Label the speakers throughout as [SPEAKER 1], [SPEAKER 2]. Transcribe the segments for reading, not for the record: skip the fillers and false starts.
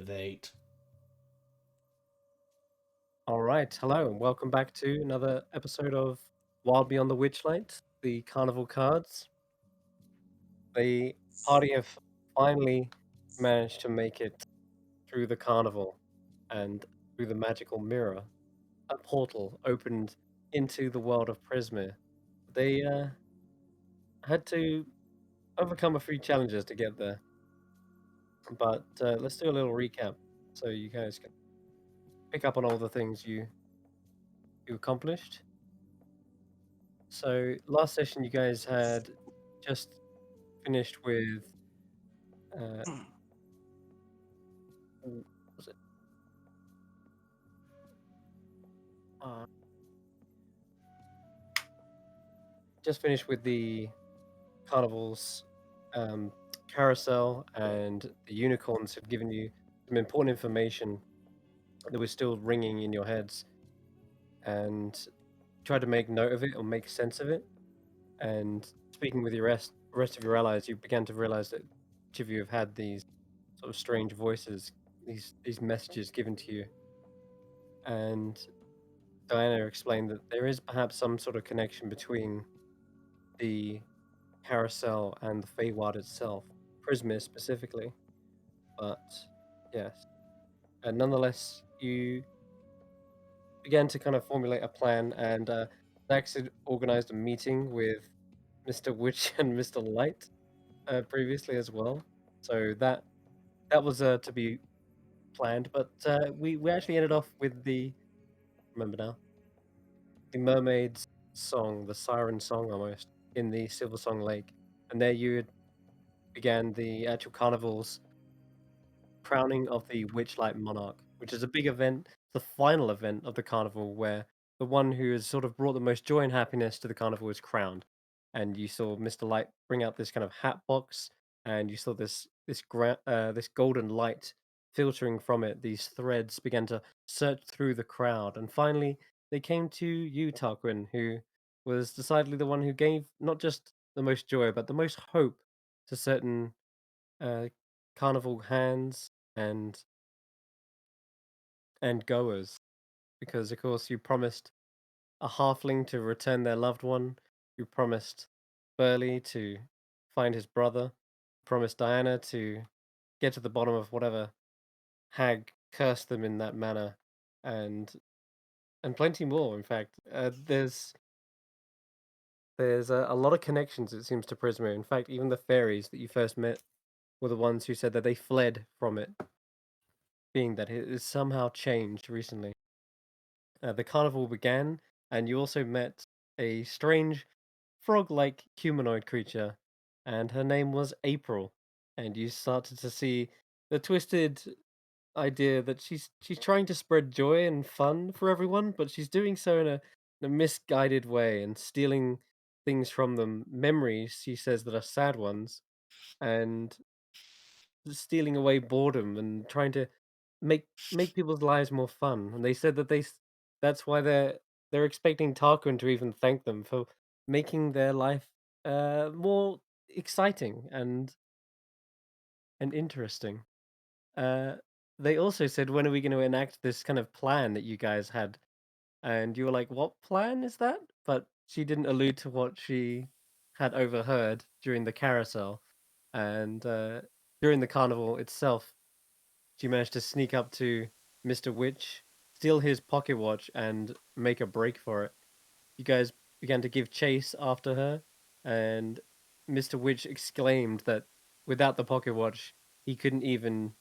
[SPEAKER 1] Activate.
[SPEAKER 2] All right, hello, and welcome back to another episode of Wild Beyond the Witchlight, the Carnival cards. The party have finally managed to make it through the carnival and through the magical mirror. A portal opened into the world of Prisma. They had to overcome a few challenges to get there, but let's do a little recap so you guys can pick up on all the things you accomplished. So last session, you guys had just finished with uh, what was it? Uh, just finished with the carnival's um, carousel, and the unicorns had given you some important information that was still ringing in your heads, and tried to make note of it or make sense of it. And speaking with your rest of your allies, you began to realize that each of you have had these sort of strange voices, these messages given to you. And Diana explained that there is perhaps some sort of connection between the carousel and the Feywild itself, Prisma specifically. But yes, and nonetheless, you began to kind of formulate a plan, and Xaxx had organized a meeting with Mr. Witch and Mr. Light previously as well. So that was to be planned, but we actually ended off with the remember now the mermaid's song, the siren song almost in the Silver Song Lake, and there you began the actual carnival's crowning of the Witchlight Monarch, which is a big event, the final event of the carnival, where the one who has sort of brought the most joy and happiness to the carnival is crowned. And you saw Mr. Light bring out this kind of hat box, and you saw this golden light filtering from it. These threads began to search through the crowd, and finally they came to you, Tarquin, who was decidedly the one who gave not just the most joy, but the most hope to certain uh, carnival hands and goers, because of course you promised a halfling to return their loved one, you promised Burley to find his brother, promised Diana to get to the bottom of whatever hag cursed them in that manner, and plenty more. In fact, there's a lot of connections, it seems, to Prisma. In fact, even the fairies that you first met were the ones who said that they fled from it, being that it has somehow changed recently. The carnival began, and you also met a strange frog-like humanoid creature, and her name was April. And you started to see the twisted idea that she's trying to spread joy and fun for everyone, but she's doing so in a misguided way and stealing things from them, memories she says that are sad ones, and stealing away boredom and trying to make people's lives more fun. And they said that that's why they're expecting Tarquin to even thank them for making their life more exciting and interesting. Uh, they also said, when are we going to enact this kind of plan that you guys had? And you were like, what plan is that? But she didn't allude to what she had overheard during the carousel, and during the carnival itself. She managed to sneak up to Mr. Witch, steal his pocket watch, and make a break for it. You guys began to give chase after her, and Mr. Witch exclaimed that without the pocket watch, he couldn't even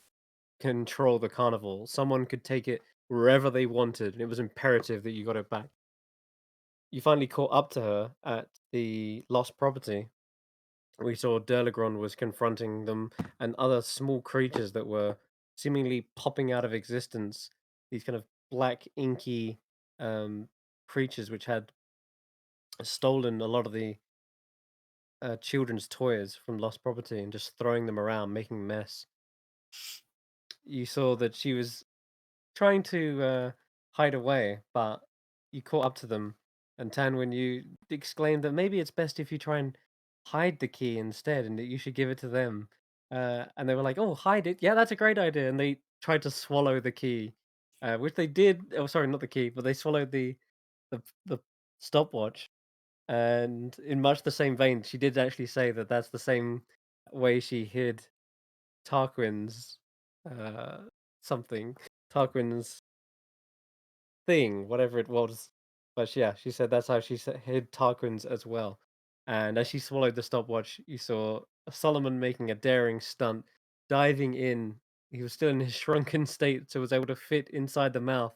[SPEAKER 2] control the carnival. Someone could take it wherever they wanted, and it was imperative that you got it back. You finally caught up to her at the lost property. We saw Durlagron was confronting them and other small creatures that were seemingly popping out of existence. These kind of black, inky um, creatures which had stolen a lot of the children's toys from lost property and just throwing them around, making a mess. You saw that she was trying to hide away, but you caught up to them. And Tanwen, you exclaimed that maybe it's best if you try and hide the key instead, and that you should give it to them. And they were like, "Oh, hide it! Yeah, that's a great idea." And they tried to swallow the key, which they did. Oh, sorry, not the key, but they swallowed the stopwatch. And in much the same vein, she did actually say that that's the same way she hid Tarquin's uh, something, Tarquin's thing, whatever it was. But yeah, she said that's how she hid Tarquin's as well. And as she swallowed the stopwatch, you saw Solomon making a daring stunt, diving in. He was still in his shrunken state, so was able to fit inside the mouth.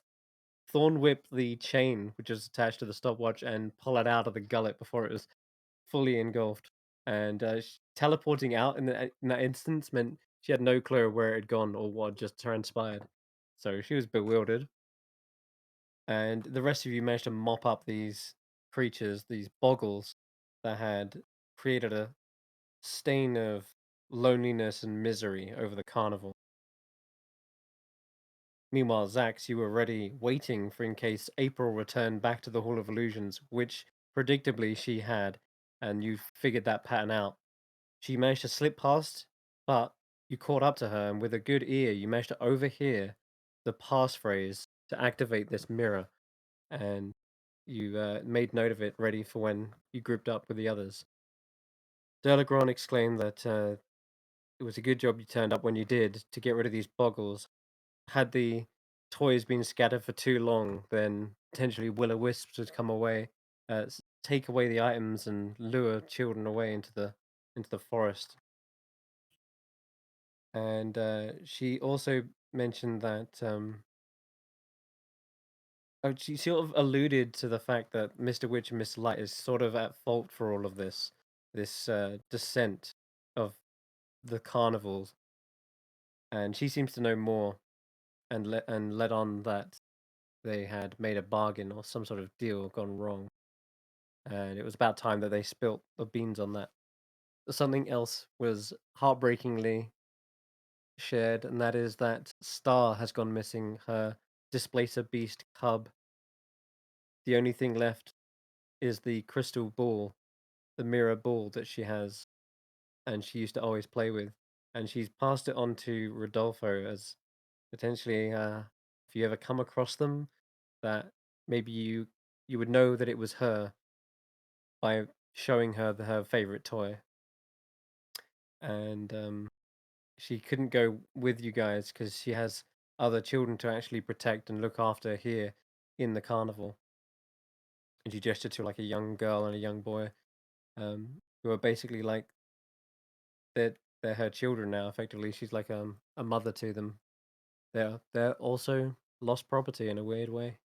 [SPEAKER 2] Thorn whip the chain, which is attached to the stopwatch, and pull it out of the gullet before it was fully engulfed. And teleporting out in that instance meant she had no clue where it had gone or what just transpired. So she was bewildered. And the rest of you managed to mop up these creatures, these boggles that had created a stain of loneliness and misery over the carnival. Meanwhile, Xaxx, you were ready, waiting for in case April returned back to the Hall of Illusions, which predictably she had, and you figured that pattern out. She managed to slip past, but you caught up to her, and with a good ear, you managed to overhear the passphrase to activate this mirror, and you made note of it, ready for when you grouped up with the others. Delagron exclaimed that it was a good job you turned up when you did to get rid of these boggles. Had the toys been scattered for too long, then potentially will-o-wisps would come away, take away the items, and lure children away into the forest. And she also mentioned that she sort of alluded to the fact that Mr. Witch and Miss Light is sort of at fault for all of this descent of the carnivals, and she seems to know more, and let on that they had made a bargain or some sort of deal gone wrong, and it was about time that they spilt the beans on that. Something else was heartbreakingly shared, and that is that Star has gone missing. Her displacer beast cub. The only thing left is the crystal ball, the mirror ball that she has, and she used to always play with. And she's passed it on to Rodolfo as potentially, if you ever come across them, that maybe you would know that it was her by showing her her favorite toy. And she couldn't go with you guys because she has other children to actually protect and look after here in the carnival. And she gestured to like a young girl and a young boy, who are basically like they're her children now. Effectively, she's like a mother to them. They're also lost property in a weird way.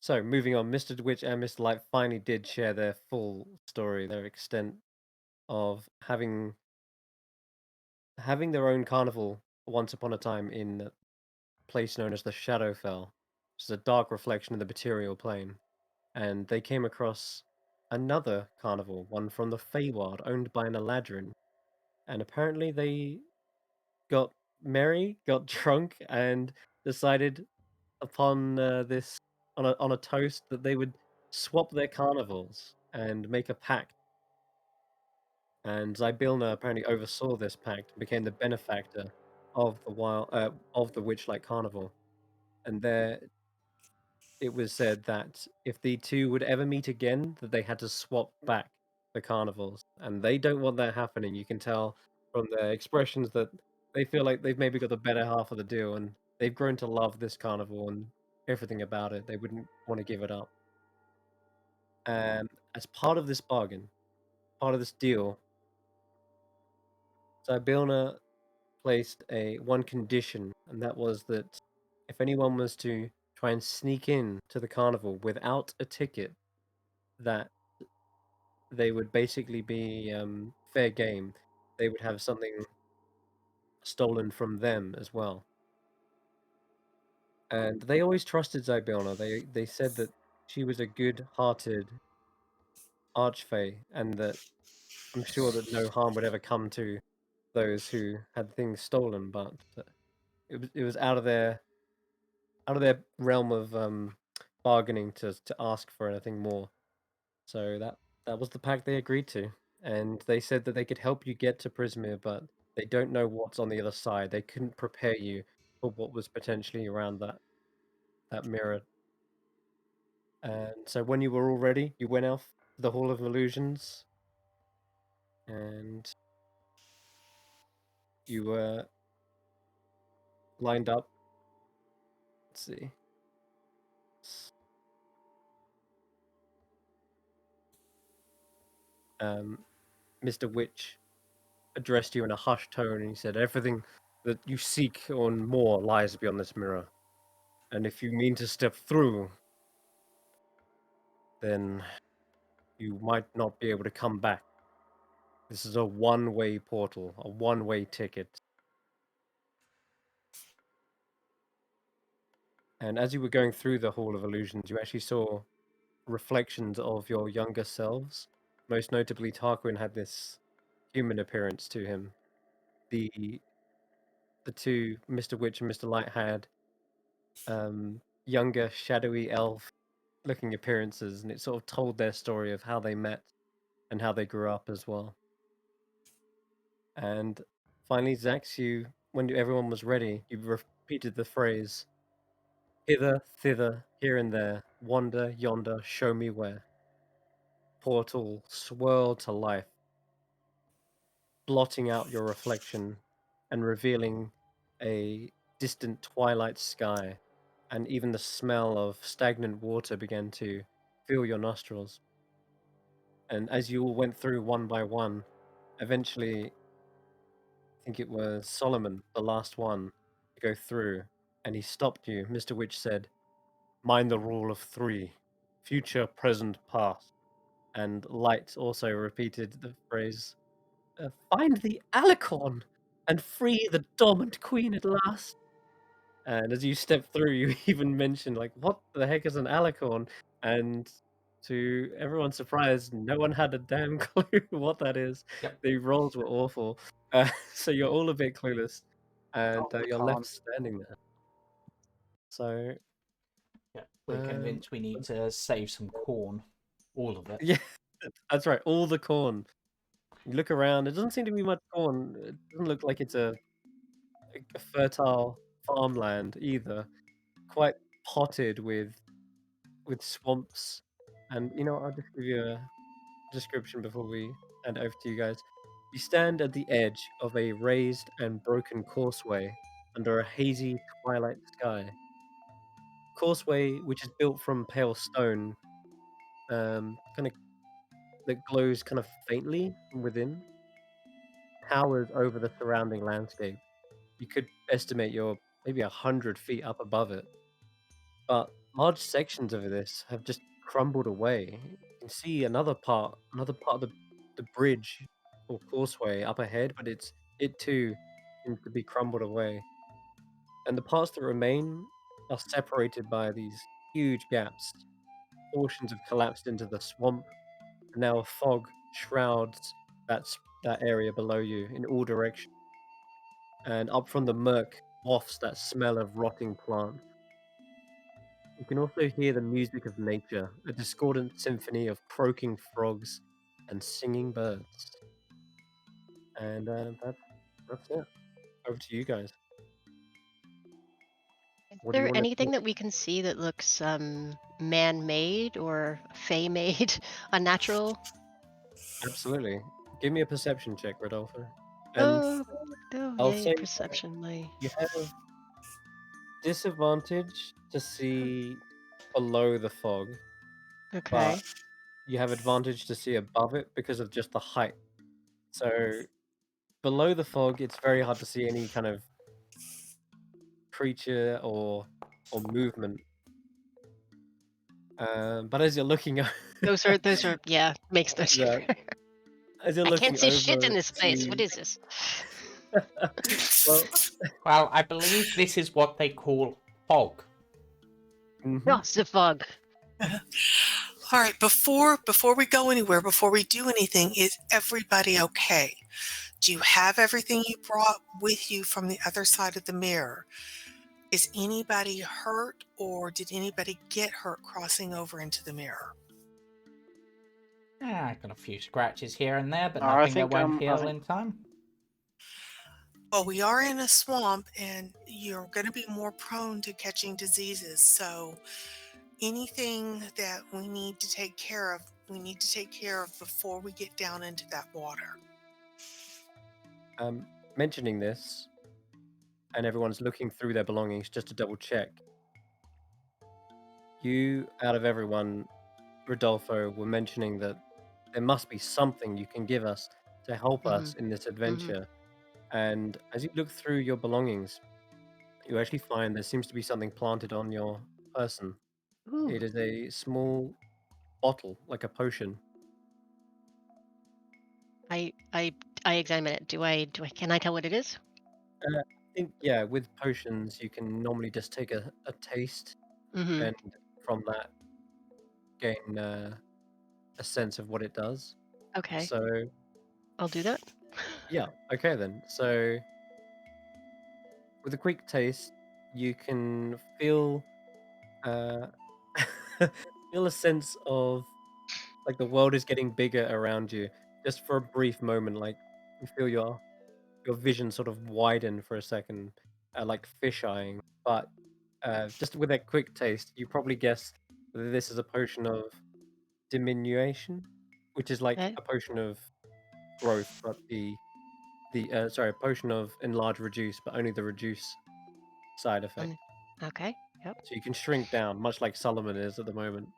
[SPEAKER 2] So moving on, Mr. Witch and Mr. Light finally did share their full story, their extent of having their own carnival once upon a time in a place known as the Shadowfell, which is a dark reflection of the material plane. And they came across another carnival, one from the Feywild, owned by an Eladrin. And apparently they got merry, got drunk, and decided upon this on a toast that they would swap their carnivals and make a pact. And Zybilna apparently oversaw this pact and became the benefactor of the Witchlight Carnival. And there it was said that if the two would ever meet again, that they had to swap back the carnivals, and they don't want that happening. You can tell from their expressions that they feel like they've maybe got the better half of the deal, and they've grown to love this carnival and everything about it. They wouldn't want to give it up. As part of this bargain, part of this deal, Zybilna placed a one condition, and that was that if anyone was to try and sneak in to the carnival without a ticket, that they would basically be fair game. They would have something stolen from them as well. And they always trusted Zybilna. They said that she was a good-hearted archfey, and that I'm sure that no harm would ever come to those who had things stolen. But it was out of their realm of bargaining to ask for anything more. So that was the pact they agreed to, and they said that they could help you get to Prismere, but They don't know what's on the other side. They couldn't prepare you for what was potentially around that mirror. And so when you were all ready, you went off to the Hall of Illusions, and you were lined up. Let's see. Mr. Witch addressed you in a hushed tone, and he said, "Everything that you seek and more lies beyond this mirror. And if you mean to step through, then you might not be able to come back. This is a one-way portal, a one-way ticket." And as you were going through the Hall of Illusions, you actually saw reflections of your younger selves. Most notably, Tarquin had this human appearance to him. The two, Mr. Witch and Mr. Light, had younger, shadowy elf-looking appearances, and it sort of told their story of how they met and how they grew up as well. And finally, Xaxx, when everyone was ready, you repeated the phrase, "Hither, thither, here and there, wander, yonder, show me where." Portal swirled to life, blotting out your reflection and revealing a distant twilight sky, and even the smell of stagnant water began to fill your nostrils. And as you all went through one by one, eventually, I think it was Solomon, the last one to go through, and he stopped you. Mr. Witch said, "Mind the rule of three, future, present, past." And Light also repeated the phrase, "Find the alicorn and free the dormant queen at last." And as you step through, you even mentioned, like, "What the heck is an alicorn?" And to everyone's surprise, no one had a damn clue what that is.
[SPEAKER 1] Yep.
[SPEAKER 2] The rolls were awful. So you're all a bit clueless, and you're left standing there. So,
[SPEAKER 1] Yeah, we're convinced we need to save some corn. All of it.
[SPEAKER 2] yeah, that's right, all the corn. You look around, there doesn't seem to be much corn. It doesn't look like it's a fertile farmland either. Quite potted with swamps. And I'll just give you a description before we hand over to you guys. You stand at the edge of a raised and broken causeway under a hazy twilight sky. Causeway, which is built from pale stone, kind of that glows kind of faintly from within, towers over the surrounding landscape. You could estimate you're maybe 100 feet up above it, but large sections of this have just crumbled away. You can see another part of the bridge or causeway up ahead, but it too seems to be crumbled away. And the parts that remain are separated by these huge gaps. Portions have collapsed into the swamp, and now a fog shrouds that area below you in all directions. And up from the murk wafts that smell of rotting plants. You can also hear the music of nature, a discordant symphony of croaking frogs and singing birds. And that's it. Over to you guys.
[SPEAKER 3] Is
[SPEAKER 2] What do you
[SPEAKER 3] there
[SPEAKER 2] want to?
[SPEAKER 3] anything that we can see that looks man-made or fey-made, unnatural?
[SPEAKER 2] Absolutely. Give me a perception check, Rodolfo. And
[SPEAKER 3] Oh,
[SPEAKER 2] I'll
[SPEAKER 3] yay,
[SPEAKER 2] say
[SPEAKER 3] perception.
[SPEAKER 2] you have disadvantage to see below the fog, but
[SPEAKER 3] Okay.
[SPEAKER 2] you have advantage to see above it because of just the height. So below the fog, it's very hard to see any kind of creature or movement. But as you're looking,
[SPEAKER 3] Those are yeah, makes no
[SPEAKER 2] yeah,
[SPEAKER 3] difference.
[SPEAKER 2] as you're
[SPEAKER 3] I can't
[SPEAKER 2] looking
[SPEAKER 3] see shit in
[SPEAKER 2] over
[SPEAKER 3] this place. What
[SPEAKER 2] to,
[SPEAKER 3] is this?
[SPEAKER 2] well,
[SPEAKER 1] Well, I believe this is what they call fog.
[SPEAKER 2] mhm.
[SPEAKER 3] Oh, it's the fog.
[SPEAKER 4] All right, before we go anywhere, before we do anything, is everybody okay? Do you have everything you brought with you from the other side of the mirror? Is anybody hurt or did anybody get hurt crossing over into the mirror?
[SPEAKER 1] I got a few scratches here and there, but
[SPEAKER 5] I
[SPEAKER 1] nothing that
[SPEAKER 5] think
[SPEAKER 1] won't heal in time.
[SPEAKER 4] Well, we are in a swamp, and you're going to be more prone to catching diseases. So anything that we need to take care of, we need to take care of before we get down into that water.
[SPEAKER 2] Mentioning this, and everyone's looking through their belongings just to double check. You, out of everyone, Rodolfo, were mentioning that there must be something you can give us to help us in this adventure. And as you look through your belongings, you actually find there seems to be something planted on your person.
[SPEAKER 3] Ooh.
[SPEAKER 2] It is a small bottle, like a potion.
[SPEAKER 3] I examine it. Can I tell what it is?
[SPEAKER 2] I think, yeah, with potions, you can normally just take a taste
[SPEAKER 3] Mm-hmm.
[SPEAKER 2] and from that gain a sense of what it does.
[SPEAKER 3] Okay.
[SPEAKER 2] So,
[SPEAKER 3] I'll do that.
[SPEAKER 2] yeah, okay then. So, with a quick taste, you can feel uh, feel a sense of like the world is getting bigger around you, just for a brief moment. Like you feel your vision sort of widen for a second, like fish eyeing. But just with that quick taste, you probably guess that this is a potion of diminution, which is like
[SPEAKER 3] Okay.
[SPEAKER 2] a potion of growth, but a potion of enlarge reduce, but only the reduce side effect.
[SPEAKER 3] Okay. Yep.
[SPEAKER 2] So you can shrink down, much like Solomon is at the moment.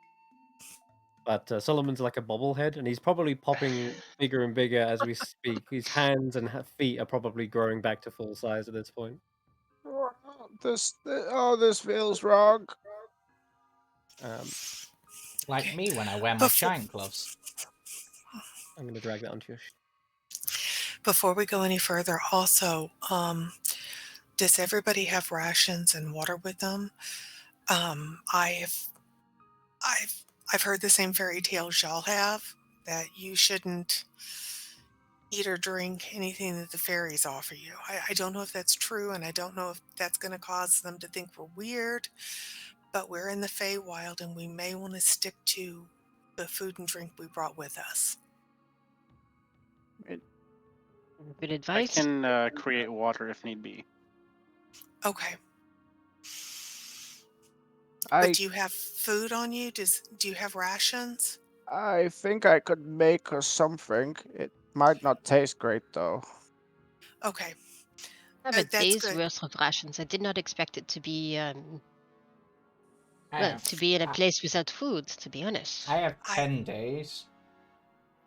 [SPEAKER 2] But Solomon's like a bobblehead, and he's probably popping bigger and bigger as we speak. His hands and feet are probably growing back to full size at this point.
[SPEAKER 5] This feels wrong.
[SPEAKER 2] Um,
[SPEAKER 1] Like
[SPEAKER 4] Okay.
[SPEAKER 1] me when I wear my
[SPEAKER 4] Before-
[SPEAKER 1] giant gloves.
[SPEAKER 2] I'm going to drag that onto your.
[SPEAKER 4] Before we go any further, also, does everybody have rations and water with them? I've heard the same fairy tales y'all have, that you shouldn't eat or drink anything that the fairies offer you. I don't know if that's true, and I don't know if that's going to cause them to think we're weird, but we're in the Feywild, and we may want to stick to the food and drink we brought with us.
[SPEAKER 3] Good
[SPEAKER 6] I
[SPEAKER 3] advice.
[SPEAKER 6] can create water if need be.
[SPEAKER 4] Okay.
[SPEAKER 5] I
[SPEAKER 4] But do you have food on you? Do you have rations?
[SPEAKER 5] I think I could make us something. It might not taste great though.
[SPEAKER 4] Okay.
[SPEAKER 3] I have a
[SPEAKER 4] That's
[SPEAKER 3] day's
[SPEAKER 4] good.
[SPEAKER 3] worth of rations. I did not expect it to be
[SPEAKER 1] I
[SPEAKER 3] to be in a place without food. To be honest.
[SPEAKER 1] have 10 days.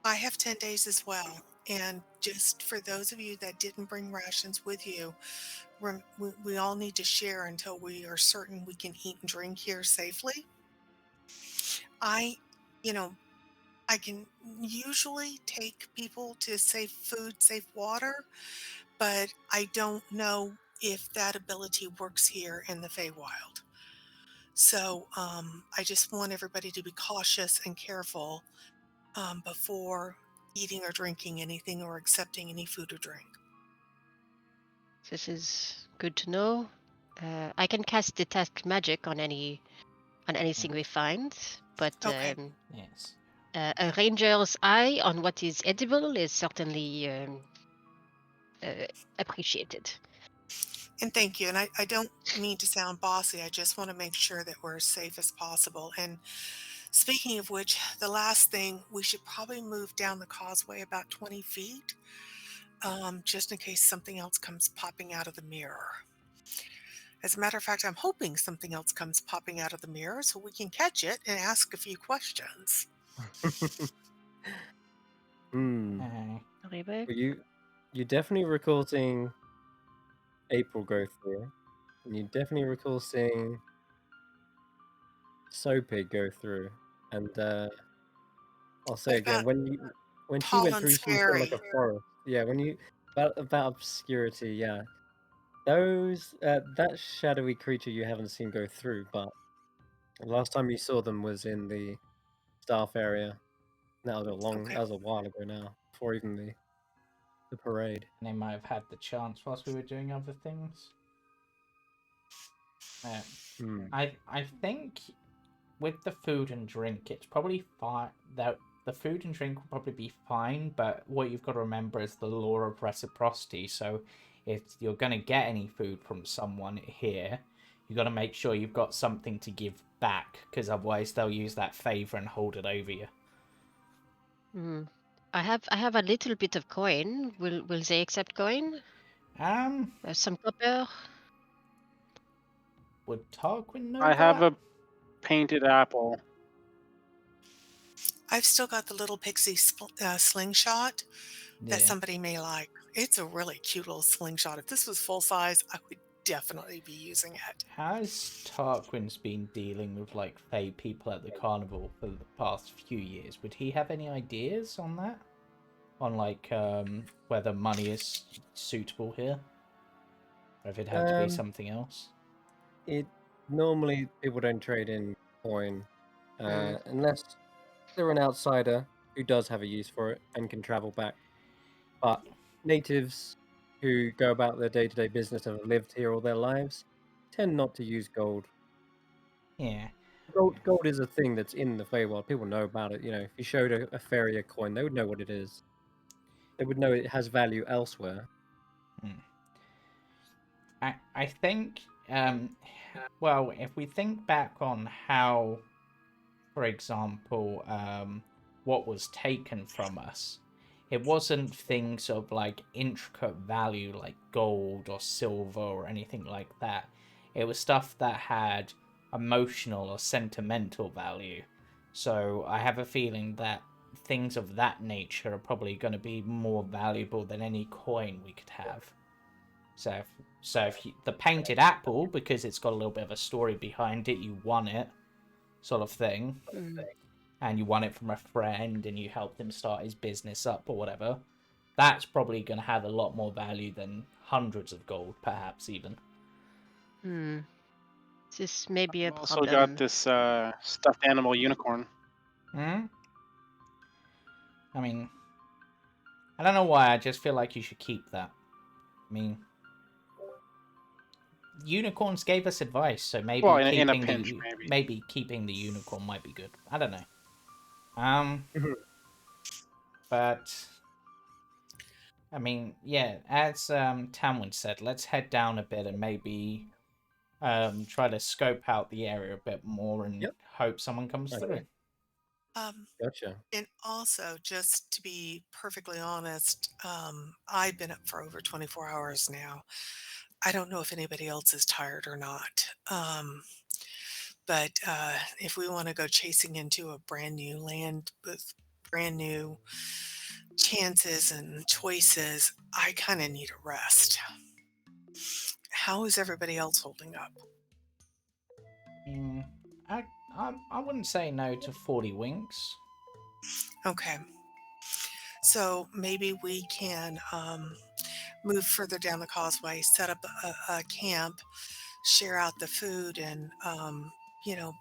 [SPEAKER 4] I have 10 days as well. And just for those of you that didn't bring rations with you, we all need to share until we are certain we can eat and drink here safely. I can usually take people to safe food, safe water, but I don't know if that ability works here in the Feywild. So I just want everybody to be cautious and careful before eating or drinking anything or accepting any food or drink.
[SPEAKER 3] This is good to know. I can cast detect magic on anything we find, but
[SPEAKER 4] Okay.
[SPEAKER 1] Yes.
[SPEAKER 3] a ranger's eye on what is edible is certainly appreciated.
[SPEAKER 4] And thank you. And I don't mean to sound bossy. I just want to make sure that we're as safe as possible. And speaking of which, the last thing, we should probably move down the causeway about 20 feet, just in case something else comes popping out of the mirror. As a matter of fact, I'm hoping something else comes popping out of the mirror so we can catch it and ask a few questions.
[SPEAKER 3] Rebe?
[SPEAKER 2] Well, you definitely recall seeing April go through, and you definitely recall seeing Soapig go through, and I'll say
[SPEAKER 4] What
[SPEAKER 2] again
[SPEAKER 4] about
[SPEAKER 2] when she
[SPEAKER 4] Tall
[SPEAKER 2] went
[SPEAKER 4] and
[SPEAKER 2] through, she saw like
[SPEAKER 4] Scary?
[SPEAKER 2] a forest. Yeah, when you about obscurity, yeah, those that shadowy creature you haven't seen go through, but the last time you saw them was in the staff area. That
[SPEAKER 4] Okay.
[SPEAKER 2] was a while ago now, before even the parade.
[SPEAKER 1] And they might have had the chance whilst we were doing other things. I think with the food and drink, it's probably fine. That the food and drink will probably be fine, but what you've got to remember is the law of reciprocity. So if you're going to get any food from someone here, you got to make sure you've got something to give back, because otherwise they'll use that favor and hold it over you.
[SPEAKER 3] I have a little bit of coin. Will they accept coin? Some copper.
[SPEAKER 1] Would Tarquin know
[SPEAKER 6] I have
[SPEAKER 1] that?
[SPEAKER 6] a painted apple.
[SPEAKER 4] I've still got the little pixie slingshot that
[SPEAKER 1] Yeah.
[SPEAKER 4] somebody may like. It's a really cute little slingshot. If this was full size, I would definitely be using it.
[SPEAKER 1] Has Tarquin's been dealing with like Fae people at the carnival for the past few years? Would he have any ideas on that? On like whether money is suitable here? Or if it had to be something else?
[SPEAKER 2] It normally people don't trade in coin unless they're an outsider who does have a use for it and can travel back. But natives who go about their day-to-day business and have lived here all their lives tend not to use gold.
[SPEAKER 1] Yeah.
[SPEAKER 2] Gold is a thing that's in the Feywild. People know about it. You know, if you showed a fairy a coin, they would know what it is. They would know it has value elsewhere.
[SPEAKER 1] I think, well, if we think back on how, for example, what was taken from us, it wasn't things of like intricate value like gold or silver or anything like that. It was stuff that had emotional or sentimental value. So I have a feeling that things of that nature are probably going to be more valuable than any coin we could have. So if the painted apple, because it's got a little bit of a story behind it, you won it, sort of thing, and you won it from a friend, and you helped him start his business up or whatever, that's probably going to have a lot more value than hundreds of gold, perhaps even.
[SPEAKER 3] This may be a
[SPEAKER 6] I've also
[SPEAKER 3] problem.
[SPEAKER 6] got this stuffed animal unicorn.
[SPEAKER 1] I mean, I don't know why, I just feel like you should keep that. I mean, unicorns gave us advice, so maybe
[SPEAKER 6] Well, in a pinch, maybe.
[SPEAKER 1] maybe keeping the unicorn might be good. I don't know. But I mean, yeah, as Tanwen said, let's head down a bit and maybe try to scope out the area a bit more and hope someone comes through.
[SPEAKER 2] Gotcha.
[SPEAKER 4] And also, just to be perfectly honest, I've been up for over 24 hours now. I don't know if anybody else is tired or not. But if we want to go chasing into a brand new land with brand new chances and choices, I kind of need a rest. How is everybody else holding up?
[SPEAKER 1] I wouldn't say no to 40 winks.
[SPEAKER 4] Okay. So maybe we can move further down the causeway, set up a camp, share out the food and,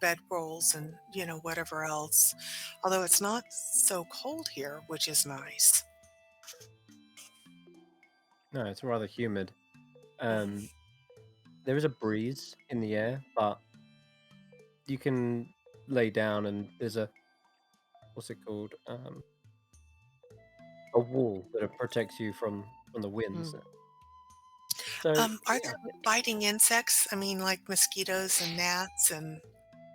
[SPEAKER 4] bed rolls and, whatever else. Although it's not so cold here, which is nice.
[SPEAKER 2] No, it's rather humid. There is a breeze in the air, but you can lay down and there's what's it called? A wall that protects you from the winds. So
[SPEAKER 4] Are there biting insects? I mean, like mosquitoes and gnats and...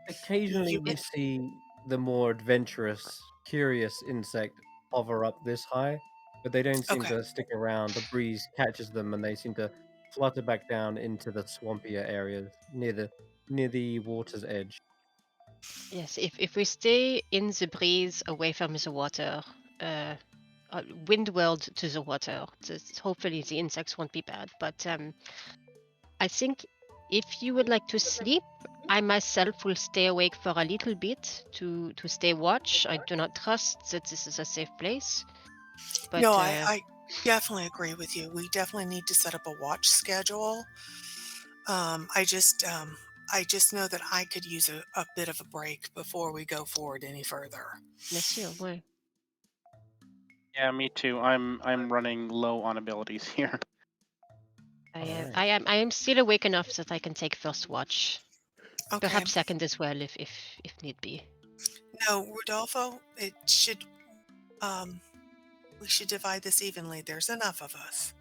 [SPEAKER 2] occasionally you see the more adventurous, curious insect hover up this high, but they don't seem to stick around. The breeze catches them and they seem to flutter back down into the swampier areas near the water's edge.
[SPEAKER 3] Yes, if we stay in the breeze away from the water, windward to the water, hopefully the insects won't be bad. But I think if you would like to sleep, I myself will stay awake for a little bit to stay watch. I do not trust that this is a safe place. But,
[SPEAKER 4] no, I definitely agree with you. We definitely need to set up a watch schedule. I just know that I could use a bit of a break before we go forward any further.
[SPEAKER 3] Monsieur, ouais.
[SPEAKER 6] Yeah, me too. I'm running low on abilities here.
[SPEAKER 3] I am still awake enough that I can take first watch.
[SPEAKER 4] Okay.
[SPEAKER 3] Perhaps second as well if need be.
[SPEAKER 4] No, Rodolfo, it should we should divide this evenly. There's enough of us.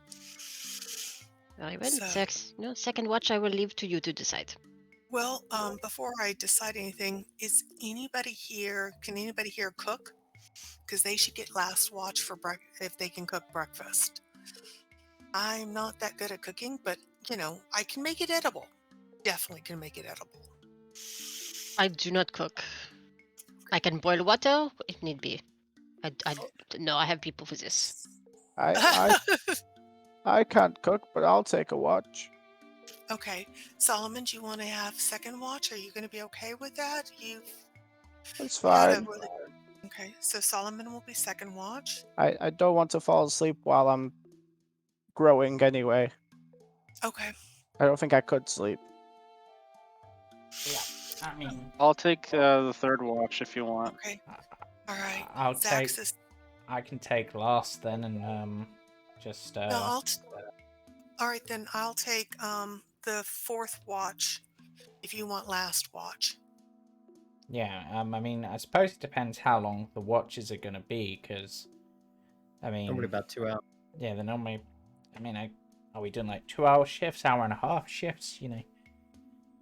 [SPEAKER 3] Very well.
[SPEAKER 4] So-
[SPEAKER 3] Second watch, I will leave to you to decide.
[SPEAKER 4] Well, before I decide anything, is anybody here? Can anybody here cook? Because they should get last watch for if they can cook breakfast. I'm not that good at cooking, but I can make it edible. Definitely can make it edible.
[SPEAKER 3] I do not cook. I can boil water if need be. No, I have people for this.
[SPEAKER 5] I can't cook, but I'll take a watch.
[SPEAKER 4] Okay, Solomon, do you want to have second watch? Are you going to be okay with that?
[SPEAKER 5] That's
[SPEAKER 4] had a
[SPEAKER 5] fine.
[SPEAKER 4] really okay. So Solomon will be second watch.
[SPEAKER 5] I don't want to fall asleep while I'm growing anyway.
[SPEAKER 4] Okay.
[SPEAKER 5] I don't think I could sleep.
[SPEAKER 1] Yeah, I mean,
[SPEAKER 6] I'll take the third watch if you want.
[SPEAKER 4] Okay. All right.
[SPEAKER 1] I'll
[SPEAKER 4] Xaxx
[SPEAKER 1] take.
[SPEAKER 4] is
[SPEAKER 1] I can take last then, and just
[SPEAKER 4] no. All right, then I'll take the fourth watch if you want last watch.
[SPEAKER 1] yeah. I mean, I suppose it depends how long the watches are gonna be, because I mean,
[SPEAKER 2] Normally about 2 hours.
[SPEAKER 1] yeah, they're normally. I mean, are we doing like 2 hour shifts, hour and a half shifts? You know.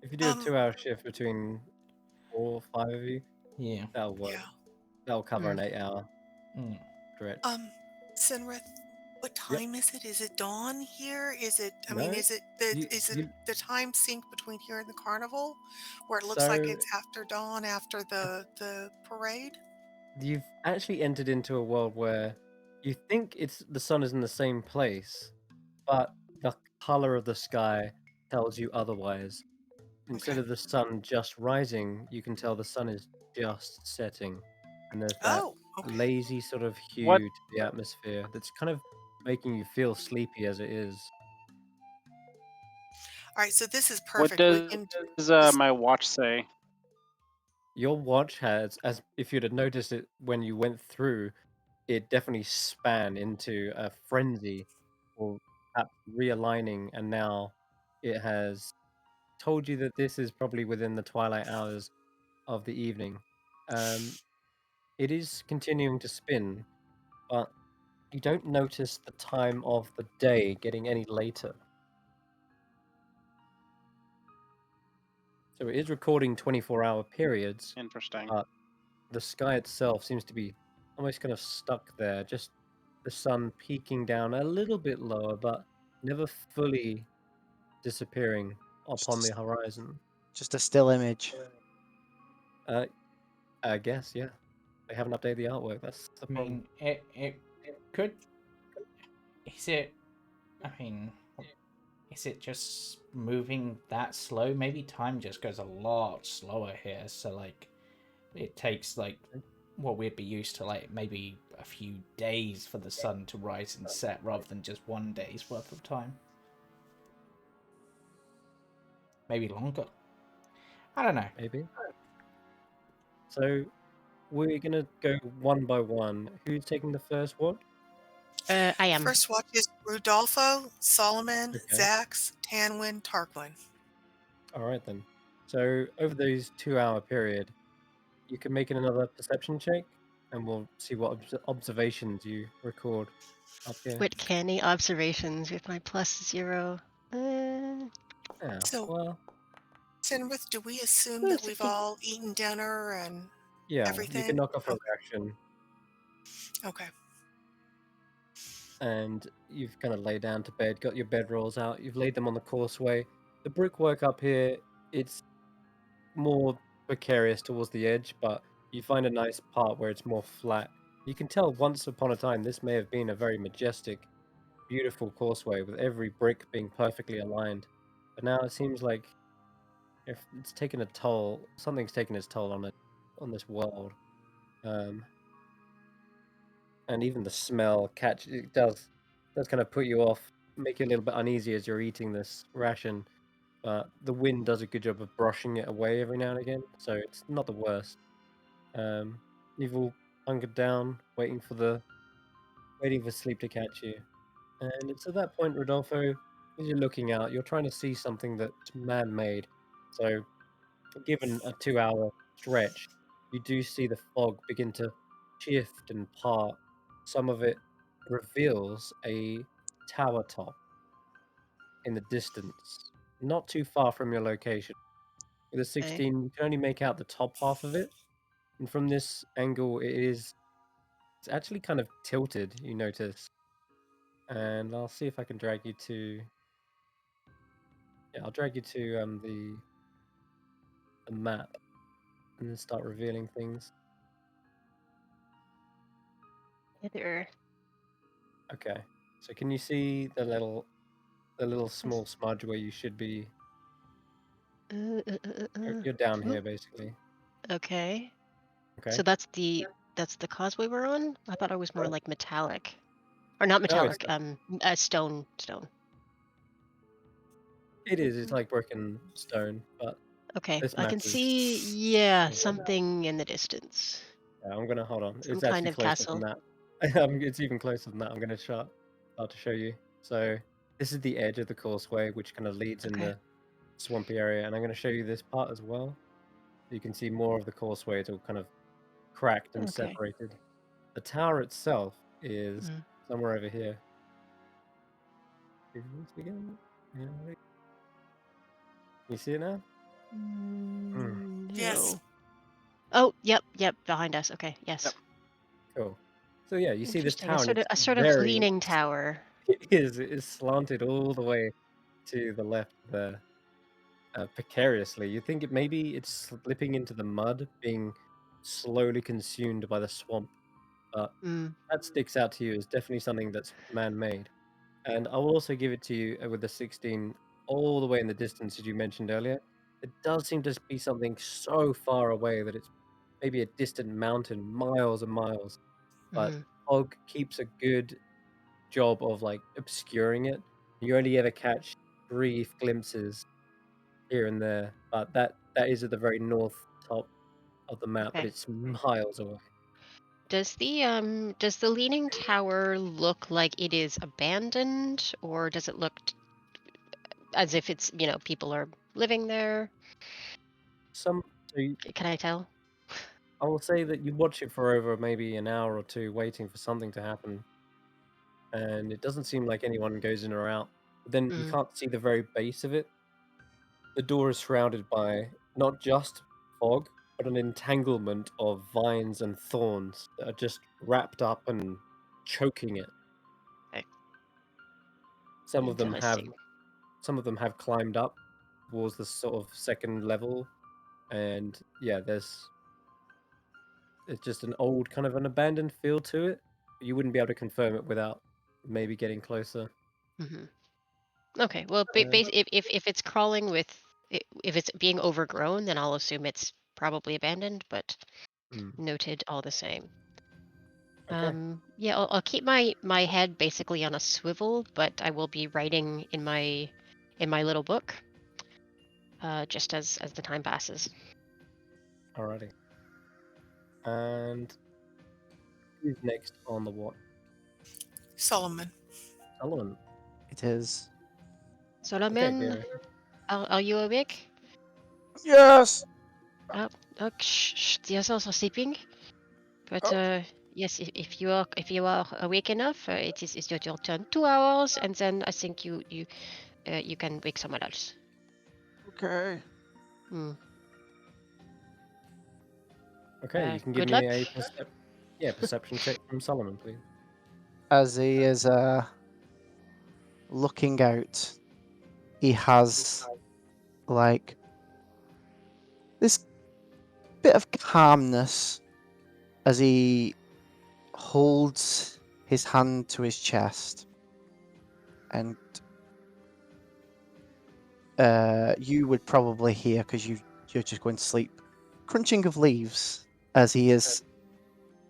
[SPEAKER 2] If you do a 2-hour shift between 4 or 5 of you,
[SPEAKER 1] Yeah.
[SPEAKER 2] that'll work.
[SPEAKER 4] Yeah.
[SPEAKER 2] That'll cover an 8-hour
[SPEAKER 1] Mm.
[SPEAKER 2] stretch.
[SPEAKER 4] Sinrith, what time is it? Is it dawn here? Is it? I mean,
[SPEAKER 2] No,
[SPEAKER 4] is it the time sync between here and the carnival, where it looks like
[SPEAKER 2] So-
[SPEAKER 4] it's after dawn after the parade?
[SPEAKER 2] You've actually entered into a world where you think the sun is in the same place, but the color of the sky tells you otherwise. Instead
[SPEAKER 4] Okay.
[SPEAKER 2] of the sun just rising, you can tell the sun is just setting, and there's that
[SPEAKER 4] Oh, okay.
[SPEAKER 2] lazy sort of hue
[SPEAKER 6] What-
[SPEAKER 2] to the atmosphere that's kind of making you feel sleepy as it is.
[SPEAKER 4] All right, so this is
[SPEAKER 6] What
[SPEAKER 4] perfect. We
[SPEAKER 6] does
[SPEAKER 4] can
[SPEAKER 6] my watch say?
[SPEAKER 2] Your watch has, as if you'd have noticed it when you went through, it definitely span into a frenzy or perhaps realigning, and now it has told you that this is probably within the twilight hours of the evening. It is continuing to spin, but you don't notice the time of the day getting any later. So it is recording 24-hour periods,
[SPEAKER 6] Interesting.
[SPEAKER 2] the sky itself seems to be almost kind of stuck there, just the sun peeking down a little bit lower, but never fully disappearing upon the horizon.
[SPEAKER 5] Just a still image.
[SPEAKER 2] I guess, yeah. They haven't updated the artwork. That's the
[SPEAKER 1] I
[SPEAKER 2] problem.
[SPEAKER 1] mean, it could. Is it? I mean, is it just moving that slow? Maybe time just goes a lot slower here. So like, it takes like what we'd be used to, like maybe a few days for the sun to rise and set, rather than just one day's worth of time. Maybe longer. I don't know.
[SPEAKER 2] Maybe. So we're gonna go one by one. Who's taking the first watch?
[SPEAKER 3] I am.
[SPEAKER 4] First watch is Rodolfo, Solomon,
[SPEAKER 2] Okay.
[SPEAKER 4] Xaxx, Tanwen, Tarquin.
[SPEAKER 2] All right then. So over those 2-hour period, you can make another perception check, and we'll see what observations you record up here.
[SPEAKER 3] With canny observations with my +0.
[SPEAKER 2] Yeah.
[SPEAKER 4] So-
[SPEAKER 2] Well,
[SPEAKER 4] Sinrith, do we assume
[SPEAKER 3] Well,
[SPEAKER 4] that
[SPEAKER 3] it's
[SPEAKER 4] we've
[SPEAKER 3] okay.
[SPEAKER 4] all eaten dinner and
[SPEAKER 2] yeah. You
[SPEAKER 4] everything?
[SPEAKER 2] can knock off a
[SPEAKER 4] Okay.
[SPEAKER 2] reaction,
[SPEAKER 4] Okay.
[SPEAKER 2] and you've kind of laid down to bed, got your bedrolls out, you've laid them on the causeway. The brickwork up here, it's more precarious towards the edge, but you find a nice part where it's more flat. You can tell once upon a time this may have been a very majestic, beautiful causeway with every brick being perfectly aligned. But now it seems like if it's taken a toll, something's taken its toll on this world. And even the smell it does kind of put you off, make you a little bit uneasy as you're eating this ration. But the wind does a good job of brushing it away every now and again, so it's not the worst. You've all hunkered down, waiting for sleep to catch you. And it's at that point, Rodolfo, as you're looking out, you're trying to see something that's man-made. So, given a 2-hour stretch, you do see the fog begin to shift and part. Some of it reveals a tower top in the distance, not too far from your location. With a 16, you can only make out the top half of it. And from this angle, it's actually kind of tilted, you notice. And I'll see if I can drag you to... Yeah, I'll drag you to the map and then start revealing things.
[SPEAKER 3] Either.
[SPEAKER 2] Okay. So can you see the little small smudge where you should be? You're down here, basically.
[SPEAKER 3] Okay.
[SPEAKER 2] Okay.
[SPEAKER 3] So that's the causeway we're on? I thought it was more like metallic. Or not
[SPEAKER 2] No, it's
[SPEAKER 3] metallic, stone.
[SPEAKER 2] It is. It's like broken stone, but
[SPEAKER 3] Okay,
[SPEAKER 2] this
[SPEAKER 3] I
[SPEAKER 2] map
[SPEAKER 3] can
[SPEAKER 2] is...
[SPEAKER 3] see, yeah, something in the distance.
[SPEAKER 2] Yeah, I'm gonna hold on.
[SPEAKER 3] Some
[SPEAKER 2] It's
[SPEAKER 3] kind
[SPEAKER 2] actually
[SPEAKER 3] of
[SPEAKER 2] closer
[SPEAKER 3] castle.
[SPEAKER 2] than that. It's even closer than that. I'm gonna start to show you. So this is the edge of the causeway, which kind of leads in
[SPEAKER 3] Okay.
[SPEAKER 2] the swampy area, and I'm gonna show you this part as well. You can see more of the causeway. It's all kind of cracked and
[SPEAKER 3] Okay.
[SPEAKER 2] separated. The tower itself is
[SPEAKER 3] Mm.
[SPEAKER 2] somewhere over here. Is this again? Yeah, you see it now?
[SPEAKER 3] No.
[SPEAKER 4] Yes.
[SPEAKER 3] Oh, yep, behind us. Okay, yes.
[SPEAKER 6] Yep.
[SPEAKER 2] Cool. So yeah, you see this
[SPEAKER 3] Interesting.
[SPEAKER 2] tower, and
[SPEAKER 3] A
[SPEAKER 2] it's
[SPEAKER 3] sort of
[SPEAKER 2] very...
[SPEAKER 3] leaning tower.
[SPEAKER 2] It is slanted all the way to the left there, precariously. You think maybe it's slipping into the mud, being slowly consumed by the swamp, but
[SPEAKER 3] Mm.
[SPEAKER 2] that sticks out to you as definitely something that's man-made. And I will also give it to you with the 16 all the way in the distance, as you mentioned earlier. It does seem to be something so far away that it's maybe a distant mountain, miles and miles. But
[SPEAKER 3] Mhm.
[SPEAKER 2] Og keeps a good job of like obscuring it. You only ever catch brief glimpses here and there, but that is at the very north top of the map, but
[SPEAKER 3] Okay.
[SPEAKER 2] it's miles away.
[SPEAKER 3] Does the leaning tower look like it is abandoned, or does it look as if it's, people are living there?
[SPEAKER 2] So
[SPEAKER 3] Can I tell?
[SPEAKER 2] I will say that you watch it for over maybe an hour or two, waiting for something to happen, and it doesn't seem like anyone goes in or out. But then you
[SPEAKER 3] Mm.
[SPEAKER 2] can't see the very base of it. The door is surrounded by not just fog, but an entanglement of vines and thorns that are just wrapped up and choking it.
[SPEAKER 3] Okay.
[SPEAKER 2] Some of them have
[SPEAKER 3] Interesting.
[SPEAKER 2] climbed up towards the sort of second level, and yeah, it's just an old kind of an abandoned feel to it. You wouldn't be able to confirm it without maybe getting closer.
[SPEAKER 3] Hmm. Okay. Well,
[SPEAKER 2] Uh,
[SPEAKER 3] if it's crawling if it's being overgrown, then I'll assume it's probably abandoned. But
[SPEAKER 2] hmm,
[SPEAKER 3] noted all the same.
[SPEAKER 2] okay.
[SPEAKER 3] Yeah, I'll keep my head basically on a swivel, but I will be writing in my little book, just as the time passes.
[SPEAKER 2] Alrighty. And who's next on the watch?
[SPEAKER 4] Solomon.
[SPEAKER 2] Solomon.
[SPEAKER 5] It is.
[SPEAKER 3] Solomon,
[SPEAKER 2] Okay,
[SPEAKER 3] are you awake?
[SPEAKER 5] Yes.
[SPEAKER 3] Oh, shh, the others are sleeping. But
[SPEAKER 5] Oh.
[SPEAKER 3] yes, if you are awake enough, it's your turn. 2 hours, and then I think you can wake someone else.
[SPEAKER 5] Okay.
[SPEAKER 3] Hmm.
[SPEAKER 2] Okay, you can give
[SPEAKER 3] Good
[SPEAKER 2] me
[SPEAKER 3] luck.
[SPEAKER 2] a perception check from Solomon, please.
[SPEAKER 5] As he is looking out, he has like this bit of calmness as he holds his hand to his chest, and you would probably hear, because you're just going to sleep, crunching of leaves as he is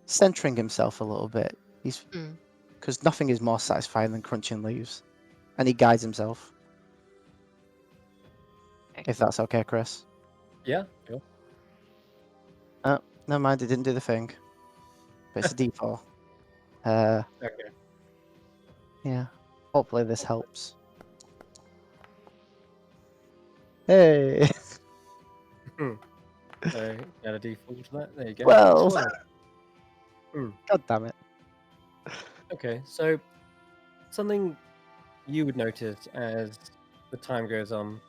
[SPEAKER 5] centering himself a little bit. He's
[SPEAKER 3] Mm.
[SPEAKER 5] because nothing is more satisfying than crunching leaves, and he guides himself.
[SPEAKER 3] Okay.
[SPEAKER 5] If that's okay, Chris.
[SPEAKER 2] Yeah, sure.
[SPEAKER 5] Oh, never mind, it didn't do the thing. But it's a D4.
[SPEAKER 2] Okay.
[SPEAKER 5] Yeah. Hopefully this helps. Hey.
[SPEAKER 2] So add a D4 to that. There you go.
[SPEAKER 5] Well.
[SPEAKER 2] 12.
[SPEAKER 5] God damn it.
[SPEAKER 2] Okay, so something you would notice as the time goes on,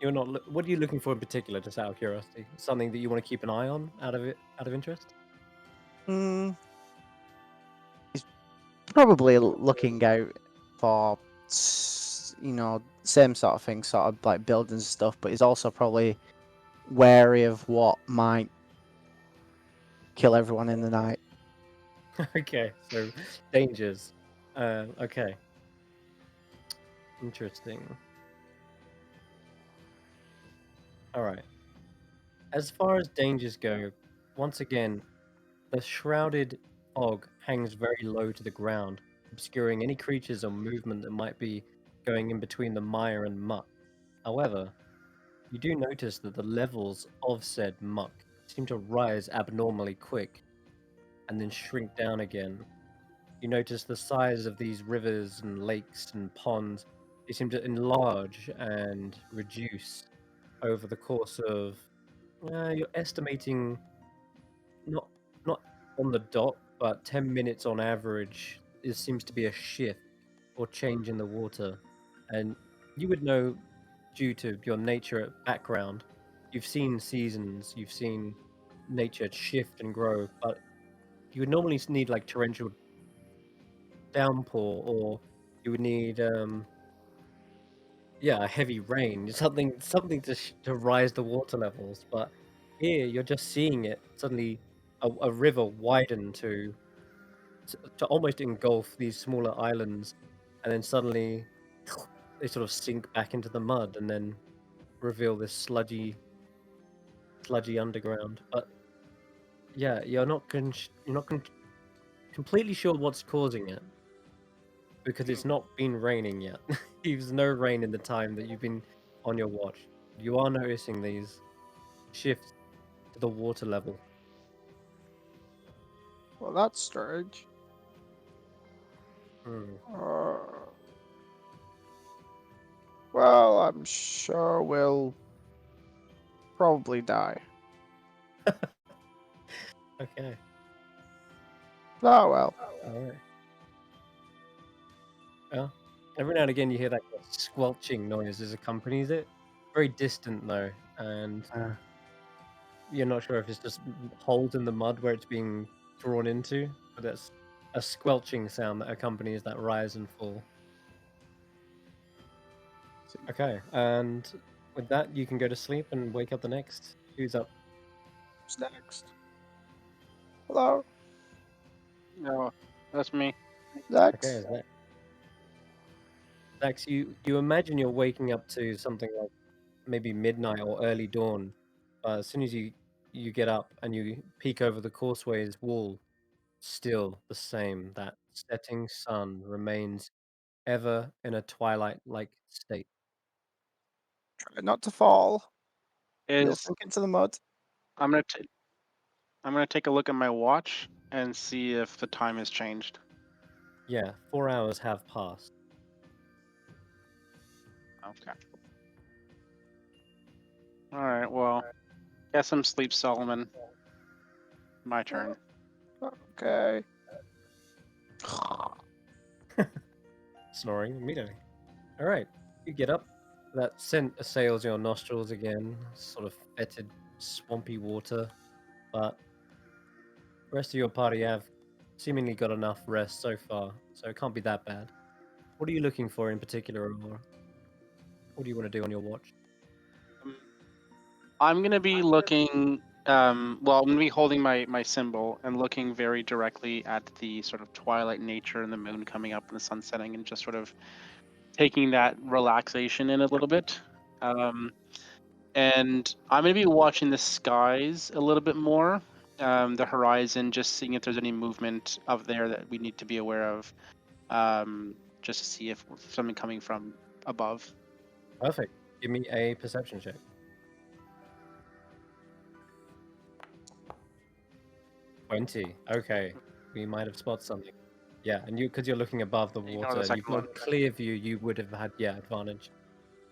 [SPEAKER 2] you're not. What are you looking for in particular, just out of curiosity? Something that you want to keep an eye on, out of interest?
[SPEAKER 5] Mm, he's probably looking out for, same sort of thing, sort of like buildings and stuff, but he's also probably wary of what might kill everyone in the night.
[SPEAKER 2] Okay, so dangers. Okay, interesting. All right. As far as dangers go, once again, the shrouded fog hangs very low to the ground, obscuring any creatures or movement that might be going in between the mire and muck. However, you do notice that the levels of said muck seem to rise abnormally quick and then shrink down again. You notice the size of these rivers and lakes and ponds, they seem to enlarge and reduce over the course of, you're estimating not not on the dot, but 10 minutes on average. It seems to be a shift or change in the water, and you would know due to your nature background. You've seen seasons, you've seen nature shift and grow, but you would normally need like torrential downpour, or you would need a heavy rain, something to rise the water levels. But here you're just seeing it suddenly, a river widen to almost engulf these smaller islands, and then suddenly they sort of sink back into the mud and then reveal this sludgy underground. But yeah, you're not completely sure what's causing it, because it's not been raining yet. There's no rain in the time that you've been on your watch. You are noticing these shifts to the water level.
[SPEAKER 5] Well, that's strange.
[SPEAKER 2] Hmm.
[SPEAKER 5] Well, I'm sure we'll probably die.
[SPEAKER 2] Okay.
[SPEAKER 5] Oh well.
[SPEAKER 2] All right. Well, every now and again you hear that kind of squelching noise as accompanies it. Very distant though, and you're not sure if it's just holes in the mud where it's being drawn into, but that's a squelching sound that accompanies that rise and fall. Okay, and with that, you can go to sleep and wake up the next. Who's up?
[SPEAKER 5] Who's next? Hello,
[SPEAKER 6] No, that's me.
[SPEAKER 5] Xaxx.
[SPEAKER 2] Okay, is that Xaxx? You imagine you're waking up to something like maybe midnight or early dawn. As soon as you get up and you peek over the causeway's wall, still the same. That setting sun remains ever in a twilight-like state.
[SPEAKER 5] Try not to fall. You'll
[SPEAKER 6] Is
[SPEAKER 5] sink into the mud.
[SPEAKER 6] I'm gonna t- I'm gonna take a look at my watch and see if the time has changed.
[SPEAKER 2] Yeah, 4 hours have passed.
[SPEAKER 6] Okay. All right. Well, get some sleep, Solomon. My turn.
[SPEAKER 5] Okay.
[SPEAKER 2] Snoring immediately. All right, you get up. That scent assails your nostrils again, sort of fetid, swampy water. But the rest of your party have seemingly got enough rest so far, so it can't be that bad. What are you looking for in particular, Aurora? What do you want to do on your watch?
[SPEAKER 6] I'm gonna be looking. Well, I'm gonna be holding my symbol and looking very directly at the sort of twilight nature and the moon coming up and the sun setting, and just sort of taking that relaxation in a little bit. And I'm gonna be watching the skies a little bit more, the horizon, just seeing if there's any movement up there that we need to be aware of, just to see if something coming from above.
[SPEAKER 2] Perfect. Give me a perception check. 20. Okay, we might have spotted something. Yeah, and because you're looking above the
[SPEAKER 6] Ignore
[SPEAKER 2] water
[SPEAKER 6] the
[SPEAKER 2] and you've
[SPEAKER 6] second
[SPEAKER 2] got
[SPEAKER 6] one.
[SPEAKER 2] clear view, you would have had advantage.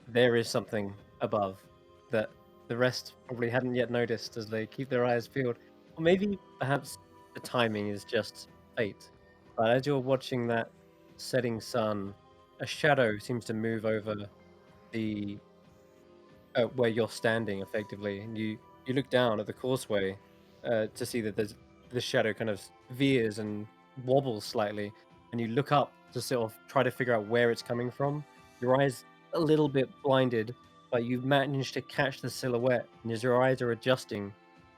[SPEAKER 2] There is something above that the rest probably hadn't yet noticed as they keep their eyes peeled. Or maybe perhaps the timing is just fate. But as you're watching that setting sun, a shadow seems to move over the where you're standing effectively, and you look down at the causeway to see that the shadow kind of veers and wobbles slightly, and you look up to sort of try to figure out where it's coming from. Your eyes a little bit blinded, but you manage to catch the silhouette, and as your eyes are adjusting,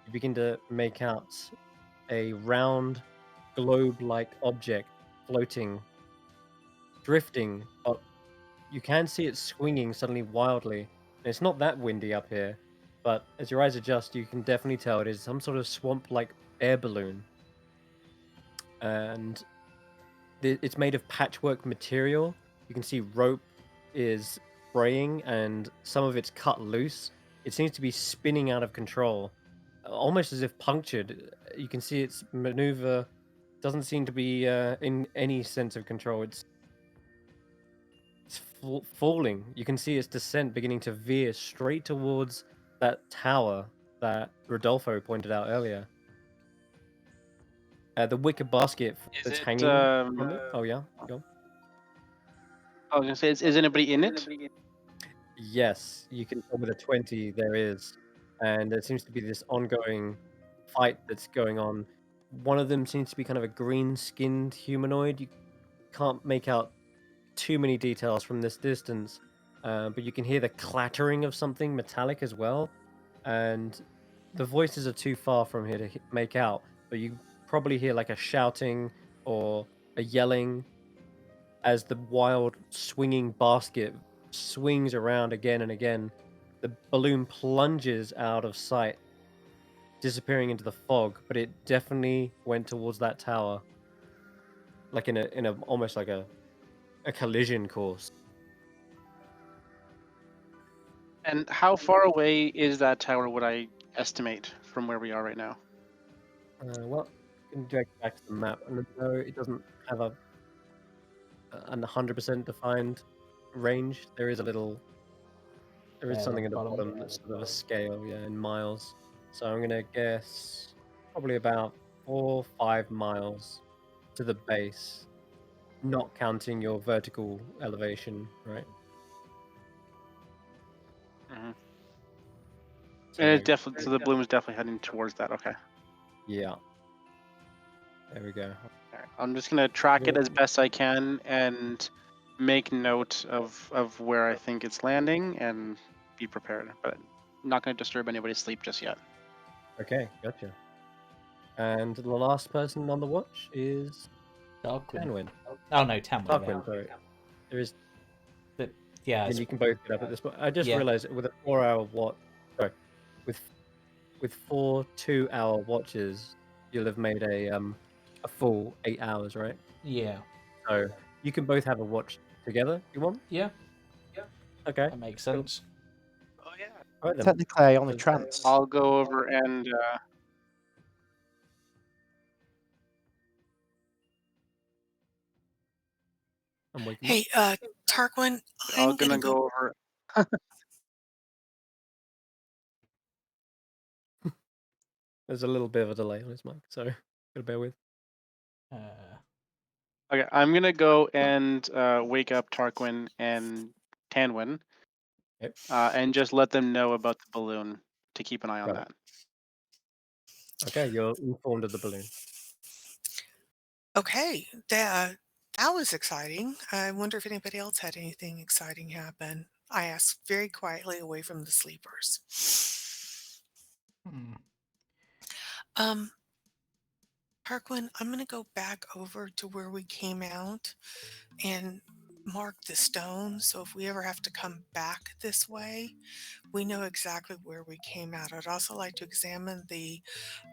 [SPEAKER 2] you begin to make out a round globe-like object floating, drifting, but you can see it swinging suddenly wildly. And it's not that windy up here, but as your eyes adjust, you can definitely tell it is some sort of swamp-like air balloon. And it's made of patchwork material. You can see rope is fraying, and some of it's cut loose. It seems to be spinning out of control, almost as if punctured. You can see its maneuver doesn't seem to be in any sense of control. It's falling. You can see its descent beginning to veer straight towards that tower that Rodolfo pointed out earlier. The wicker basket that's hanging from it. Oh yeah, go.
[SPEAKER 6] I was gonna say, is anybody in it?
[SPEAKER 2] Yes, you can tell with a 20 there is, and there seems to be this ongoing fight that's going on. One of them seems to be kind of a green-skinned humanoid. You can't make out too many details from this distance, but you can hear the clattering of something metallic as well, and the voices are too far from here to make out, but you probably hear like a shouting or a yelling as the wild swinging basket swings around again and again. The balloon plunges out of sight, disappearing into the fog, but it definitely went towards that tower, like in a almost like a collision course.
[SPEAKER 6] And how far away is that tower, would I estimate, from where we are right now?
[SPEAKER 2] Well, you can drag back to the map, and though it doesn't have a 100% defined range, there is something at the bottom that's sort of a scale, yeah, in miles. So I'm gonna guess probably about 4 or 5 miles to the base, not counting your vertical elevation, right?
[SPEAKER 6] Mm-hmm.
[SPEAKER 2] So,
[SPEAKER 6] And it's definitely, so the balloon is definitely heading towards that. Okay.
[SPEAKER 2] yeah. There we go.
[SPEAKER 6] Alright, I'm just gonna track it as best I can and make note of where I think it's landing and be prepared. But I'm not gonna disturb anybody's sleep just yet.
[SPEAKER 2] Okay, gotcha. And the last person on the watch is
[SPEAKER 1] Tarquin.
[SPEAKER 2] Tanwen.
[SPEAKER 1] Oh no, Tanwen.
[SPEAKER 2] Tarquin, sorry. There is.
[SPEAKER 1] Yeah.
[SPEAKER 2] And you can both get up at this point. I just
[SPEAKER 1] Yeah.
[SPEAKER 2] realized with a 4-hour watch, sorry, with 4 2-hour watches, you'll have made a full 8 hours, right?
[SPEAKER 1] Yeah.
[SPEAKER 2] So you can both have a watch together if you want.
[SPEAKER 1] Yeah.
[SPEAKER 2] Okay.
[SPEAKER 1] That makes sense.
[SPEAKER 6] Oh yeah.
[SPEAKER 2] All right, then.
[SPEAKER 5] Technically, I only trance.
[SPEAKER 6] I'll go over and
[SPEAKER 2] I'm waking
[SPEAKER 4] Hey, Tarquin,
[SPEAKER 6] I'm
[SPEAKER 4] I'm
[SPEAKER 6] gonna go over.
[SPEAKER 2] There's a little bit of a delay on his mic, so gotta bear with.
[SPEAKER 6] Okay, I'm gonna go and wake up Tarquin and Tanwen,
[SPEAKER 2] Yep.
[SPEAKER 6] and just let them know about the balloon to keep an eye on
[SPEAKER 2] Got
[SPEAKER 6] that.
[SPEAKER 2] Okay, you're informed of the balloon.
[SPEAKER 4] Okay, that was exciting. I wonder if anybody else had anything exciting happen. I asked very quietly away from the sleepers. Um, Tarquin, I'm going to go back over to where we came out and mark the stone. So if we ever have to come back this way, we know exactly where we came out. I'd also like to examine the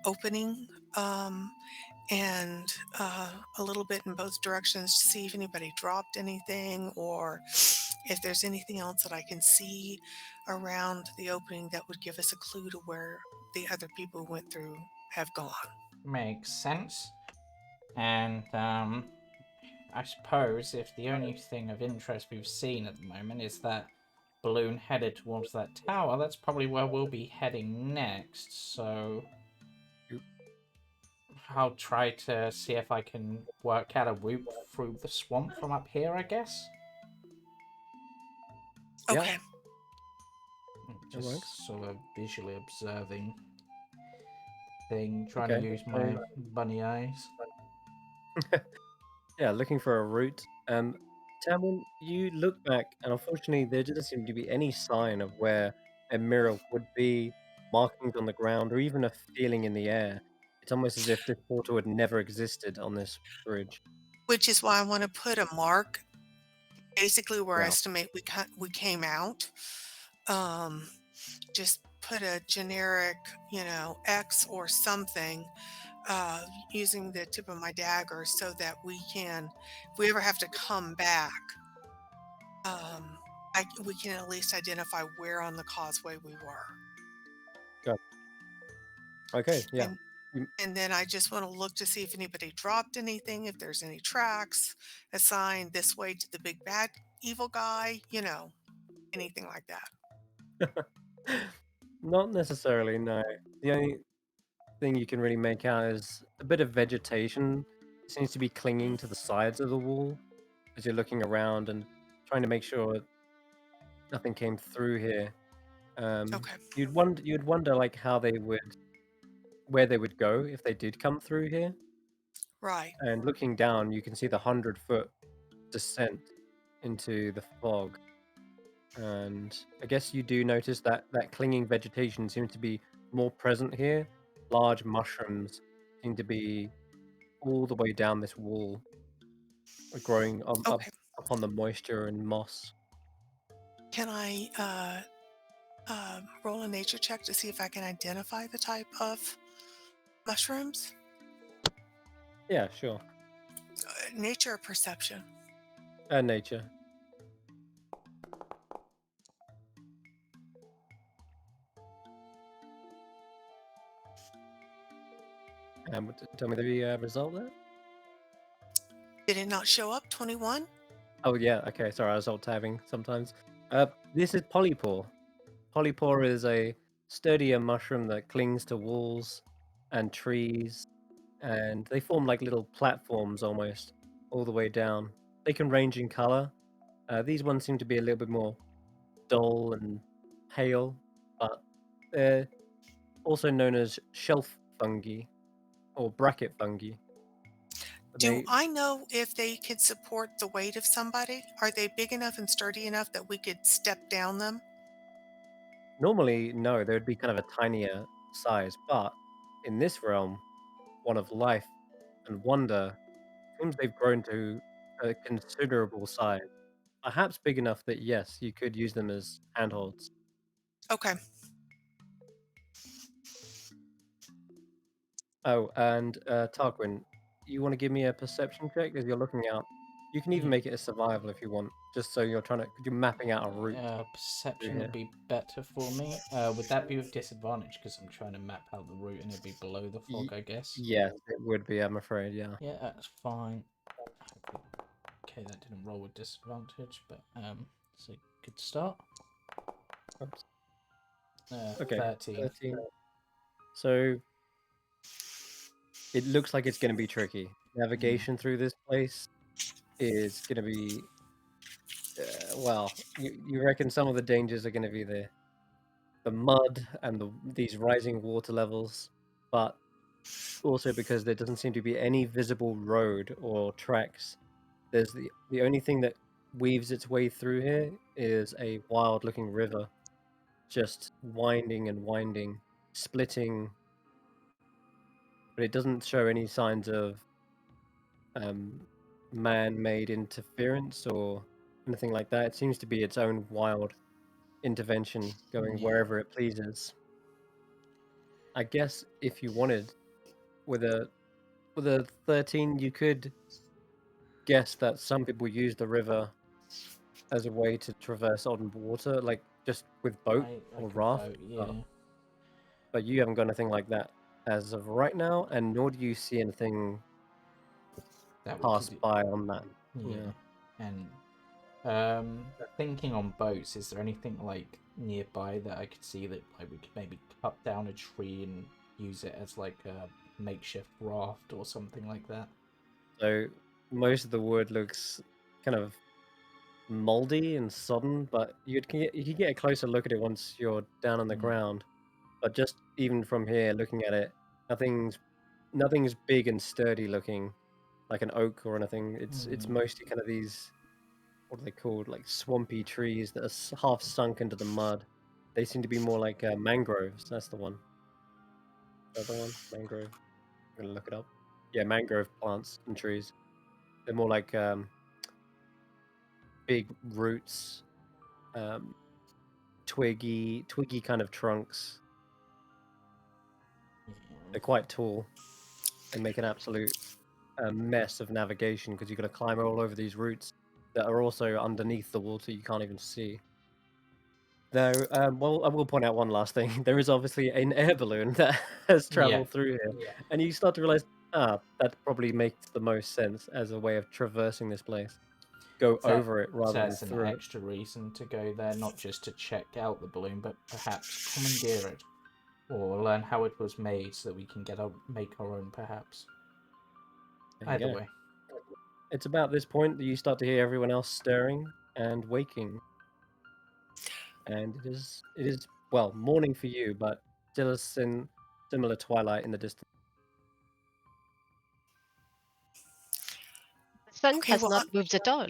[SPEAKER 4] opening and a little bit in both directions to see if anybody dropped anything or if there's anything else that I can see around the opening that would give us a clue to where the other people who went through have gone.
[SPEAKER 1] Makes sense. And I suppose if the only thing of interest we've seen at the moment is that balloon headed towards that tower, that's probably where we'll be heading next. So I'll try to see if I can work out a route through the swamp from up here, I guess.
[SPEAKER 4] Okay.
[SPEAKER 2] Yeah, That works.
[SPEAKER 1] just sort of visually observing thing, trying to
[SPEAKER 2] Okay,
[SPEAKER 1] use
[SPEAKER 2] so-
[SPEAKER 1] my bunny eyes.
[SPEAKER 2] Yeah, looking for a route. Tanwen, you look back, and unfortunately, there doesn't seem to be any sign of where a mirror would be, markings on the ground, or even a feeling in the air. It's almost as if this portal had never existed on this bridge.
[SPEAKER 4] Which is why I want to put a mark basically where I
[SPEAKER 2] Yeah.
[SPEAKER 4] estimate we came out. Just put a generic, X or something using the tip of my dagger so that we can, if we ever have to come back, we can at least identify where on the causeway we were.
[SPEAKER 2] Okay, yeah.
[SPEAKER 4] And then I just want to look to see if anybody dropped anything, if there's any tracks, a sign this way to the big bad evil guy, anything like that.
[SPEAKER 2] Not necessarily, no. The only thing you can really make out is a bit of vegetation seems to be clinging to the sides of the wall as you're looking around and trying to make sure nothing came through here.
[SPEAKER 4] Okay.
[SPEAKER 2] You'd wonder like where they would go if they did come through here.
[SPEAKER 4] Right.
[SPEAKER 2] And looking down, you can see the 100-foot descent into the fog. And I guess you do notice that clinging vegetation seems to be more present here. Large mushrooms seem to be all the way down this wall, growing up
[SPEAKER 4] Okay.
[SPEAKER 2] upon the moisture and moss.
[SPEAKER 4] Can I roll a nature check to see if I can identify the type of mushrooms?
[SPEAKER 2] Yeah, sure.
[SPEAKER 4] Nature or perception?
[SPEAKER 2] Nature. Tell me the result there.
[SPEAKER 4] Did it not show up? 21?
[SPEAKER 2] Oh yeah, okay. Sorry, I was alt-tabbing sometimes. This is Polypore. Polypore is a sturdier mushroom that clings to walls and trees, and they form like little platforms almost all the way down. They can range in color. These ones seem to be a little bit more dull and pale, but they're also known as shelf fungi or bracket fungi.
[SPEAKER 4] Do I know if they could support the weight of somebody? Are they big enough and sturdy enough that we could step down them?
[SPEAKER 2] Normally, no, they would be kind of a tinier size, but in this realm, one of life and wonder, seems they've grown to a considerable size. Perhaps big enough that, yes, you could use them as handholds.
[SPEAKER 4] Okay.
[SPEAKER 2] Oh, and Tarquin, you want to give me a perception check as you're looking out? You can even make it a survival if you want, just so you're mapping out a route.
[SPEAKER 1] Perception would be better for me. Would that be with disadvantage because I'm trying to map out the route and it'd be below the fog, I guess?
[SPEAKER 2] Yes, it would be, I'm afraid, yeah.
[SPEAKER 1] Yeah, that's fine. Okay, that didn't roll with disadvantage, but it's a good start.
[SPEAKER 2] Oops.
[SPEAKER 1] Okay, 13.
[SPEAKER 2] So it looks like it's going to be tricky. Navigation through this place is going to be, well, you reckon some of the dangers are going to be the mud and these rising water levels, but also because there doesn't seem to be any visible road or tracks. There's the only thing that weaves its way through here is a wild-looking river, just winding and winding, splitting, but it doesn't show any signs of man-made interference or anything like that. It seems to be its own wild intervention, going wherever it pleases. I guess if you wanted, with a 13, you could guess that some people use the river as a way to traverse on water, like just with boat or raft. But you haven't got anything like that as of right now, and nor do you see anything that pass by on that.
[SPEAKER 1] Yeah. And thinking on boats, is there anything like nearby that I could see that like we could maybe cut down a tree and use it as like a makeshift raft or something like that?
[SPEAKER 2] So most of the wood looks kind of moldy and sodden, but you can get a closer look at it once you're down on the ground. But just even from here, looking at it, nothing's big and sturdy looking, like an oak or anything. It's mostly kind of these, what are they called, like swampy trees that are half sunk into the mud. They seem to be more like mangroves. That's the one. The other one, mangrove. I'm gonna look it up. Yeah, mangrove plants and trees. They're more like big roots, twiggy kind of trunks. They're quite tall. They make an absolute mess of navigation because you've got to climb all over these roots that are also underneath the water you can't even see. Though, well, I will point out one last thing. There is obviously an air balloon that has traveled through here, and you start to realize, that probably makes the most sense as a way of traversing this place. Go over it rather than
[SPEAKER 1] That's an
[SPEAKER 2] through it.
[SPEAKER 1] extra reason to go there, not just to check out the balloon, but perhaps commandeer it, or learn how it was made, so that we can make our own, perhaps.
[SPEAKER 2] There you
[SPEAKER 1] Either
[SPEAKER 2] go.
[SPEAKER 1] way.
[SPEAKER 2] It's about this point that you start to hear everyone else stirring and waking. And it is well, morning for you, but still a similar twilight in the distance.
[SPEAKER 3] The sun
[SPEAKER 4] Okay,
[SPEAKER 3] has
[SPEAKER 4] well,
[SPEAKER 3] not moved at all.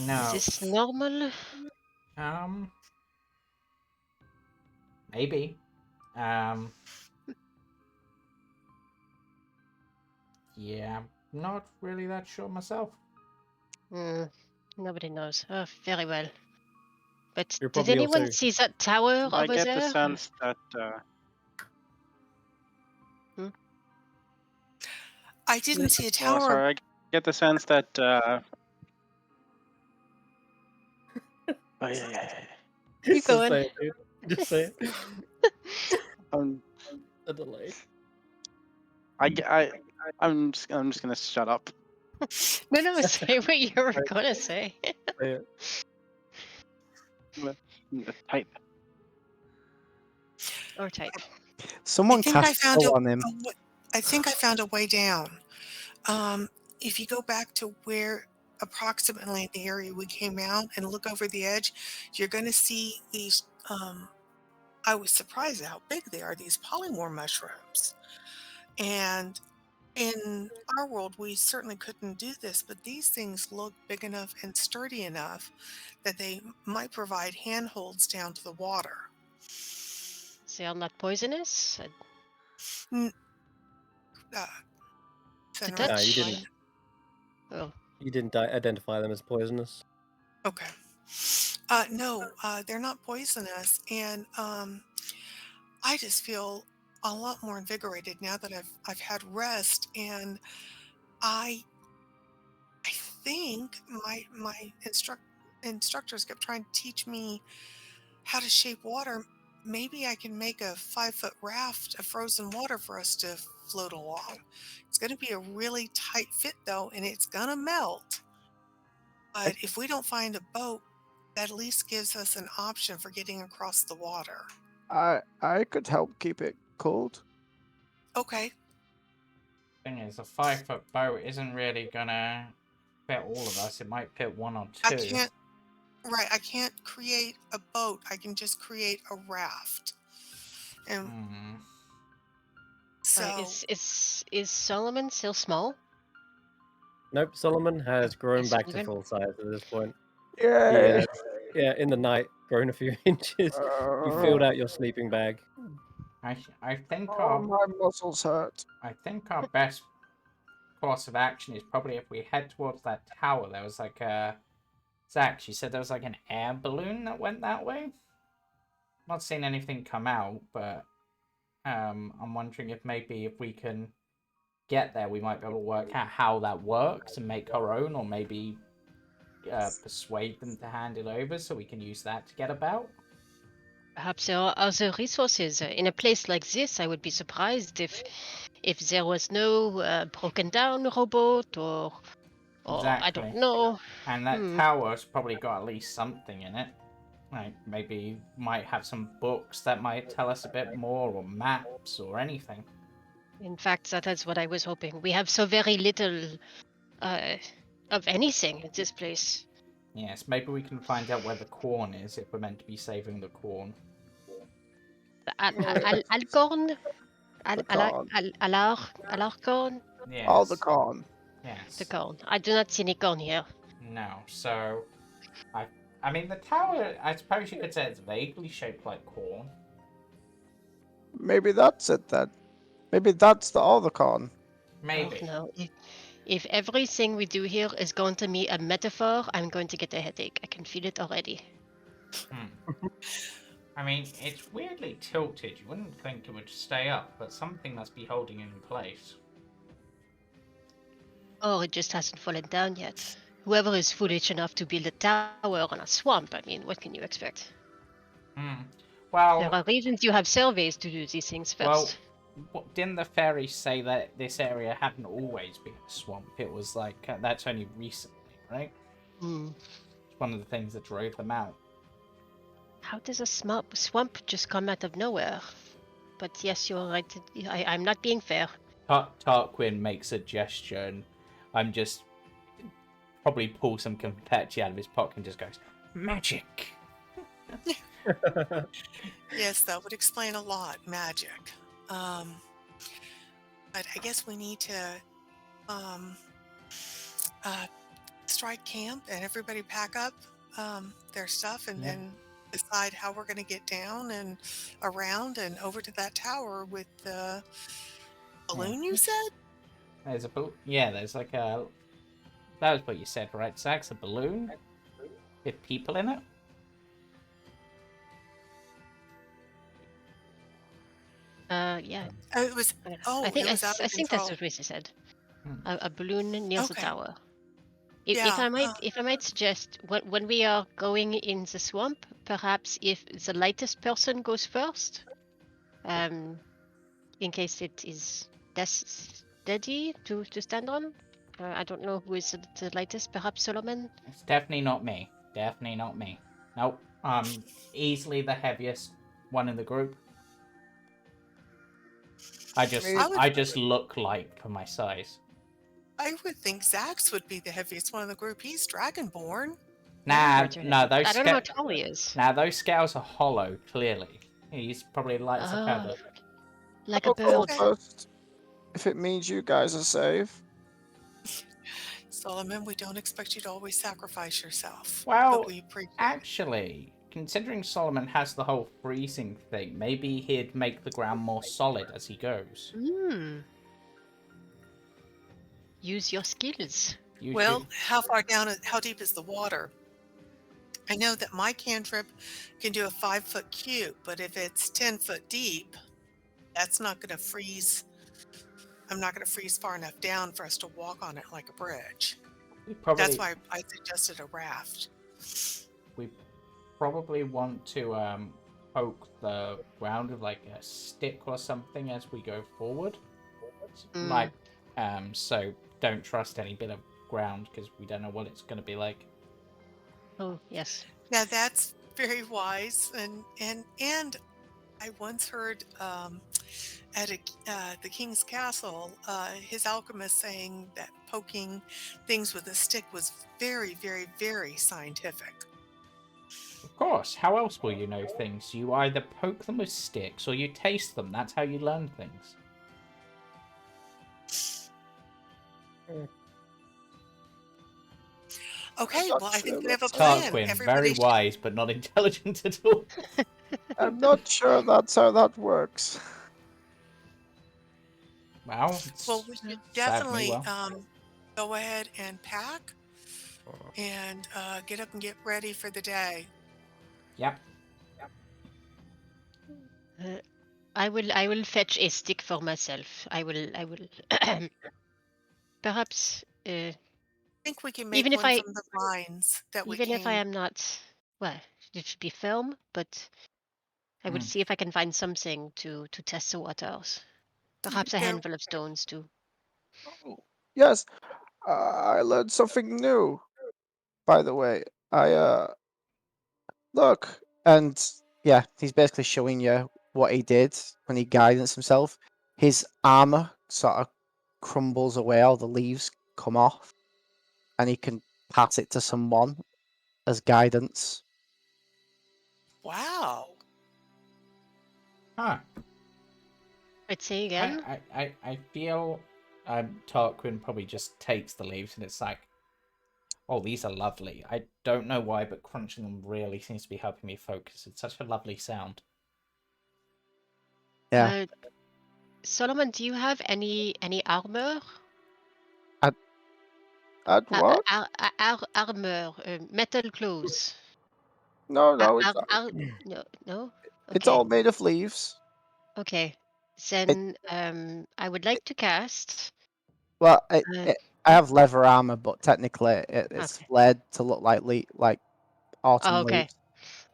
[SPEAKER 1] No.
[SPEAKER 3] Is this normal?
[SPEAKER 1] Maybe. Yeah, I'm not really that sure myself.
[SPEAKER 3] Nobody knows. Oh, very well. But
[SPEAKER 2] You're
[SPEAKER 3] did
[SPEAKER 2] probably
[SPEAKER 3] anyone
[SPEAKER 2] also
[SPEAKER 3] see that tower
[SPEAKER 6] I
[SPEAKER 3] over
[SPEAKER 6] get
[SPEAKER 3] there?
[SPEAKER 6] the sense that
[SPEAKER 4] I didn't see a
[SPEAKER 6] well,
[SPEAKER 4] tower.
[SPEAKER 6] sorry, I get the sense that oh yeah.
[SPEAKER 3] Keep going.
[SPEAKER 2] Say it, dude. Just say it. A delay.
[SPEAKER 6] I'm just gonna shut up.
[SPEAKER 3] No, say what you were gonna say.
[SPEAKER 2] Say it.
[SPEAKER 6] Type.
[SPEAKER 3] Or type.
[SPEAKER 5] Someone
[SPEAKER 4] I think I
[SPEAKER 5] cast
[SPEAKER 4] found
[SPEAKER 5] spell on him.
[SPEAKER 4] I think I found a way down. If you go back to where approximately the area we came out and look over the edge, you're going to see these. I was surprised at how big they are. These polymorph mushrooms, and in our world, we certainly couldn't do this, but these things look big enough and sturdy enough that they might provide handholds down to the water.
[SPEAKER 3] They are not poisonous?
[SPEAKER 4] To
[SPEAKER 3] touch?
[SPEAKER 2] No, you didn't.
[SPEAKER 3] Oh.
[SPEAKER 2] You didn't identify them as poisonous.
[SPEAKER 4] Okay. No, they're not poisonous, and I just feel a lot more invigorated now that I've had rest, and I think my instructors kept trying to teach me how to shape water. Maybe I can make a 5-foot raft of frozen water for us to float along. It's going to be a really tight fit though, and it's going to melt. But if we don't find a boat, that at least gives us an option for getting across the water.
[SPEAKER 5] I could help keep it cold.
[SPEAKER 4] Okay.
[SPEAKER 1] Thing is, a 5-foot boat isn't really gonna fit all of us. It might fit one or two.
[SPEAKER 4] I can't create a boat. I can just create a raft. And so
[SPEAKER 3] is Solomon still small?
[SPEAKER 2] Nope, Solomon has grown
[SPEAKER 3] Is
[SPEAKER 2] back to
[SPEAKER 3] Solomon?
[SPEAKER 2] full size at this point.
[SPEAKER 5] Yeah.
[SPEAKER 2] Yeah, in the night, grown a few inches. You filled out your sleeping bag.
[SPEAKER 1] I think
[SPEAKER 5] my muscles hurt.
[SPEAKER 1] I think our best course of action is probably if we head towards that tower. There was like a Xaxx, you said there was like an air balloon that went that way? Not seen anything come out, but I'm wondering if maybe if we can get there, we might be able to work out how that works and make our own, or maybe persuade them to hand it over so we can use that to get about.
[SPEAKER 3] Perhaps there are other resources. In a place like this, I would be surprised if there was no broken down rowboat or
[SPEAKER 1] Exactly.
[SPEAKER 3] I don't know.
[SPEAKER 1] And that tower's probably got at least something in it. Like maybe might have some books that might tell us a bit more, or maps, or anything.
[SPEAKER 3] In fact, that is what I was hoping. We have so very little of anything at this place.
[SPEAKER 1] Yes, maybe we can find out where the corn is if we're meant to be saving the corn.
[SPEAKER 3] Alcorn?
[SPEAKER 5] The corn.
[SPEAKER 3] Alarcorn?
[SPEAKER 5] All the
[SPEAKER 1] Yes.
[SPEAKER 5] corn.
[SPEAKER 3] The
[SPEAKER 1] Yes.
[SPEAKER 3] corn. I do not see any corn here.
[SPEAKER 1] No. So, I mean, the tower. I suppose you could say it's vaguely shaped like corn.
[SPEAKER 5] Maybe that's it then. Maybe that's all the corn.
[SPEAKER 1] Maybe.
[SPEAKER 3] Oh no. If everything we do here is going to be a metaphor, I'm going to get a headache. I can feel it already.
[SPEAKER 1] I mean, it's weirdly tilted. You wouldn't think it would stay up, but something must be holding it in place.
[SPEAKER 3] Or it just hasn't fallen down yet. Whoever is foolish enough to build a tower on a swamp, I mean, what can you expect? There
[SPEAKER 1] Well,
[SPEAKER 3] are reasons you have surveys to do these things first.
[SPEAKER 1] didn't the fairies say that this area hadn't always been a swamp? It was like, that's only recently, right? It's one of the things that drove them out.
[SPEAKER 3] How does a swamp just come out of nowhere? But yes, you're right. I'm not being fair.
[SPEAKER 1] Tarquin makes a gesture, and I'm just probably pull some confetti out of his pocket and just goes, magic.
[SPEAKER 4] Yes, that would explain a lot. Magic. But I guess we need to strike camp and everybody pack up their stuff and then decide how we're going to get down and around and over to that tower with the balloon. You said
[SPEAKER 1] There's a there's like a. That was what you said, right, Xaxx? A balloon with people in it.
[SPEAKER 3] Yeah.
[SPEAKER 4] it was. Oh,
[SPEAKER 3] I think
[SPEAKER 4] it was out of
[SPEAKER 3] I think that's
[SPEAKER 4] control.
[SPEAKER 3] what Risa said. A balloon near the
[SPEAKER 4] Okay.
[SPEAKER 3] tower.
[SPEAKER 4] Yeah,
[SPEAKER 3] If I might suggest, when we are going in the swamp, perhaps if the lightest person goes first, in case it is less steady to stand on. I don't know who is the lightest. Perhaps Solomon.
[SPEAKER 1] It's definitely not me. Definitely not me. Nope. Easily the heaviest one in the group. I just look light for my size.
[SPEAKER 4] I would think Xaxx would be the heaviest one in the group. He's Dragonborn.
[SPEAKER 1] No, those
[SPEAKER 3] I don't know how tall he is.
[SPEAKER 1] Nah, those scales are hollow. Clearly, he's probably light as a feather.
[SPEAKER 3] Like
[SPEAKER 5] I'll
[SPEAKER 3] a
[SPEAKER 5] go
[SPEAKER 3] bird.
[SPEAKER 5] first, if it means you guys are safe.
[SPEAKER 4] Solomon, we don't expect you to always sacrifice yourself.
[SPEAKER 1] Well,
[SPEAKER 4] but we appreciate it.
[SPEAKER 1] actually, considering Solomon has the whole freezing thing, maybe he'd make the ground more solid as he goes.
[SPEAKER 3] Use your skills.
[SPEAKER 4] Well, how deep is the water? I know that my cantrip can do a 5-foot cube, but if it's 10 foot deep, that's not going to freeze. I'm not going to freeze far enough down for us to walk on it like a bridge. That's why I suggested a raft.
[SPEAKER 1] We probably want to poke the ground with like a stick or something as we go forward. So don't trust any bit of ground because we don't know what it's going to be like.
[SPEAKER 3] Oh yes.
[SPEAKER 4] Now that's very wise, and I once heard at the king's castle, his alchemist saying that poking things with a stick was very, very, very scientific.
[SPEAKER 1] Of course, how else will you know things? You either poke them with sticks or you taste them. That's how you learn things.
[SPEAKER 4] Okay, well, I think we have a plan.
[SPEAKER 1] Tarquin, very wise, but not intelligent at all.
[SPEAKER 5] I'm not sure that's how that works.
[SPEAKER 1] Well,
[SPEAKER 4] we should definitely go ahead and pack and get up and get ready for the day.
[SPEAKER 1] Yep.
[SPEAKER 3] I will fetch a stick for myself. I will perhaps
[SPEAKER 4] I think we can make
[SPEAKER 3] even
[SPEAKER 4] one from the vines that we
[SPEAKER 3] even if I am not, well, it should be firm, but I will see if I can find something to test the waters. Perhaps a handful of stones too.
[SPEAKER 5] Oh, yes, I learned something new. By the way, I look, and yeah, he's basically showing you what he did when he guidance himself. His armor sort of crumbles away, all the leaves come off, and he can pass it to someone. as guidance.
[SPEAKER 4] Wow.
[SPEAKER 1] Huh.
[SPEAKER 3] I'd say again.
[SPEAKER 1] I feel Tarquin probably just takes the leaves and it's like, oh, these are lovely. I don't know why, but crunching them really seems to be helping me focus. It's such a lovely sound.
[SPEAKER 5] Yeah.
[SPEAKER 3] Solomon, do you have any armor?
[SPEAKER 5] At what?
[SPEAKER 3] Armor, metal clothes.
[SPEAKER 5] No, no,
[SPEAKER 3] No.
[SPEAKER 5] it's
[SPEAKER 3] Okay.
[SPEAKER 5] all made of leaves.
[SPEAKER 3] Okay. Then I would like to cast.
[SPEAKER 5] Well,
[SPEAKER 3] Uh,
[SPEAKER 5] I have leather armor, but technically it's
[SPEAKER 3] Okay.
[SPEAKER 5] fled to look like autumn
[SPEAKER 3] Oh, okay.
[SPEAKER 5] leaves.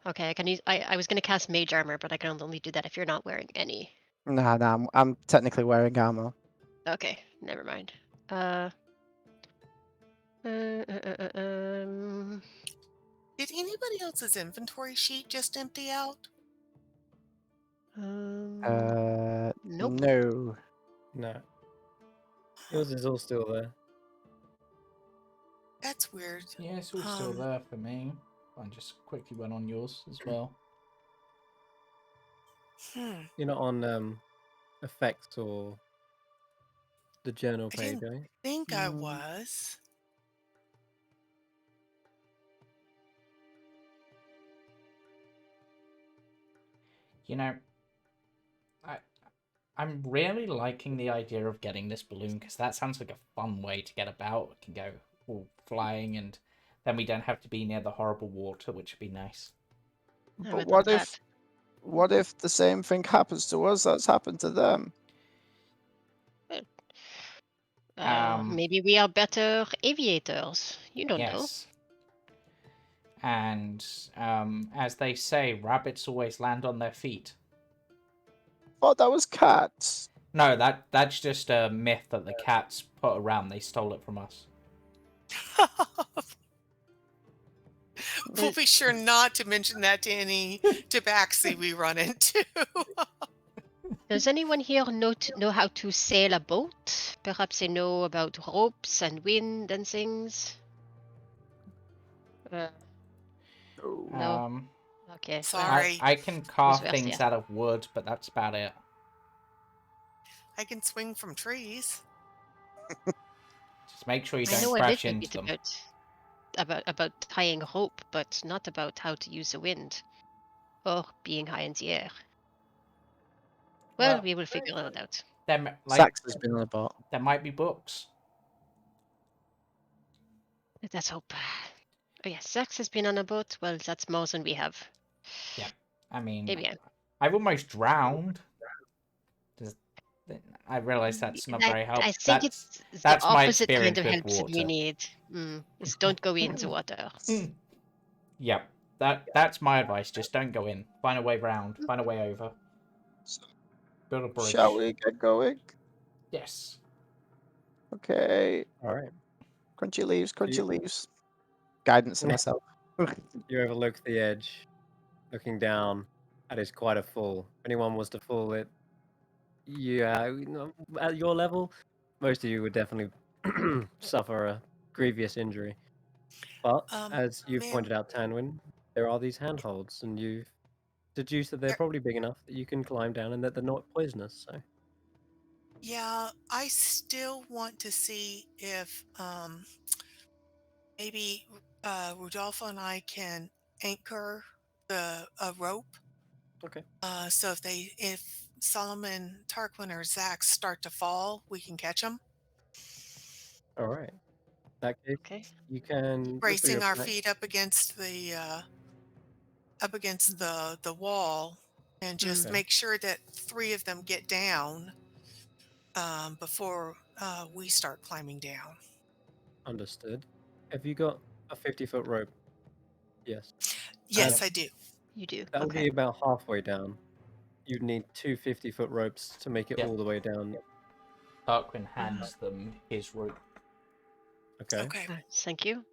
[SPEAKER 3] Okay, I can use. I was gonna cast mage armor, but I can only do that if you're not wearing any.
[SPEAKER 5] Nah, I'm technically wearing armor.
[SPEAKER 3] Okay, never mind. Um.
[SPEAKER 4] Did anybody else's inventory sheet just empty out?
[SPEAKER 3] Nope.
[SPEAKER 5] No.
[SPEAKER 2] No. Yours is all still there.
[SPEAKER 4] That's weird.
[SPEAKER 1] Yeah, it's all still there for me. I just quickly went on yours as well.
[SPEAKER 2] You're not on effects or the journal
[SPEAKER 4] I
[SPEAKER 2] page,
[SPEAKER 4] didn't
[SPEAKER 2] are you?
[SPEAKER 4] think I was.
[SPEAKER 1] You know, I'm really liking the idea of getting this balloon because that sounds like a fun way to get about. We can go all flying, and then we don't have to be near the horrible water, which would be nice.
[SPEAKER 3] I
[SPEAKER 5] But
[SPEAKER 3] would love that.
[SPEAKER 5] what if the same thing happens to us that's happened to them?
[SPEAKER 3] Maybe we are better aviators. You don't know.
[SPEAKER 1] Yes. And as they say, rabbits always land on their feet.
[SPEAKER 5] Thought that was cats.
[SPEAKER 1] No, that's just a myth that the cats put around. They stole it from us.
[SPEAKER 4] We'll be sure not to mention that to any tabaxi we run into.
[SPEAKER 3] Does anyone here know how to sail a boat? Perhaps they know about ropes and wind and things. No. Okay.
[SPEAKER 4] Sorry.
[SPEAKER 1] I can
[SPEAKER 3] Vice
[SPEAKER 1] carve
[SPEAKER 3] versa.
[SPEAKER 1] things out of wood, but that's about it.
[SPEAKER 4] I can swing from trees.
[SPEAKER 1] Just make sure you
[SPEAKER 3] I
[SPEAKER 1] don't
[SPEAKER 3] know a
[SPEAKER 1] crash
[SPEAKER 3] little
[SPEAKER 1] into
[SPEAKER 3] bit
[SPEAKER 1] them.
[SPEAKER 3] about tying rope, but not about how to use the wind or being high in the air. Well, we will figure it out.
[SPEAKER 5] Xaxx has been on the boat.
[SPEAKER 1] There might be books.
[SPEAKER 3] Let's hope. Oh yes, Xaxx has been on a boat. Well, that's more than we have.
[SPEAKER 1] Yeah, I mean,
[SPEAKER 3] Maybe
[SPEAKER 1] I've almost drowned. I realize that's not very helpful.
[SPEAKER 3] I think it's the
[SPEAKER 1] that's my
[SPEAKER 3] opposite kind
[SPEAKER 1] experience
[SPEAKER 3] of
[SPEAKER 1] with
[SPEAKER 3] help that we
[SPEAKER 1] water.
[SPEAKER 3] need. Is don't go in the water.
[SPEAKER 1] Yep, that's my advice. Just don't go in. Find a way round. Find a way over. Build a bridge.
[SPEAKER 5] Shall we get going?
[SPEAKER 1] Yes.
[SPEAKER 5] Okay.
[SPEAKER 2] All right.
[SPEAKER 5] Crunchy leaves. Guidance to myself.
[SPEAKER 2] You overlook the edge, looking down. That is quite a fall. If anyone was to fall it, at your level, most of you would definitely suffer a grievous injury. But as you've pointed out, Tanwen, there are these handholds, and you've deduced that they're probably big enough that you can climb down and that they're not poisonous. So.
[SPEAKER 4] Yeah, I still want to see if maybe Rodolfo and I can anchor a rope.
[SPEAKER 2] Okay.
[SPEAKER 4] So if Solomon, Tarquin, or Xaxx start to fall, we can catch them.
[SPEAKER 2] All right. In that case, you can
[SPEAKER 4] Bracing our feet up against the wall, and just make sure that 3 of them get down before we start climbing down.
[SPEAKER 2] Understood. Have you got a 50-foot rope? Yes.
[SPEAKER 4] Yes, I do.
[SPEAKER 3] You do.
[SPEAKER 2] That would be about halfway down. You'd need 2 50-foot ropes to make it all the way down.
[SPEAKER 1] Tarquin hands them his rope.
[SPEAKER 2] Okay.
[SPEAKER 3] Thank you.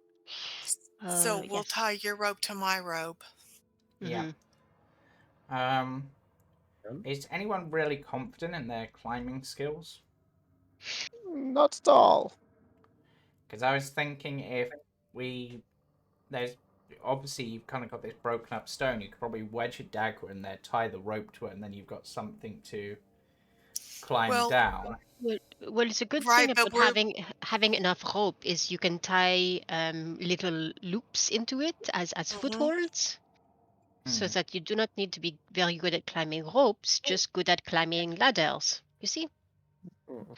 [SPEAKER 4] So we'll tie your rope to my rope.
[SPEAKER 1] Yeah. Is anyone really confident in their climbing skills?
[SPEAKER 5] Not at all.
[SPEAKER 1] Because I was thinking if there's obviously you've kind of got this broken up stone. You could probably wedge a dagger in there, tie the rope to it, and then you've got something to climb
[SPEAKER 4] Well,
[SPEAKER 1] down.
[SPEAKER 3] Well, it's a good
[SPEAKER 4] right,
[SPEAKER 3] thing
[SPEAKER 4] but
[SPEAKER 3] about having enough rope is you can tie little loops into it as footholds, so
[SPEAKER 1] Hmm.
[SPEAKER 3] that you do not need to be very good at climbing ropes, just good at climbing ladders. You see?
[SPEAKER 2] Mm.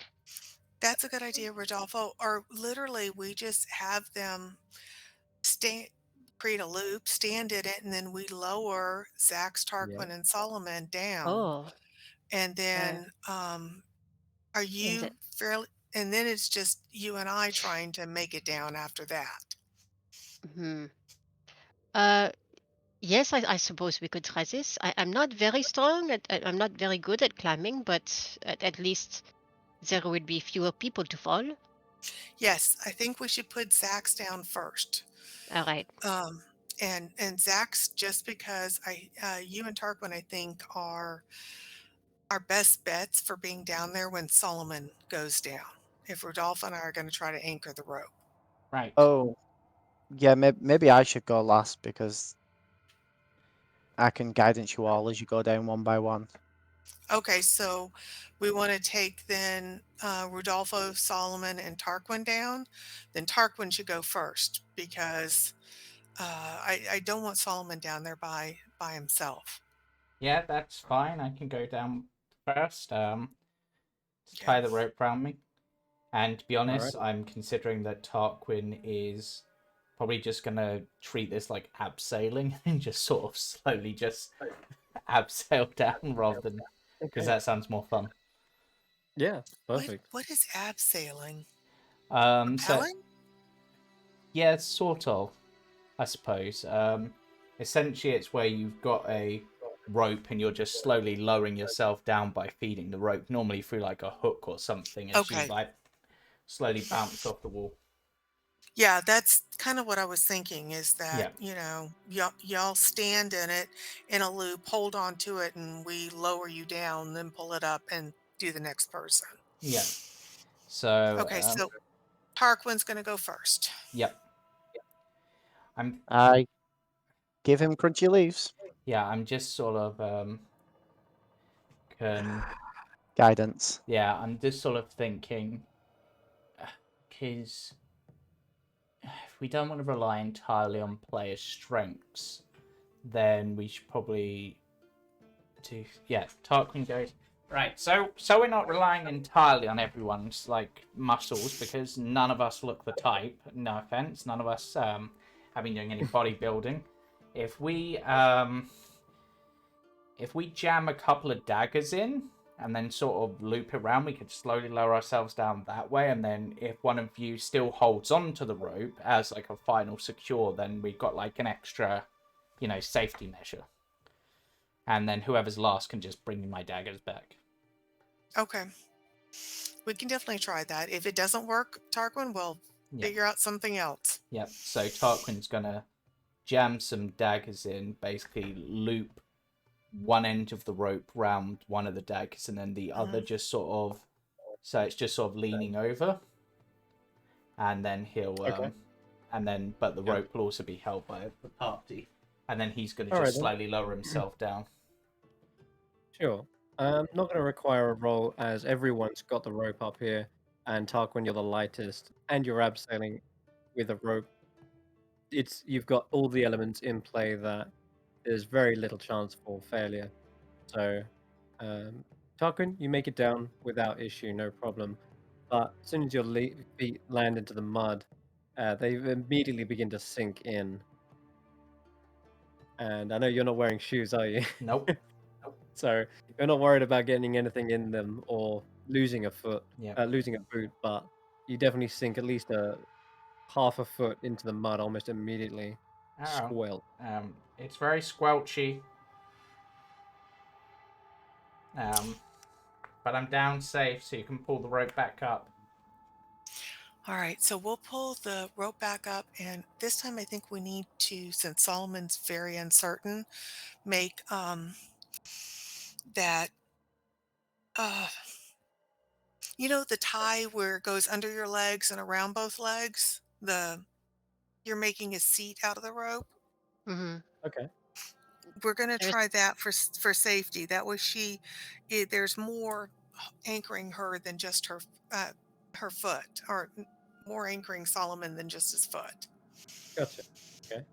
[SPEAKER 4] that's a good idea, Rodolfo. Or literally, we just have them stand, create a loop, stand in it, and then we lower Xaxx,
[SPEAKER 2] Yeah.
[SPEAKER 4] Tarquin, and Solomon down.
[SPEAKER 3] Oh,
[SPEAKER 4] And
[SPEAKER 3] uh,
[SPEAKER 4] then, are
[SPEAKER 3] and the,
[SPEAKER 4] you fairly? And then it's just you and I trying to make it down after that.
[SPEAKER 3] hmm. Uh, yes, I suppose we could try this. I'm not very strong. I'm not very good at climbing, but at least there will be fewer people to fall.
[SPEAKER 4] Yes, I think we should put Zach's down first.
[SPEAKER 3] All right.
[SPEAKER 4] Um, and Zach's just because you and Tarquin, I think, are our best bets for being down there when Solomon goes down. If Rodolfo and I are going to try to anchor the rope.
[SPEAKER 1] Right.
[SPEAKER 5] Oh, yeah, maybe I should go last because I can guidance you all as you go down one by one.
[SPEAKER 4] Okay, so we want to take then Rodolfo, Solomon, and Tarquin down. Then Tarquin should go first because I don't want Solomon down there by himself.
[SPEAKER 1] Yeah, that's fine. I can go down first. To
[SPEAKER 4] Okay.
[SPEAKER 1] tie the rope around me. And to be
[SPEAKER 2] All
[SPEAKER 1] honest,
[SPEAKER 2] right.
[SPEAKER 1] I'm considering that Tarquin is probably just gonna treat this like abseiling and just sort of slowly just abseil down rather than because
[SPEAKER 2] Okay.
[SPEAKER 1] that sounds more fun.
[SPEAKER 2] Yeah.
[SPEAKER 4] What
[SPEAKER 2] Perfect.
[SPEAKER 4] what is abseiling?
[SPEAKER 1] So
[SPEAKER 4] Rappelling?
[SPEAKER 1] yeah, sort of, I suppose. Essentially, it's where you've got a rope and you're just slowly lowering yourself down by feeding the rope, normally through like a hook or something, as you
[SPEAKER 4] Okay.
[SPEAKER 1] like slowly bounce off the wall.
[SPEAKER 4] Yeah, that's kind of what I was thinking is that,
[SPEAKER 1] Yeah,
[SPEAKER 4] y'all stand in it in a loop, hold on to it, and we lower you down, then pull it up and do the next person.
[SPEAKER 1] yeah. So,
[SPEAKER 4] Okay, so Tarquin's going to go first.
[SPEAKER 1] yep. I'm
[SPEAKER 5] I give him crunchy leaves.
[SPEAKER 1] yeah, I'm just sort of can
[SPEAKER 5] Guidance.
[SPEAKER 1] yeah, I'm just sort of thinking because if we don't want to rely entirely on player strengths, then we should probably do yeah, Tarquin goes right. So we're not relying entirely on everyone's like muscles because none of us look the type. No offense, none of us have been doing any bodybuilding. If we jam a couple of daggers in and then sort of loop around, we could slowly lower ourselves down that way. And then if one of you still holds on to the rope as like a final secure, then we've got like an extra, safety measure. And then whoever's last can just bring my daggers back.
[SPEAKER 4] Okay. We can definitely try that. If it doesn't work, Tarquin, we'll figure out something else.
[SPEAKER 1] Yep. So Tarquin's gonna jam some daggers in, basically loop one end of the rope round one of the daggers, and then the other just sort of, so it's just sort of leaning over, and then he'll
[SPEAKER 2] Okay.
[SPEAKER 1] but the
[SPEAKER 2] Yeah.
[SPEAKER 1] rope will also be held by the party, and then he's going to
[SPEAKER 2] All
[SPEAKER 1] just
[SPEAKER 2] right then.
[SPEAKER 1] slowly lower himself down.
[SPEAKER 2] Sure. Not going to require a roll as everyone's got the rope up here, and Tarquin, you're the lightest, and you're abseiling with a rope. You've got all the elements in play that there's very little chance for failure. So, Tarquin, you make it down without issue, no problem. But as soon as your feet land into the mud, they immediately begin to sink in. And I know you're not wearing shoes, are you?
[SPEAKER 1] Nope.
[SPEAKER 2] So you're not worried about getting anything in them or losing a foot,
[SPEAKER 1] Yeah.
[SPEAKER 2] losing a boot, but you definitely sink at least a half a foot into the mud almost immediately.
[SPEAKER 1] Oh.
[SPEAKER 2] Squelch.
[SPEAKER 1] It's very squelchy. But I'm down safe, so you can pull the rope back up.
[SPEAKER 4] All right, so we'll pull the rope back up, and this time I think we need to, since Solomon's very uncertain, make that the tie where it goes under your legs and around both legs. You're making a seat out of the rope.
[SPEAKER 3] Mm-hmm.
[SPEAKER 2] Okay.
[SPEAKER 4] We're going to
[SPEAKER 3] There's
[SPEAKER 4] try that for safety. That way there's more anchoring her than just her foot, or more anchoring Solomon than just his foot.
[SPEAKER 2] Gotcha. Okay.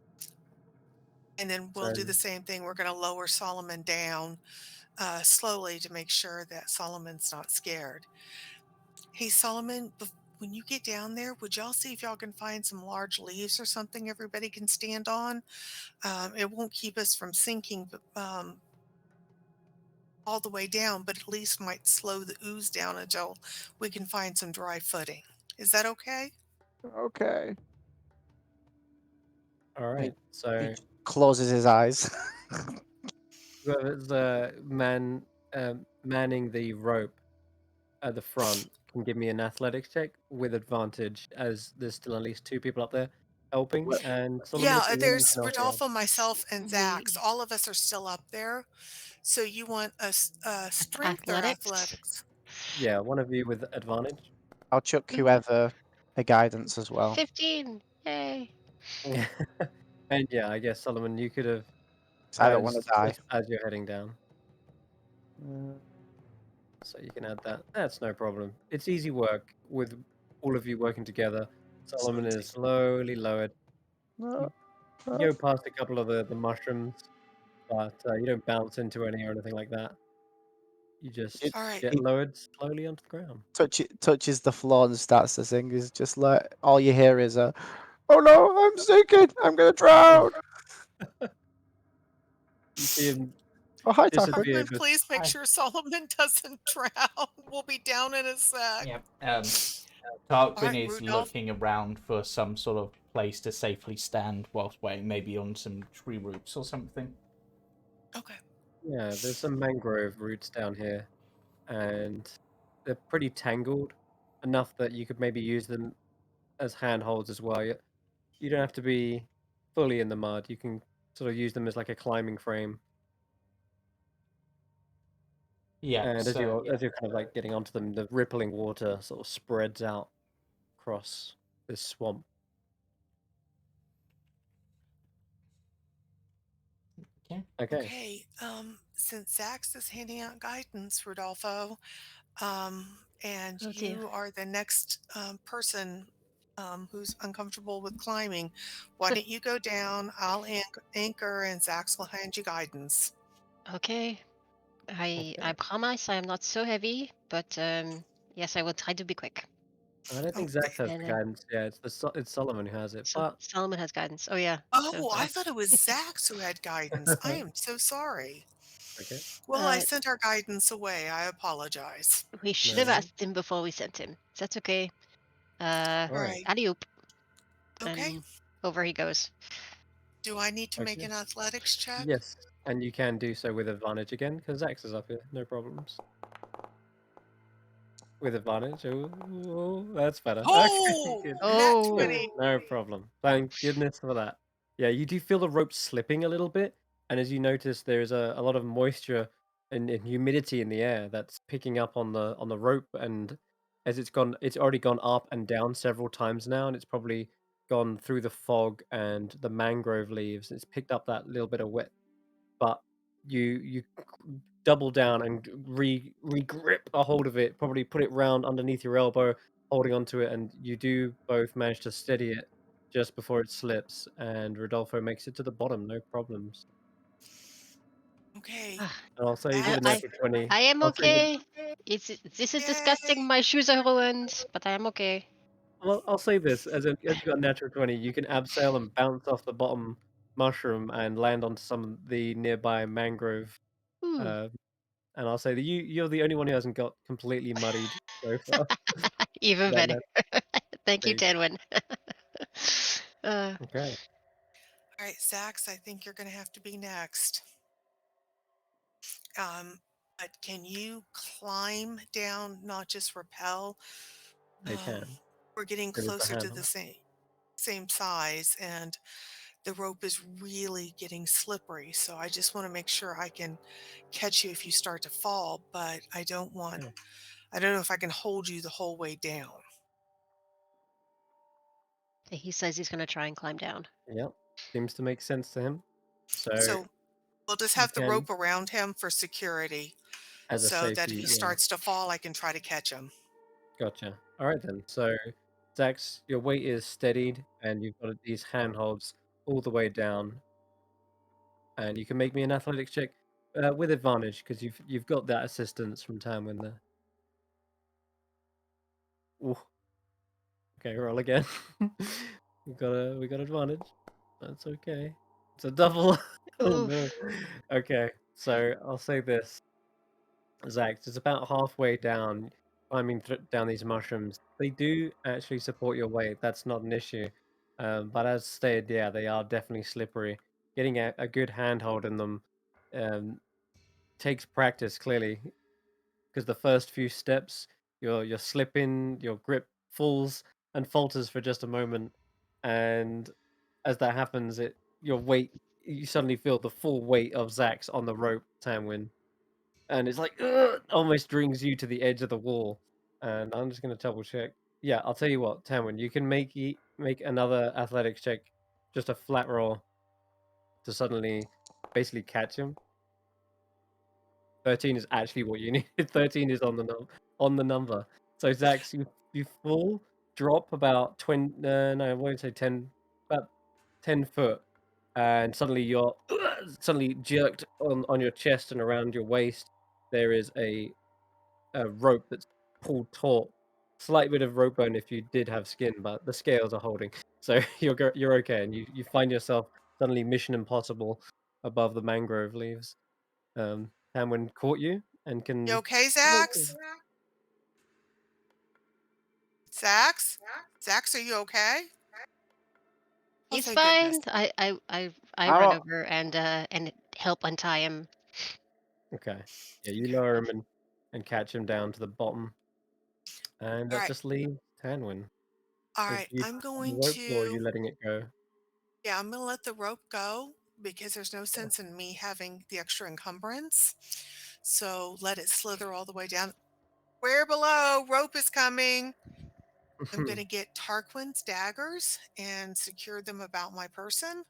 [SPEAKER 4] And then we'll do the same thing. We're going to lower Solomon down slowly to make sure that Solomon's not scared. Hey, Solomon, when you get down there, would y'all see if y'all can find some large leaves or something everybody can stand on? It won't keep us from sinking all the way down, but at least might slow the ooze down until we can find some dry footing. Is that okay?
[SPEAKER 5] Okay.
[SPEAKER 2] All right.
[SPEAKER 5] He
[SPEAKER 2] So
[SPEAKER 5] closes his eyes.
[SPEAKER 2] whoever's manning the rope at the front can give me an athletics check with advantage, as there's still at least 2 people up there helping.
[SPEAKER 5] Well,
[SPEAKER 2] And Solomon,
[SPEAKER 4] Yeah,
[SPEAKER 2] if you want, you
[SPEAKER 4] there's
[SPEAKER 2] can also help.
[SPEAKER 4] Rodolfo, myself, and
[SPEAKER 3] we
[SPEAKER 4] Xaxx. All of us are still up there. So you want strength or
[SPEAKER 3] athletics.
[SPEAKER 4] athletics?
[SPEAKER 2] Yeah, one of you with advantage.
[SPEAKER 5] I'll chuck whoever a guidance as well.
[SPEAKER 3] 15. Yay.
[SPEAKER 2] And yeah, I guess Solomon, you could have
[SPEAKER 5] 'Cause I don't want to die.
[SPEAKER 2] as you're heading down,
[SPEAKER 5] Uh,
[SPEAKER 2] so you can add that. That's no problem. It's easy work with all of you working together. Solomon is slowly lowered.
[SPEAKER 5] uh,
[SPEAKER 2] You go past a couple of the mushrooms, but you don't bounce into any or anything like that. You just
[SPEAKER 4] All right.
[SPEAKER 2] get
[SPEAKER 5] He
[SPEAKER 2] lowered slowly onto the ground.
[SPEAKER 5] touches the floor and starts to sing. Is just like all you hear is a, "Oh no, I'm sinking! I'm gonna drown!"
[SPEAKER 2] You see him
[SPEAKER 5] Oh hi, Tarquin.
[SPEAKER 2] disappear.
[SPEAKER 4] Tarquin, please make
[SPEAKER 1] Hi.
[SPEAKER 4] sure Solomon doesn't drown. We'll be down in a sec.
[SPEAKER 1] Yep.
[SPEAKER 4] All
[SPEAKER 1] Tarquin
[SPEAKER 4] right,
[SPEAKER 1] is
[SPEAKER 4] Rudolph.
[SPEAKER 1] looking around for some sort of place to safely stand whilst waiting, maybe on some tree roots or something.
[SPEAKER 4] Okay.
[SPEAKER 2] Yeah, there's some mangrove roots down here, and they're pretty tangled, enough that you could maybe use them as handholds as well. You don't have to be fully in the mud. You can sort of use them as like a climbing frame.
[SPEAKER 1] Yeah.
[SPEAKER 2] And as
[SPEAKER 1] So
[SPEAKER 2] you're kind of like getting onto them, the rippling water sort of spreads out across this swamp.
[SPEAKER 1] okay.
[SPEAKER 2] Okay.
[SPEAKER 4] Okay. Since Xaxx is handing out guidance, Rodolfo, and
[SPEAKER 3] Oh dear.
[SPEAKER 4] you are the next person who's uncomfortable with climbing, why don't you go down? I'll anchor, and Xaxx will hand you guidance.
[SPEAKER 3] Okay. I promise I am not so heavy, but yes, I will try to be quick.
[SPEAKER 2] I don't think
[SPEAKER 4] Okay.
[SPEAKER 2] Xaxx has the
[SPEAKER 3] And
[SPEAKER 2] guidance. Yeah, it's Solomon who has it. But
[SPEAKER 3] Solomon has guidance. Oh yeah. So
[SPEAKER 4] Oh, I thought it was Xaxx who had guidance. I am so sorry.
[SPEAKER 2] okay,
[SPEAKER 4] Well, I sent our guidance away. I apologize.
[SPEAKER 3] we should
[SPEAKER 2] no
[SPEAKER 3] have
[SPEAKER 2] worries.
[SPEAKER 3] asked him before we sent him. That's okay.
[SPEAKER 2] All
[SPEAKER 4] All
[SPEAKER 2] right.
[SPEAKER 4] right.
[SPEAKER 3] Alley-oop.
[SPEAKER 4] Okay.
[SPEAKER 3] And over he goes.
[SPEAKER 4] Do I need to make
[SPEAKER 2] Okay.
[SPEAKER 4] an athletics check?
[SPEAKER 2] Yes, and you can do so with advantage again because Xaxx is up here. No problems. With advantage. Oh, that's better. Okay,
[SPEAKER 4] Oh,
[SPEAKER 2] good.
[SPEAKER 4] nat
[SPEAKER 2] Good.
[SPEAKER 4] 20.
[SPEAKER 3] Oh.
[SPEAKER 2] No problem. Thank goodness for that. Yeah, you do feel the rope slipping a little bit, and as you notice, there's a lot of moisture and humidity in the air that's picking up on the rope, and as it's already gone up and down several times now, and it's probably gone through the fog and the mangrove leaves. It's picked up that little bit of wet, but you double down and re-grip a hold of it, probably put it round underneath your elbow, holding onto it, and you do both manage to steady it just before it slips, and Rodolfo makes it to the bottom, no problems.
[SPEAKER 4] Okay.
[SPEAKER 3] Ah,
[SPEAKER 2] And I'll say with
[SPEAKER 3] I,
[SPEAKER 2] a
[SPEAKER 3] I
[SPEAKER 2] natural 20.
[SPEAKER 3] I am
[SPEAKER 2] I'll say with,
[SPEAKER 3] okay. This is disgusting.
[SPEAKER 4] Yay.
[SPEAKER 3] My shoes are ruined, but I am okay.
[SPEAKER 2] well, I'll say this, as you got a natural 20, you can abseil and bounce off the bottom mushroom and land onto some of the nearby mangrove.
[SPEAKER 3] Ooh.
[SPEAKER 2] Uh, and I'll say that you're the only one who hasn't got completely muddied so far.
[SPEAKER 3] Even
[SPEAKER 2] That
[SPEAKER 3] better.
[SPEAKER 2] net
[SPEAKER 3] Thank you,
[SPEAKER 2] stage.
[SPEAKER 3] Tanwen. uh,
[SPEAKER 2] Okay.
[SPEAKER 4] All right, Xaxx, I think you're going to have to be next. But can you climb down, not just rappel?
[SPEAKER 2] I
[SPEAKER 4] Um,
[SPEAKER 2] can.
[SPEAKER 4] we're getting
[SPEAKER 2] It is the
[SPEAKER 4] closer to the
[SPEAKER 2] handle.
[SPEAKER 4] same size, and the rope is really getting slippery. So I just want to make sure I can catch you if you start to fall, but
[SPEAKER 2] Okay.
[SPEAKER 4] I don't know if I can hold you the whole way down.
[SPEAKER 3] he says he's gonna try and climb down.
[SPEAKER 2] Yep. Seems to make sense to him. So
[SPEAKER 4] So we'll just
[SPEAKER 2] you
[SPEAKER 4] have the
[SPEAKER 2] can,
[SPEAKER 4] rope around him for security
[SPEAKER 2] as a
[SPEAKER 4] so that if
[SPEAKER 2] safety,
[SPEAKER 4] he
[SPEAKER 2] yeah.
[SPEAKER 4] starts to fall, I can try to catch him.
[SPEAKER 2] Gotcha. All right then. So, Xaxx, your weight is steadied, and you've got these handholds all the way down, and you can make me an athletics check with advantage because you've got that assistance from Tanwen there. Ooh. Okay, roll again. we got advantage. That's okay. It's a double. Oh
[SPEAKER 3] Oof.
[SPEAKER 2] no. Okay, so I'll say this. Xaxx, it's about halfway down, climbing down these mushrooms. They do actually support your weight. That's not an issue. But as stated, yeah, they are definitely slippery. Getting a good handhold in them um, takes practice, clearly, because the first few steps, you're slipping, your grip falls and falters for just a moment, and as that happens, your weight you suddenly feel the full weight of Xaxx on the rope, Tamwin, and it's like "Ugh," almost brings you to the edge of the wall. And I'm just gonna double check. Yeah, I'll tell you what, Tamwin, you can make another athletics check, just a flat roll to suddenly basically catch him. 13 is actually what you need. 13 is on the number. So Xaxx, you fall, drop about 20. No, I won't say 10. About 10 foot, and suddenly you're suddenly jerked on your chest and around your waist. There is a rope that's pulled taut. Slight bit of rope burn if you did have skin, but the scales are holding, so you're okay, and you find yourself suddenly Mission Impossible above the mangrove leaves. Tamwin caught you and
[SPEAKER 4] You
[SPEAKER 2] can.
[SPEAKER 4] okay, Xaxx? Xaxx? Xaxx, are you okay? Oh,
[SPEAKER 3] He's
[SPEAKER 4] thank goodness.
[SPEAKER 3] fine. I run
[SPEAKER 6] How
[SPEAKER 3] over and help untie him.
[SPEAKER 2] Okay, yeah, you lower him and catch him down to the bottom, and
[SPEAKER 4] All
[SPEAKER 2] that
[SPEAKER 4] right.
[SPEAKER 2] just leaves Tanwin.
[SPEAKER 4] All
[SPEAKER 2] Is
[SPEAKER 4] right.
[SPEAKER 2] you
[SPEAKER 4] I'm
[SPEAKER 2] the
[SPEAKER 4] going
[SPEAKER 2] rope, or are you
[SPEAKER 4] to,
[SPEAKER 2] letting it go?
[SPEAKER 4] yeah, I'm going to let the rope go because there's no
[SPEAKER 2] Okay.
[SPEAKER 4] sense in me having the extra encumbrance. So let it slither all the way down. Where below? Rope is coming. I'm going to get Tarquin's daggers and secure them about my person.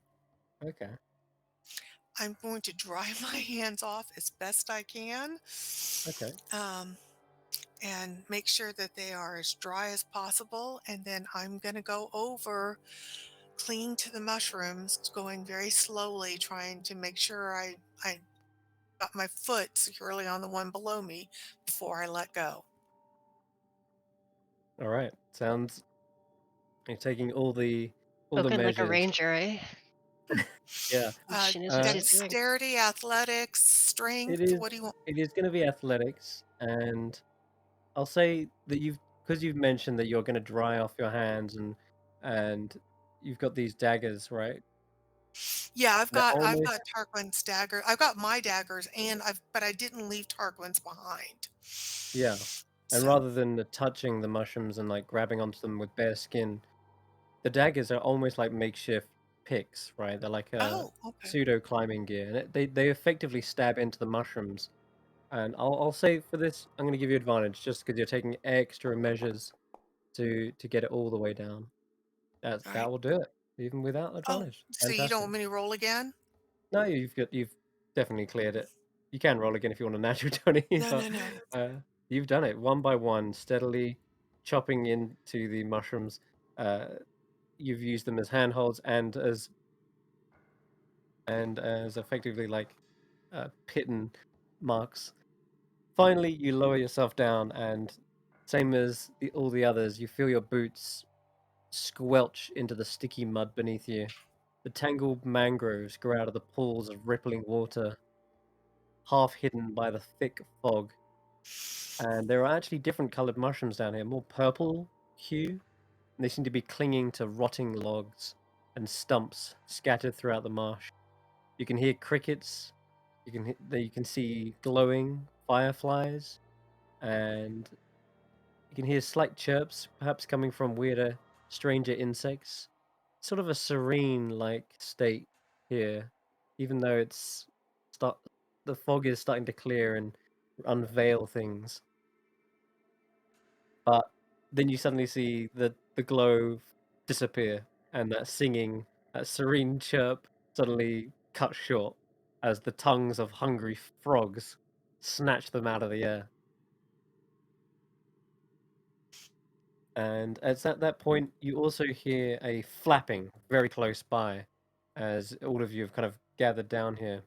[SPEAKER 2] Okay.
[SPEAKER 4] I'm going to dry my hands off as best I can
[SPEAKER 2] Okay.
[SPEAKER 4] um, and make sure that they are as dry as possible. And then I'm going to go over, clinging to the mushrooms, going very slowly, trying to make sure I got my foot securely on the one below me before I let go.
[SPEAKER 2] All right. Sounds. You're taking all the
[SPEAKER 3] Spoken like a
[SPEAKER 2] measures.
[SPEAKER 3] ranger, eh?
[SPEAKER 2] Yeah.
[SPEAKER 3] She knows what she's doing.
[SPEAKER 4] Dexterity, athletics,
[SPEAKER 2] It
[SPEAKER 4] strength.
[SPEAKER 2] is.
[SPEAKER 4] What do you want?
[SPEAKER 2] It is going to be athletics, and I'll say that because you've mentioned that you're going to dry off your hands and you've got these daggers, right?
[SPEAKER 4] Yeah,
[SPEAKER 2] They're
[SPEAKER 4] I've
[SPEAKER 2] almost
[SPEAKER 4] got Tarquin's dagger. I've got my daggers but I didn't leave Tarquin's behind.
[SPEAKER 2] yeah. And
[SPEAKER 4] So,
[SPEAKER 2] rather than touching the mushrooms and like grabbing onto them with bare skin, the daggers are almost like makeshift picks, right? They're like a
[SPEAKER 4] oh, okay.
[SPEAKER 2] pseudo climbing gear, and they effectively stab into the mushrooms. And I'll say for this, I'm going to give you advantage just because you're taking extra measures to get it all the way down.
[SPEAKER 4] All
[SPEAKER 2] That
[SPEAKER 4] right.
[SPEAKER 2] will do it, even without
[SPEAKER 4] Oh,
[SPEAKER 2] advantage.
[SPEAKER 4] so you don't
[SPEAKER 2] Fantastic.
[SPEAKER 4] want me to roll again?
[SPEAKER 2] No, you've definitely cleared it. You can roll again if you want a natural 20,
[SPEAKER 4] No,
[SPEAKER 2] but
[SPEAKER 4] no, no.
[SPEAKER 2] uh, you've done it one by one, steadily chopping into the mushrooms. Uh, you've used them as handholds and as effectively like pitten marks. Finally, you lower yourself down, and same as all the others, you feel your boots squelch into the sticky mud beneath you. The tangled mangroves grow out of the pools of rippling water, half hidden by the thick fog. And there are actually different colored mushrooms down here, more purple hue, and they seem to be clinging to rotting logs and stumps scattered throughout the marsh. You can hear crickets. You can see glowing fireflies, and you can hear slight chirps, perhaps coming from weirder, stranger insects. Sort of a serene like state here, even though start the fog is starting to clear and unveil things. But then you suddenly see the glow disappear, and that singing That serene chirp suddenly cut short as the tongues of hungry frogs snatch them out of the air. And it's at that point you also hear a flapping very close by as all of you have kind of gathered down here.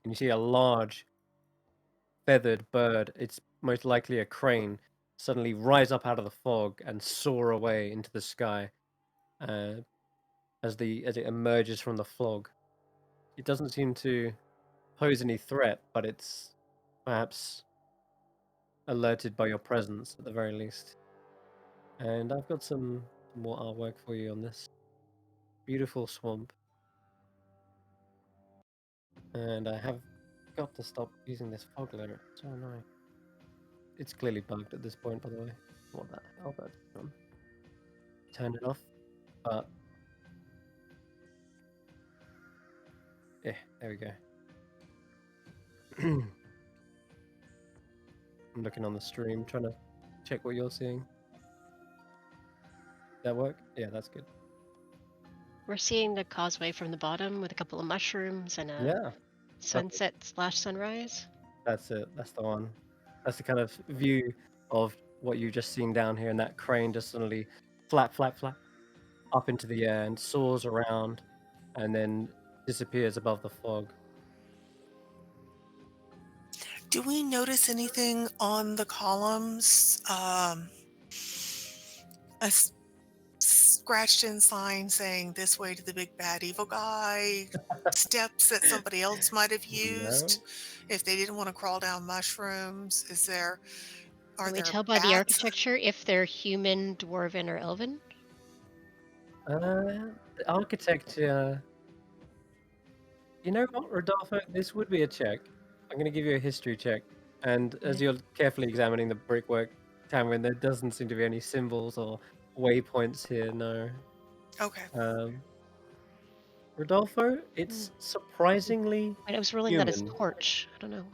[SPEAKER 2] And you see a large feathered bird, it's most likely a crane, suddenly rise up out of the fog and soar away into the sky uh, as it emerges from the fog. It doesn't seem to pose any threat, but it's perhaps alerted by your presence at the very least. And I've got some more artwork for you on this beautiful swamp. And I have got to stop using this fog layer. It's so annoying. It's clearly bugged at this point, by the way. What the hell that's from? Turn it off. But yeah, there we go. I'm looking on the stream, trying to check what you're seeing. That work? Yeah, that's good.
[SPEAKER 3] We're seeing the causeway from the bottom with a couple of mushrooms and a
[SPEAKER 2] Yeah,
[SPEAKER 3] sunset/sunrise.
[SPEAKER 2] that's it. That's the one. That's the kind of view of what you've just seen down here, and that crane just suddenly flap, flap, flap up into the air and soars around, and then disappears above the fog.
[SPEAKER 4] Do we notice anything on the columns? A scratched in sign saying this way to the big bad evil guy, steps that somebody else might have used if they didn't want to crawl down mushrooms. Are
[SPEAKER 3] Can we
[SPEAKER 4] there
[SPEAKER 3] tell by the
[SPEAKER 4] bats?
[SPEAKER 3] architecture if they're human, dwarven, or elven?
[SPEAKER 2] The architect, you know what, Rodolfo? This would be a check. I'm going to give you a history check. And as you're carefully examining the brickwork, Tanwen, there doesn't seem to be any symbols or waypoints here, no.
[SPEAKER 4] Okay.
[SPEAKER 2] Rodolfo, it's surprisingly
[SPEAKER 3] I was rolling that as
[SPEAKER 2] human.
[SPEAKER 3] torch. I don't know.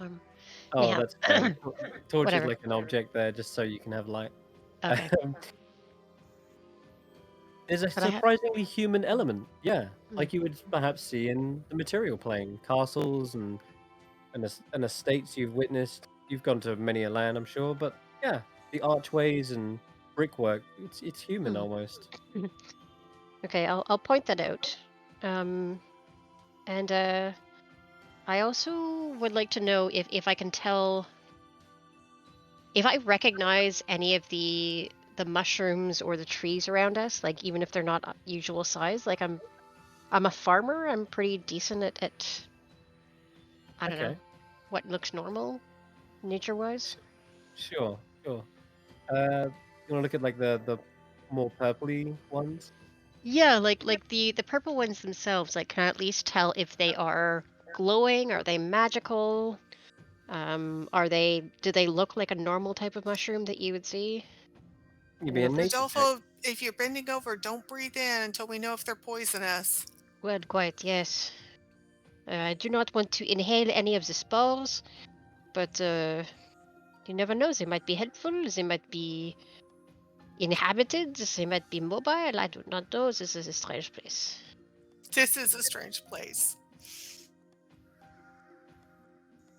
[SPEAKER 2] Oh,
[SPEAKER 3] Yeah.
[SPEAKER 2] that's fine. Torch is
[SPEAKER 3] Whatever.
[SPEAKER 2] like an object there, just so you can have light.
[SPEAKER 3] Okay.
[SPEAKER 2] There's a
[SPEAKER 3] But I ha-
[SPEAKER 2] surprisingly human element, yeah, like you would perhaps see in the material plane, castles and estates you've witnessed. You've gone to many a land, I'm sure, but yeah, the archways and brickwork, it's human almost.
[SPEAKER 3] Okay, I'll point that out. And I also would like to know if I can tell if I recognize any of the mushrooms or the trees around us, like even if they're not usual size. Like I'm a farmer. I'm pretty decent at I don't know what looks normal nature wise.
[SPEAKER 2] Sure. You want to look at like the more purpley ones?
[SPEAKER 3] Yeah, like the purple ones themselves. Like, can I at least tell if they are glowing? Are they magical? Do they look like a normal type of mushroom that you would see?
[SPEAKER 2] You'd be a nature check.
[SPEAKER 4] Rodolfo, if you're bending over, don't breathe in until we know if they're poisonous.
[SPEAKER 3] Well, quite, yes. I do not want to inhale any of the spores, but you never know. They might be helpful. They might be inhabited. They might be mobile. I do not know. This is a strange place.
[SPEAKER 4] This is a strange place.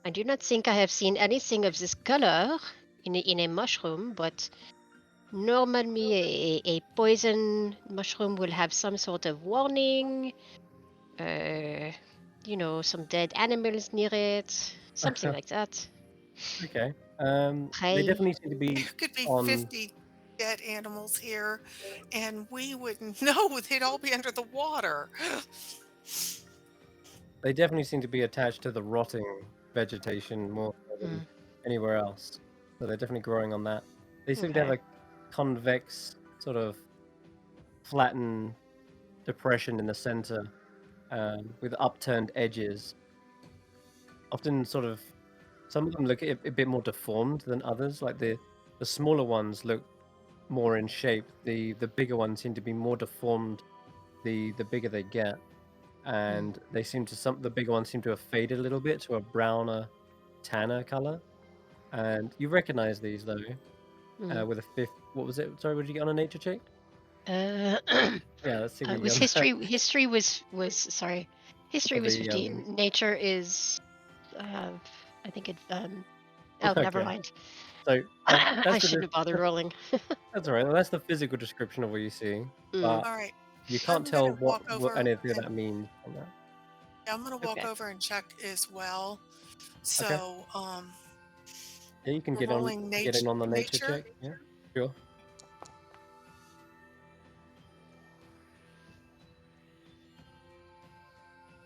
[SPEAKER 3] I do not think I have seen anything of this color in a mushroom, but normally a poison mushroom will have some sort of warning. Some dead animals near it, something like that.
[SPEAKER 2] Okay. They definitely seem to be
[SPEAKER 4] There could be
[SPEAKER 2] on
[SPEAKER 4] 50 dead animals here, and we wouldn't know. They'd all be under the water.
[SPEAKER 2] They definitely seem to be attached to the rotting vegetation more than anywhere else. So they're definitely growing on that. They seem to have a convex, sort of flattened depression in the center with upturned edges. Often some of them look a bit more deformed than others. Like the smaller ones look more in shape. The bigger ones seem to be more deformed the bigger they get. And they seem to the bigger ones seem to have faded a little bit to a browner, tanner color. And you recognize these though, with a fifth. What was it? Sorry, what did you get on a nature check?
[SPEAKER 3] Uh,
[SPEAKER 2] Yeah, let's see what you
[SPEAKER 3] was
[SPEAKER 2] got on that.
[SPEAKER 3] history was sorry. History
[SPEAKER 2] For
[SPEAKER 3] was
[SPEAKER 2] the
[SPEAKER 3] 15. Nature is I think it oh, never
[SPEAKER 2] okay.
[SPEAKER 3] mind.
[SPEAKER 2] So
[SPEAKER 3] I
[SPEAKER 2] that's the
[SPEAKER 3] shouldn't have bothered rolling.
[SPEAKER 2] that's all right. That's the physical description of what you see,
[SPEAKER 3] Mm.
[SPEAKER 2] but
[SPEAKER 4] All right.
[SPEAKER 2] you can't
[SPEAKER 4] I'm going
[SPEAKER 2] tell
[SPEAKER 4] to walk
[SPEAKER 2] what
[SPEAKER 4] over
[SPEAKER 2] anything of
[SPEAKER 4] and
[SPEAKER 2] that means from that.
[SPEAKER 4] yeah, I'm going to walk
[SPEAKER 3] Okay.
[SPEAKER 4] over and check as well.
[SPEAKER 2] Okay.
[SPEAKER 4] So,
[SPEAKER 2] Yeah, you can
[SPEAKER 4] we're rolling
[SPEAKER 2] get in on the nature
[SPEAKER 4] nature.
[SPEAKER 2] check. Yeah, sure.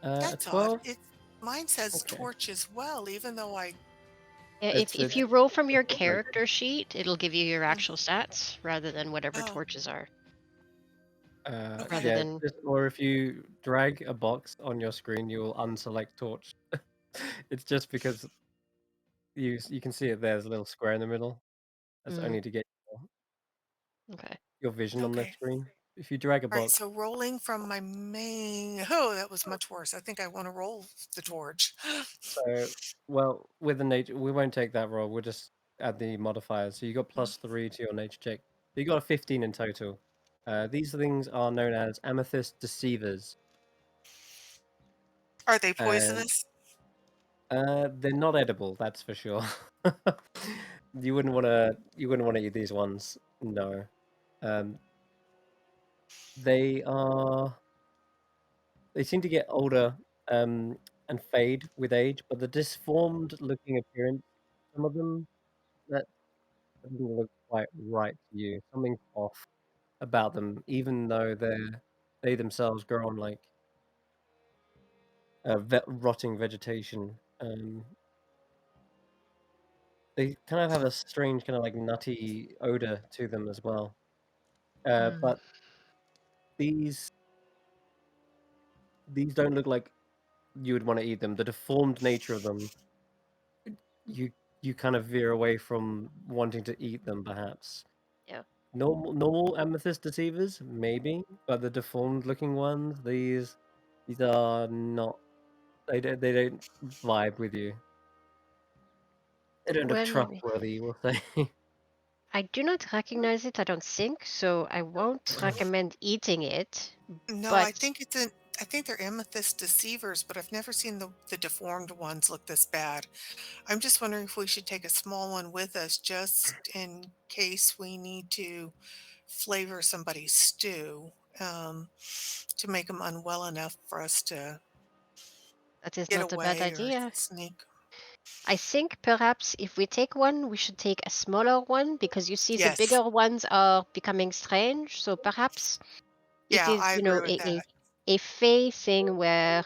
[SPEAKER 2] A
[SPEAKER 4] That's odd.
[SPEAKER 2] 12.
[SPEAKER 4] Mine says
[SPEAKER 2] Okay.
[SPEAKER 4] torch as well, even though I
[SPEAKER 3] Yeah,
[SPEAKER 2] It's
[SPEAKER 3] if you roll from your
[SPEAKER 2] it's like
[SPEAKER 3] character sheet, it'll give you your actual stats rather than whatever
[SPEAKER 4] oh,
[SPEAKER 3] torches are.
[SPEAKER 4] okay.
[SPEAKER 3] Rather
[SPEAKER 2] yeah,
[SPEAKER 3] than
[SPEAKER 2] or if you drag a box on your screen, you will unselect torch. It's just because you can see it. There's a little square in the middle. That's
[SPEAKER 3] mm,
[SPEAKER 2] only to get
[SPEAKER 3] okay.
[SPEAKER 2] your vision on the
[SPEAKER 4] Okay.
[SPEAKER 2] screen. If you drag a
[SPEAKER 4] All right.
[SPEAKER 2] box,
[SPEAKER 4] So rolling from my main. Oh, that was much worse. I think I want to roll the torch.
[SPEAKER 2] so well with the nature, we won't take that roll. We'll just add the modifiers. So you got
[SPEAKER 4] Mm.
[SPEAKER 2] +3 to your nature check. So you got a 15 in total. These things are known as Amethyst Deceivers,
[SPEAKER 4] Are they
[SPEAKER 2] and
[SPEAKER 4] poisonous?
[SPEAKER 2] they're not edible. That's for sure. You wouldn't want to eat these ones. No. Um, they are. They seem to get older and fade with age, but the disformed-looking appearance, some of them, that doesn't look quite right to you. Something's off about them, even though they themselves grow on like rotting vegetation. They kind of have a strange kind of like nutty odor to them as well.
[SPEAKER 3] Mm.
[SPEAKER 2] But these these don't look like you would want to eat them. The deformed nature of them, you you kind of veer away from wanting to eat them, perhaps.
[SPEAKER 3] Yeah.
[SPEAKER 2] Normal amethyst deceivers, maybe, but the deformed looking ones, these are not. They don't vibe with you. They don't look
[SPEAKER 3] Well,
[SPEAKER 2] trustworthy, we'll say.
[SPEAKER 3] I do not recognize it, I don't think, so I won't recommend eating it.
[SPEAKER 4] No, I
[SPEAKER 3] But
[SPEAKER 4] think I think they're amethyst deceivers, but I've never seen the deformed ones look this bad. I'm just wondering if we should take a small one with us just in case we need to flavor somebody's stew to make them unwell enough for us to
[SPEAKER 3] that is
[SPEAKER 4] get
[SPEAKER 3] not a bad
[SPEAKER 4] away or
[SPEAKER 3] idea.
[SPEAKER 4] sneak.
[SPEAKER 3] I think perhaps if we take one, we should take a smaller one because you see the
[SPEAKER 4] Yes.
[SPEAKER 3] bigger ones are becoming strange. So perhaps it
[SPEAKER 4] Yeah,
[SPEAKER 3] is,
[SPEAKER 4] I agree with that.
[SPEAKER 3] a fey thing where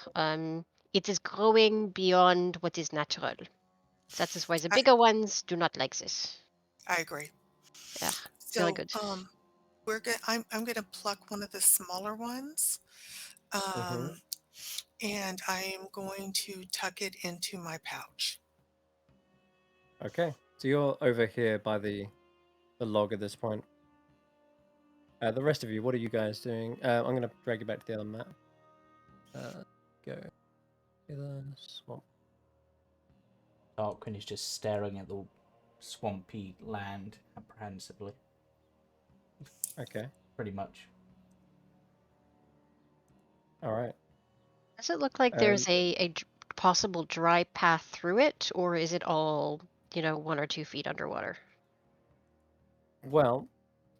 [SPEAKER 3] it is growing beyond what is natural. That is why the
[SPEAKER 4] I,
[SPEAKER 3] bigger ones do not like this.
[SPEAKER 4] I agree.
[SPEAKER 3] Yeah, very
[SPEAKER 4] So,
[SPEAKER 3] good.
[SPEAKER 4] I'm gonna pluck one of the smaller ones.
[SPEAKER 2] hmm
[SPEAKER 4] Um, and I am going to tuck it into my pouch.
[SPEAKER 2] Okay, so you're over here by the log at this point. The rest of you, what are you guys doing? I'm gonna drag you back to the other map. Go to the swamp.
[SPEAKER 1] Tarquin is just staring at the swampy land apprehensively,
[SPEAKER 2] Okay,
[SPEAKER 1] pretty much.
[SPEAKER 2] all right.
[SPEAKER 3] Does it look like
[SPEAKER 2] Um,
[SPEAKER 3] there's possible dry path through it, or is it all, 1 or 2 feet underwater?
[SPEAKER 2] well,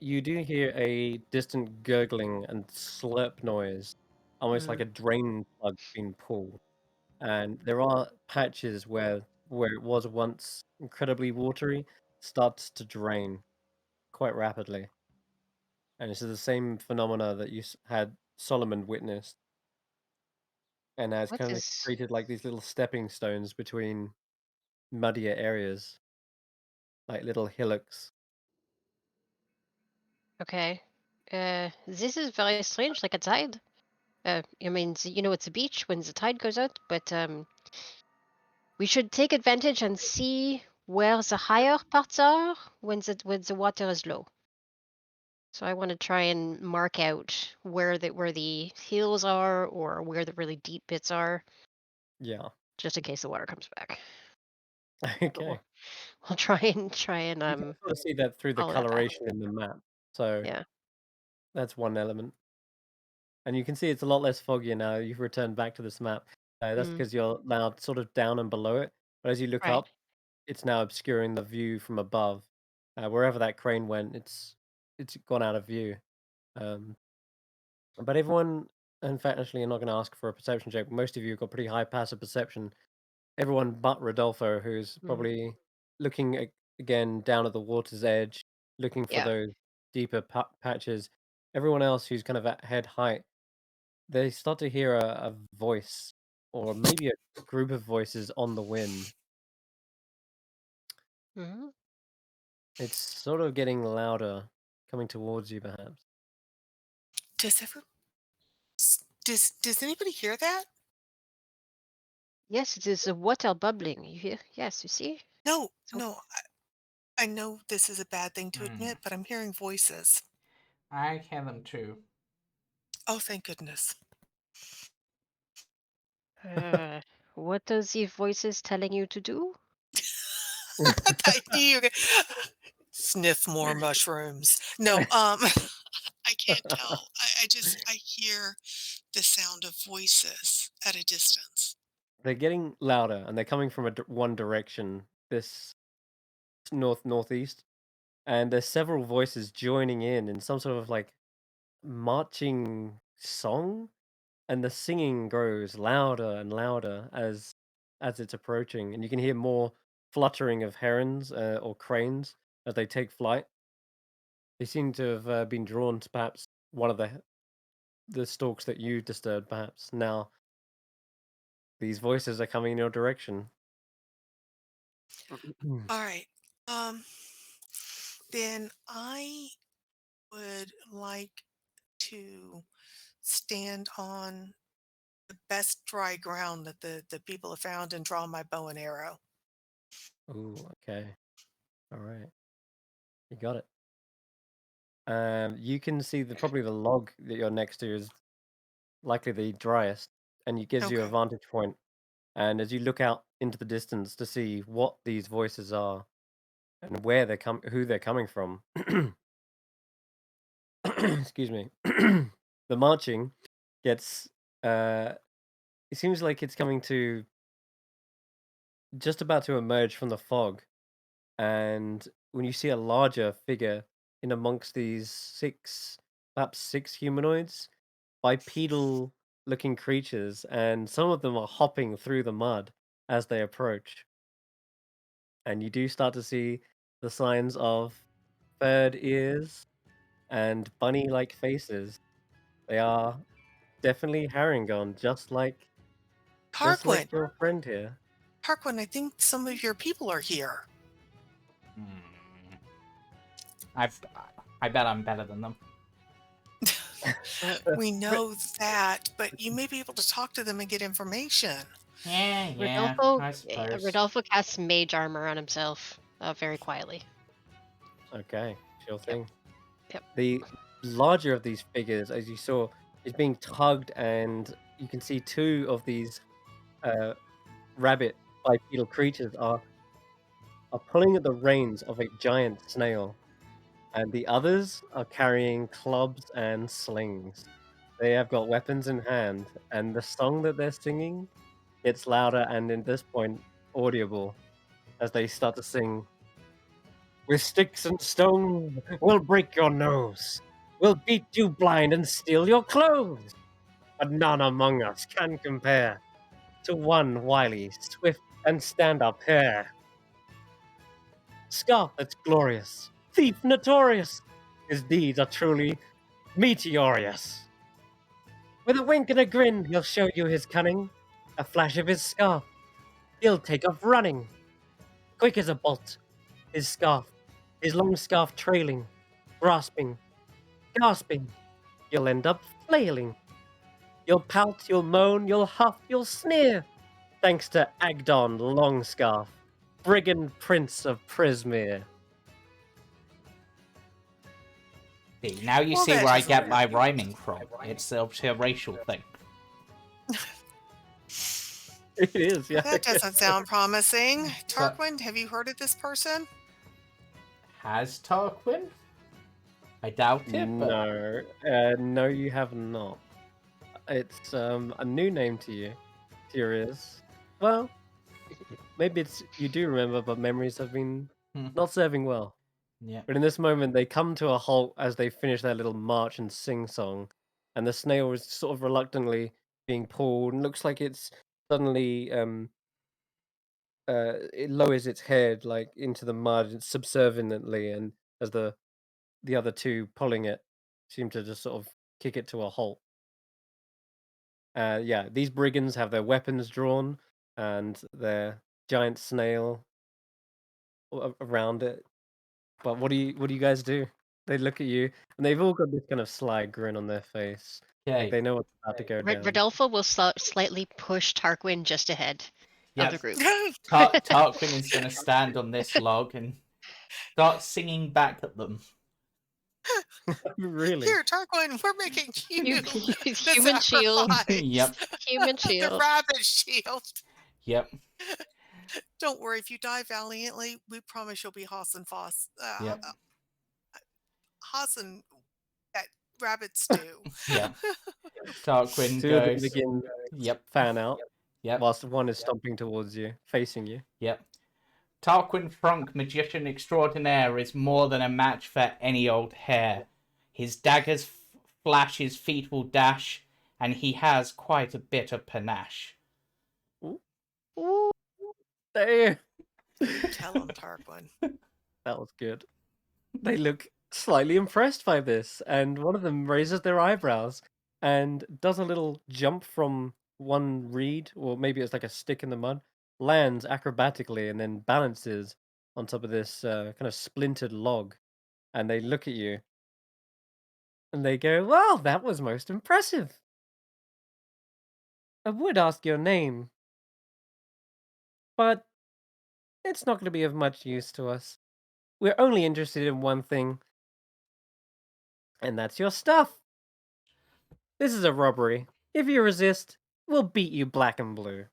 [SPEAKER 2] you do hear a distant gurgling and slurp noise, almost like
[SPEAKER 3] Mm.
[SPEAKER 2] a drain plug being pulled. And there are patches where it was once incredibly watery, starts to drain quite rapidly. And this is the same phenomena that had Solomon witnessed, and has
[SPEAKER 3] What
[SPEAKER 2] kind of
[SPEAKER 3] is
[SPEAKER 2] created like these little stepping stones between muddier areas, like little hillocks.
[SPEAKER 3] okay? This is very strange, like a tide. I mean, it's a beach when the tide goes out, but we should take advantage and see where the higher parts are when the water is low. So I want to try and mark out where the hills are or where the really deep bits are,
[SPEAKER 2] Yeah.
[SPEAKER 3] just in case the water comes back. But
[SPEAKER 2] Okay.
[SPEAKER 3] we'll try and
[SPEAKER 2] You can sort of see that through the
[SPEAKER 3] follow that path.
[SPEAKER 2] coloration in the map. So
[SPEAKER 3] Yeah.
[SPEAKER 2] That's one element. And you can see it's a lot less foggy now. You've returned back to this map. That's
[SPEAKER 3] Mm,
[SPEAKER 2] because you're now sort of down and below it. But as you look
[SPEAKER 3] right.
[SPEAKER 2] up, it's now obscuring the view from above. Wherever that crane went, it's gone out of view. Um, but everyone, in fact, actually, I'm not going to ask for a perception check. Most of you have got pretty high passive perception. Everyone but Rodolfo, who's
[SPEAKER 3] Mm,
[SPEAKER 2] probably looking again down at the water's edge, looking for
[SPEAKER 3] yeah.
[SPEAKER 2] those deeper patches. Everyone else who's kind of at head height, they start to hear a voice, or maybe a group of voices on the wind.
[SPEAKER 3] Mhm.
[SPEAKER 2] It's sort of getting louder, coming towards you, perhaps.
[SPEAKER 4] Does ever does anybody hear that?
[SPEAKER 3] Yes, it is a water bubbling. You hear? Yes, you see?
[SPEAKER 4] No,
[SPEAKER 3] So,
[SPEAKER 4] no. I know this is a bad thing to
[SPEAKER 1] Hmm.
[SPEAKER 4] admit, but I'm hearing voices.
[SPEAKER 1] I hear them too.
[SPEAKER 4] Oh, thank goodness.
[SPEAKER 3] uh, what does the voices telling you to do?
[SPEAKER 4] I knew you were gonna- Sniff more mushrooms. No, I can't tell. I hear the sound of voices at a distance.
[SPEAKER 2] They're getting louder, and they're coming from one direction, this northeast. And there's several voices joining in some sort of like marching song, and the singing grows louder and louder as it's approaching, and you can hear more fluttering of herons or cranes as they take flight. They seem to have been drawn to perhaps one of the stalks that you disturbed. Perhaps now these voices are coming in your direction.
[SPEAKER 4] All right. Um, then I would like to stand on the best dry ground that the people have found and draw my bow and arrow.
[SPEAKER 2] Ooh, okay, all right, you got it. You can see probably the log that you're next to is likely the driest, and it gives you a
[SPEAKER 4] Okay.
[SPEAKER 2] vantage point. And as you look out into the distance to see what these voices are and who they're coming from, excuse me, the marching gets. Uh, it seems like it's coming to just about to emerge from the fog, and when you see a larger figure in amongst these perhaps six humanoids, bipedal looking creatures, and some of them are hopping through the mud as they approach. And you do start to see the signs of furred ears and bunny like faces. They are definitely Harangon, just like
[SPEAKER 4] Tarquin,
[SPEAKER 2] your friend here.
[SPEAKER 4] Tarquin, I think some of your people are here.
[SPEAKER 1] Hmm. I bet I'm better than them.
[SPEAKER 4] We know that, but you may be able to talk to them and get information.
[SPEAKER 1] Yeah, I suppose.
[SPEAKER 3] Rodolfo casts mage armor on himself very quietly.
[SPEAKER 2] Okay, sure
[SPEAKER 3] Yep.
[SPEAKER 2] thing.
[SPEAKER 3] Yep.
[SPEAKER 2] The larger of these figures, as you saw, is being tugged, and you can see two of these uh, rabbit bipedal creatures are pulling at the reins of a giant snail, and the others are carrying clubs and slings. They have got weapons in hand, and the song that they're singing gets louder and, at this point, audible as they start to sing. With sticks and stones, we'll break your nose. We'll beat you blind and steal your clothes. But none among us can compare to one wily, swift, and stand-up hare. Scarf that's glorious, thief notorious. His deeds are truly meteorious. With a wink and a grin, he'll show you his cunning. A flash of his scarf, he'll take off running. Quick as a bolt, his long scarf trailing, grasping, gasping. You'll end up flailing. You'll pout, you'll moan, you'll huff, you'll sneer. Thanks to Agdon Longscarf, brigand prince of Prismere.
[SPEAKER 1] See, now you
[SPEAKER 4] Well,
[SPEAKER 1] see
[SPEAKER 4] that
[SPEAKER 1] where I
[SPEAKER 4] doesn't
[SPEAKER 1] get my
[SPEAKER 4] work.
[SPEAKER 1] rhyming from. It's obviously a racial thing.
[SPEAKER 2] It is, yeah.
[SPEAKER 4] That doesn't sound promising.
[SPEAKER 1] So,
[SPEAKER 4] Tarquin, have you heard of this person?
[SPEAKER 1] has Tarquin? I doubt it, but
[SPEAKER 2] No, no, you have not. It's a new name to you. Here is. Well, maybe it's you do remember, but memories have been not serving well.
[SPEAKER 1] yeah.
[SPEAKER 2] But in this moment, they come to a halt as they finish their little march and sing song, and the snail is sort of reluctantly being pulled, and looks like it's suddenly it lowers its head like into the mud subserviently, and as the other two pulling it seem to just sort of kick it to a halt. Yeah, these brigands have their weapons drawn and their giant snail around it. But what do you guys do? They look at you and they've all got this kind of sly grin on their face. Like
[SPEAKER 1] Okay.
[SPEAKER 2] they know what's about to go down.
[SPEAKER 3] Rodolfo will slightly push Tarquin just ahead of the
[SPEAKER 1] Yep.
[SPEAKER 3] group.
[SPEAKER 1] Tarquin is going to stand on this log and start singing back at them.
[SPEAKER 2] Really?
[SPEAKER 4] Here, Tarquin, we're making you the
[SPEAKER 3] Human shield.
[SPEAKER 4] sacrifice.
[SPEAKER 1] Yep.
[SPEAKER 3] Human
[SPEAKER 4] The
[SPEAKER 3] shield.
[SPEAKER 4] rabbit shield.
[SPEAKER 1] Yep.
[SPEAKER 4] Don't worry, if you die valiantly, we promise you'll be Haas and Foss.
[SPEAKER 1] Yep.
[SPEAKER 4] Haas and that rabbit stew.
[SPEAKER 1] Yeah. Tarquin
[SPEAKER 2] Two of them
[SPEAKER 1] goes.
[SPEAKER 2] begin
[SPEAKER 1] Yep.
[SPEAKER 2] fan out
[SPEAKER 1] Yep.
[SPEAKER 2] whilst one is stomping towards you, facing you.
[SPEAKER 1] Yep. Tarquin Frunk, magician extraordinaire, is more than a match for any old hare. His daggers flash, his feet will dash, and he has quite a bit of panache.
[SPEAKER 2] Ooh. Damn.
[SPEAKER 4] Tell him, Tarquin.
[SPEAKER 2] That was good. They look slightly impressed by this, and one of them raises their eyebrows and does a little jump from one reed, or maybe it's like a stick in the mud, lands acrobatically, and then balances on top of this kind of splintered log. And they look at you and they go, "Well, that was most impressive. I would ask your name, but it's not going to be of much use to us. We're only interested in one thing, and that's your stuff. This is a robbery. If you resist, we'll beat you black and blue."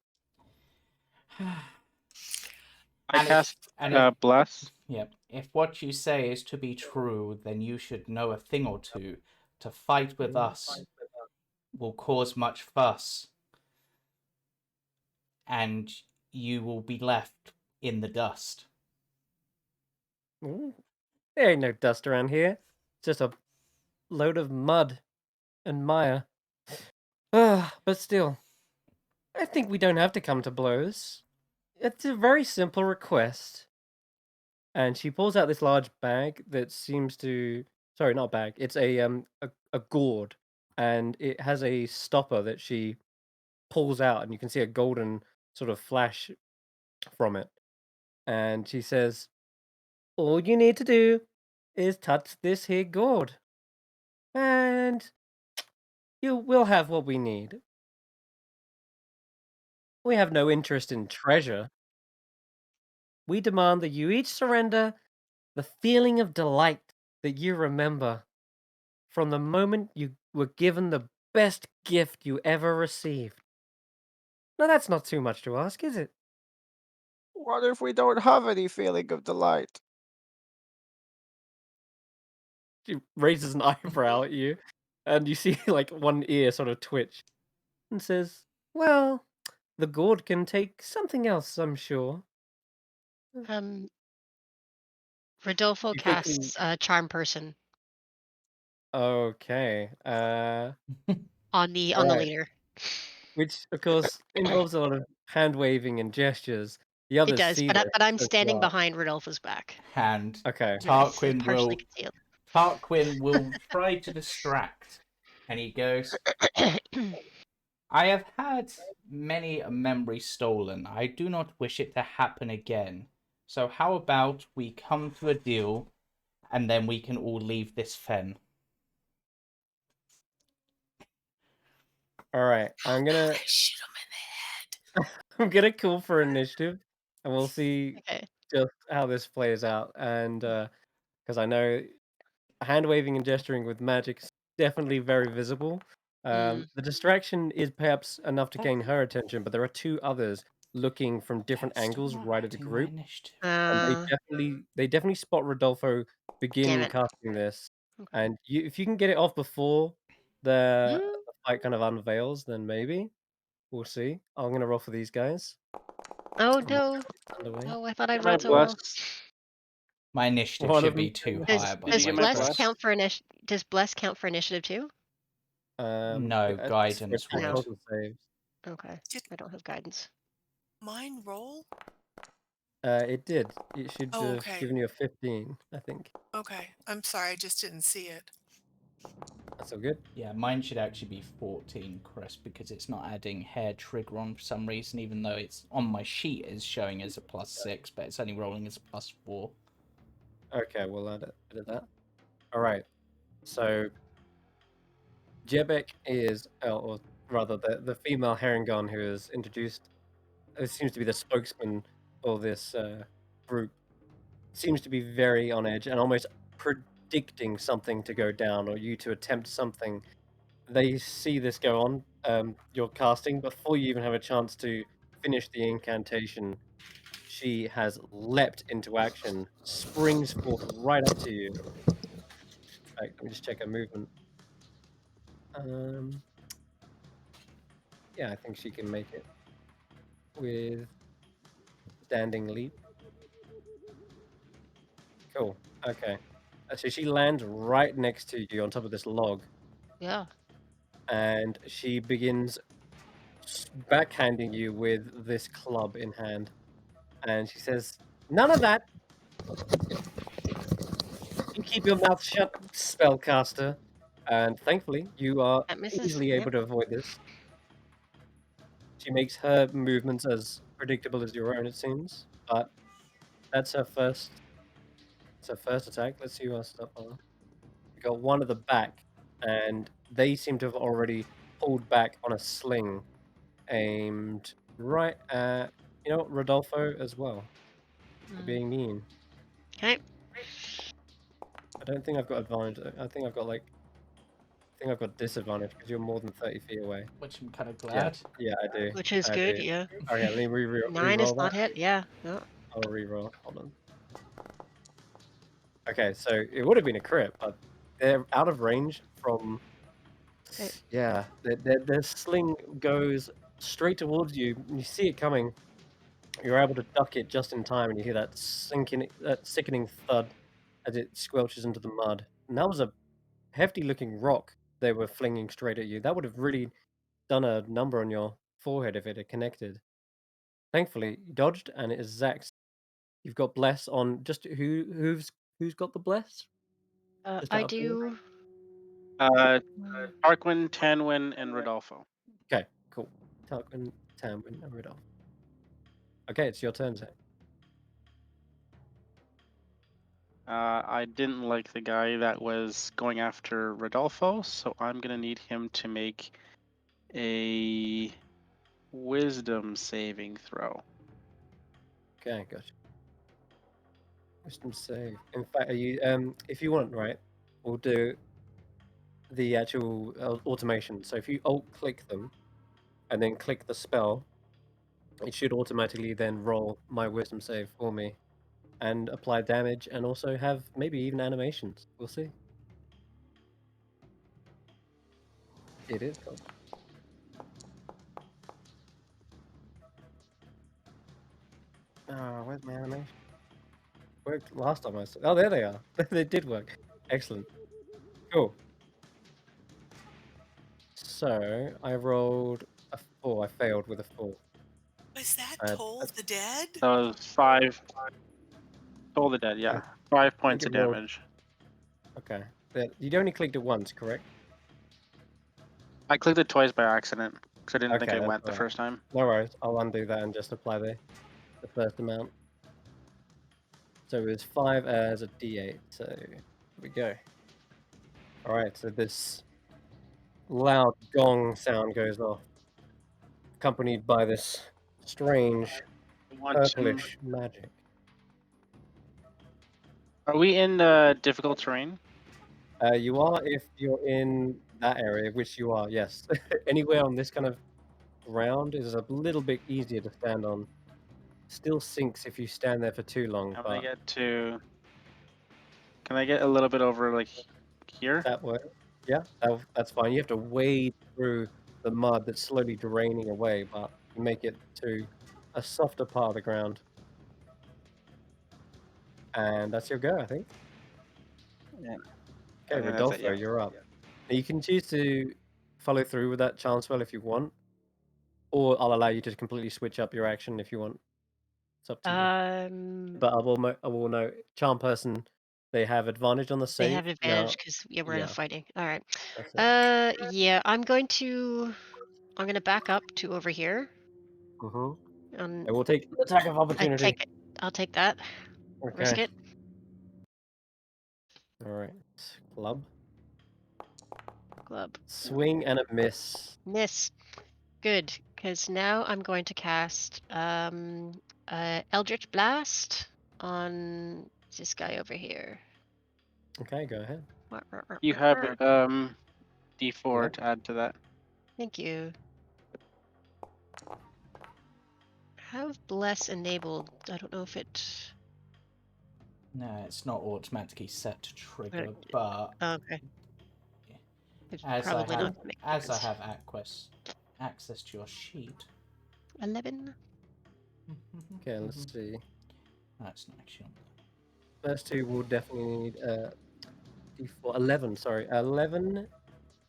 [SPEAKER 6] I cast
[SPEAKER 1] if,
[SPEAKER 6] Bless.
[SPEAKER 1] Yep. If what you say is to be true, then you should know a thing or two. To fight with us will cause much fuss, and you will be left in the dust.
[SPEAKER 2] Ooh. There ain't no dust around here. It's just a load of mud and mire. But still, I think we don't have to come to blows. It's a very simple request. And she pulls out this large bag that seems to... Sorry, not a bag. It's a gourd. And it has a stopper that she pulls out, and you can see a golden sort of flash from it. And she says, "All you need to do is touch this here gourd, and you will have what we need. We have no interest in treasure. We demand that you each surrender the feeling of delight that you remember from the moment you were given the best gift you ever received." Now that's not too much to ask, is it?
[SPEAKER 5] What if we don't have any feeling of delight?
[SPEAKER 2] She raises an eyebrow at you, and you see like one ear sort of twitch, and says, "Well, the gourd can take something else, I'm sure."
[SPEAKER 3] Rodolfo
[SPEAKER 2] You
[SPEAKER 3] casts Charm Person
[SPEAKER 2] Okay.
[SPEAKER 3] on the
[SPEAKER 2] Right.
[SPEAKER 3] leader.
[SPEAKER 2] Which, of course, involves a lot of hand waving and gestures. The
[SPEAKER 3] It
[SPEAKER 2] others
[SPEAKER 3] does,
[SPEAKER 2] see
[SPEAKER 3] but
[SPEAKER 2] this
[SPEAKER 3] I'm
[SPEAKER 2] as
[SPEAKER 3] standing
[SPEAKER 2] well.
[SPEAKER 3] behind Rodolfo's back.
[SPEAKER 1] And
[SPEAKER 2] Okay.
[SPEAKER 1] Tarquin
[SPEAKER 3] partially
[SPEAKER 1] will Tarquin will try to distract, and he goes, "I have had many a memory stolen. I do not wish it to happen again. So how about we come to a deal, and then we can all leave this fen."
[SPEAKER 2] All right. I'm gonna
[SPEAKER 4] Shoot him in the head.
[SPEAKER 2] I'm gonna call for initiative, and we'll see
[SPEAKER 3] Okay.
[SPEAKER 2] just how this plays out. And because I know hand waving and gesturing with magic is definitely very visible. The distraction is perhaps enough to gain her attention, but there are two others looking from different
[SPEAKER 1] That's
[SPEAKER 2] angles
[SPEAKER 1] still not
[SPEAKER 2] right at the
[SPEAKER 1] adding my
[SPEAKER 2] group.
[SPEAKER 1] initiative.
[SPEAKER 2] And they definitely spot Rodolfo begin
[SPEAKER 3] it.
[SPEAKER 2] casting this,
[SPEAKER 3] Okay.
[SPEAKER 2] And if you can get it off before the,
[SPEAKER 3] Mm.
[SPEAKER 2] the fight kind of unveils, then maybe we'll see. I'm gonna roll for these guys.
[SPEAKER 3] Oh
[SPEAKER 2] I'm
[SPEAKER 3] no!
[SPEAKER 2] underway.
[SPEAKER 3] Oh, I thought I
[SPEAKER 6] Get my
[SPEAKER 3] rolled so well.
[SPEAKER 6] bless.
[SPEAKER 1] My initiative
[SPEAKER 2] One of
[SPEAKER 1] should be
[SPEAKER 2] them.
[SPEAKER 1] too
[SPEAKER 3] Does
[SPEAKER 1] high, by
[SPEAKER 6] Did
[SPEAKER 1] the
[SPEAKER 6] you
[SPEAKER 1] way,
[SPEAKER 6] get my
[SPEAKER 3] Bless
[SPEAKER 6] bless?
[SPEAKER 1] Chris.
[SPEAKER 3] count for Does Bless count for initiative too?
[SPEAKER 1] No,
[SPEAKER 2] It's for
[SPEAKER 1] guidance
[SPEAKER 2] attack
[SPEAKER 1] would.
[SPEAKER 2] rolls and saves.
[SPEAKER 3] Okay.
[SPEAKER 4] Did
[SPEAKER 3] I don't have guidance.
[SPEAKER 4] mine roll?
[SPEAKER 2] It did. It should
[SPEAKER 4] Oh,
[SPEAKER 2] have
[SPEAKER 4] okay.
[SPEAKER 2] given you a 15, I think.
[SPEAKER 4] Okay. I'm sorry, I just didn't see it.
[SPEAKER 2] That's all good.
[SPEAKER 1] Yeah, mine should actually be 14, Chris, because it's not adding hair trigger on for some reason, even though it's on my sheet is showing as a +6, but it's only rolling as a +4.
[SPEAKER 2] Okay, we'll add that. All right. So Jebek is, or rather, the female Herringon who is introduced. It seems to be the spokesman for this group. Seems to be very on edge and almost predicting something to go down or you to attempt something. They see this go on. You're casting before you even have a chance to finish the incantation. She has leapt into action, springs forth right up to you. In fact, let me just check her movement. Yeah, I think she can make it with standing leap. Cool. Okay. So she lands right next to you on top of this log,
[SPEAKER 3] Yeah.
[SPEAKER 2] and she begins backhanding you with this club in hand. And she says, "None of that. You keep your mouth shut, spellcaster." And thankfully, you are
[SPEAKER 3] That misses.
[SPEAKER 2] easily
[SPEAKER 3] Yep.
[SPEAKER 2] able to avoid this. She makes her movements as predictable as your own, it seems. But that's her first. It's her first attack. Let's see who else is up on. We got one at the back, and they seem to have already pulled back on a sling, aimed right at Rodolfo as well, for being mean.
[SPEAKER 3] Okay.
[SPEAKER 2] I don't think I've got advantage. I think I've got disadvantage because you're more than 30 feet away.
[SPEAKER 1] Which I'm kind of
[SPEAKER 2] Yeah,
[SPEAKER 1] glad.
[SPEAKER 2] yeah, I do.
[SPEAKER 3] Which is
[SPEAKER 2] I
[SPEAKER 3] good.
[SPEAKER 2] do.
[SPEAKER 3] Yeah.
[SPEAKER 2] Okay, let me
[SPEAKER 3] 9 is
[SPEAKER 2] re-roll
[SPEAKER 3] not
[SPEAKER 2] that.
[SPEAKER 3] hit. Yeah. No.
[SPEAKER 2] I'll re-roll. Hold on. Okay, so it would have been a crit, but they're out of range from.
[SPEAKER 3] Okay.
[SPEAKER 2] Yeah, the sling goes straight towards you. You see it coming. You're able to duck it just in time, and you hear that sickening thud as it squelches into the mud. And that was a hefty-looking rock they were flinging straight at you. That would have really done a number on your forehead if it had connected. Thankfully, you dodged, and it is Xaxx. You've got bless on. Just who's got the bless? Just
[SPEAKER 3] I
[SPEAKER 2] out of curiosity.
[SPEAKER 3] do.
[SPEAKER 6] Tarquin, Tanwen, and Rodolfo.
[SPEAKER 2] Okay, cool. Tarquin, Tanwen, and Rodolfo. Okay, it's your turn, Zach.
[SPEAKER 6] I didn't like the guy that was going after Rodolfo, so I'm gonna need him to make a wisdom saving throw.
[SPEAKER 2] Okay, gotcha. Wisdom save. In fact, are you if you want, right, we'll do the actual automation. So if you alt-click them and then click the spell, it should automatically then roll my wisdom save for me and apply damage and also have maybe even animations. We'll see. It is cool. Where's my animation? Worked last time I saw. Oh, there they are. They did work. Excellent. Cool. So I rolled a 4. I failed with a 4.
[SPEAKER 4] Was that
[SPEAKER 2] I
[SPEAKER 4] Toll the Dead?
[SPEAKER 6] That was 5. Toll the dead, yeah. 5
[SPEAKER 2] think
[SPEAKER 6] points
[SPEAKER 2] it
[SPEAKER 6] of
[SPEAKER 2] rolled.
[SPEAKER 6] damage.
[SPEAKER 2] Okay. You'd only clicked it once, correct?
[SPEAKER 6] I clicked it twice by accident because I didn't think
[SPEAKER 2] Okay,
[SPEAKER 6] it
[SPEAKER 2] that's
[SPEAKER 6] went the
[SPEAKER 2] alright.
[SPEAKER 6] first time.
[SPEAKER 2] No worries. I'll undo that and just apply the first amount. So it was 5 as a d8. So here we go. Alright, so this loud gong sound goes off, accompanied by this strange
[SPEAKER 6] I want to.
[SPEAKER 2] purplish magic.
[SPEAKER 6] Are we in difficult terrain?
[SPEAKER 2] You are if you're in that area, which you are, yes. Anywhere on this kind of ground is a little bit easier to stand on. Still sinks if you stand there for too long,
[SPEAKER 6] Can I
[SPEAKER 2] but
[SPEAKER 6] get to? Can I get a little bit over like here.
[SPEAKER 2] That way. Yeah, that's fine. You have to wade through the mud that's slowly draining away, but you make it to a softer part of the ground. And that's your go, I think.
[SPEAKER 6] Yeah.
[SPEAKER 2] Okay,
[SPEAKER 6] I think that's it,
[SPEAKER 2] Rodolfo,
[SPEAKER 6] yeah.
[SPEAKER 2] you're up. Now, you can choose to follow through with that chance spell if you want, or I'll allow you to completely switch up your action if you want. It's up to you. But I will note, charm person, they have advantage on the
[SPEAKER 3] They
[SPEAKER 2] save.
[SPEAKER 3] have
[SPEAKER 2] Now,
[SPEAKER 3] advantage because we're in
[SPEAKER 2] yeah,
[SPEAKER 3] a fighting. All right.
[SPEAKER 2] that's it.
[SPEAKER 3] Yeah, I'm gonna back up to over here.
[SPEAKER 2] I will take an attack of opportunity.
[SPEAKER 3] I'll take that. Risk
[SPEAKER 2] Okay.
[SPEAKER 3] it.
[SPEAKER 2] All right. Club.
[SPEAKER 3] Club.
[SPEAKER 2] Swing and a miss.
[SPEAKER 3] Miss. Good, because now I'm going to cast Eldritch Blast on this guy over here.
[SPEAKER 2] Okay, go ahead.
[SPEAKER 6] You have D4 to add to that.
[SPEAKER 3] Thank you. Have Bless enabled. I don't know if it.
[SPEAKER 1] No, it's not automatically set to trigger, but
[SPEAKER 3] Okay. It's
[SPEAKER 1] as
[SPEAKER 3] probably
[SPEAKER 1] I have
[SPEAKER 3] not making
[SPEAKER 1] as I
[SPEAKER 3] sense.
[SPEAKER 1] have access to your sheet.
[SPEAKER 3] 11.
[SPEAKER 2] Okay, let's see.
[SPEAKER 1] That's not actually on
[SPEAKER 2] First two will definitely need D4. 11, sorry. 11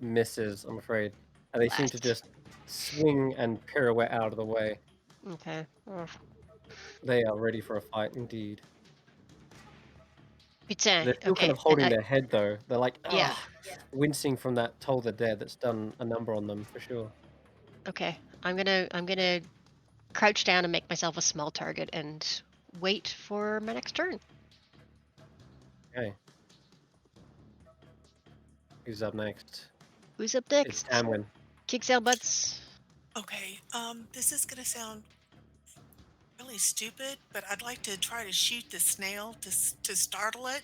[SPEAKER 2] misses, I'm afraid. And they seem to just swing and pirouette out of the way.
[SPEAKER 3] Okay. Oh.
[SPEAKER 2] They are ready for a fight, indeed.
[SPEAKER 3] Putain.
[SPEAKER 2] They're still kind of holding their head, though. They're like,
[SPEAKER 3] Yeah.
[SPEAKER 2] wincing from that Toll the Dead that's done a number on them, for sure.
[SPEAKER 3] Okay. I'm gonna crouch down and make myself a small target and wait for my next turn.
[SPEAKER 2] Okay. Who's up next?
[SPEAKER 3] Who's up next?
[SPEAKER 2] It's Tanwen.
[SPEAKER 3] Kicks our butts.
[SPEAKER 4] Okay, this is gonna sound really stupid, but I'd like to try to shoot the snail to startle it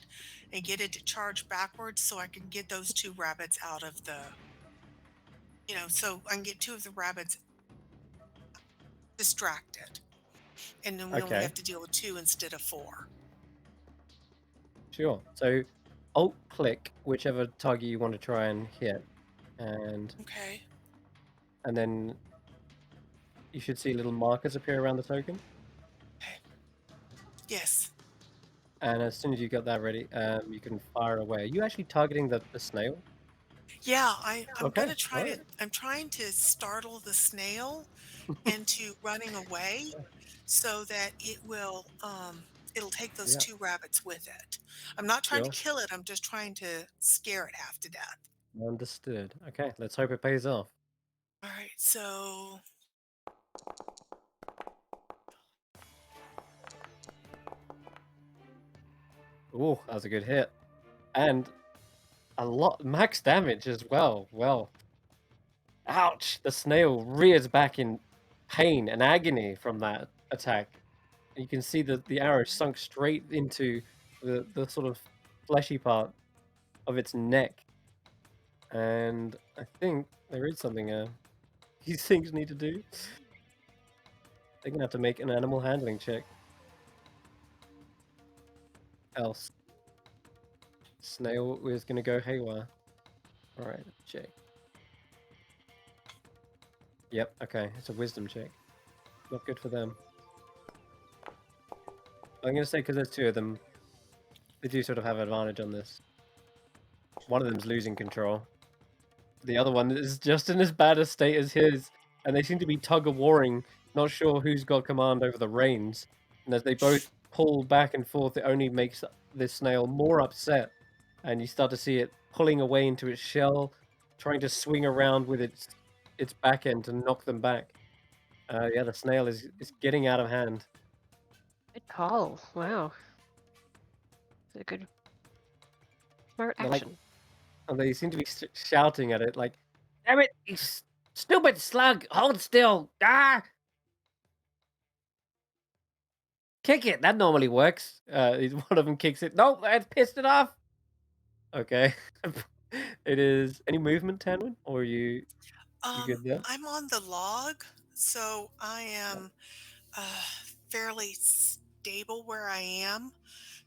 [SPEAKER 4] and get it to charge backwards so I can get those two rabbits out of the, so I can get two of the rabbits distracted. And then we only have to deal with 2 instead of 4.
[SPEAKER 2] Sure. So, alt click whichever target you want to try and hit, and then you should see little markers appear around the token.
[SPEAKER 4] Okay. Yes.
[SPEAKER 2] And as soon as you got that ready, you can fire away. Are you actually targeting the snail?
[SPEAKER 4] Yeah, I'm gonna try to. I'm trying to startle the snail into running away, so that it will. It'll take those 2 rabbits with it. I'm not trying to kill it. I'm just trying to scare it half to death.
[SPEAKER 2] Understood. Okay, let's hope it pays off.
[SPEAKER 4] All right, so.
[SPEAKER 2] Oh, that was a good hit, and a lot max damage as well. Well, ouch! The snail rears back in pain and agony from that attack. You can see that the arrow sunk straight into the sort of fleshy part of its neck. And I think there is something these things need to do. They're gonna have to make an animal handling check. Else. Snail is gonna go haywire. Alright, check. Yep, okay, it's a wisdom check. Not good for them. I'm gonna say because there's 2 of them, they do sort of have advantage on this. One of them's losing control. The other one is just in as bad a state as his, and they seem to be tug-of-warring, not sure who's got command over the reins. And as they both pull back and forth, it only makes this snail more upset. And you start to see it pulling away into its shell, trying to swing around with its back end to knock them back. Yeah, the snail is getting out of hand.
[SPEAKER 3] Good call. Wow. It's a good smart action.
[SPEAKER 2] And they seem to be shouting at it like, "Damn it, you stupid slug! Hold still! Ah! Kick it! That normally works." One of them kicks it. Nope, that's pissed it off. Okay. It is any movement, Tanwen, or are you good there?
[SPEAKER 4] I'm on the log, so I am fairly stable where I am.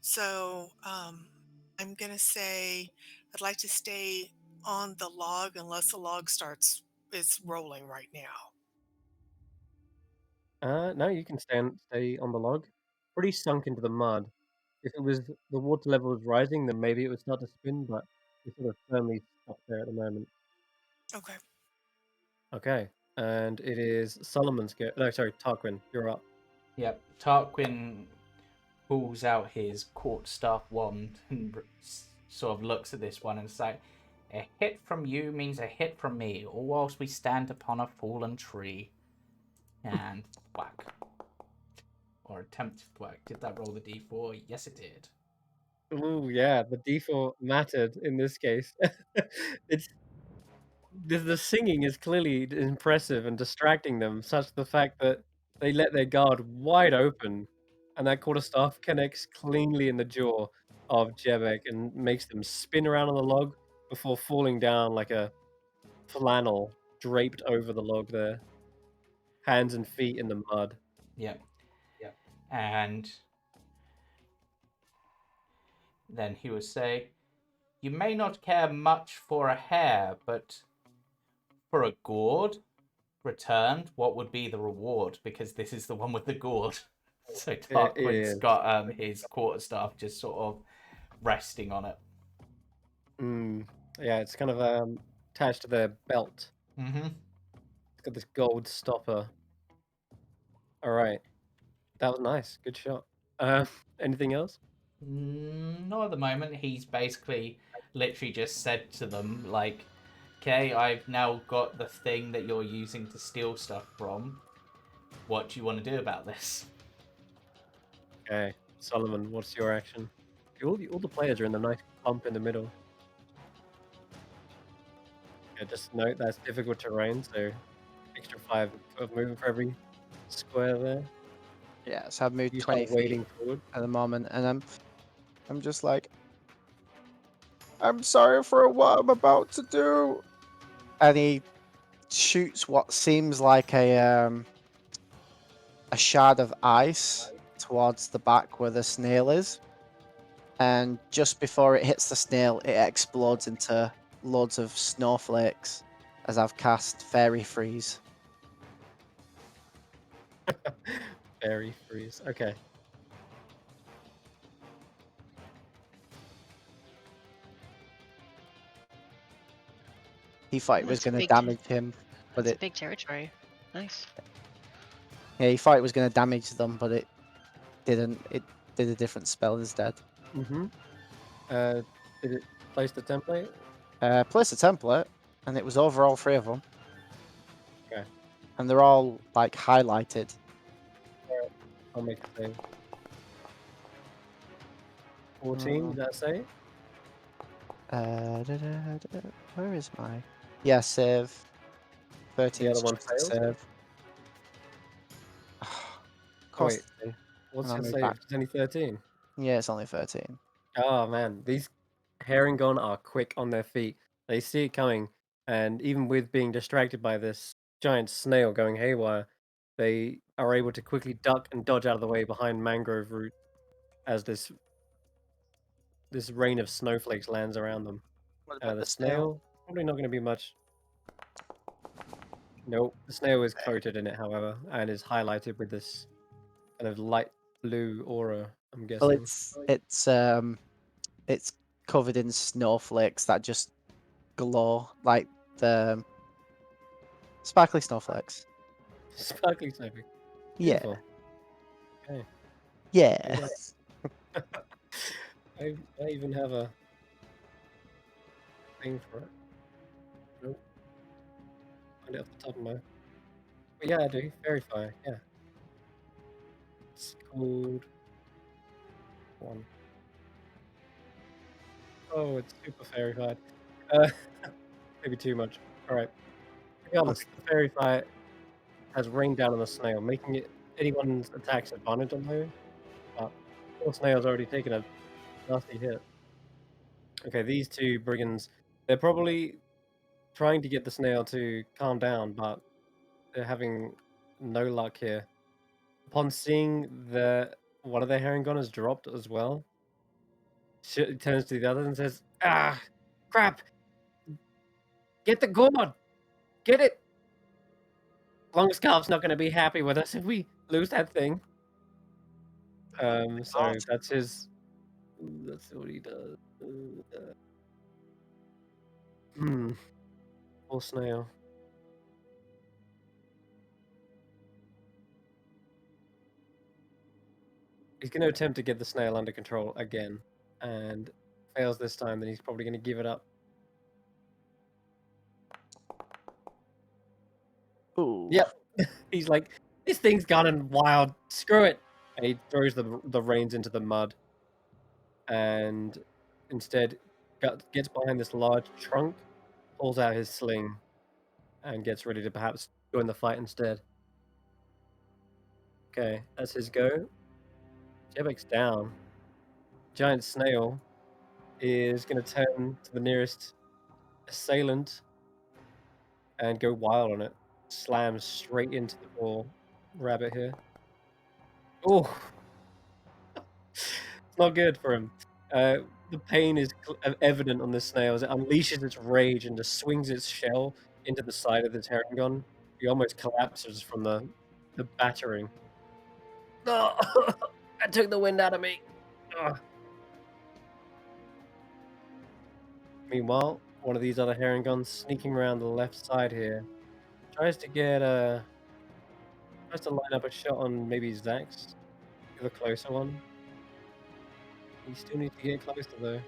[SPEAKER 4] So I'm gonna say I'd like to stay on the log unless the log it's rolling right now.
[SPEAKER 2] No, you can stay on the log. Pretty sunk into the mud. If it was the water level was rising, then maybe it would start to spin, but it's sort of firmly stuck there at the moment.
[SPEAKER 4] Okay.
[SPEAKER 2] Okay, and it is Solomon's go. No, sorry, Tarquin, you're up.
[SPEAKER 1] Yep. Tarquin pulls out his quarterstaff wand and sort of looks at this one and says, "A hit from you means a hit from me, all whilst we stand upon a fallen tree." And whack. Or attempt to whack. Did that roll the d4? Yes, it did.
[SPEAKER 2] Ooh, yeah, the D4 mattered in this case. It's the singing is clearly impressive and distracting them, such the fact that they let their guard wide open, and that quarterstaff connects cleanly in the jaw of Jebek and makes them spin around on the log before falling down like a flannel draped over the log there, hands and feet in the mud.
[SPEAKER 1] Yep. And then he would say, "You may not care much for a hare, but for a gourd returned, what would be the reward?" Because this is the one with the gourd. So Tarquin's
[SPEAKER 2] is.
[SPEAKER 1] got his quarterstaff just sort of resting on it.
[SPEAKER 2] Yeah, it's kind of attached to their belt.
[SPEAKER 1] Mm-hmm.
[SPEAKER 2] It's got this gold stopper. All right, that was nice. Good shot. Anything else?
[SPEAKER 1] Not at the moment. He's basically literally just said to them, like, "Okay, I've now got the thing that you're using to steal stuff from. What do you want to do about this?"
[SPEAKER 2] Okay, Solomon, what's your action? All the players are in the nice clump in the middle. Okay, just note that's difficult terrain, so extra 5 of movement for every square there.
[SPEAKER 5] Yeah, so I've moved
[SPEAKER 2] You
[SPEAKER 5] 20
[SPEAKER 2] start
[SPEAKER 5] feet
[SPEAKER 2] wading forward.
[SPEAKER 5] at the moment, and I'm just like, I'm sorry for what I'm about to do. And he shoots what seems like a shard of ice towards the back where the snail is. And just before it hits the snail, it explodes into loads of snowflakes as I've cast Fairy Freeze.
[SPEAKER 2] Fairy freeze. Okay.
[SPEAKER 5] He thought it was
[SPEAKER 3] That's a
[SPEAKER 5] going to
[SPEAKER 3] big
[SPEAKER 5] damage him, but
[SPEAKER 3] That's a
[SPEAKER 5] it
[SPEAKER 3] big territory. Nice.
[SPEAKER 5] yeah, he thought it was going to damage them, but it didn't. It did a different spell instead.
[SPEAKER 2] Mm-hmm. Did it place the template?
[SPEAKER 5] Place a template, and it was over all 3 of them.
[SPEAKER 2] Okay.
[SPEAKER 5] And they're all like highlighted.
[SPEAKER 2] I'll make a save. 14, did that say?
[SPEAKER 5] Where is my? Yeah, save. 13.
[SPEAKER 2] The other one
[SPEAKER 5] just a
[SPEAKER 2] fails?
[SPEAKER 5] Save. Of course.
[SPEAKER 2] Wait,
[SPEAKER 5] they do.
[SPEAKER 2] what's
[SPEAKER 5] And
[SPEAKER 2] your
[SPEAKER 5] I'll move
[SPEAKER 2] save?
[SPEAKER 5] back.
[SPEAKER 2] It's only 13.
[SPEAKER 5] Yeah, it's only 13.
[SPEAKER 2] Oh man, these Herringon are quick on their feet. They see it coming, and even with being distracted by this giant snail going haywire, they are able to quickly duck and dodge out of the way behind mangrove root as this rain of snowflakes lands around them.
[SPEAKER 5] What about
[SPEAKER 2] The
[SPEAKER 5] the snail?
[SPEAKER 2] snail probably not going to be much. Nope, the snail is coated in it, however, and is highlighted with this kind of light blue aura. I'm
[SPEAKER 5] Well,
[SPEAKER 2] guessing.
[SPEAKER 5] it's covered in snowflakes that just glow like the sparkly snowflakes.
[SPEAKER 2] Sparkly snowflake.
[SPEAKER 5] Yeah.
[SPEAKER 2] Beautiful. Okay.
[SPEAKER 5] Yeah.
[SPEAKER 2] I even have a thing for it. Nope. Find it off the top of my. But yeah, I do. Verify. Yeah. It's called one. Oh, it's super verified. Uh, maybe too much. All right. To be honest, the verify has rained down on the snail, making it anyone's attacks advantage on those. But the snail's already taken a nasty hit. Okay, these 2 brigands, they're probably trying to get the snail to calm down, but they're having no luck here. Upon seeing that one of their Herringon has dropped as well, she turns to the other and says, "Ah, Crap! Get the gourd! Get it! Longscarf's not going to be happy with us if we lose that thing. So that's his. Let's see what he does. Poor snail. He's going to attempt to get the snail under control again, and fails this time. Then he's probably going to give it up.
[SPEAKER 5] Ooh.
[SPEAKER 2] Yep. He's like, this thing's gone wild. Screw it. And he throws the reins into the mud, and instead gets behind this large trunk, pulls out his sling, and gets ready to perhaps join the fight instead. Okay, that's his go. Jebek's down. Giant snail is going to turn to the nearest assailant and go wild on it. Slams straight into the poor rabbit here. Oh, it's not good for him. The pain is evident on this snail as it unleashes its rage and just swings its shell into the side of the pterangon. He almost collapses from the battering. No, that took the wind out of me. Ugh. Meanwhile, one of these other herringons sneaking around the left side here tries to line up a shot on maybe Xaxx, the closer one. He still needs to get closer though.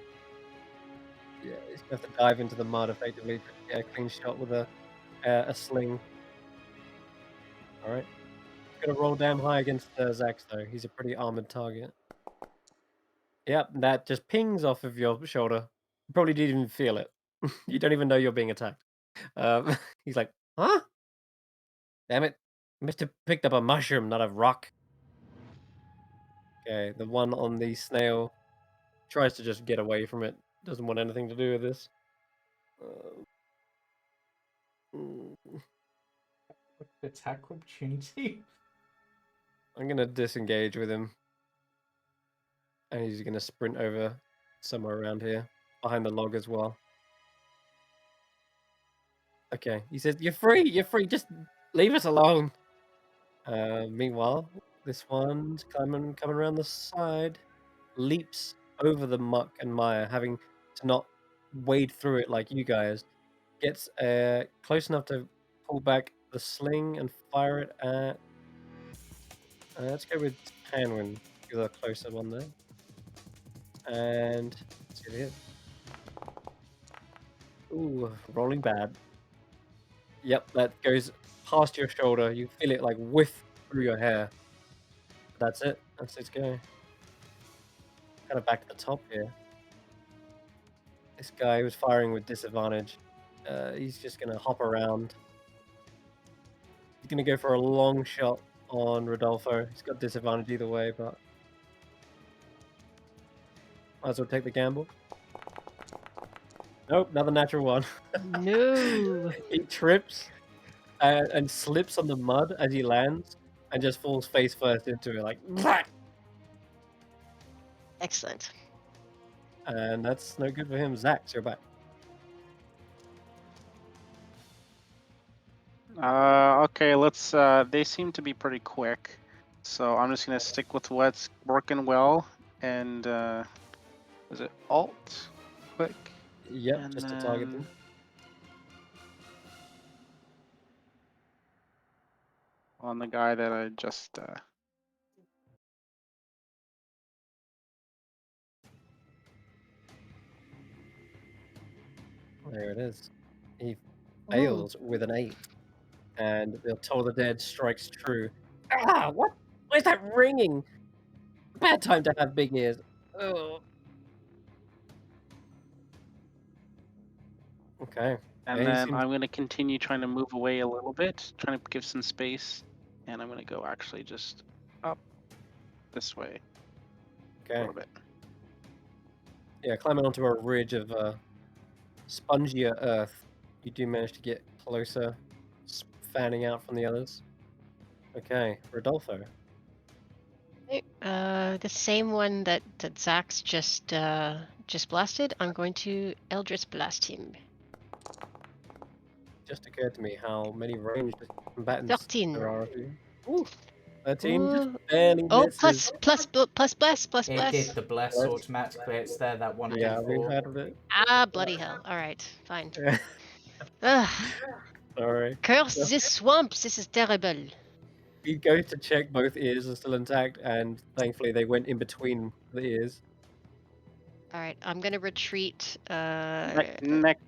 [SPEAKER 2] Yeah, he's gonna have to dive into the mud effectively to get a clean shot with a sling. All right, he's gonna roll damn high against Xaxx though. He's a pretty armored target. Yep, that just pings off of your shoulder. You probably didn't even feel it. You don't even know you're being attacked. He's like, huh? Damn it. Must have picked up a mushroom, not a rock. Okay, the one on the snail tries to just get away from it. Doesn't want anything to do with this.
[SPEAKER 1] Attack opportunity.
[SPEAKER 2] I'm going to disengage with him. And he's going to sprint over somewhere around here. Behind the log as well. Okay, he says, you're free, just leave us alone. Meanwhile, this one's coming around the side, leaps over the muck and mire, having to not wade through it like you guys. Gets close enough to pull back the sling and fire it at. Let's go with Tanwen, the closer one there. And let's get it. Ooh, rolling bad. Yep, that goes past your shoulder. You feel it like whiff through your hair. That's it. That's its go. Kind of back to the top here. This guy was firing with disadvantage. He's just going to hop around. He's going to go for a long shot on Rodolfo. He's got disadvantage either way, but might as well take the gamble. Nope, another natural one.
[SPEAKER 3] No.
[SPEAKER 2] He trips and slips on the mud as he lands and just falls face first into it, like, Bleh!
[SPEAKER 3] Excellent.
[SPEAKER 2] And that's no good for him. Xaxx, you're back.
[SPEAKER 6] Okay, let's. They seem to be pretty quick, so I'm just gonna stick with what's working well. And is it Alt? Quick.
[SPEAKER 2] Yep,
[SPEAKER 6] And
[SPEAKER 2] just to target them.
[SPEAKER 6] On the guy that I just.
[SPEAKER 2] There it is. He fails with an 8. And the Toll of the Dead strikes true. Ah, what? Where's that ringing? Bad time to have big ears. Oh. Okay.
[SPEAKER 6] And then I'm going to continue trying to move away a little bit, trying to give some space. And I'm going to go actually just up this way.
[SPEAKER 2] Okay.
[SPEAKER 6] A little bit.
[SPEAKER 2] Yeah, climbing onto a ridge of spongier earth. You do manage to get closer, fanning out from the others. Okay, Rodolfo.
[SPEAKER 3] The same one that Xaxx just blasted. I'm going to Eldritch Blast him.
[SPEAKER 2] Just occurred to me how many ranged combatants
[SPEAKER 3] 13.
[SPEAKER 2] there are of you. Ooh, 13 just
[SPEAKER 3] Ooh.
[SPEAKER 2] barely
[SPEAKER 3] Oh,
[SPEAKER 2] misses.
[SPEAKER 3] plus bless.
[SPEAKER 1] It did the bless
[SPEAKER 2] What?
[SPEAKER 1] automatically. It's there, that one
[SPEAKER 2] Yeah, we've
[SPEAKER 1] d4.
[SPEAKER 2] heard of it.
[SPEAKER 3] Ah, bloody hell. Alright, fine. Ugh.
[SPEAKER 2] Sorry.
[SPEAKER 3] Curse this swamp. This is terrible.
[SPEAKER 2] We go to check both ears are still intact, and thankfully they went in between the ears.
[SPEAKER 3] Alright, I'm gonna retreat.
[SPEAKER 6] Next.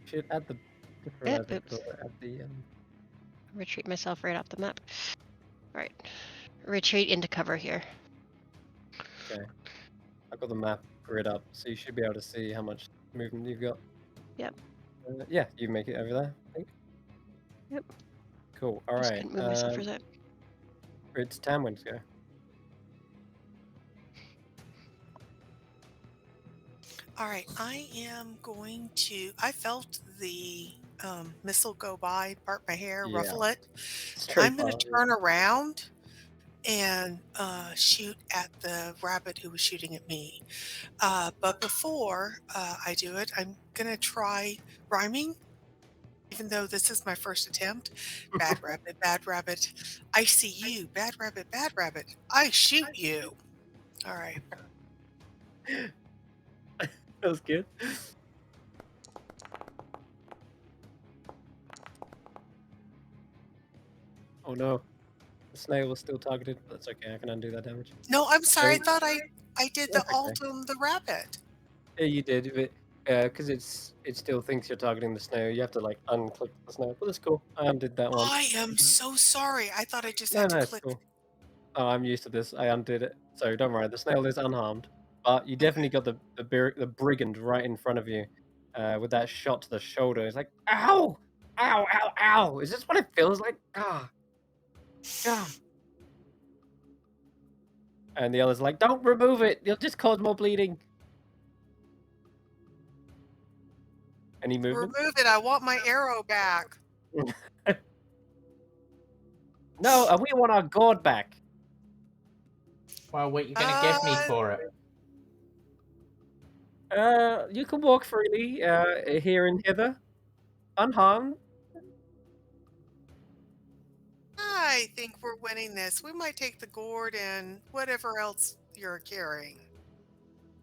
[SPEAKER 2] Should add the
[SPEAKER 3] Oops.
[SPEAKER 2] at the
[SPEAKER 3] Retreat myself right off the map. Alright. Retreat into cover here.
[SPEAKER 2] Okay. I've got the map grid up, so you should be able to see how much movement you've got.
[SPEAKER 3] Yep.
[SPEAKER 2] Yeah, you make it over there, I think.
[SPEAKER 3] Yep.
[SPEAKER 2] Cool. All
[SPEAKER 3] Just
[SPEAKER 2] right.
[SPEAKER 3] couldn't move myself for that.
[SPEAKER 2] It's Tanwen's go.
[SPEAKER 4] All right, I am going to. I felt the missile go by, part my hair,
[SPEAKER 2] Yeah.
[SPEAKER 4] ruffle it.
[SPEAKER 2] Straight
[SPEAKER 4] I'm going
[SPEAKER 2] fire,
[SPEAKER 4] to turn around and shoot at the rabbit who was shooting at me. But before I do it, I'm going to try rhyming, even though this is my first attempt. Bad rabbit, I see you. Bad rabbit, I shoot you. All right.
[SPEAKER 2] That was good. Oh no. The snail was still targeted, but that's okay. I can undo that damage.
[SPEAKER 4] No, I'm sorry. I
[SPEAKER 2] Oh.
[SPEAKER 4] thought I did the
[SPEAKER 2] That's okay.
[SPEAKER 4] alt on the rabbit.
[SPEAKER 2] Yeah, you did, but because it still thinks you're targeting the snail, you have to like unclick the snail. But that's cool. I undid that one.
[SPEAKER 4] I am so sorry. I thought I just
[SPEAKER 2] No,
[SPEAKER 4] had
[SPEAKER 2] no,
[SPEAKER 4] to
[SPEAKER 2] it's
[SPEAKER 4] click.
[SPEAKER 2] cool. Oh, I'm used to this. I undid it, so don't worry. The snail is unharmed, but you definitely got the brigand right in front of you, with that shot to the shoulder. It's like, ow, ow, ow, ow. Is this what it feels like? Ah, ah. And the other's like, don't remove it. You'll just cause more bleeding. Any movement?
[SPEAKER 4] Remove it. I want my arrow back.
[SPEAKER 2] No, we want our gourd back.
[SPEAKER 1] Well, what are you going to give me for it?
[SPEAKER 2] You can walk freely, here and hither, unharmed.
[SPEAKER 4] I think we're winning this. We might take the gourd and whatever else you're carrying.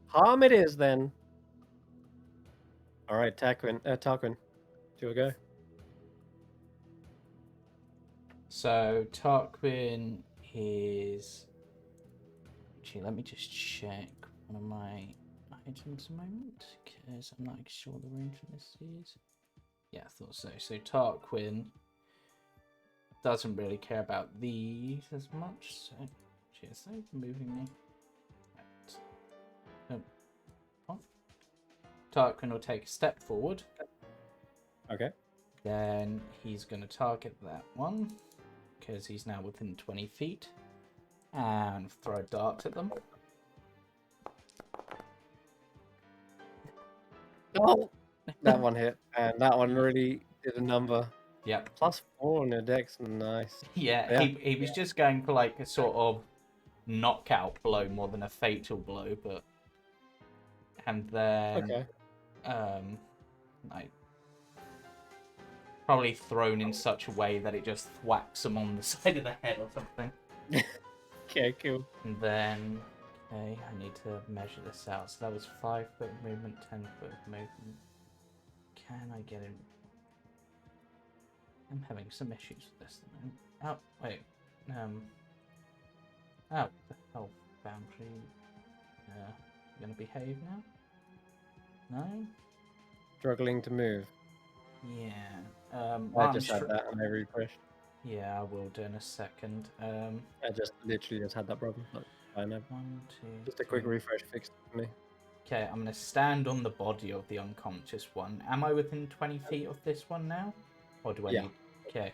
[SPEAKER 2] Harm it is then. All right, Tarquin, do a go.
[SPEAKER 1] So Tarquin is. Actually, let me just check one of my items a moment, because I'm not sure the range of this is. Yeah, I thought so. So Tarquin doesn't really care about these as much. So, cheers, they're moving me. Right. Oh. Tarquin will take a step forward.
[SPEAKER 2] Okay.
[SPEAKER 1] Then he's going to target that one, because he's now within 20 feet, and throw a dart at them.
[SPEAKER 2] Oh, that one hit, and that one really did a number.
[SPEAKER 1] Yep.
[SPEAKER 2] +4 on your dex, nice.
[SPEAKER 1] Yeah, he was just going for like a sort of knockout blow more than a fatal blow, but and then
[SPEAKER 2] Okay.
[SPEAKER 1] like probably thrown in such a way that it just whacks him on the side of the head or something.
[SPEAKER 2] Okay, cool.
[SPEAKER 1] And then okay, I need to measure this out. So that was 5 foot movement, 10 foot movement. Can I get him? I'm having some issues with this. Oh, wait. Oh, the health boundary. You gonna behave now? No?
[SPEAKER 2] Struggling to move.
[SPEAKER 1] Yeah.
[SPEAKER 2] I just had that and I refreshed.
[SPEAKER 1] Yeah, I will do in a second.
[SPEAKER 2] I just literally just had that problem. But I know.
[SPEAKER 1] 1, 2.
[SPEAKER 2] Just a quick
[SPEAKER 1] 3.
[SPEAKER 2] refresh fixed it for me.
[SPEAKER 1] Okay, I'm gonna stand on the body of the unconscious one. Am I within 20 feet of this one now? Or do I need... Okay.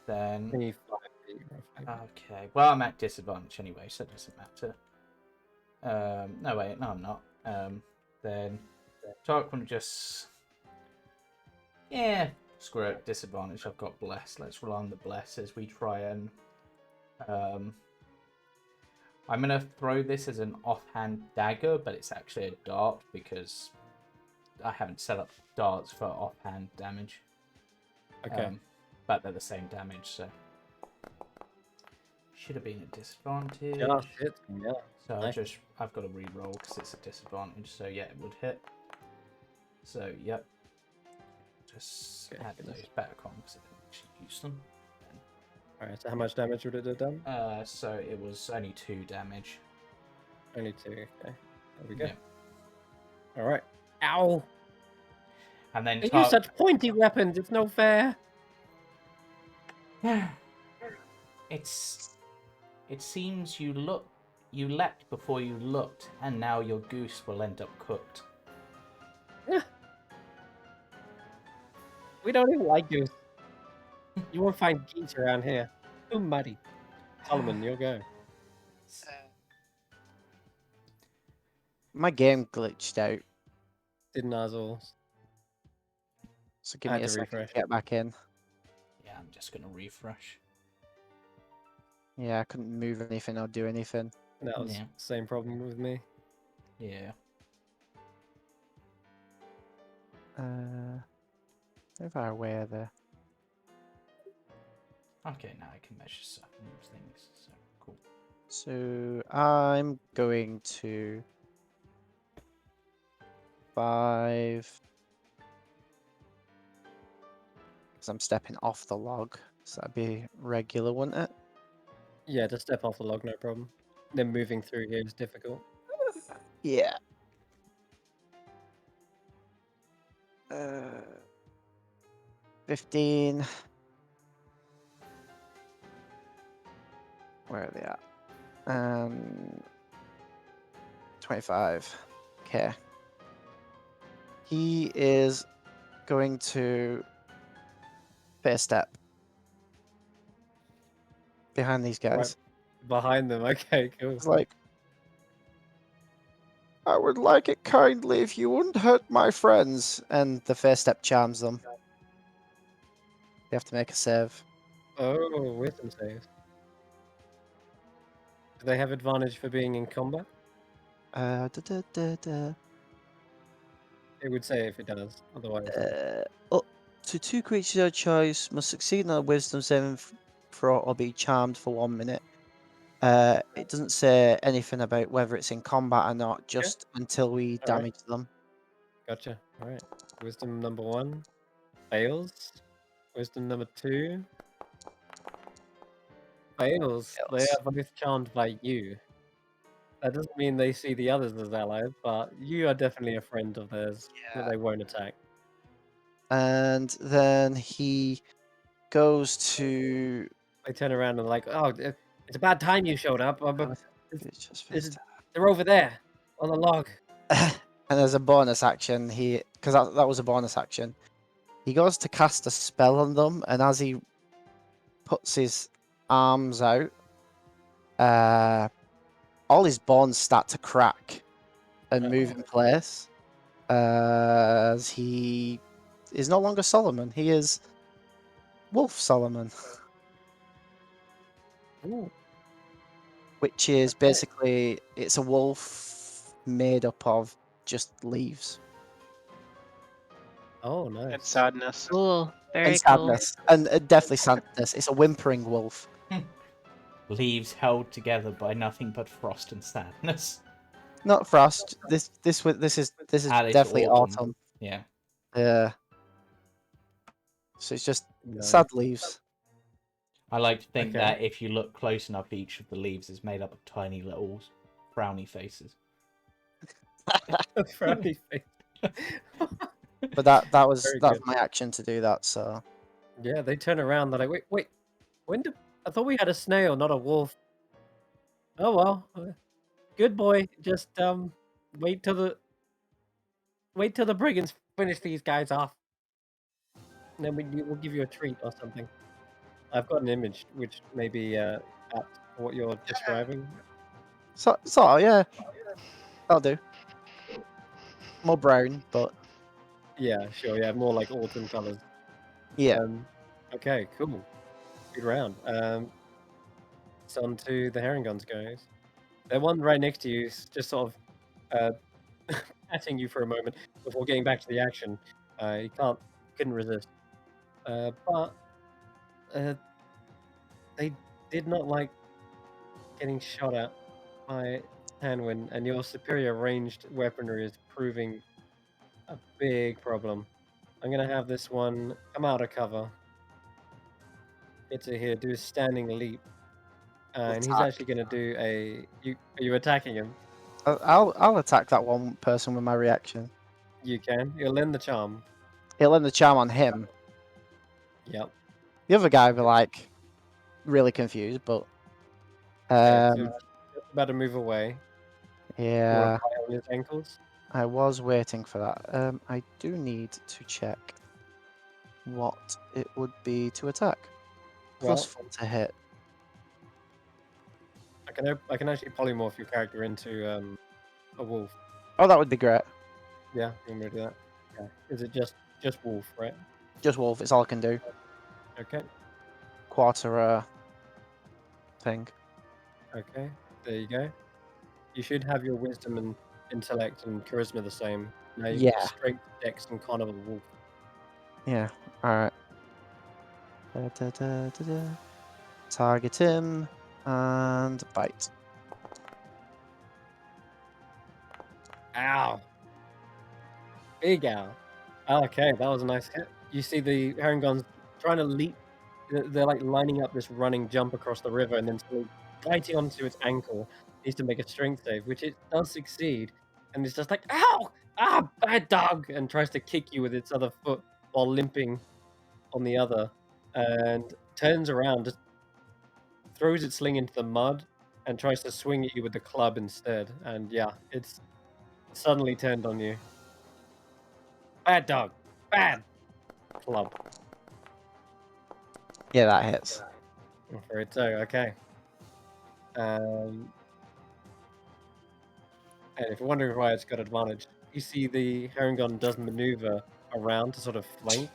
[SPEAKER 1] Then...
[SPEAKER 2] 25 feet, roughly.
[SPEAKER 1] Okay. Well, I'm at disadvantage anyway, so it doesn't matter. No, wait. No, I'm not. Then... Tarquin just... Yeah, screw it. Disadvantage. I've got Bless. Let's rely on the Bless as we try and... I'm gonna throw this as an offhand dagger, but it's actually a dart because I haven't set up darts for offhand damage.
[SPEAKER 2] Okay.
[SPEAKER 1] But they're the same damage, so should have been a disadvantage.
[SPEAKER 2] Just hit. Yeah.
[SPEAKER 1] So
[SPEAKER 2] Nice.
[SPEAKER 1] I've got to re-roll because it's a disadvantage. So yeah, it would hit. So yep. Just
[SPEAKER 2] Okay,
[SPEAKER 1] add
[SPEAKER 2] goodness.
[SPEAKER 1] those back on because I didn't actually use them.
[SPEAKER 2] Alright, so how much damage would it have done?
[SPEAKER 1] So it was only 2 damage.
[SPEAKER 2] Only 2. Okay. There we go.
[SPEAKER 1] Yeah.
[SPEAKER 2] Alright. Ow!
[SPEAKER 1] And then
[SPEAKER 2] They use such pointy weapons, it's no fair!
[SPEAKER 1] It seems you leapt before you looked, and now your goose will end up cooked.
[SPEAKER 2] We don't even like goose. You won't find geese around here. Too muddy. Solomon, you'll go.
[SPEAKER 5] My game glitched out,
[SPEAKER 2] Didn't ours all?
[SPEAKER 5] so give
[SPEAKER 2] I
[SPEAKER 5] me
[SPEAKER 2] had
[SPEAKER 5] a
[SPEAKER 2] to
[SPEAKER 5] second
[SPEAKER 2] refresh.
[SPEAKER 5] to get back in.
[SPEAKER 1] Yeah, I'm just gonna refresh.
[SPEAKER 5] Yeah, I couldn't move anything or do anything.
[SPEAKER 2] That was
[SPEAKER 1] Yeah.
[SPEAKER 2] the same problem with me.
[SPEAKER 1] Yeah.
[SPEAKER 5] How far away are they?
[SPEAKER 1] Okay, now I can measure certain things. So cool.
[SPEAKER 5] So I'm going to 5. Because I'm stepping off the log. So that'd be regular, wouldn't it?
[SPEAKER 2] Yeah, just step off the log, no problem. Then moving through here is difficult.
[SPEAKER 5] Yeah. 15. Where are they at? 25. Okay. He is going to first step behind these guys.
[SPEAKER 2] Right behind them, okay, cool.
[SPEAKER 5] It's like, I would like it kindly if you wouldn't hurt my friends. And the first step charms them. They have to make a save.
[SPEAKER 2] Oh, wisdom save. Do they have advantage for being in combat?
[SPEAKER 5] It
[SPEAKER 2] It would say if it does, otherwise.
[SPEAKER 5] Up to 2 creatures of choice must succeed on a wisdom saving throw or be charmed for 1 minute. It doesn't say anything about whether it's in combat or not, just until we
[SPEAKER 2] Alright.
[SPEAKER 5] damage them.
[SPEAKER 2] Gotcha. Alright. Wisdom number 1 fails. Wisdom number 2 fails. They are both charmed by you. That doesn't mean they see the others as allies, but you are definitely a friend of theirs that they won't attack.
[SPEAKER 5] And then he goes to.
[SPEAKER 2] They turn around and like, oh, it's a bad time you showed up.
[SPEAKER 5] It's just
[SPEAKER 2] They're over there on the log.
[SPEAKER 5] and as a bonus action, because that was a bonus action, he goes to cast a spell on them, and as he puts his arms out, all his bones start to crack and move in place. As he is no longer Solomon, he is Wolf Solomon.
[SPEAKER 2] Ooh.
[SPEAKER 5] Which is basically, it's a wolf made up of just leaves.
[SPEAKER 2] Oh, nice.
[SPEAKER 6] And sadness.
[SPEAKER 3] Cool. Very
[SPEAKER 5] And
[SPEAKER 3] cool.
[SPEAKER 5] sadness. And definitely sadness. It's a whimpering wolf.
[SPEAKER 1] Leaves held together by nothing but frost and sadness.
[SPEAKER 5] Not frost. This is
[SPEAKER 1] It's
[SPEAKER 5] definitely autumn.
[SPEAKER 1] Yeah.
[SPEAKER 5] Yeah. So it's just
[SPEAKER 2] Nice.
[SPEAKER 5] sad leaves.
[SPEAKER 1] I like to think
[SPEAKER 2] Okay.
[SPEAKER 1] that if you look close enough, each of the leaves is made up of tiny little frowny faces.
[SPEAKER 2] Frowny face.
[SPEAKER 5] But that's
[SPEAKER 2] Very good.
[SPEAKER 5] my action to do that. So
[SPEAKER 2] Yeah, they turn around. They're like, wait. When did I thought we had a snail, not a wolf? Oh well. Good boy. Just wait till the brigands finish these guys off, and then we'll give you a treat or something. I've got an image which may be apt for what you're describing.
[SPEAKER 5] so yeah, that'll do. More brown, but
[SPEAKER 2] Yeah, sure. Yeah, more like autumn colors.
[SPEAKER 5] yeah.
[SPEAKER 2] Okay, cool. Good round. It's on to the herring guns, guys. The one right next to you is just sort of patting you for a moment before getting back to the action. You couldn't resist. But they did not like getting shot at by Tanwen, and your superior ranged weaponry is proving a big problem. I'm gonna have this one come out of cover. Get to here, do a standing leap, and he's
[SPEAKER 5] Attack.
[SPEAKER 2] actually gonna do Are you attacking him?
[SPEAKER 5] I'll attack that one person with my reaction.
[SPEAKER 2] You can. You'll lend the charm.
[SPEAKER 5] It'll end the charm on him.
[SPEAKER 2] Yep.
[SPEAKER 5] The other guy will be like really confused, but
[SPEAKER 2] Okay, so just about to move away. You wanna
[SPEAKER 5] yeah,
[SPEAKER 2] play on his ankles?
[SPEAKER 5] I was waiting for that. I do need to check what it would be to attack.
[SPEAKER 2] Well,
[SPEAKER 5] +4 to hit.
[SPEAKER 2] I can actually polymorph your character into a wolf.
[SPEAKER 5] Oh, that would be great.
[SPEAKER 2] Yeah, you want me to do that? Yeah. Is it just wolf, right?
[SPEAKER 5] Just wolf. It's all I can do.
[SPEAKER 2] Okay.
[SPEAKER 5] Quarter thing.
[SPEAKER 2] Okay. There you go. You should have your wisdom and intellect and charisma the same. Now you've got
[SPEAKER 5] Yeah.
[SPEAKER 2] strength, dex, and carnival wolf.
[SPEAKER 5] Yeah. All right. Target him and bite.
[SPEAKER 2] Ow! Big ow. Okay, that was a nice hit. You see the Herringons trying to leap. They're like lining up this running jump across the river and then sort of biting onto its ankle. Needs to make a strength save, which it does succeed. And it's just like, ow! Ah, bad dog! And tries to kick you with its other foot while limping on the other. And turns around, just throws its sling into the mud and tries to swing at you with the club instead. And yeah, it's suddenly turned on you. Bad dog. Bad club.
[SPEAKER 5] Yeah, that hits.
[SPEAKER 2] I'm afraid so. Okay. And if you're wondering why it's got advantage, you see the Herringon does maneuver around to sort of flank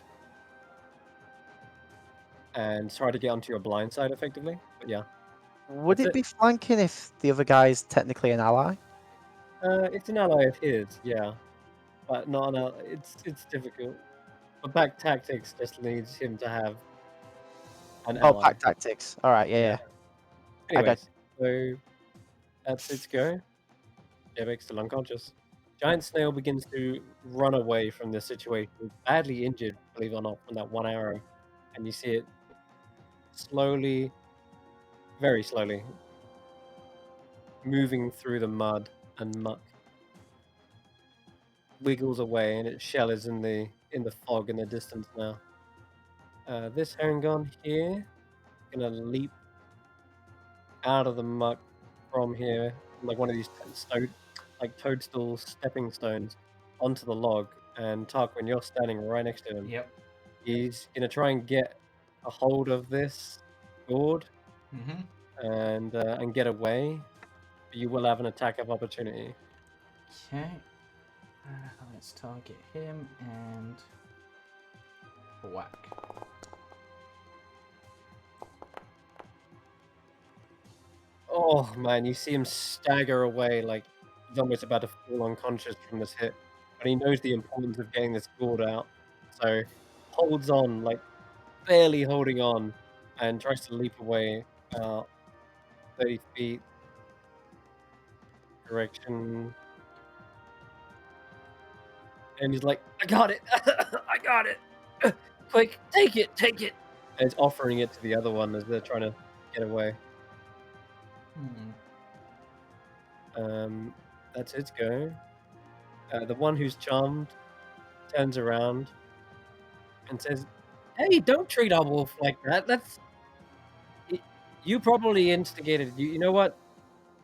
[SPEAKER 2] and try to get onto your blind side effectively. But yeah,
[SPEAKER 5] Would
[SPEAKER 2] That's
[SPEAKER 5] it be flanking if the other guy's technically an ally?
[SPEAKER 2] it's an ally of his, yeah, but not an ally. It's difficult. But back tactics just needs him to have an
[SPEAKER 5] Oh,
[SPEAKER 2] ally.
[SPEAKER 5] pack tactics. All right. Yeah. I got
[SPEAKER 2] Anyways, so that's its go. Jamey's still unconscious. Giant Snail begins to run away from this situation, badly injured, believe it or not, from that one arrow. And you see it slowly, very slowly, moving through the mud and muck. Wiggles away, and its shell is in the fog in the distance now. This Herringon here, gonna leap out of the muck from here, like one of these toadstool stepping stones, onto the log. And Tarquin, you're standing right next to him.
[SPEAKER 1] Yep.
[SPEAKER 2] He's gonna try and get a hold of this gourd
[SPEAKER 1] Mm-hmm.
[SPEAKER 2] and get away. But you will have an attack of opportunity.
[SPEAKER 1] Okay. Let's target him and whack.
[SPEAKER 2] Oh man, you see him stagger away like he's almost about to fall unconscious from this hit. But he knows the importance of getting this gourd out, so holds on, like barely holding on, and tries to leap away 30 feet direction. And he's like, I got it! I got it! Quick, take it! Take it! And he's offering it to the other one as they're trying to get away. That's its go. The one who's charmed turns around and says, "Hey, don't treat our wolf like that. You probably instigated. You know what?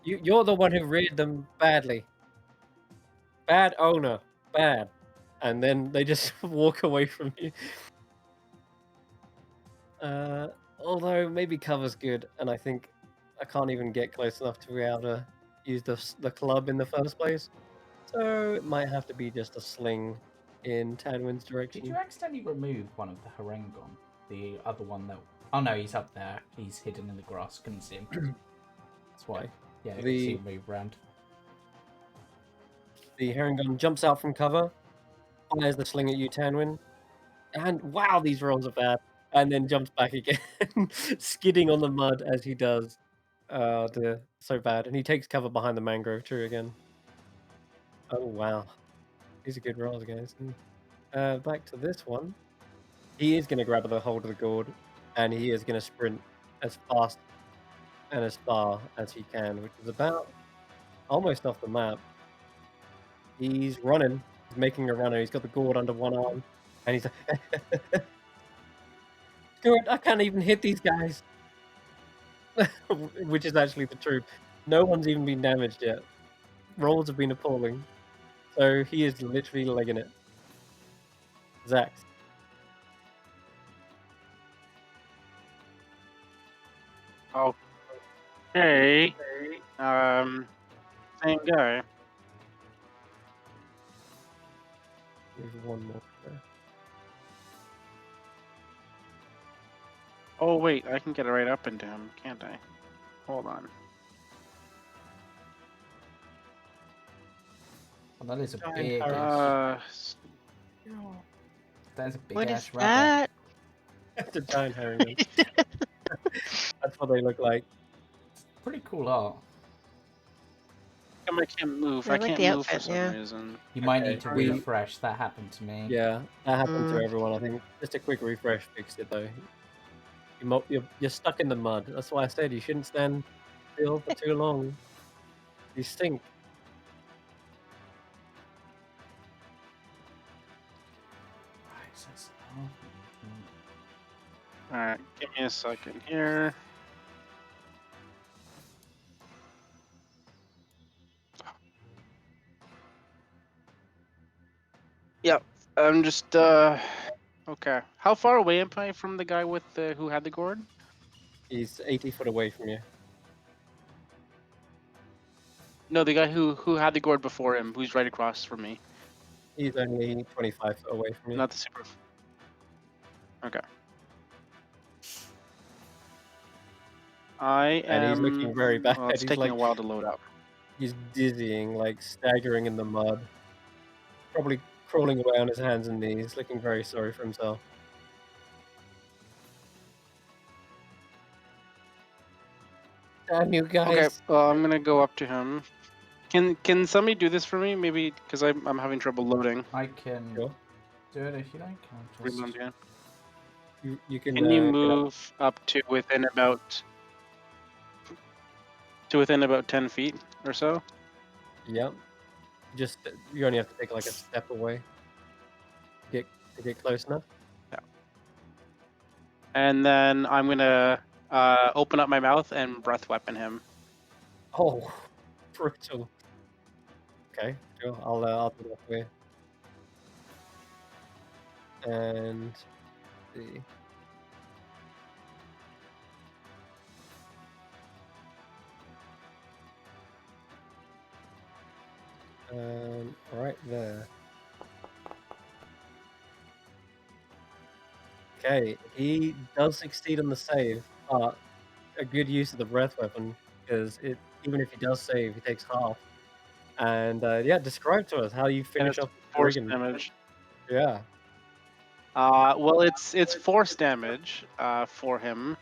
[SPEAKER 2] You're the one who reared them badly. Bad owner, bad." And then they just walk away from you. Although maybe cover's good, and I think I can't even get close enough to be able to use the club in the first place. So it might have to be just a sling in Tanwen's direction.
[SPEAKER 1] Did you accidentally remove one of the Harengon? The other one that... Oh no, he's up there. He's hidden in the grass. Couldn't see him. That's why. Yeah, I can
[SPEAKER 2] The-
[SPEAKER 1] see him move round.
[SPEAKER 2] The herring gun jumps out from cover, fires the sling at you, Tanwen, and wow, these rolls are bad. And then jumps back again, skidding on the mud as he does. Oh dear, so bad. And he takes cover behind the mangrove tree again. Oh wow, these are good rolls, guys. Back to this one. He is going to grab the hold of the gourd, and he is going to sprint as fast and as far as he can, which is about almost off the map. He's running. He's making a runner. He's got the gourd under one arm, and he's like, "Gourd, I can't even hit these guys," which is actually the truth. No one's even been damaged yet. Rolls have been appalling, so he is literally legging it. Xaxx.
[SPEAKER 6] Okay. Same guy.
[SPEAKER 2] There's one more. There.
[SPEAKER 6] Oh wait, I can get right up into him, can't I? Hold on.
[SPEAKER 1] Oh, that is a
[SPEAKER 2] Giant
[SPEAKER 1] big
[SPEAKER 2] parrot.
[SPEAKER 1] ass. That is a big
[SPEAKER 3] What
[SPEAKER 1] ass
[SPEAKER 3] is
[SPEAKER 1] rabbit.
[SPEAKER 3] that?
[SPEAKER 2] It's a giant herring. That's what they look like.
[SPEAKER 1] Pretty cool art.
[SPEAKER 6] I can't move.
[SPEAKER 3] I
[SPEAKER 6] I
[SPEAKER 3] like
[SPEAKER 6] can't
[SPEAKER 3] the
[SPEAKER 6] move for
[SPEAKER 3] outfit,
[SPEAKER 6] some
[SPEAKER 3] yeah.
[SPEAKER 6] reason.
[SPEAKER 1] You might
[SPEAKER 2] Okay,
[SPEAKER 1] need to
[SPEAKER 2] we-
[SPEAKER 1] refresh. That happened to me.
[SPEAKER 2] Yeah, that happened to
[SPEAKER 3] Mm.
[SPEAKER 2] everyone. I think just a quick refresh fixed it though. You're stuck in the mud. That's why I said you shouldn't stand still for too long. You stink.
[SPEAKER 1] Right, so it's-
[SPEAKER 6] Alright, give me a second here. Yep, I'm just okay. How far away am I from the guy with the who had the gourd?
[SPEAKER 2] He's 80 foot away from you.
[SPEAKER 6] No, the guy who had the gourd before him, who's right across from me.
[SPEAKER 2] He's only 25 foot away from you.
[SPEAKER 6] Not the super. Okay. I am.
[SPEAKER 2] And he's looking very bad.
[SPEAKER 6] Well, it's
[SPEAKER 2] He's
[SPEAKER 6] taking
[SPEAKER 2] like
[SPEAKER 6] a while to load up.
[SPEAKER 2] he's dizzying, like staggering in the mud. Probably crawling away on his hands and knees, looking very sorry for himself. Damn you guys.
[SPEAKER 6] Okay, well, I'm gonna go up to him. Can somebody do this for me? Maybe because I'm having trouble loading.
[SPEAKER 1] I can
[SPEAKER 2] Sure.
[SPEAKER 1] do it if you like. I'll just...
[SPEAKER 6] Reload again.
[SPEAKER 2] You can
[SPEAKER 6] Can you
[SPEAKER 2] get up-
[SPEAKER 6] move up to within about 10 feet or so?
[SPEAKER 2] Yep. Just you only have to take like a step away. To get close enough.
[SPEAKER 6] And then I'm gonna open up my mouth and breath weapon him.
[SPEAKER 2] Oh, brutal. Okay, sure. I'll do that for you. And see. Right there. Okay, he does succeed on the save, but a good use of the breath weapon because even if he does save, he takes half. And yeah, describe to us how you
[SPEAKER 6] And
[SPEAKER 2] finish
[SPEAKER 6] it's
[SPEAKER 2] off
[SPEAKER 6] force
[SPEAKER 2] brigand.
[SPEAKER 6] damage.
[SPEAKER 2] Yeah.
[SPEAKER 6] Well, it's force damage for him.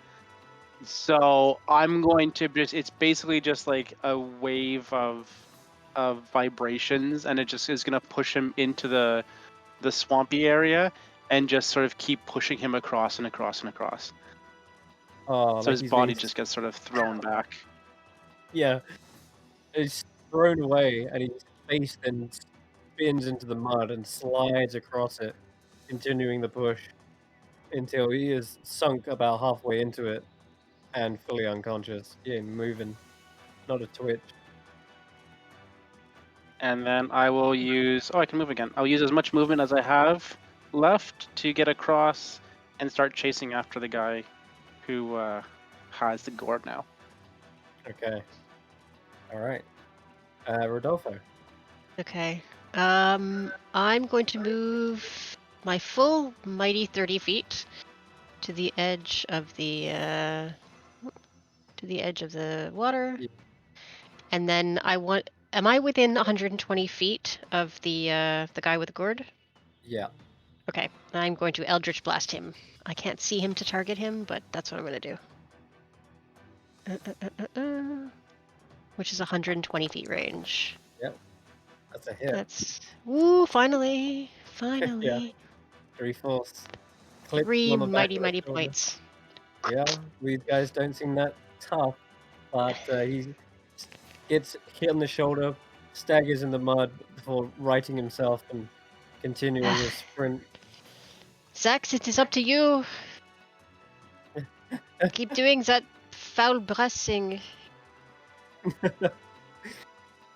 [SPEAKER 6] So I'm going to just. It's basically just like a wave of vibrations, and it just is gonna push him into the swampy area, and just sort of keep pushing him across and across and across.
[SPEAKER 2] Oh,
[SPEAKER 6] So
[SPEAKER 2] like
[SPEAKER 6] his
[SPEAKER 2] he's
[SPEAKER 6] body
[SPEAKER 2] being
[SPEAKER 6] just gets sort of thrown back.
[SPEAKER 2] yeah, he's thrown away, and his face then spins into the mud and slides across it, continuing the push until he is sunk about halfway into it and fully unconscious. He ain't moving, not a twitch.
[SPEAKER 6] And then I will use. Oh, I can move again. I'll use as much movement as I have left to get across and start chasing after the guy who has the gourd now.
[SPEAKER 2] Okay. All right. Rodolfo.
[SPEAKER 3] Okay. I'm going to move my full mighty 30 feet to the edge of the water,
[SPEAKER 2] Yeah.
[SPEAKER 3] And then am I within 120 feet of the guy with the gourd?
[SPEAKER 2] Yeah.
[SPEAKER 3] Okay, I'm going to Eldritch Blast him. I can't see him to target him, but that's what I'm going to do. Which is 120 feet range.
[SPEAKER 2] That's a hit.
[SPEAKER 3] That's... Woo, finally!
[SPEAKER 2] Yeah.
[SPEAKER 3] Finally!
[SPEAKER 2] 3/4. Clip
[SPEAKER 3] 3
[SPEAKER 2] on the back
[SPEAKER 3] mighty,
[SPEAKER 2] of the
[SPEAKER 3] mighty
[SPEAKER 2] shoulder.
[SPEAKER 3] points.
[SPEAKER 2] Yeah, these guys don't seem that tough, but he gets hit on the shoulder, staggers in the mud before righting himself and continuing his sprint.
[SPEAKER 3] Xaxx, it is up to you. Keep doing that foul brassing.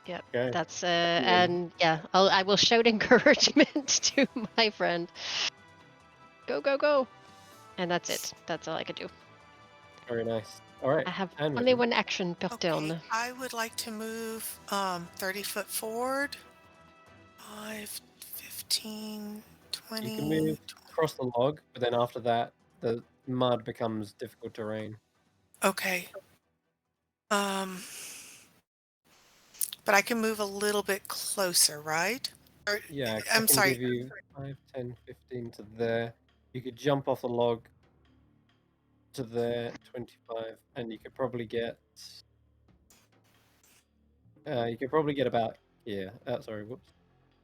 [SPEAKER 3] Yep,
[SPEAKER 2] Okay.
[SPEAKER 3] that's and yeah, I will shout encouragement to my friend. Go, go, go! And that's it. That's all I could do.
[SPEAKER 2] Very nice. All right.
[SPEAKER 3] I have
[SPEAKER 2] and
[SPEAKER 3] only one action per
[SPEAKER 4] Okay,
[SPEAKER 3] turn.
[SPEAKER 4] I would like to move 30 foot forward. 5, 15, 20.
[SPEAKER 2] You can move across the log, but then after that, the mud becomes difficult terrain.
[SPEAKER 4] Okay. But I can move a little bit closer, right? Or,
[SPEAKER 2] Yeah, I
[SPEAKER 4] I'm
[SPEAKER 2] can
[SPEAKER 4] sorry.
[SPEAKER 2] give you 5, 10, 15 to there. You could jump off the log to there, 25, and you could probably get. About here. Sorry, whoops,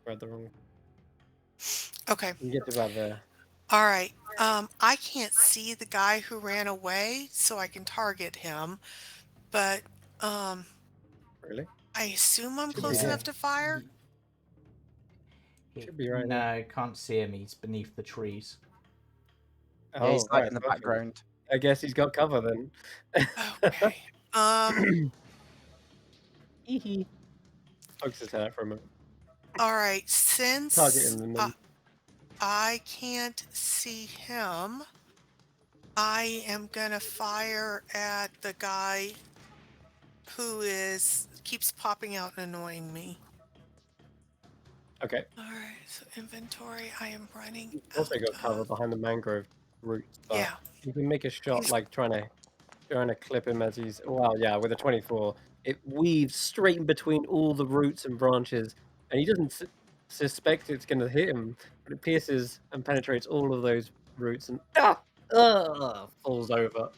[SPEAKER 2] read the wrong.
[SPEAKER 4] Okay.
[SPEAKER 2] You can get to about there.
[SPEAKER 4] All right. I can't see the guy who ran away, so I can target him. But
[SPEAKER 2] Really?
[SPEAKER 4] I assume I'm
[SPEAKER 2] Should be
[SPEAKER 4] close
[SPEAKER 2] here.
[SPEAKER 4] enough to fire.
[SPEAKER 2] Should be right
[SPEAKER 1] No, can't see him. He's beneath the trees.
[SPEAKER 5] Yeah, he's
[SPEAKER 2] Oh,
[SPEAKER 5] like
[SPEAKER 2] right,
[SPEAKER 5] in the
[SPEAKER 2] perfect.
[SPEAKER 5] background.
[SPEAKER 2] I guess he's got cover then.
[SPEAKER 4] Okay.
[SPEAKER 2] Pokes his head out for a minute.
[SPEAKER 4] All right. Since
[SPEAKER 2] Target him and then.
[SPEAKER 4] I can't see him, I am gonna fire at the guy who keeps popping out and annoying me.
[SPEAKER 2] Okay.
[SPEAKER 4] All right, so inventory. I am running.
[SPEAKER 2] He's also got cover
[SPEAKER 4] of-
[SPEAKER 2] behind the mangrove roots, but
[SPEAKER 4] Yeah.
[SPEAKER 2] you can make a shot
[SPEAKER 4] He's-
[SPEAKER 2] like trying to clip him as he's. Well, yeah, with a 24, it weaves straight in between all the roots and branches, and he doesn't suspect it's going to hit him, but it pierces and penetrates all of those roots and falls over.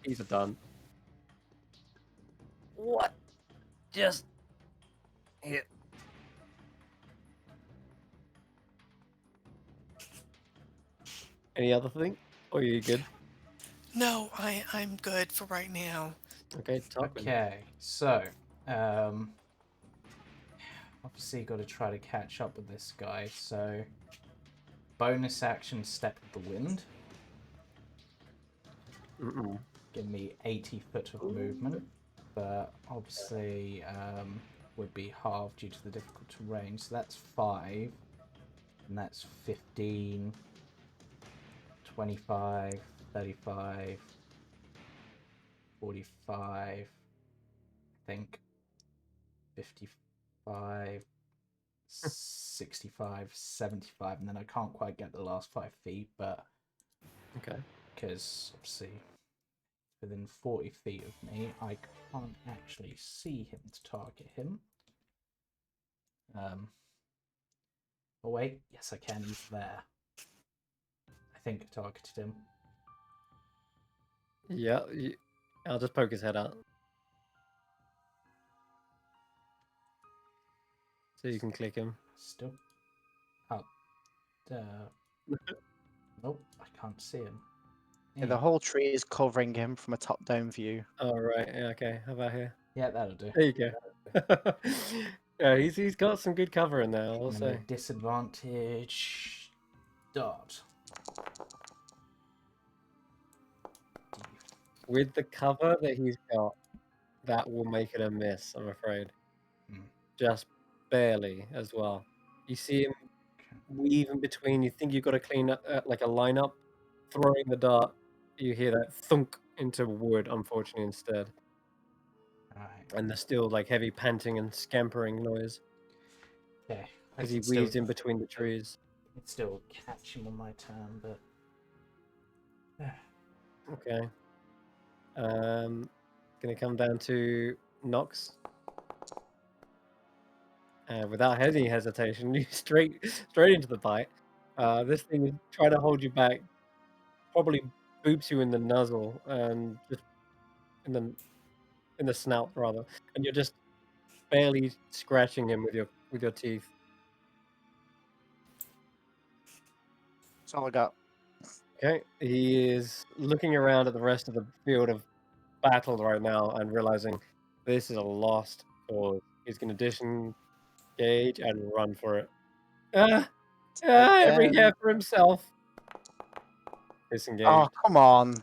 [SPEAKER 2] He's done. What? Just hit. Any other thing? Or are you good?
[SPEAKER 4] No, I'm good for right now.
[SPEAKER 2] Okay, Tarquin.
[SPEAKER 1] Okay, so obviously got to try to catch up with this guy. So bonus action, Step of the Wind. Give me 80 foot of movement, but obviously would be halved due to the difficult terrain. So that's 5, and that's 15, 25, 35, 45, I think, 55, 65, 75, and then I can't quite get the last 5 feet, but
[SPEAKER 2] Okay.
[SPEAKER 1] because obviously within 40 feet of me, I can't actually see him to target him. Oh wait, yes I can, he's there. I think I targeted him.
[SPEAKER 2] Yeah, I'll just poke his head out. So you can click him.
[SPEAKER 1] Still. Oh. Nope, I can't see him.
[SPEAKER 5] Yeah, the whole tree is covering him from a top-down view.
[SPEAKER 2] Oh, right. Yeah, okay. How about here?
[SPEAKER 1] Yeah, that'll do.
[SPEAKER 2] There you go. Yeah, he's got some good cover in there, I'll
[SPEAKER 1] I'm
[SPEAKER 2] say.
[SPEAKER 1] gonna disadvantage dart.
[SPEAKER 2] With the cover that he's got, that will make it a miss, I'm afraid. Just barely as well. You see him weave in between. You think you've got to clean up like a lineup, throwing the dart. You hear that thunk into wood, unfortunately, instead.
[SPEAKER 1] Right.
[SPEAKER 2] And there's still like heavy panting and scampering noise.
[SPEAKER 1] Okay.
[SPEAKER 2] Because he weaves in between the trees.
[SPEAKER 1] It's still catch him on my turn, but
[SPEAKER 2] Okay. Gonna come down to Nox. Without any hesitation, you straight into the bite. This thing is trying to hold you back. Probably boops you in the nuzzle and just in the snout rather, and you're just barely scratching him with your teeth.
[SPEAKER 5] That's all I got.
[SPEAKER 2] Okay, he is looking around at the rest of the field of battle right now and realizing this is a lost cause. He's going to disengage and run for it. Every hair for himself. Disengaged.
[SPEAKER 5] Oh, come on. 2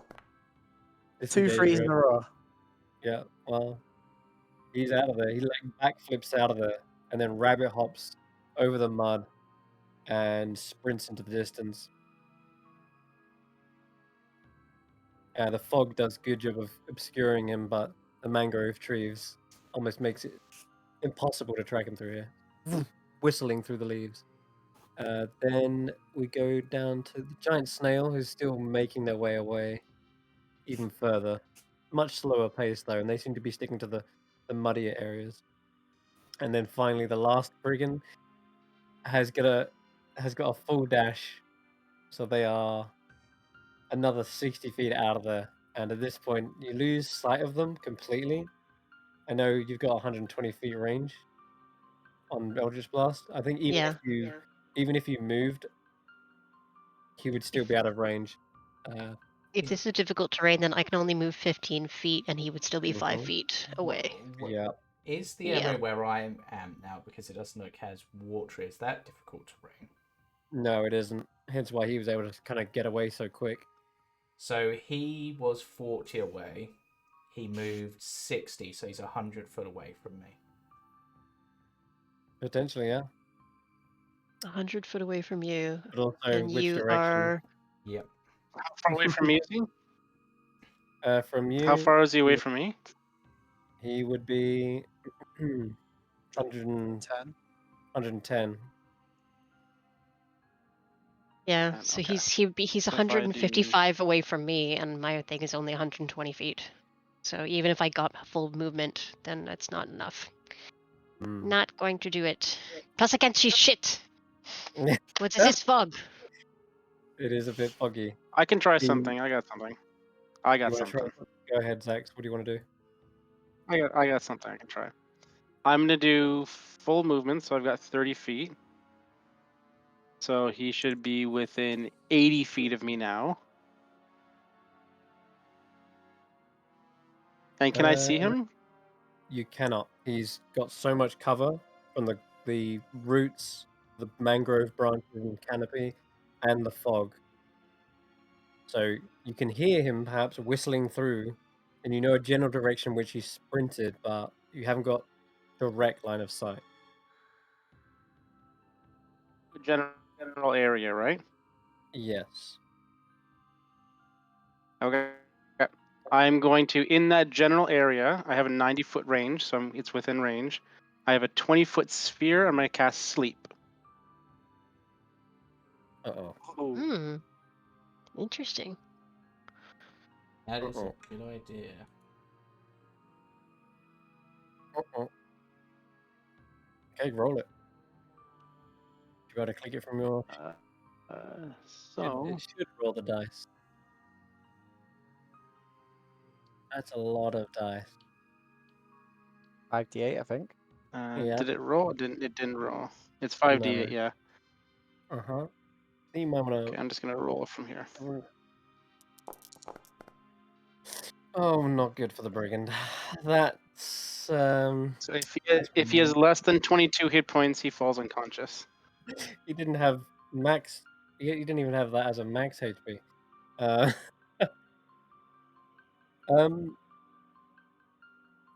[SPEAKER 2] Disengaged.
[SPEAKER 5] threes in a row.
[SPEAKER 2] Yeah, well, he's out of there. He like backflips out of there and then rabbit hops over the mud and sprints into the distance. The fog does good job of obscuring him, but the mangrove trees almost makes it impossible to track him through here. Whistling through the leaves. Then we go down to the giant snail, who's still making their way away even further. Much slower pace though, and they seem to be sticking to the muddier areas. And then finally, the last brigand has got a full dash, so they are another 60 feet out of there. And at this point, you lose sight of them completely. I know you've got 120 feet range on Eldritch Blast. I think even if you moved, he would still be out of range.
[SPEAKER 3] If this is difficult terrain, then I can only move 15 feet, and he would still be 5
[SPEAKER 2] Mhm.
[SPEAKER 3] feet away.
[SPEAKER 2] Yeah.
[SPEAKER 1] Is the
[SPEAKER 3] Yeah.
[SPEAKER 1] area where I am now, because it doesn't look as watery, is that difficult terrain?
[SPEAKER 2] No, it isn't. Hence why he was able to kind of get away so quick.
[SPEAKER 1] So he was 40 away. He moved 60, so he's 100 foot away from me.
[SPEAKER 2] Potentially, yeah.
[SPEAKER 3] 100 foot away from you,
[SPEAKER 2] But also,
[SPEAKER 3] and
[SPEAKER 2] which
[SPEAKER 3] you
[SPEAKER 2] direction?
[SPEAKER 3] are
[SPEAKER 1] Yep.
[SPEAKER 6] How far away from me is he?
[SPEAKER 2] From you.
[SPEAKER 6] How far is he away from me?
[SPEAKER 2] He would be 110.
[SPEAKER 5] 10.
[SPEAKER 3] Yeah, so
[SPEAKER 6] Okay.
[SPEAKER 3] he's
[SPEAKER 6] So if I
[SPEAKER 3] 155 away from me, and my thing is only 120 feet. So even if I got full movement, then that's not enough. Not going to do it. Plus I can't see shit. What is this fog?
[SPEAKER 2] It is a bit foggy.
[SPEAKER 6] I can try
[SPEAKER 2] Do
[SPEAKER 6] something. I got something. I got something.
[SPEAKER 2] Go ahead, Xaxx. What do you want to do?
[SPEAKER 6] I got something I can try. I'm gonna do full movement, so I've got 30 feet. So he should be within 80 feet of me now. And can I see him?
[SPEAKER 2] You cannot. He's got so much cover from the roots, the mangrove branches and canopy, and the fog. So you can hear him perhaps whistling through, and you know a general direction which he sprinted, but you haven't got direct line of sight.
[SPEAKER 6] General area, right?
[SPEAKER 2] Yes.
[SPEAKER 6] Okay. I'm going to, in that general area, I have a 90-foot range, so it's within range. I have a 20-foot sphere. I'm going to cast Sleep.
[SPEAKER 2] Uh-oh.
[SPEAKER 3] Interesting.
[SPEAKER 1] That is a good idea.
[SPEAKER 2] Okay, roll it. You got to click it from your...
[SPEAKER 6] So...
[SPEAKER 2] It should roll the dice. That's a lot of dice.
[SPEAKER 5] 5d8, I think.
[SPEAKER 2] Yeah.
[SPEAKER 6] Did it roll? It didn't roll. It's 5d8, yeah.
[SPEAKER 2] Uh-huh. You might want to...
[SPEAKER 6] Okay, I'm just going to roll it from here.
[SPEAKER 2] Oh, not good for the brigand. That's...
[SPEAKER 6] So if he has less than 22 hit points, he falls unconscious.
[SPEAKER 2] He didn't have max... He didn't even have that as a max HP.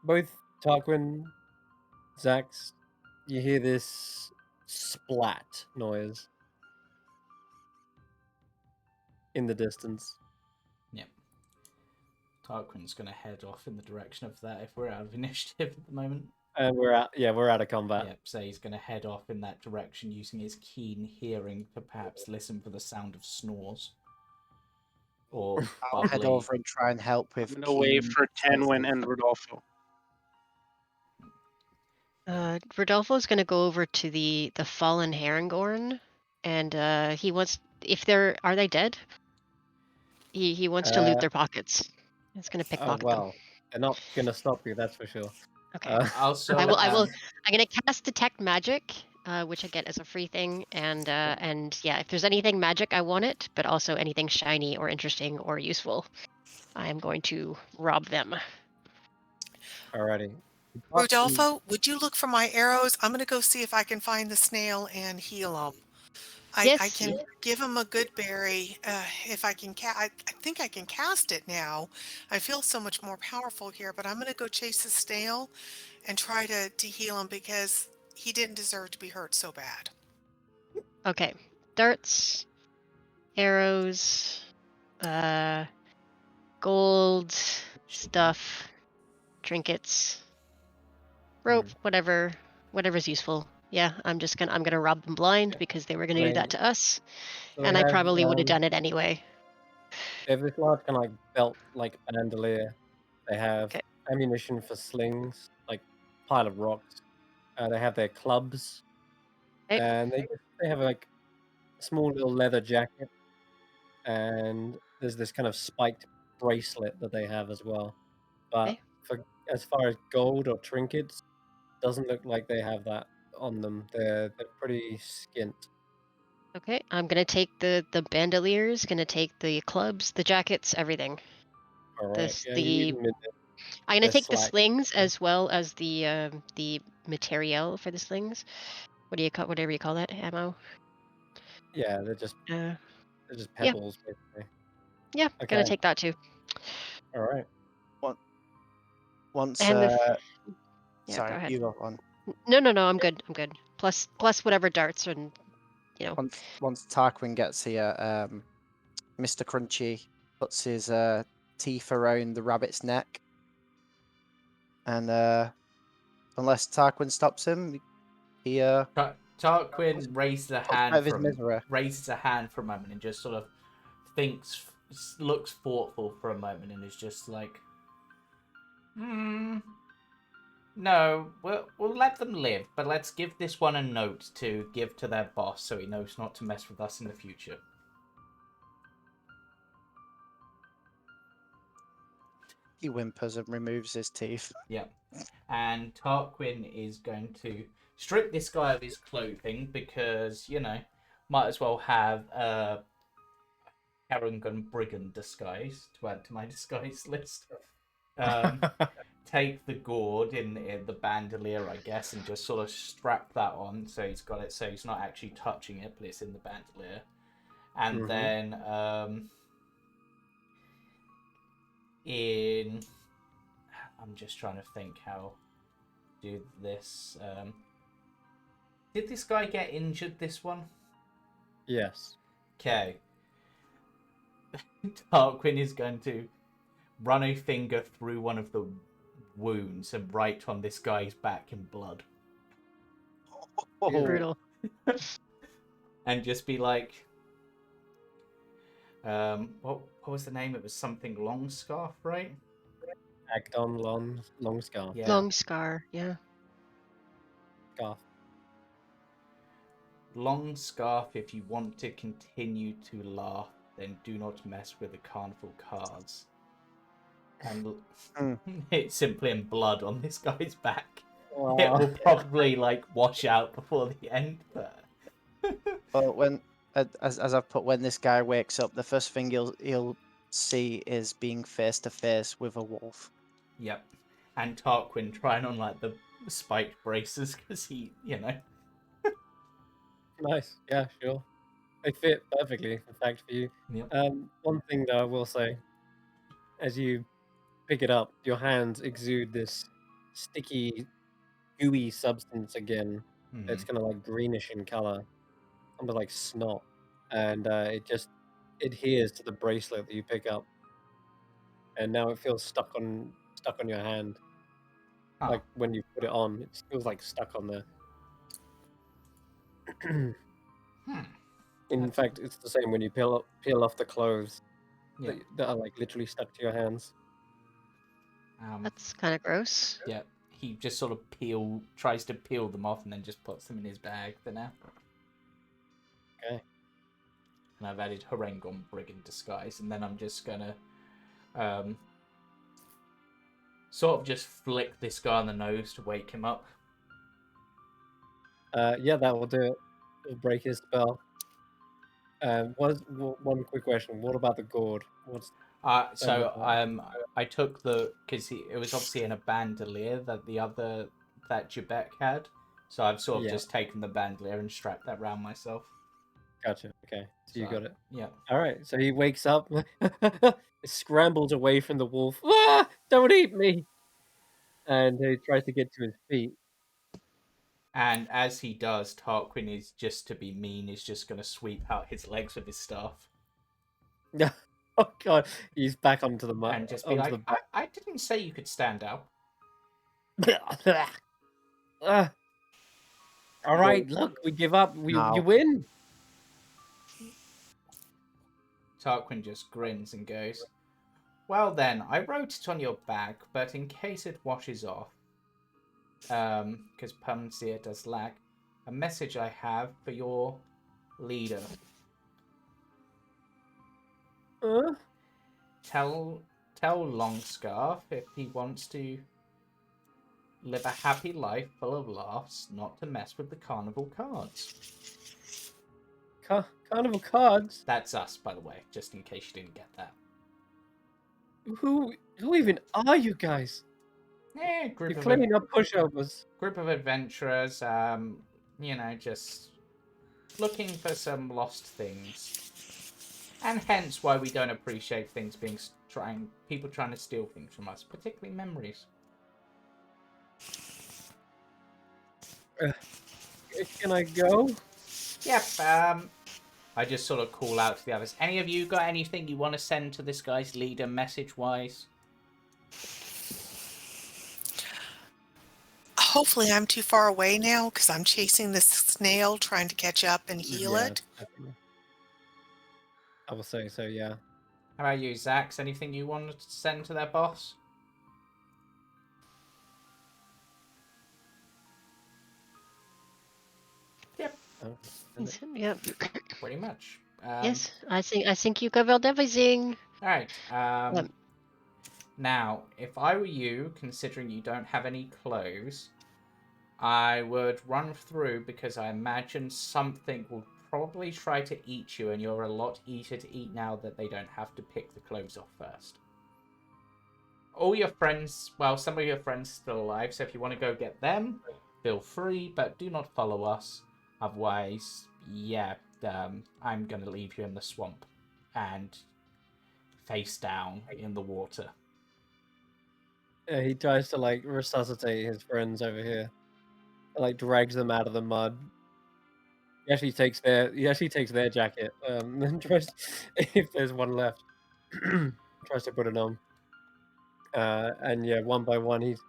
[SPEAKER 2] Both Tarquin, Xaxx, you hear this splat noise in the distance.
[SPEAKER 1] Yep. Tarquin's going to head off in the direction of that if we're out of initiative at the moment.
[SPEAKER 2] And we're out of combat.
[SPEAKER 1] Yep, so he's going to head off in that direction using his keen hearing to perhaps listen for the sound of snores. Or
[SPEAKER 5] I'll head over and try and help with
[SPEAKER 6] I'm going to wait for Tanwen and Rodolfo.
[SPEAKER 3] Rodolfo's gonna go over to the fallen herringhorn, and he wants if are they dead? He wants to loot
[SPEAKER 2] Uh,
[SPEAKER 3] their pockets. He's gonna
[SPEAKER 2] oh
[SPEAKER 3] pickpocket them.
[SPEAKER 2] well, they're not gonna stop you, that's for sure.
[SPEAKER 3] Okay.
[SPEAKER 1] Also,
[SPEAKER 3] I will. I'm gonna cast detect magic, which I get as a free thing, and yeah, if there's anything magic, I want it, but also anything shiny or interesting or useful, I am going to rob them.
[SPEAKER 2] Alrighty.
[SPEAKER 4] Rodolfo, would you look for my arrows? I'm going to go see if I can find the snail and heal him. I
[SPEAKER 3] Yes.
[SPEAKER 4] can give him a good berry if I can. I think I can cast it now. I feel so much more powerful here, but I'm going to go chase the snail and try to heal him because he didn't deserve to be hurt so bad.
[SPEAKER 3] Okay. Darts, arrows, gold stuff, trinkets, rope, whatever's useful. Yeah, I'm gonna rob them blind because they were gonna do that to us,
[SPEAKER 2] So
[SPEAKER 3] and
[SPEAKER 2] they
[SPEAKER 3] I
[SPEAKER 2] have,
[SPEAKER 3] probably would have done it anyway.
[SPEAKER 2] they have this large kind of like belt, like bandolier. They have
[SPEAKER 3] Okay.
[SPEAKER 2] ammunition for slings, like pile of rocks. They have their clubs,
[SPEAKER 3] Okay.
[SPEAKER 2] and they have like a small little leather jacket, and there's this kind of spiked bracelet that they have as well. But
[SPEAKER 3] Okay.
[SPEAKER 2] for as far as gold or trinkets, doesn't look like they have that on them. They're pretty skint.
[SPEAKER 3] Okay, I'm gonna take the bandoliers, gonna take the clubs, the jackets, everything.
[SPEAKER 2] All right.
[SPEAKER 3] This
[SPEAKER 2] Yeah, you leave
[SPEAKER 3] the
[SPEAKER 2] them in
[SPEAKER 3] I'm gonna
[SPEAKER 2] their
[SPEAKER 3] take the
[SPEAKER 2] slack.
[SPEAKER 3] slings as well as the material for the slings. What do you call whatever you call that ammo?
[SPEAKER 2] Yeah,
[SPEAKER 3] Uh,
[SPEAKER 2] they're just
[SPEAKER 3] yeah,
[SPEAKER 2] pebbles basically.
[SPEAKER 3] yeah,
[SPEAKER 2] Okay.
[SPEAKER 3] gonna take that too.
[SPEAKER 2] All right.
[SPEAKER 5] Once,
[SPEAKER 3] And the yeah, go
[SPEAKER 5] sorry,
[SPEAKER 3] ahead.
[SPEAKER 5] you go on.
[SPEAKER 3] No, I'm good. I'm good. Plus whatever darts and
[SPEAKER 5] Once Tarquin gets here, Mr. Crunchy puts his teeth around the rabbit's neck, and unless Tarquin stops him, he
[SPEAKER 1] Tarquin raises a
[SPEAKER 5] puts out
[SPEAKER 1] hand
[SPEAKER 5] of his misery.
[SPEAKER 1] for a moment and just sort of looks thoughtful for a moment, and is just like, no, we'll let them live, but let's give this one a note to give to their boss so he knows not to mess with us in the future.
[SPEAKER 5] He whimpers and removes his teeth.
[SPEAKER 1] Yeah. And Tarquin is going to strip this guy of his clothing because, might as well have a Herringhorn Brigand disguise to add to my disguise list. Take the gourd in the bandolier, I guess, and just sort of strap that on so he's got it so he's not actually touching it, but it's in the bandolier. And then I'm just trying to think how to do this. Did this guy get injured, this one?
[SPEAKER 2] Yes.
[SPEAKER 1] Okay. Tarquin is going to run a finger through one of the wounds and write on this guy's back in blood.
[SPEAKER 3] brutal.
[SPEAKER 1] And just be like, what was the name? It was something Longscarf, right?
[SPEAKER 2] Agdon long scarf.
[SPEAKER 1] Yeah.
[SPEAKER 3] Long scar, yeah.
[SPEAKER 2] Scarf.
[SPEAKER 1] Long scarf, if you want to continue to laugh, then do not mess with the carnival cards. And it's simply in blood on this guy's back. It will probably wash out before the end, but
[SPEAKER 5] when as I've put, when this guy wakes up, the first thing he'll see is being face to face with a wolf.
[SPEAKER 1] Yep. And Tarquin trying on the spiked braces because he,
[SPEAKER 2] Nice. Yeah, sure. They fit perfectly, in fact, for you.
[SPEAKER 1] Yep.
[SPEAKER 2] One thing that I will say, as you pick it up, your hands exude this sticky, gooey substance again. It's kind of greenish in color, almost like snot, and it just adheres to the bracelet that you pick up, and now it feels stuck on your hand.
[SPEAKER 1] Oh.
[SPEAKER 2] Like when you put it on, it feels like stuck on there. In fact, it's the same when you peel off the clothes that are literally stuck to your hands.
[SPEAKER 3] That's kind of gross.
[SPEAKER 1] Yeah. he just sort of tries to peel them off and then just puts them in his bag for now.
[SPEAKER 2] Okay.
[SPEAKER 1] And I've added Harangon Brigand Disguise, and then I'm just gonna sort of just flick this guy on the nose to wake him up.
[SPEAKER 2] Yeah, that will do it. It'll break his spell. One quick question. What about the gourd? What's
[SPEAKER 1] So I took because it was obviously in a bandolier that Jebek had. So I've sort of just taken the bandolier and strapped that around myself.
[SPEAKER 2] Gotcha. Okay, so you got it.
[SPEAKER 1] Yeah.
[SPEAKER 2] All right. So he wakes up, scrambles away from the wolf. Ah! Don't eat me! And he tries to get to his feet.
[SPEAKER 1] And as he does, Tarquin is just to be mean, is just going to sweep out his legs with his staff.
[SPEAKER 2] Oh god, he's back onto the mud.
[SPEAKER 1] And just be like, I didn't say you could stand up.
[SPEAKER 2] All right, look, we give up. You win.
[SPEAKER 1] Tarquin just grins and goes, well then, I wrote it on your bag, but in case it washes off, because Pumsia does lag, a message I have for your leader. Tell Longscarf if he wants to live a happy life full of laughs, not to mess with the carnival cards.
[SPEAKER 2] Carnival cards?
[SPEAKER 1] That's us, by the way, just in case you didn't get that.
[SPEAKER 2] Who even are you guys?
[SPEAKER 1] You're
[SPEAKER 2] clearly not pushovers.
[SPEAKER 1] Group of adventurers, just looking for some lost things. And hence why we don't appreciate things people trying to steal things from us, particularly memories.
[SPEAKER 2] Can I go?
[SPEAKER 1] Yep, I just sort of call out to the others. Any of you got anything you want to send to this guy's leader message-wise?
[SPEAKER 4] Hopefully I'm too far away now because I'm chasing this snail trying to catch up and heal it.
[SPEAKER 2] Definitely. I will say so, yeah.
[SPEAKER 1] How about you, Xaxx? Anything you want to send to their boss? Yep.
[SPEAKER 3] Yep.
[SPEAKER 1] Pretty much.
[SPEAKER 3] Yes, I think you covered everything.
[SPEAKER 1] All right. Now, if I were you, considering you don't have any clothes, I would run through because I imagine something will probably try to eat you, and you're a lot easier to eat now that they don't have to pick the clothes off first. All your friends, well, some of your friends are still alive, so if you want to go get them, feel free, but do not follow us. Otherwise, yeah, I'm going to leave you in the swamp and face down in the water.
[SPEAKER 2] Yeah, he tries to resuscitate his friends over here. Drags them out of the mud. He actually takes their jacket. And tries, if there's one left, tries to put it on. And yeah, one by one, he's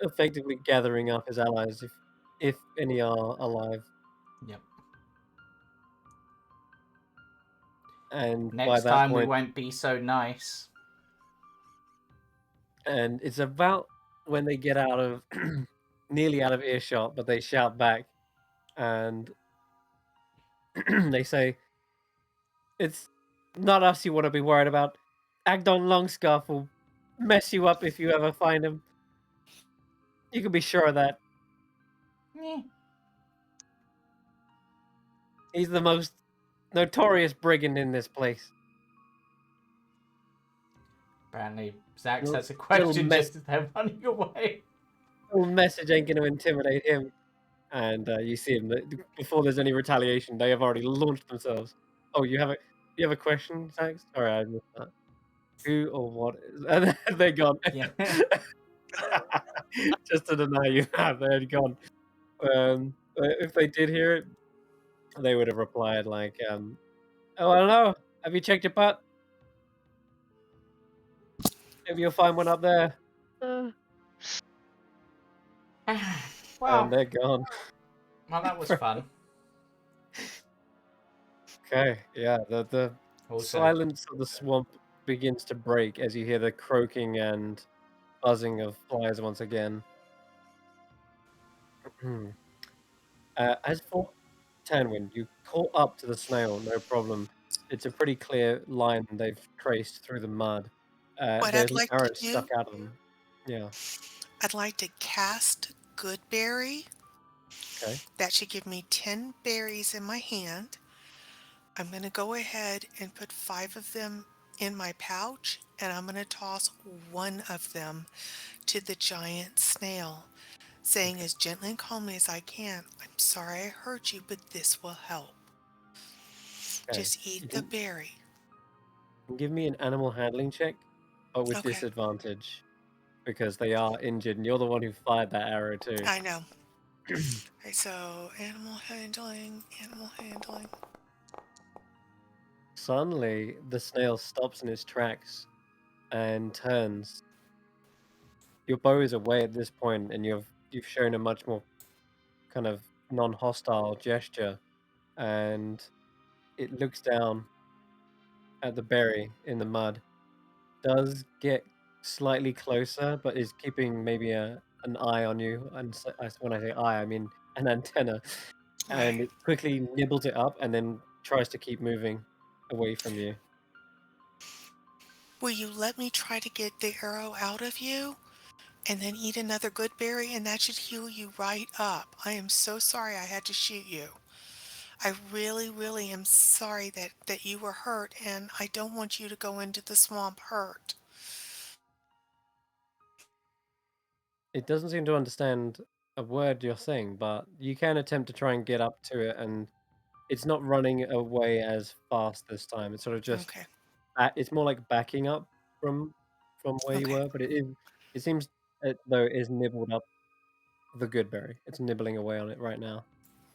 [SPEAKER 2] effectively gathering up his allies, if any are alive.
[SPEAKER 1] Yep.
[SPEAKER 2] And
[SPEAKER 1] next
[SPEAKER 2] by that
[SPEAKER 1] time
[SPEAKER 2] point,
[SPEAKER 1] we won't be so nice.
[SPEAKER 2] And it's about when they get out of nearly out of earshot, but they shout back, and they say, "It's not us you want to be worried about. Agdon Longscarf will mess you up if you ever find him. You can be sure of that. He's the most notorious brigand in this place."
[SPEAKER 1] Apparently, Xaxx has a question just as they're running away.
[SPEAKER 2] Little message ain't going to intimidate him. And you see him before there's any retaliation. They have already launched themselves. Oh, you have a question, Xaxx? Sorry, I missed that. Who or what is? And they're gone.
[SPEAKER 1] Yeah.
[SPEAKER 2] Just to deny you have, they're gone. If they did hear it, they would have replied oh, I don't know. Have you checked your butt? Maybe you'll find one up there.
[SPEAKER 1] Well,
[SPEAKER 2] and they're gone.
[SPEAKER 1] Well, that was fun.
[SPEAKER 2] Okay, yeah, the silence of the swamp begins to break as you hear the croaking and buzzing of flies once again. Hmm. As for Tanwen, you caught up to the snail, no problem. It's a pretty clear line they've traced through the mud.
[SPEAKER 4] What I'd
[SPEAKER 2] There's an
[SPEAKER 4] like to
[SPEAKER 2] arrow stuck
[SPEAKER 4] do,
[SPEAKER 2] out of them. Yeah.
[SPEAKER 4] I'd like to cast Goodberry.
[SPEAKER 2] Okay.
[SPEAKER 4] That should give me 10 berries in my hand. I'm going to go ahead and put 5 of them in my pouch, and I'm going to toss one of them to the giant snail, saying as gently and calmly as I can, "I'm sorry I hurt you, but this will help.
[SPEAKER 2] Okay.
[SPEAKER 4] Just
[SPEAKER 2] You
[SPEAKER 4] eat the
[SPEAKER 2] can
[SPEAKER 4] berry."
[SPEAKER 2] give me an animal handling check, but with
[SPEAKER 4] Okay,
[SPEAKER 2] disadvantage because they are injured, and you're the one who fired that arrow too.
[SPEAKER 4] I know. Okay, so animal handling, animal handling.
[SPEAKER 2] Suddenly, the snail stops in its tracks and turns. Your bow is away at this point, and you've shown a much more kind of non-hostile gesture, and it looks down at the berry in the mud. Does get slightly closer, but is keeping maybe an eye on you. And when I say eye, I mean an antenna. And
[SPEAKER 4] Right.
[SPEAKER 2] it quickly nibbles it up and then tries to keep moving away from you.
[SPEAKER 4] Will you let me try to get the arrow out of you and then eat another good berry, and that should heal you right up? I am so sorry I had to shoot you. I really, really am sorry that you were hurt, and I don't want you to go into the swamp hurt.
[SPEAKER 2] It doesn't seem to understand a word you're saying, but you can attempt to try and get up to it, and it's not running away as fast this time. It's sort of just
[SPEAKER 4] Okay.
[SPEAKER 2] it's more like backing up from where you
[SPEAKER 4] Okay.
[SPEAKER 2] were, but it seems though it is nibbled up the good berry. It's nibbling away on it right now.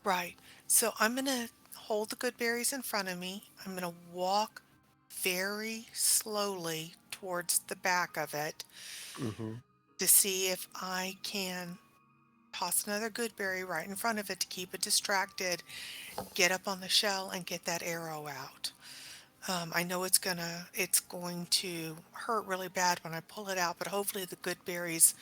[SPEAKER 4] Right. So I'm going to hold the good berries in front of me. I'm going to walk very slowly towards the back of it
[SPEAKER 2] Hmm.
[SPEAKER 4] to see if I can toss another good berry right in front of it to keep it distracted, get up on the shell, and get that arrow out. I know it's going to hurt really bad when I pull it out, but hopefully the good berries,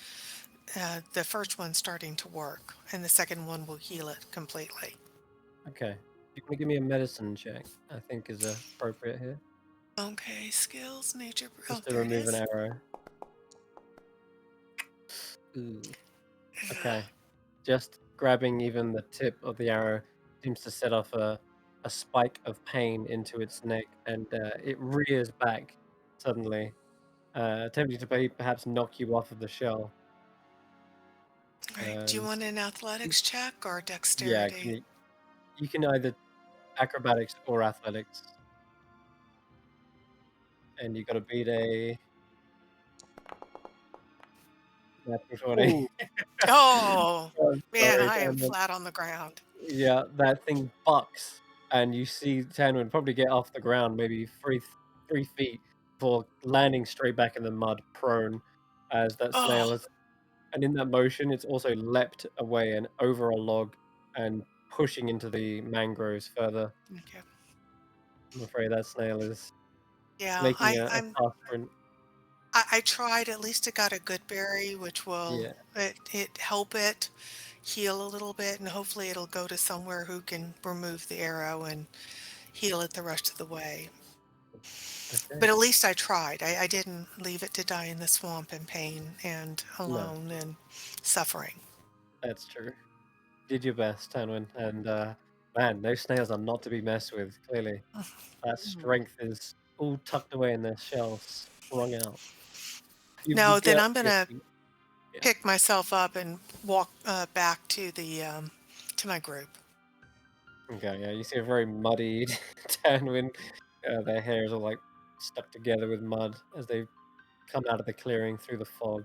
[SPEAKER 4] the first one's starting to work, and the second one will heal it completely.
[SPEAKER 2] Okay. You can give me a medicine check, I think is appropriate here.
[SPEAKER 4] Okay, skills, nature. Oh,
[SPEAKER 2] Just to
[SPEAKER 4] there it
[SPEAKER 2] remove an
[SPEAKER 4] is.
[SPEAKER 2] arrow. Ooh. Okay. Just grabbing even the tip of the arrow seems to set off a spike of pain into its neck, and it rears back suddenly, attempting to perhaps knock you off of the shell.
[SPEAKER 4] All right. Do you
[SPEAKER 2] And
[SPEAKER 4] want an athletics check or
[SPEAKER 2] yeah,
[SPEAKER 4] dexterity?
[SPEAKER 2] you can either acrobatics or athletics, and you got to beat a natural 20.
[SPEAKER 5] Ooh,
[SPEAKER 4] Oh,
[SPEAKER 2] I'm
[SPEAKER 4] man,
[SPEAKER 2] sorry,
[SPEAKER 4] I am
[SPEAKER 2] Tanwen.
[SPEAKER 4] flat on the ground.
[SPEAKER 2] Yeah, that thing bucks, and you see Tanwen probably get off the ground, maybe 3 feet before landing straight back in the mud, prone, as that snail
[SPEAKER 4] Oh,
[SPEAKER 2] is. And in that motion, it's also leapt away and over a log and pushing into the mangroves further.
[SPEAKER 4] okay.
[SPEAKER 2] I'm afraid that snail is
[SPEAKER 4] Yeah,
[SPEAKER 2] making a fast sprint.
[SPEAKER 4] I tried. At least it got a good berry, which will
[SPEAKER 2] Yeah.
[SPEAKER 4] it help it heal a little bit, and hopefully it'll go to somewhere who can remove the arrow and heal it the rest of the way.
[SPEAKER 2] Okay.
[SPEAKER 4] But at least I tried. I didn't leave it to die in the swamp in pain and
[SPEAKER 2] No,
[SPEAKER 4] alone and suffering.
[SPEAKER 2] that's true. Did your best, Tanwin, and man, those snails are not to be messed with. Clearly, that strength is all tucked away in their shells, sprung out. You
[SPEAKER 4] No,
[SPEAKER 2] get
[SPEAKER 4] then
[SPEAKER 2] up
[SPEAKER 4] I'm
[SPEAKER 2] to your
[SPEAKER 4] gonna
[SPEAKER 2] feet. Yeah.
[SPEAKER 4] pick myself up and walk back to my group.
[SPEAKER 2] Okay. Yeah. You see a very muddy Tanwin. Their hair is all like stuck together with mud as they come out of the clearing through the fog.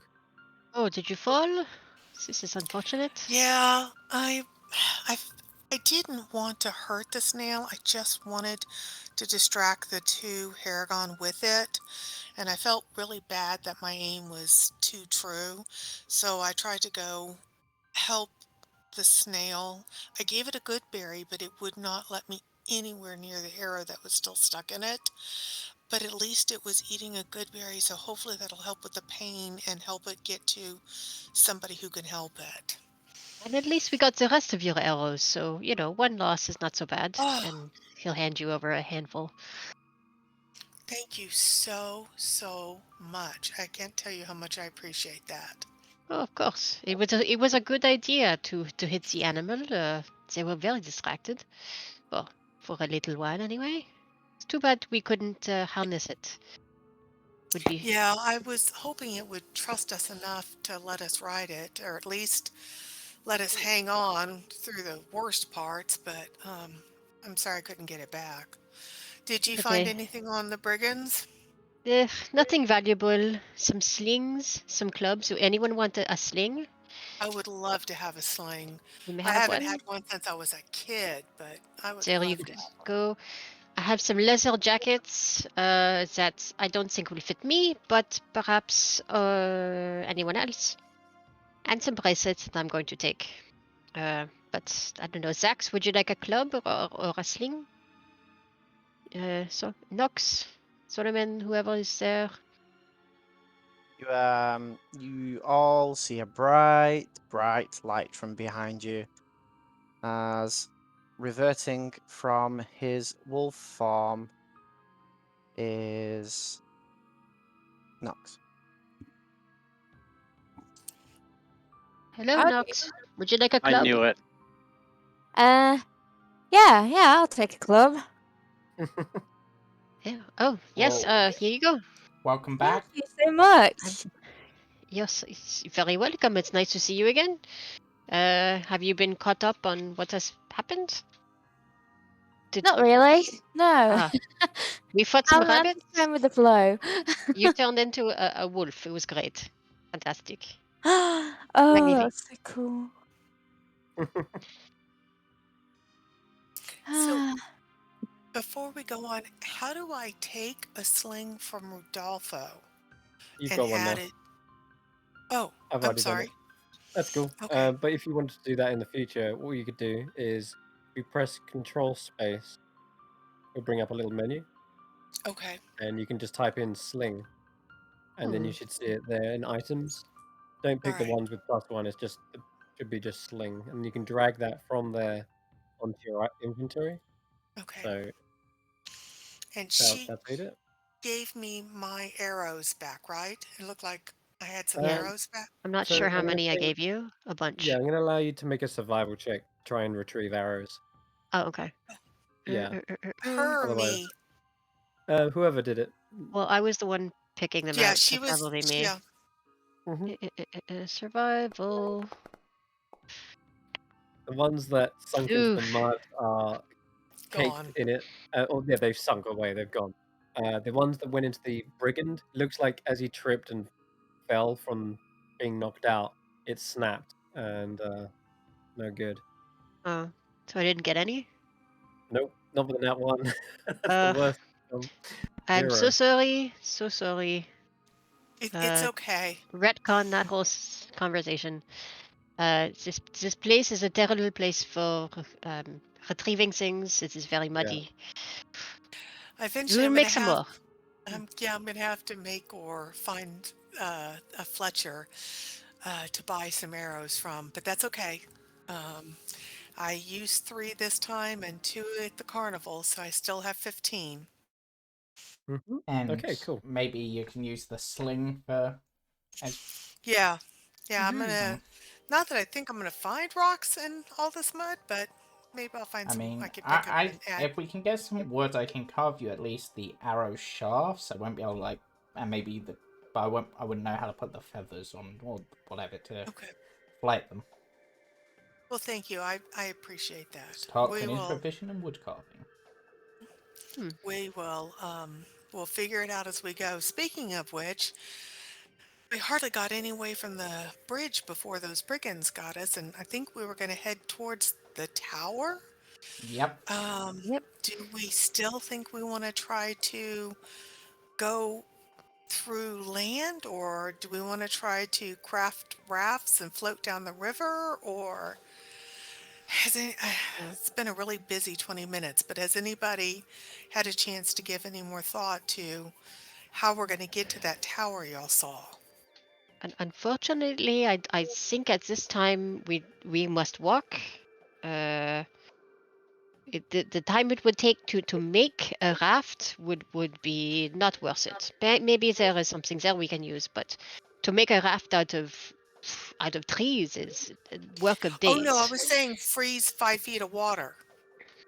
[SPEAKER 3] Oh, did you fall? This is unfortunate.
[SPEAKER 4] Yeah, I, I didn't want to hurt the snail. I just wanted to distract the two Haragon with it, and I felt really bad that my aim was too true. So I tried to go help the snail. I gave it a good berry, but it would not let me anywhere near the arrow that was still stuck in it. But at least it was eating a good berry, so hopefully that'll help with the pain and help it get to somebody who can help it.
[SPEAKER 3] And at least we got the rest of your arrows, so, one loss is not so bad.
[SPEAKER 4] Oh,
[SPEAKER 3] And he'll hand you over a handful.
[SPEAKER 4] thank you so, so much. I can't tell you how much I appreciate that.
[SPEAKER 3] Oh, of course. It was a good idea to hit the animal. They were very distracted. Well, for a little while anyway. It's too bad we couldn't harness it. Would be
[SPEAKER 4] Yeah, I was hoping it would trust us enough to let us ride it, or at least let us hang on through the worst parts, but I'm sorry I couldn't get it back. Did you find
[SPEAKER 3] okay.
[SPEAKER 4] anything on the brigands?
[SPEAKER 3] Nothing valuable. Some slings, some clubs. So anyone want a sling?
[SPEAKER 4] I would love to have a sling.
[SPEAKER 3] We may
[SPEAKER 4] I
[SPEAKER 3] have
[SPEAKER 4] haven't
[SPEAKER 3] one.
[SPEAKER 4] had one since I was a kid, but I would
[SPEAKER 3] There you
[SPEAKER 4] love to have
[SPEAKER 3] go. I have some leather jackets that I don't think will fit me, but perhaps anyone else. And some bracelets that I'm going to take. But I don't know. Xaxx, would you like a club or a sling? So Nox, Solomon, whoever is there.
[SPEAKER 5] You all see a bright light from behind you as reverting from his wolf form is Nox.
[SPEAKER 3] Hello,
[SPEAKER 7] Howdy.
[SPEAKER 3] Nox. Would you like a
[SPEAKER 6] I
[SPEAKER 3] club?
[SPEAKER 6] knew it.
[SPEAKER 7] Yeah, I'll take a club.
[SPEAKER 3] Yeah. Oh, yes.
[SPEAKER 1] Well,
[SPEAKER 3] Here you go.
[SPEAKER 1] welcome
[SPEAKER 7] Thank
[SPEAKER 1] back.
[SPEAKER 7] you so much.
[SPEAKER 3] Yes, it's very welcome. It's nice to see you again. Have you been caught up on what has happened?
[SPEAKER 7] Not really. No.
[SPEAKER 3] Ah, we fought some
[SPEAKER 7] I'm
[SPEAKER 3] rabbits.
[SPEAKER 7] just going with the flow.
[SPEAKER 3] You turned into a wolf. It was great. Fantastic.
[SPEAKER 7] Oh,
[SPEAKER 3] Magnifique.
[SPEAKER 7] that's so cool.
[SPEAKER 4] So before we go on, how do I take a sling from Rodolfo
[SPEAKER 2] You've
[SPEAKER 4] and
[SPEAKER 2] got one
[SPEAKER 4] add
[SPEAKER 2] now.
[SPEAKER 4] it? Oh,
[SPEAKER 2] I've
[SPEAKER 4] I'm
[SPEAKER 2] already done it.
[SPEAKER 4] sorry.
[SPEAKER 2] That's cool.
[SPEAKER 4] Okay.
[SPEAKER 2] But if you wanted to do that in the future, what you could do is you press Control Space. It'll bring up a little menu,
[SPEAKER 4] Okay.
[SPEAKER 2] and you can just type in sling, and then you should see it there in items. Don't
[SPEAKER 4] All
[SPEAKER 2] pick the
[SPEAKER 4] right.
[SPEAKER 2] ones with +1. It should be just sling, and you can drag that from there onto your inventory.
[SPEAKER 4] Okay.
[SPEAKER 2] So
[SPEAKER 4] And she
[SPEAKER 2] that's it.
[SPEAKER 4] gave me my arrows back, right? It looked like I had some
[SPEAKER 2] Um,
[SPEAKER 4] arrows back.
[SPEAKER 3] I'm not
[SPEAKER 2] so
[SPEAKER 3] sure how
[SPEAKER 2] I'm gonna
[SPEAKER 3] many I
[SPEAKER 2] say,
[SPEAKER 3] gave you. A bunch.
[SPEAKER 2] yeah, I'm gonna allow you to make a survival check, try and retrieve arrows.
[SPEAKER 3] Oh, okay.
[SPEAKER 2] Yeah.
[SPEAKER 4] Per
[SPEAKER 2] Otherwise,
[SPEAKER 4] me.
[SPEAKER 2] whoever did it.
[SPEAKER 3] Well, I was the one picking them
[SPEAKER 4] Yeah,
[SPEAKER 3] out,
[SPEAKER 4] she
[SPEAKER 3] so
[SPEAKER 4] was.
[SPEAKER 3] probably me.
[SPEAKER 4] Yeah.
[SPEAKER 3] Survival.
[SPEAKER 2] The ones that sunk into the
[SPEAKER 3] Oof.
[SPEAKER 2] mud are caked
[SPEAKER 4] Gone.
[SPEAKER 2] in it. Yeah, they've sunk away. They've gone. The ones that went into the brigand, looks like as he tripped and fell from being knocked out, it snapped and no good.
[SPEAKER 3] Oh, so I didn't get any?
[SPEAKER 2] Nope, not with that one. That's the
[SPEAKER 3] Uh,
[SPEAKER 2] worst.
[SPEAKER 3] I'm so
[SPEAKER 2] 0.
[SPEAKER 3] sorry. So sorry.
[SPEAKER 4] It's okay.
[SPEAKER 3] Retcon that whole conversation. This place is a terrible place for retrieving things. It is very muddy.
[SPEAKER 4] Eventually,
[SPEAKER 3] We'll
[SPEAKER 4] I'm gonna
[SPEAKER 3] make some
[SPEAKER 4] have.
[SPEAKER 3] more.
[SPEAKER 4] I'm gonna have to make or find a Fletcher to buy some arrows from, but that's okay. I used 3 this time and 2 at the carnival, so I still have 15.
[SPEAKER 1] And
[SPEAKER 2] Okay, cool.
[SPEAKER 1] maybe you can use the sling for as
[SPEAKER 4] Yeah, yeah. I'm
[SPEAKER 3] Mhm.
[SPEAKER 4] gonna. Not that I think I'm gonna find rocks in all this mud, but maybe I'll find
[SPEAKER 1] I
[SPEAKER 4] some I
[SPEAKER 1] mean,
[SPEAKER 4] can pick up and add.
[SPEAKER 1] if we can get some wood, I can carve you at least the arrow shafts. I won't be able to and maybe but I wouldn't know how to put the feathers on or whatever to
[SPEAKER 4] Okay.
[SPEAKER 1] flight them.
[SPEAKER 4] Well, thank you. I appreciate that.
[SPEAKER 1] Tarquin is proficient in wood carving.
[SPEAKER 4] We will we'll figure it out as we go. Speaking of which, we hardly got any way from the bridge before those brigands got us, and I think we were going to head towards the tower.
[SPEAKER 1] Yep.
[SPEAKER 3] Yep.
[SPEAKER 4] Do we still think we want to try to go through land, or do we want to try to craft rafts and float down the river, or it's been a really busy 20 minutes, but has anybody had a chance to give any more thought to how we're going to get to that tower y'all saw?
[SPEAKER 3] Unfortunately, I think at this time we must walk. The time it would take to make a raft would be not worth it. Maybe there is something there we can use, but to make a raft out of trees is work of
[SPEAKER 4] Oh no, I
[SPEAKER 3] days.
[SPEAKER 4] was saying freeze 5 feet of water.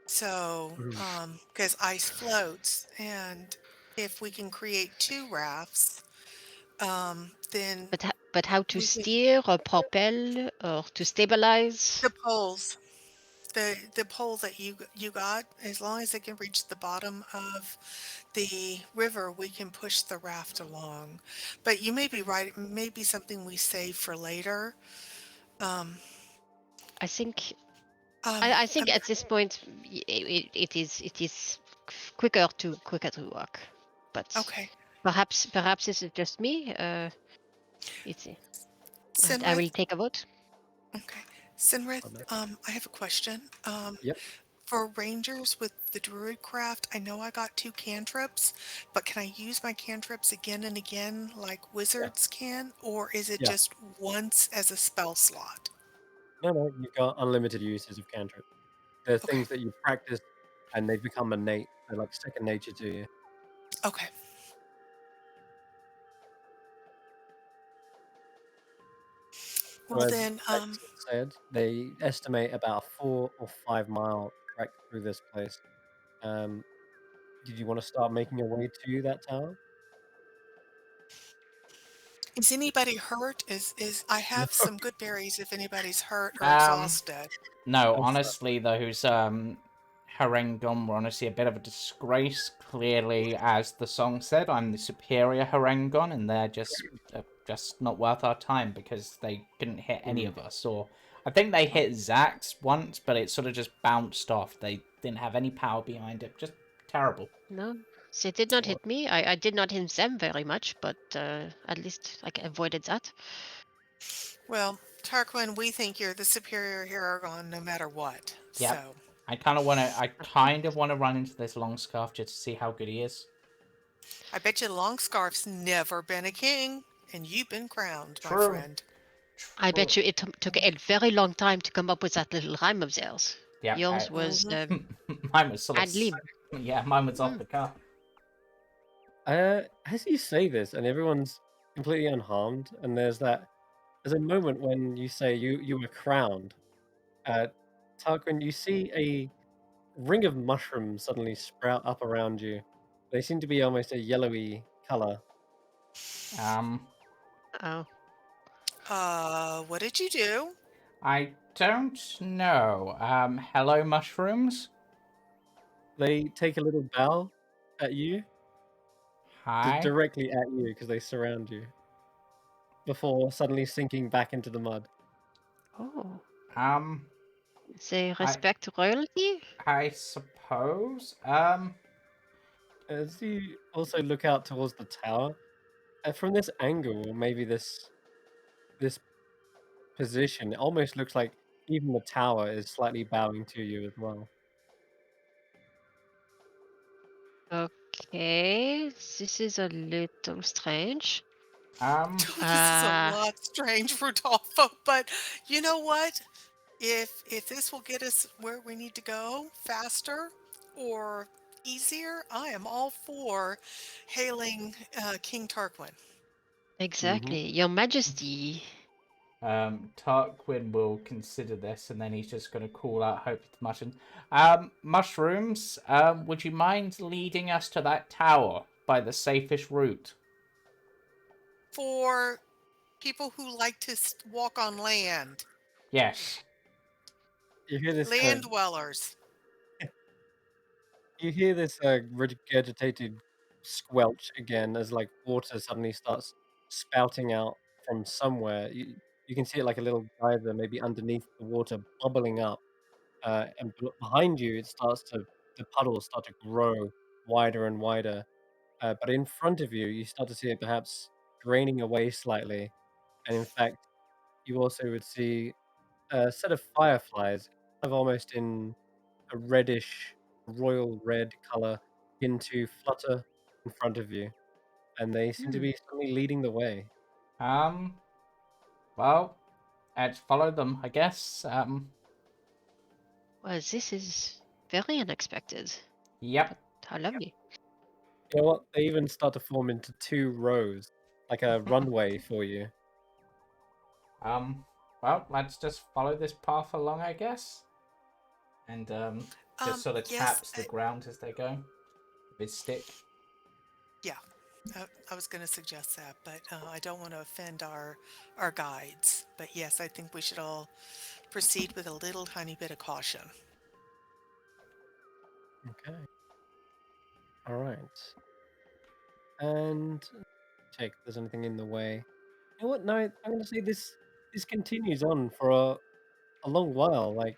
[SPEAKER 4] So,
[SPEAKER 2] Mhm.
[SPEAKER 4] because ice floats, and if we can create 2 rafts, then
[SPEAKER 3] But how to
[SPEAKER 4] we can
[SPEAKER 3] steer or propel or to stabilize?
[SPEAKER 4] the poles. The pole that you got, as long as it can reach the bottom of the river, we can push the raft along. But you may be right, it may be something we save for later. Um,
[SPEAKER 3] I think
[SPEAKER 4] um,
[SPEAKER 3] I think
[SPEAKER 4] um,
[SPEAKER 3] at this point it is quicker to work, but
[SPEAKER 4] okay.
[SPEAKER 3] perhaps this is just me. It's I
[SPEAKER 4] Sinrith,
[SPEAKER 3] will take a vote.
[SPEAKER 4] okay. Sinrith,
[SPEAKER 2] Oh, no.
[SPEAKER 4] I have a question.
[SPEAKER 2] Yep.
[SPEAKER 4] For rangers with the druid craft, I know I got 2 cantrips, but can I use my cantrips again and again like
[SPEAKER 2] Yeah.
[SPEAKER 4] wizards can, or is it
[SPEAKER 2] Yeah.
[SPEAKER 4] just once as a spell slot?
[SPEAKER 2] No, you've got unlimited uses of cantrip. They're
[SPEAKER 4] Okay,
[SPEAKER 2] things that you practice, and they become innate. They're like second nature to you.
[SPEAKER 4] okay.
[SPEAKER 2] So
[SPEAKER 4] Well
[SPEAKER 2] as
[SPEAKER 4] then,
[SPEAKER 2] Xaxx said, they estimate about a 4 or 5 mile trek through this place. Um, did you want to start making your way to that tower?
[SPEAKER 4] is anybody hurt? Is I have
[SPEAKER 2] No.
[SPEAKER 4] some good berries if anybody's hurt or
[SPEAKER 1] Um,
[SPEAKER 4] exhausted.
[SPEAKER 1] no,
[SPEAKER 2] That's
[SPEAKER 1] honestly, those Harengon were honestly a bit of a disgrace. Clearly, as the song said, I'm the superior Harengon, and they're just not worth our time because they couldn't hit any of us. Or I think they hit Xaxx once, but it sort of just bounced off. They didn't have any power behind it. Just terrible.
[SPEAKER 3] No, they did not
[SPEAKER 2] Well,
[SPEAKER 3] hit me. I did not hit them very much, but at least I avoided that.
[SPEAKER 4] Well, Tarquin, we think you're the superior Haragon no matter what.
[SPEAKER 1] Yep.
[SPEAKER 4] So
[SPEAKER 1] I kind of want to run into this long scarf just to see how good he is.
[SPEAKER 4] I bet you Longscarf's never been a king, and you've been crowned, my
[SPEAKER 1] True.
[SPEAKER 4] friend.
[SPEAKER 3] I
[SPEAKER 1] True.
[SPEAKER 3] bet you it took a very long time to come up with that little rhyme of theirs.
[SPEAKER 1] Yep.
[SPEAKER 3] Yours was
[SPEAKER 1] Mine was sort of
[SPEAKER 3] ad lib.
[SPEAKER 1] yeah, mine was off
[SPEAKER 3] Mm.
[SPEAKER 1] the cuff.
[SPEAKER 2] as you say this, and everyone's completely unharmed, and there's a moment when you say you were crowned. Tarquin, you see a ring of mushrooms suddenly sprout up around you. They seem to be almost a yellowy color.
[SPEAKER 3] Oh,
[SPEAKER 4] What did you do?
[SPEAKER 1] I don't know. Hello, mushrooms.
[SPEAKER 2] They take a little bow at you,
[SPEAKER 1] Hi.
[SPEAKER 2] directly at you because they surround you, before suddenly sinking back into the mud.
[SPEAKER 3] oh,
[SPEAKER 1] Um,
[SPEAKER 3] they respect royalty.
[SPEAKER 1] I suppose.
[SPEAKER 2] As you also look out towards the tower, from this angle, or maybe this position, it almost looks like even the tower is slightly bowing to you as well.
[SPEAKER 3] Okay, this is a little strange.
[SPEAKER 4] This is a
[SPEAKER 3] Uh,
[SPEAKER 4] lot strange, Rodolfo, but you know what? If this will get us where we need to go faster or easier, I am all for hailing King Tarquin.
[SPEAKER 3] exactly, Your Majesty.
[SPEAKER 1] Tarquin will consider this, and then he's just going to call out hope to mushrooms. Mushrooms. Would you mind leading us to that tower by the safest route?
[SPEAKER 4] For people who like to walk on land,
[SPEAKER 1] Yes.
[SPEAKER 2] You hear this
[SPEAKER 4] land dwellers.
[SPEAKER 2] you hear this regurgitated squelch again as like water suddenly starts spouting out from somewhere. You can see it like a little geyser maybe underneath the water bubbling up, and behind you the puddles start to grow wider and wider. But in front of you, you start to see it perhaps draining away slightly, and in fact, you also would see a set of fireflies, kind of almost in a reddish, royal red color, begin to flutter in front of you, and they seem to
[SPEAKER 3] Hmm.
[SPEAKER 2] be suddenly leading the way.
[SPEAKER 1] Well, let's follow them, I guess.
[SPEAKER 3] Well, this is very unexpected.
[SPEAKER 1] Yep.
[SPEAKER 3] But how lovely.
[SPEAKER 2] You know what? They even start to form into 2 rows, like a runway for you.
[SPEAKER 1] Well, let's just follow this path along, I guess. And just sort of
[SPEAKER 4] Yes,
[SPEAKER 1] taps the ground as they go with his stick.
[SPEAKER 4] yeah. I was going to suggest that, but I don't want to offend our guides. But yes, I think we should all proceed with a little tiny bit of caution.
[SPEAKER 2] Okay. All right. And check if there's anything in the way. You know what? No, I'm going to say this continues on for a long while. Like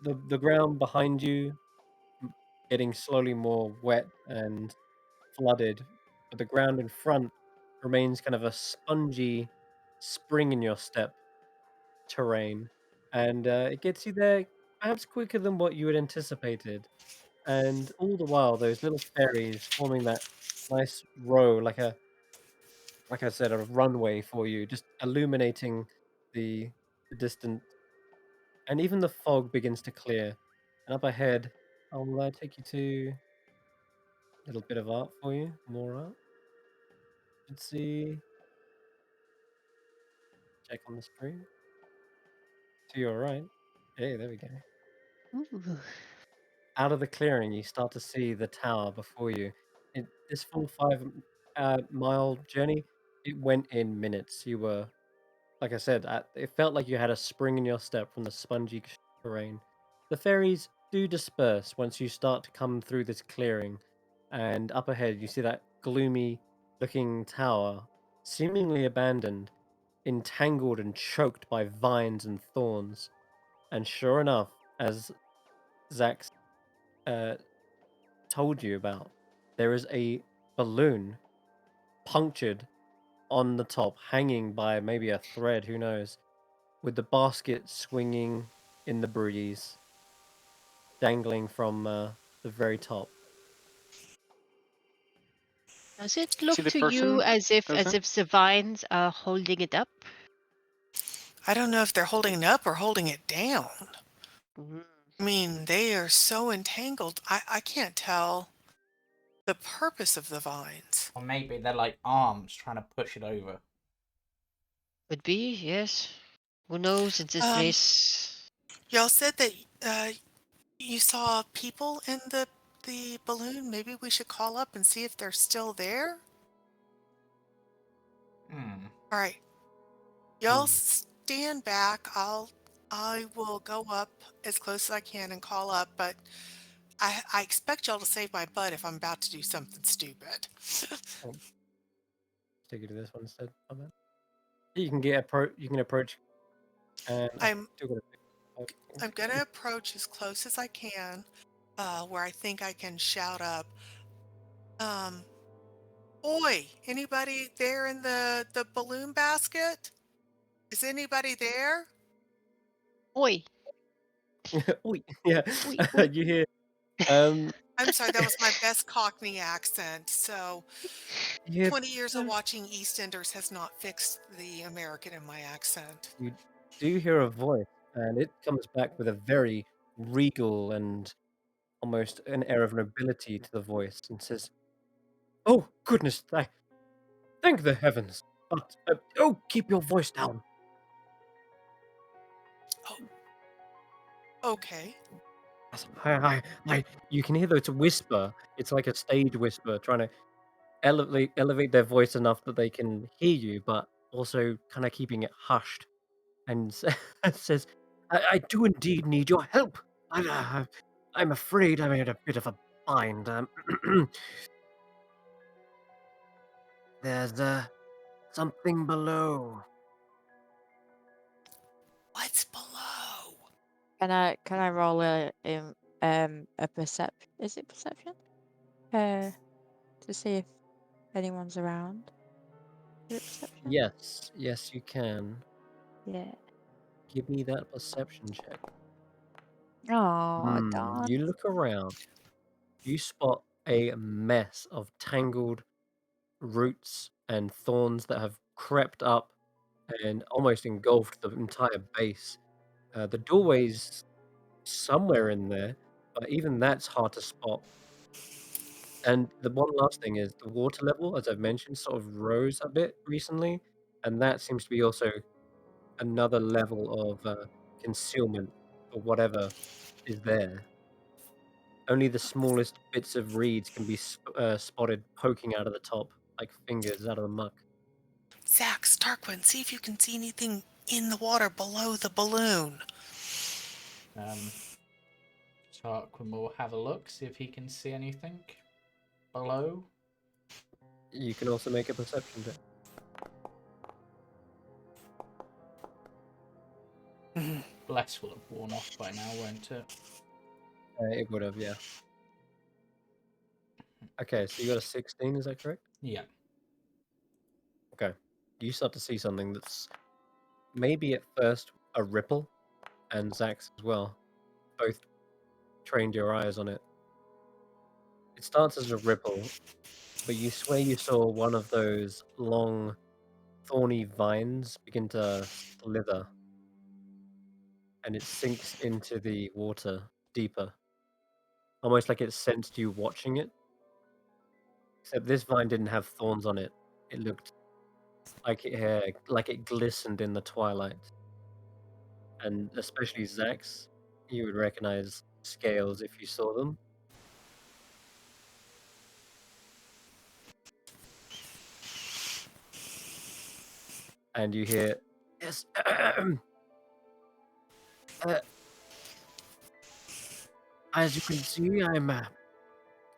[SPEAKER 2] the ground behind you getting slowly more wet and flooded, but the ground in front remains kind of a spongy spring in your step terrain, and it gets you there perhaps quicker than what you had anticipated. And all the while, those little fairies forming that nice row, like I said, a runway for you, just illuminating the distant, and even the fog begins to clear. And up ahead, I'll take you to a little bit of art for you, more art. Let's see. Check on the screen. To your right. Hey, there we go.
[SPEAKER 3] Ooh.
[SPEAKER 2] Out of the clearing, you start to see the tower before you. This full 5 mile journey, it went in minutes. You were, like I said, it felt like you had a spring in your step from the spongy terrain. The fairies do disperse once you start to come through this clearing, and up ahead, you see that gloomy looking tower, seemingly abandoned, entangled and choked by vines and thorns. And sure enough, as Xaxx uh, told you about, there is a balloon punctured on the top, hanging by maybe a thread, who knows, with the basket swinging in the breeze, dangling from the very top.
[SPEAKER 3] Does it
[SPEAKER 6] See
[SPEAKER 3] look
[SPEAKER 6] the
[SPEAKER 3] to you
[SPEAKER 6] person?
[SPEAKER 3] as if
[SPEAKER 6] Does it?
[SPEAKER 3] the vines are holding it up?
[SPEAKER 4] I don't know if they're holding it up or holding it down.
[SPEAKER 3] Mm.
[SPEAKER 4] I mean, they are so entangled. I can't tell the purpose of the vines.
[SPEAKER 1] Or maybe they're like arms trying to push it over.
[SPEAKER 3] Could be, yes. Who knows in this
[SPEAKER 4] Um,
[SPEAKER 3] place?
[SPEAKER 4] y'all said that you saw people in the balloon. Maybe we should call up and see if they're still there.
[SPEAKER 1] Hmm.
[SPEAKER 4] All right, y'all
[SPEAKER 2] Hmm.
[SPEAKER 4] stand back. I will go up as close as I can and call up, but I expect y'all to save my butt if I'm about to do something stupid.
[SPEAKER 2] Oh, take you to this one instead. Oh, man. You can You can approach, and I
[SPEAKER 4] I'm
[SPEAKER 2] still got to pick.
[SPEAKER 4] I'm gonna approach as close as I can, where I think I can shout up, um, "Oi! Anybody there in the balloon basket? Is anybody there?"
[SPEAKER 3] Oi!
[SPEAKER 2] Oi, yeah,
[SPEAKER 3] Oi! Oi!
[SPEAKER 2] you hear. Um,
[SPEAKER 4] I'm sorry, that was my best Cockney accent. So,
[SPEAKER 2] you hear.
[SPEAKER 4] 20 years of watching EastEnders has not fixed the American in my accent.
[SPEAKER 2] You do hear a voice, and it comes back with a very regal and almost an air of nobility to the voice, and says, "Oh goodness, thank the heavens! But oh, keep your voice down."
[SPEAKER 4] Oh, okay.
[SPEAKER 2] You can hear it's a whisper. It's like a stage whisper, trying to elevate their voice enough that they can hear you, but also kind of keeping it hushed. And says, I do indeed need your help. I'm afraid I'm in a bit of a bind. There's something below."
[SPEAKER 4] What's below?
[SPEAKER 7] Can I roll a perception? Is it perception? To see if anyone's around. Is it perception?
[SPEAKER 2] Yes, you can.
[SPEAKER 7] Yeah.
[SPEAKER 2] Give me that perception check.
[SPEAKER 7] Oh, darn.
[SPEAKER 2] You look around. You spot a mess of tangled roots and thorns that have crept up and almost engulfed the entire base. The doorway's somewhere in there, but even that's hard to spot. And the one last thing is the water level, as I've mentioned, sort of rose a bit recently, and that seems to be also another level of concealment for whatever is there. Only the smallest bits of reeds can be spotted poking out of the top, like fingers out of the muck.
[SPEAKER 4] Xaxx, Tarquin, see if you can see anything in the water below the balloon.
[SPEAKER 1] Tarquin will have a look, see if he can see anything below.
[SPEAKER 2] You can also make a perception check.
[SPEAKER 1] Bless will have worn off by now, won't it?
[SPEAKER 2] It would have, yeah. Okay, so you got a 16, is that correct?
[SPEAKER 1] Yeah.
[SPEAKER 2] Okay. You start to see something that's maybe at first a ripple, and Xaxx as well. Both trained your eyes on it. It starts as a ripple, but you swear you saw one of those long, thorny vines begin to slither, and it sinks into the water deeper, almost like it sensed you watching it. Except this vine didn't have thorns on it. It looked like it glistened in the twilight. And especially Xaxx, you would recognize scales if you saw them. And you hear, yes, as you can see, I'm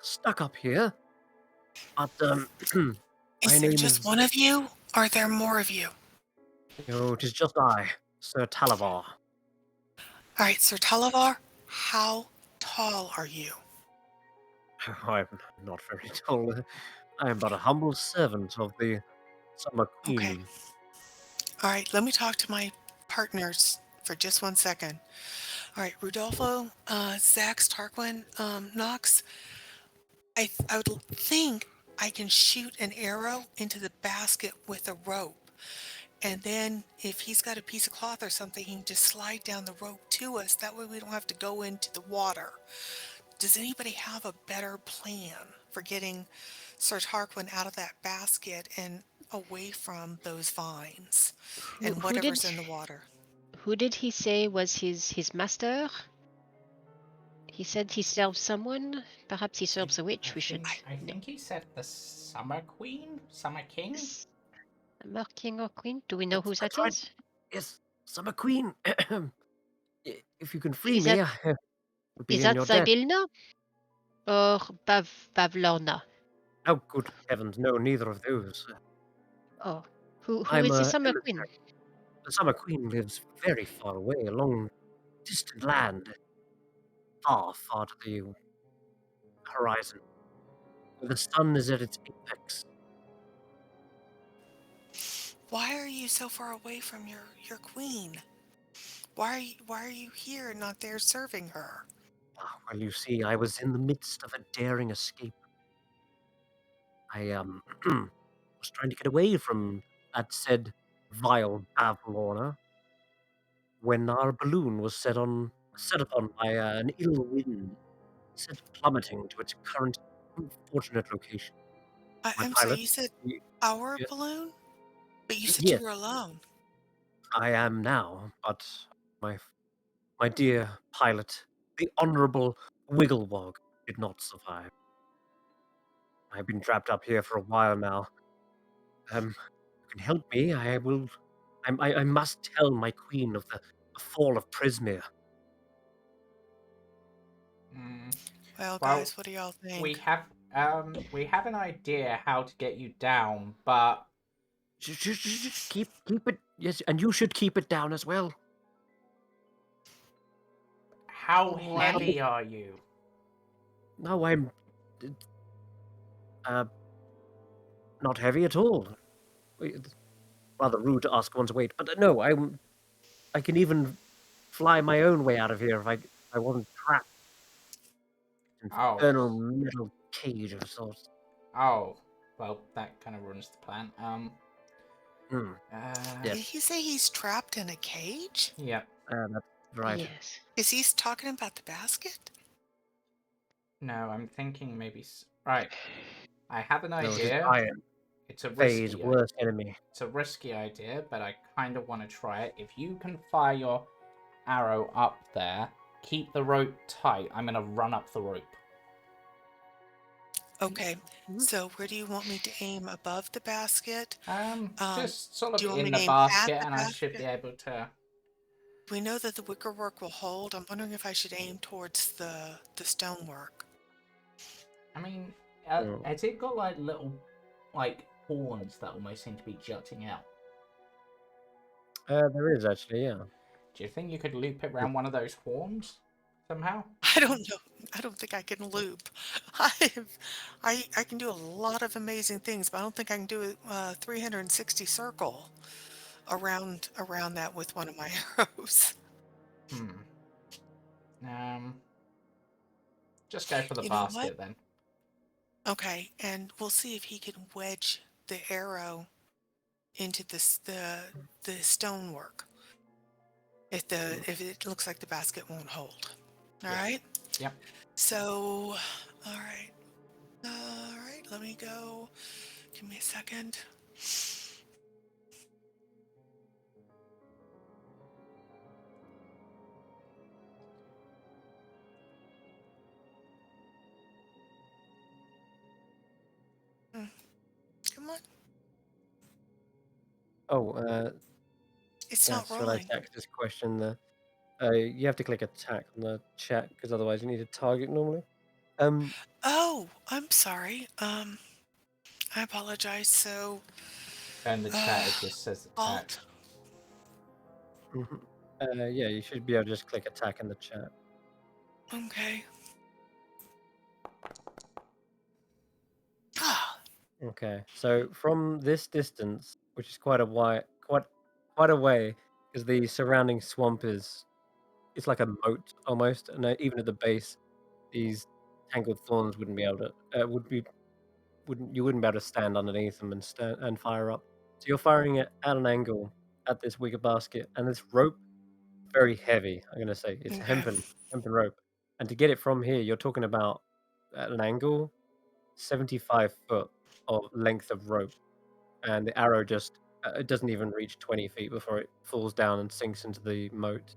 [SPEAKER 2] stuck up here. But
[SPEAKER 4] Is
[SPEAKER 2] my
[SPEAKER 4] there
[SPEAKER 2] name
[SPEAKER 4] just
[SPEAKER 2] is.
[SPEAKER 4] one of you? Or are there more of you?
[SPEAKER 2] No, it is just I, Sir Talavar.
[SPEAKER 4] All right, Sir Talavar, how tall are you?
[SPEAKER 2] I'm not very tall. I am but a humble servant of the Summer Queen.
[SPEAKER 4] Okay. All right, let me talk to my partners for just 1 second. All right, Rodolfo, Xaxx, Tarquin, Nox, I would think I can shoot an arrow into the basket with a rope. And then if he's got a piece of cloth or something, he can just slide down the rope to us. That way we don't have to go into the water. Does anybody have a better plan for getting Sir Tarquin out of that basket and away from those vines
[SPEAKER 3] Who,
[SPEAKER 4] and
[SPEAKER 3] who did
[SPEAKER 4] whatever's in the water?
[SPEAKER 3] who did he say was his master? He said he serves someone. Perhaps he serves a witch. We should.
[SPEAKER 1] I think he said the Summer Queen? Summer King?
[SPEAKER 3] Summer King or Queen? Do we know who that
[SPEAKER 2] That's right.
[SPEAKER 3] is?
[SPEAKER 2] Yes, Summer Queen. If you can free
[SPEAKER 3] Is
[SPEAKER 2] me,
[SPEAKER 3] that
[SPEAKER 2] I would be
[SPEAKER 3] is
[SPEAKER 2] in
[SPEAKER 3] that
[SPEAKER 2] your debt.
[SPEAKER 3] Zybilna or Pavlorna?
[SPEAKER 2] Oh, good heavens, no, neither of those.
[SPEAKER 3] Oh, who
[SPEAKER 2] I'm
[SPEAKER 3] is the
[SPEAKER 2] a
[SPEAKER 3] Summer Queen?
[SPEAKER 2] emissary. The Summer Queen lives very far away, a long, distant land, far, far to the horizon, where the sun is at its apex.
[SPEAKER 4] Why are you so far away from your queen? Why are you here and not there serving her?
[SPEAKER 2] Well, you see, I was in the midst of a daring escape. I was trying to get away from that said vile Bavlorna when our balloon was set upon by an ill wind, set plummeting to its current unfortunate location. My
[SPEAKER 4] I'm sorry,
[SPEAKER 2] pilot,
[SPEAKER 4] you said
[SPEAKER 2] y-
[SPEAKER 4] our
[SPEAKER 2] y-
[SPEAKER 4] balloon? But you said you
[SPEAKER 2] yes,
[SPEAKER 4] were alone.
[SPEAKER 2] I am now, but my dear pilot, the Honourable Wigglewog, did not survive. I've been trapped up here for a while now. You can help me. I must tell my queen of the fall of Prismere.
[SPEAKER 4] Well,
[SPEAKER 1] Well,
[SPEAKER 4] guys, what do y'all
[SPEAKER 1] we
[SPEAKER 4] think?
[SPEAKER 1] have an idea how to get you down, but
[SPEAKER 2] Keep it. Yes, and you should keep it down as well.
[SPEAKER 1] how
[SPEAKER 4] What?
[SPEAKER 1] heavy are you?
[SPEAKER 2] No, I'm not heavy at all. It's rather rude to ask one's weight, but no, I can even fly my own way out of here if I wasn't trapped in an
[SPEAKER 1] Oh,
[SPEAKER 2] infernal metal cage of sorts.
[SPEAKER 1] oh, well, that kind of ruins the plan.
[SPEAKER 2] Hmm.
[SPEAKER 1] Uh,
[SPEAKER 2] Yes.
[SPEAKER 4] Did he say he's trapped in a cage?
[SPEAKER 1] yeah.
[SPEAKER 2] That's right.
[SPEAKER 3] Yes.
[SPEAKER 4] Is he talking about the basket?
[SPEAKER 1] No, I'm thinking maybe. Right. I have an
[SPEAKER 2] No, the
[SPEAKER 1] idea.
[SPEAKER 2] giant
[SPEAKER 1] It's a
[SPEAKER 2] phase
[SPEAKER 1] risky.
[SPEAKER 2] worst enemy.
[SPEAKER 1] It's a risky idea, but I kind of want to try it. If you can fire your arrow up there, keep the rope tight. I'm gonna run up the rope.
[SPEAKER 4] Okay.
[SPEAKER 2] Mhm.
[SPEAKER 4] So where do you want me to aim? Above the basket?
[SPEAKER 1] Just sort of
[SPEAKER 4] do you want me
[SPEAKER 1] in
[SPEAKER 4] to
[SPEAKER 1] the
[SPEAKER 4] aim at
[SPEAKER 1] basket,
[SPEAKER 4] the
[SPEAKER 1] and I should be
[SPEAKER 4] basket?
[SPEAKER 1] able to.
[SPEAKER 4] We know that the wickerwork will hold. I'm wondering if I should aim towards the stonework.
[SPEAKER 1] I mean,
[SPEAKER 2] Mm.
[SPEAKER 1] has it got like little, like horns that almost seem to be jutting out?
[SPEAKER 2] There is actually, yeah.
[SPEAKER 1] Do you think you could loop it around one of those horns somehow?
[SPEAKER 4] I don't know. I don't think I can loop. I can do a lot of amazing things, but I don't think I can do a 360 circle around that with one of my arrows.
[SPEAKER 1] Hmm. Just go for the
[SPEAKER 4] You know what?
[SPEAKER 1] basket then.
[SPEAKER 4] Okay, and we'll see if he can wedge the arrow into the stonework. If it looks like the basket won't hold. All
[SPEAKER 1] Yeah.
[SPEAKER 4] right.
[SPEAKER 1] Yep.
[SPEAKER 4] So, all right. All right. Let me go. Give me a second. Come on.
[SPEAKER 2] Oh,
[SPEAKER 4] It's
[SPEAKER 2] yeah,
[SPEAKER 4] not
[SPEAKER 2] should I
[SPEAKER 4] rolling.
[SPEAKER 2] attack this question? You have to click attack on the chat because otherwise you need to target normally.
[SPEAKER 4] Oh, I'm sorry. I apologize. So,
[SPEAKER 1] In the chat, it just says attack.
[SPEAKER 4] Alt.
[SPEAKER 2] mhm. Yeah, you should be able to just click attack in the chat.
[SPEAKER 4] Okay. Ah,
[SPEAKER 2] Okay, so from this distance, which is quite a quite a way, because the surrounding swamp it's like a moat almost, and even at the base, these tangled thorns wouldn't be able to you wouldn't be able to stand underneath them and fire up. So you're firing it at an angle at this wicker basket, and this rope very heavy. I'm gonna say it's
[SPEAKER 4] okay.
[SPEAKER 2] hempen rope, and to get it from here, you're talking about at an angle, 75 foot of length of rope, and the arrow just it doesn't even reach 20 feet before it falls down and sinks into the moat.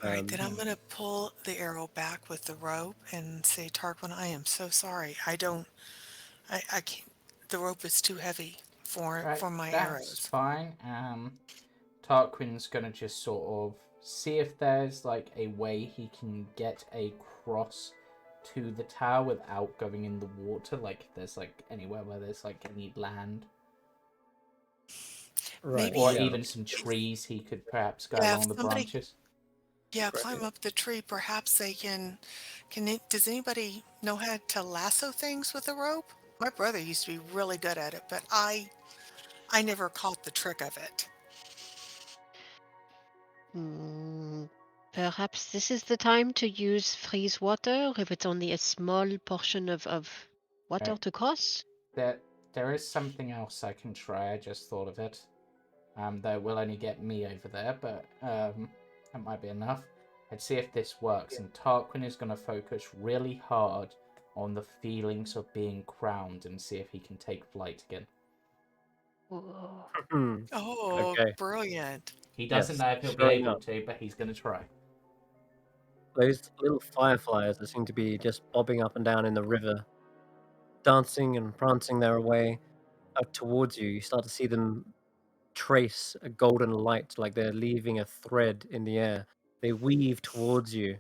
[SPEAKER 4] All right, then I'm
[SPEAKER 1] Hmm.
[SPEAKER 4] going to pull the arrow back with the rope and say, Tarquin, I am so sorry. I can't, the rope is too heavy
[SPEAKER 1] Right,
[SPEAKER 4] for my
[SPEAKER 1] that's
[SPEAKER 4] arrows.
[SPEAKER 1] fine. Tarquin's gonna just sort of see if there's like a way he can get across to the tower without going in the water. Like, if there's like anywhere where there's like any land,
[SPEAKER 2] Right.
[SPEAKER 4] Maybe,
[SPEAKER 1] or
[SPEAKER 2] Yeah.
[SPEAKER 1] even some trees he could perhaps go
[SPEAKER 4] yeah, if
[SPEAKER 1] along the
[SPEAKER 4] somebody,
[SPEAKER 1] branches.
[SPEAKER 4] yeah,
[SPEAKER 2] Right.
[SPEAKER 4] climb up the tree, perhaps they does anybody know how to lasso things with a rope? My brother used to be really good at it, but I never caught the trick of it.
[SPEAKER 3] Perhaps this is the time to use freeze water if it's only a small portion of water
[SPEAKER 1] Right.
[SPEAKER 3] to cross.
[SPEAKER 1] There is something else I can try. I just thought of it. That will only get me over there, but that might be enough. I'd see if this works. And Tarquin is going to focus really hard on the feelings of being crowned and see if he can take flight again.
[SPEAKER 3] Whoa.
[SPEAKER 4] Oh,
[SPEAKER 2] Okay.
[SPEAKER 4] brilliant.
[SPEAKER 1] He doesn't
[SPEAKER 2] Yes.
[SPEAKER 1] know if he'll be
[SPEAKER 2] Sure
[SPEAKER 1] able
[SPEAKER 2] enough.
[SPEAKER 1] to, but he's going to try.
[SPEAKER 2] Those little fireflies that seem to be just bobbing up and down in the river, dancing and prancing their way up towards you. You start to see them trace a golden light like they're leaving a thread in the air. They weave towards you.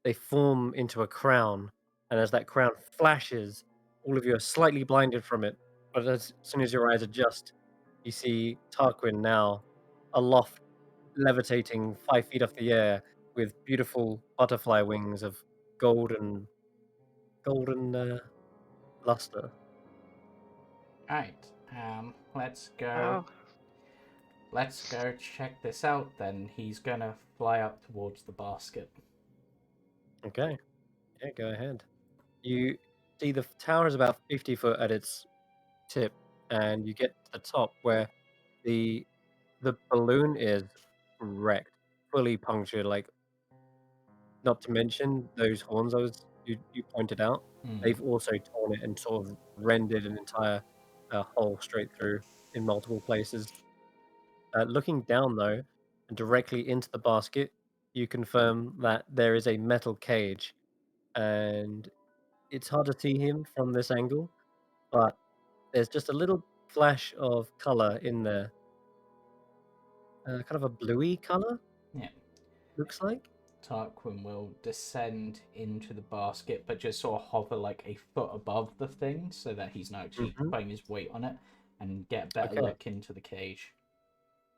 [SPEAKER 2] They form into a crown, and as that crown flashes, all of you are slightly blinded from it. But as soon as your eyes adjust, you see Tarquin now aloft, levitating 5 feet off the air with beautiful butterfly wings of golden luster.
[SPEAKER 1] Alright, let's go.
[SPEAKER 3] Wow.
[SPEAKER 1] Let's go check this out then. He's going to fly up towards the basket.
[SPEAKER 2] Okay, yeah, go ahead. You see the tower is about 50 foot at its tip, and you get to the top where The balloon is wrecked, fully punctured. Like, not to mention those horns you pointed out. They've also torn it and sort of rendered an entire hole straight through in multiple places. Looking down though, and directly into the basket, you confirm that there is a metal cage, and it's hard to see him from this angle, but there's just a little flash of color in there, kind of a bluey color.
[SPEAKER 1] Yeah.
[SPEAKER 2] Looks like.
[SPEAKER 1] Tarquin will descend into the basket, but just sort of hover like a foot above the thing so that he's not actually putting his weight on it, and get a better
[SPEAKER 2] Okay.
[SPEAKER 1] look into the cage.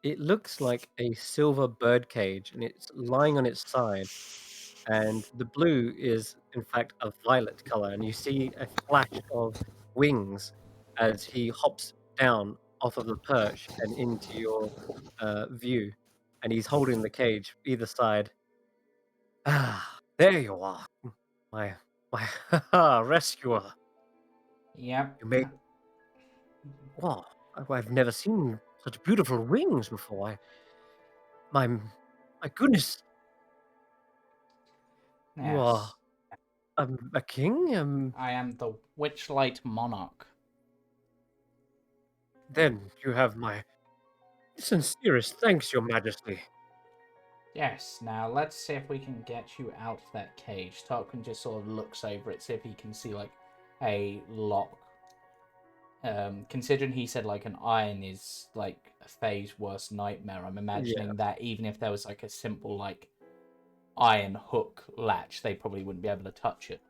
[SPEAKER 2] It looks like a silver bird cage, and it's lying on its side. And the blue is, in fact, a violet color. And you see a flash of wings as he hops down off of the perch and into your view. And he's holding the cage either side. Ah, there you are, my rescuer.
[SPEAKER 1] Yep.
[SPEAKER 2] You made. Wow, I've never seen such beautiful wings before. My goodness, you are
[SPEAKER 1] Yes.
[SPEAKER 2] a king.
[SPEAKER 1] I am the Witchlight Monarch.
[SPEAKER 2] Then you have my sincerest thanks, Your Majesty.
[SPEAKER 1] Yes, now let's see if we can get you out of that cage. Tarquin just sort of looks over it, see if he can see like a lock. Considering he said like an iron is like a Fae's worst nightmare, I'm imagining that even if there was like a simple like iron hook latch, they probably wouldn't be able to touch it.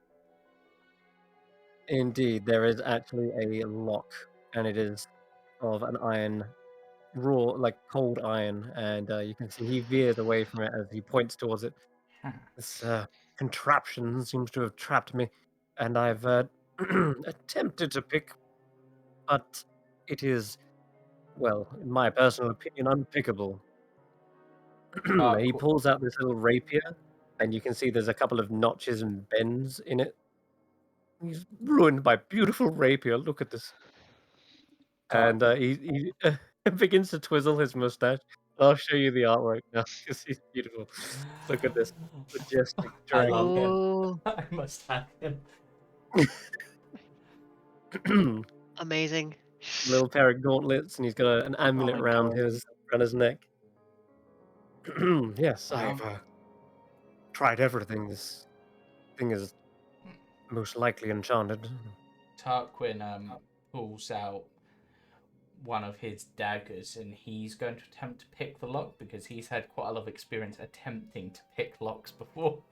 [SPEAKER 2] Indeed, there is actually a lock, and it is of an iron, raw, like cold iron, and you can see he veers away from it as he points towards it.
[SPEAKER 1] Huh.
[SPEAKER 2] This contraption seems to have trapped me, and I've attempted to pick, but it is, well, in my personal opinion, unpickable. He pulls out this little rapier, and you can see there's a couple of notches and bends in it. He's ruined my beautiful rapier. Look at this. And he begins to twizzle his mustache. I'll show you the artwork now because he's beautiful. Look at this majestic
[SPEAKER 1] I
[SPEAKER 2] dragon.
[SPEAKER 1] love him.
[SPEAKER 3] Oh,
[SPEAKER 1] I must have him.
[SPEAKER 3] amazing.
[SPEAKER 2] Little pair of gauntlets, and he's got an amulet
[SPEAKER 6] my
[SPEAKER 2] around
[SPEAKER 6] God.
[SPEAKER 2] his neck. Yes, I've
[SPEAKER 1] Um,
[SPEAKER 2] tried everything. This thing is most likely enchanted.
[SPEAKER 1] Tarquin pulls out one of his daggers, and he's going to attempt to pick the lock because he's had quite a lot of experience attempting to pick locks before.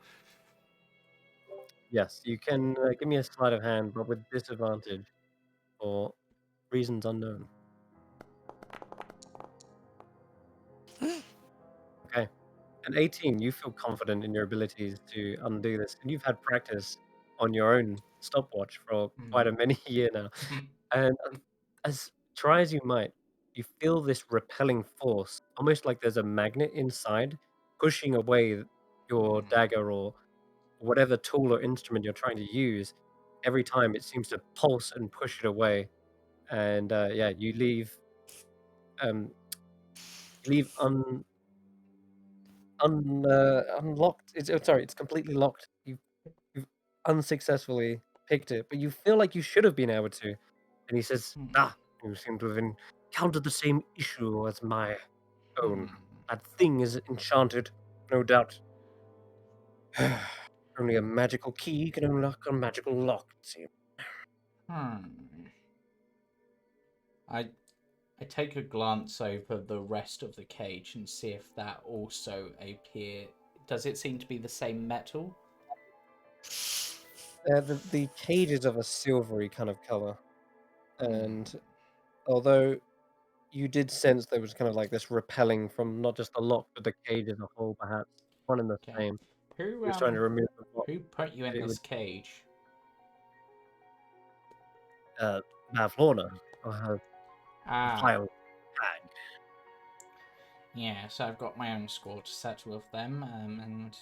[SPEAKER 2] Yes, you can give me a sleight of hand, but with disadvantage for reasons unknown. Okay. An 18, you feel confident in your abilities to undo this, and you've had practice on your own stopwatch for quite a many year now. And as try as you might, you feel this repelling force, almost like there's a magnet inside pushing away your dagger or whatever tool or instrument you're trying to use. Every time it seems to pulse and push it away, and yeah, you leave unlocked. It's completely locked. You've unsuccessfully picked it, but you feel like you should have been able to. And he says, "Ah, you seem to have encountered the same issue as my own. That thing is enchanted, no doubt. Only a magical key can unlock a magical lock, it seems."
[SPEAKER 1] I take a glance over the rest of the cage and see if that also does it seem to be the same metal?
[SPEAKER 2] The cage is of a silvery kind of color, and although you did sense there was kind of like this repelling from not just the lock, but the cage as a whole, perhaps one and the
[SPEAKER 1] Okay.
[SPEAKER 2] same.
[SPEAKER 1] Who
[SPEAKER 2] He was trying to remove the lock.
[SPEAKER 1] who put you in
[SPEAKER 2] It
[SPEAKER 1] this
[SPEAKER 2] would
[SPEAKER 1] cage?
[SPEAKER 2] Bavlorna, or her
[SPEAKER 1] Ah,
[SPEAKER 2] vile hag.
[SPEAKER 1] yeah, so I've got my own score to settle with them, and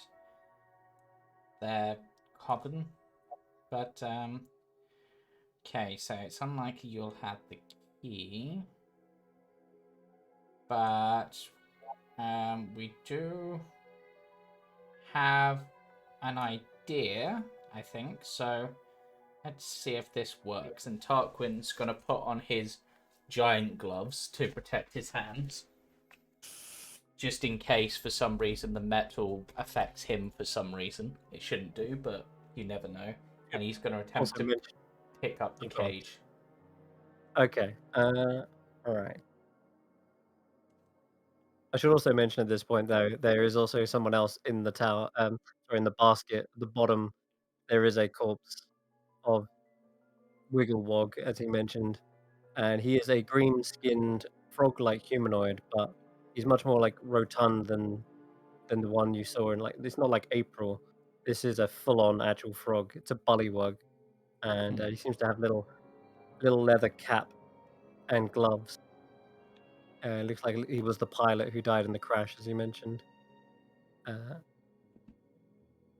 [SPEAKER 1] their coven. But okay, so it's unlikely you'll have the key. but we do have an idea, I think. So let's see if this works. And Tarquin's gonna put on his giant gloves to protect his hands, just in case for some reason the metal affects him for some reason. It shouldn't do, but you never know. And he's gonna attempt
[SPEAKER 2] Also
[SPEAKER 1] to
[SPEAKER 2] mention.
[SPEAKER 1] pick up the
[SPEAKER 2] I'm sorry.
[SPEAKER 1] cage.
[SPEAKER 2] Okay. All right. I should also mention at this point, though, there is also someone else in the tower. Sorry, in the basket at the bottom, there is a corpse of Wigglewog, as he mentioned, and he is a green-skinned frog-like humanoid, but he's much more like rotund than the one you saw in it's not like April. This is a full-on actual frog. It's a bullywug, and he seems to have little leather cap and gloves. Looks like he was the pilot who died in the crash, as he mentioned.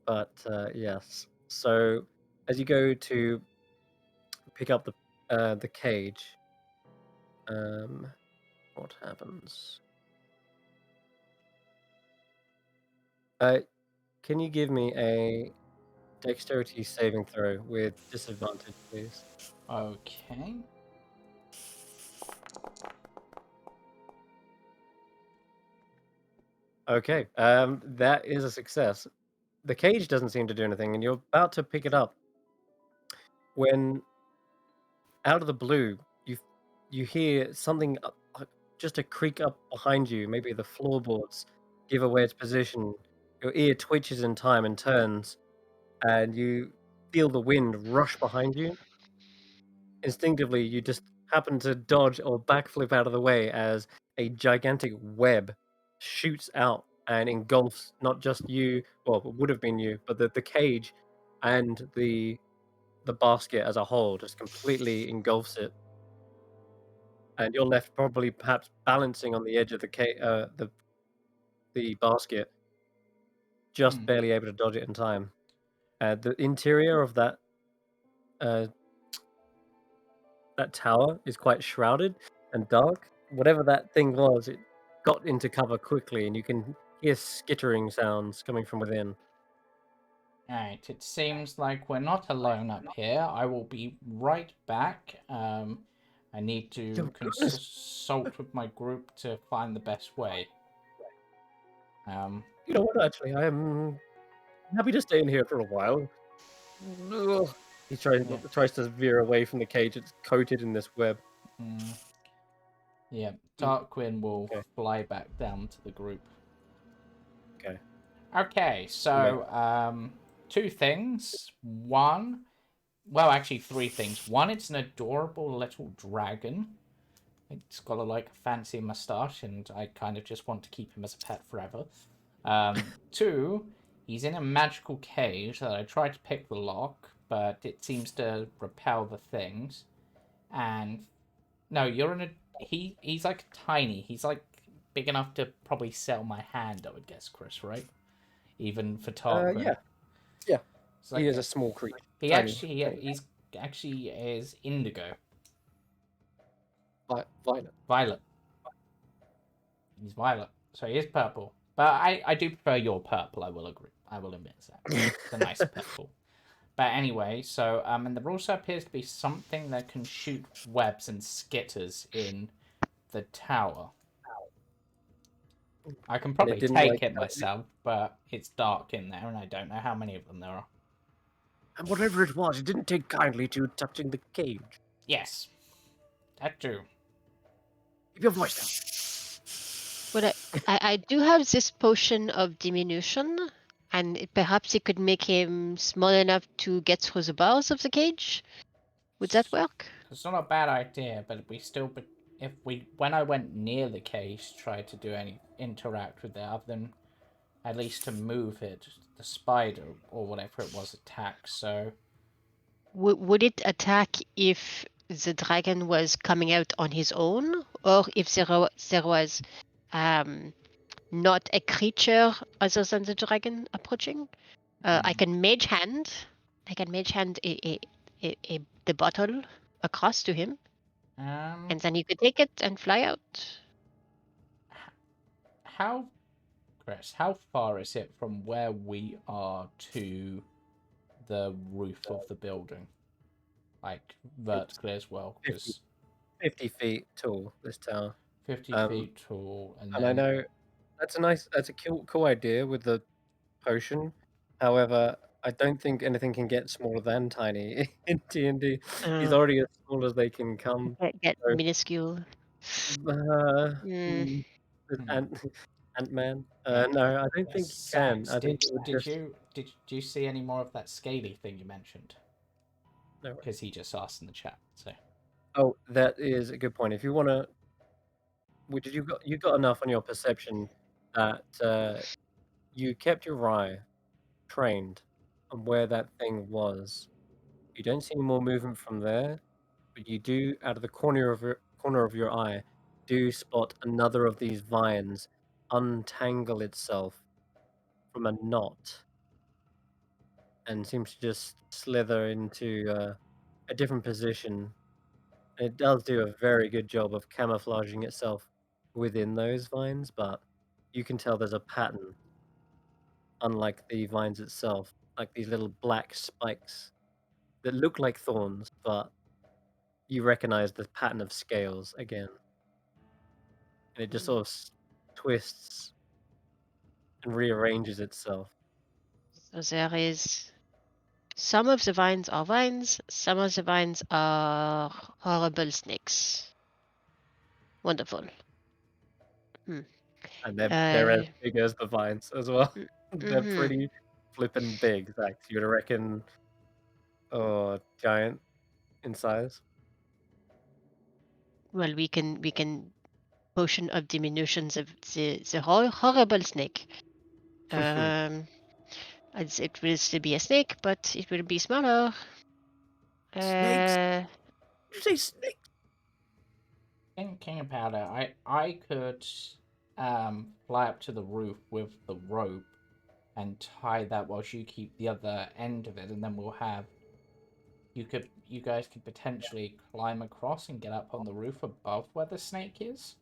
[SPEAKER 2] But yes. So as you go to pick up the cage, what happens? Can you give me a dexterity saving throw with disadvantage, please?
[SPEAKER 1] Okay.
[SPEAKER 2] Okay. That is a success. The cage doesn't seem to do anything, and you're about to pick it up when, out of the blue, you hear something, just a creak up behind you. Maybe the floorboards give away its position. Your ear twitches in time and turns, and you feel the wind rush behind you. Instinctively, you just happen to dodge or backflip out of the way as a gigantic web shoots out and engulfs not just you, well, it would have been you, but the cage and the basket as a whole just completely engulfs it. And you're left probably perhaps balancing on the edge of the basket, just barely able to dodge it in time. The interior of that tower is quite shrouded and dark. Whatever that thing was, it got into cover quickly, and you can hear skittering sounds coming from within.
[SPEAKER 1] Alright, it seems like we're not alone up here. I will be right back. I need to consult with my group to find the best way.
[SPEAKER 2] You know what, actually, I am happy to stay in here for a while. Ugh. He tries to veer away from the cage. It's coated in this web.
[SPEAKER 1] Yeah, Tarquin will fly back down to the group.
[SPEAKER 2] Okay.
[SPEAKER 1] Okay, so two things. One, well, actually three things. One, it's an adorable little dragon. It's got a fancy mustache, and I kind of just want to keep him as a pet forever. Two, he's in a magical cage that I tried to pick the lock, but it seems to repel the things. And no, you're in a he's tiny. He's big enough to probably sell my hand, I would guess, Chris, right? Even for Tarquin.
[SPEAKER 2] Yeah. He is a small creature.
[SPEAKER 1] He's actually is indigo.
[SPEAKER 2] Violet.
[SPEAKER 1] He's violet, so he is purple. But I do prefer your purple. I will agree. I will admit that. It's a nice purple. But anyway, so and there also appears to be something that can shoot webs and skitters in the tower. I can probably take it myself, but it's dark in there, and I don't know how many of them there are.
[SPEAKER 2] And whatever it was, it didn't take kindly to touching the cage.
[SPEAKER 1] Yes, that too.
[SPEAKER 2] Keep your voice down.
[SPEAKER 3] But I do have this potion of diminution, and perhaps it could make him small enough to get through the bars of the cage. Would that work?
[SPEAKER 1] It's not a bad idea, but when I went near the cage, tried to do any interact with it, other than at least to move it, the spider or whatever it was attacks. So
[SPEAKER 3] would it attack if the dragon was coming out on his own, or if there was not a creature other than the dragon approaching? I can mage hand. The bottle across to him, and then he could take it and fly out.
[SPEAKER 1] Chris, how far is it from where we are to the roof of the building? Like vertically as well,
[SPEAKER 2] 50,
[SPEAKER 1] because
[SPEAKER 2] 50 feet tall, this tower.
[SPEAKER 1] 50 feet tall, and
[SPEAKER 2] I
[SPEAKER 1] then
[SPEAKER 2] know that's a cool idea with the potion. However, I don't think anything can get smaller than tiny in D&D. He's already as small as they can come.
[SPEAKER 3] Get
[SPEAKER 2] So,
[SPEAKER 3] minuscule.
[SPEAKER 2] mm, Ant-Man.
[SPEAKER 1] Yeah.
[SPEAKER 2] No, I don't think he can.
[SPEAKER 1] Xaxx,
[SPEAKER 2] I think it would
[SPEAKER 1] did you see any more of that scaly thing you mentioned?
[SPEAKER 2] No.
[SPEAKER 1] Because he just asked in the chat. So
[SPEAKER 2] Oh, that is a good point. If you want to, you got enough on your perception that you kept your eye trained on where that thing was. You don't see any more movement from there, but you do, out of the corner of your eye, do spot another of these vines untangle itself from a knot and seems to just slither into a different position. And it does do a very good job of camouflaging itself within those vines, but you can tell there's a pattern, unlike the vines itself, like these little black spikes that look like thorns, but you recognize the pattern of scales again. And it just sort of twists and rearranges itself.
[SPEAKER 3] So there is some of the vines are vines, some of the vines are horrible snakes. Wonderful.
[SPEAKER 2] And they're as big as the vines as well. They're
[SPEAKER 3] mhm.
[SPEAKER 2] pretty flippin' big. Like, you would reckon, giant in size.
[SPEAKER 3] Well, we can potion of diminutions of the horrible snake. It will still be a snake, but it will be smaller.
[SPEAKER 2] Snakes? Did you say snakes?
[SPEAKER 1] thinking about it, I could fly up to the roof with the rope and tie that whilst you keep the other end of it, and then we'll have you guys could potentially climb across and get up on the roof above where the snake is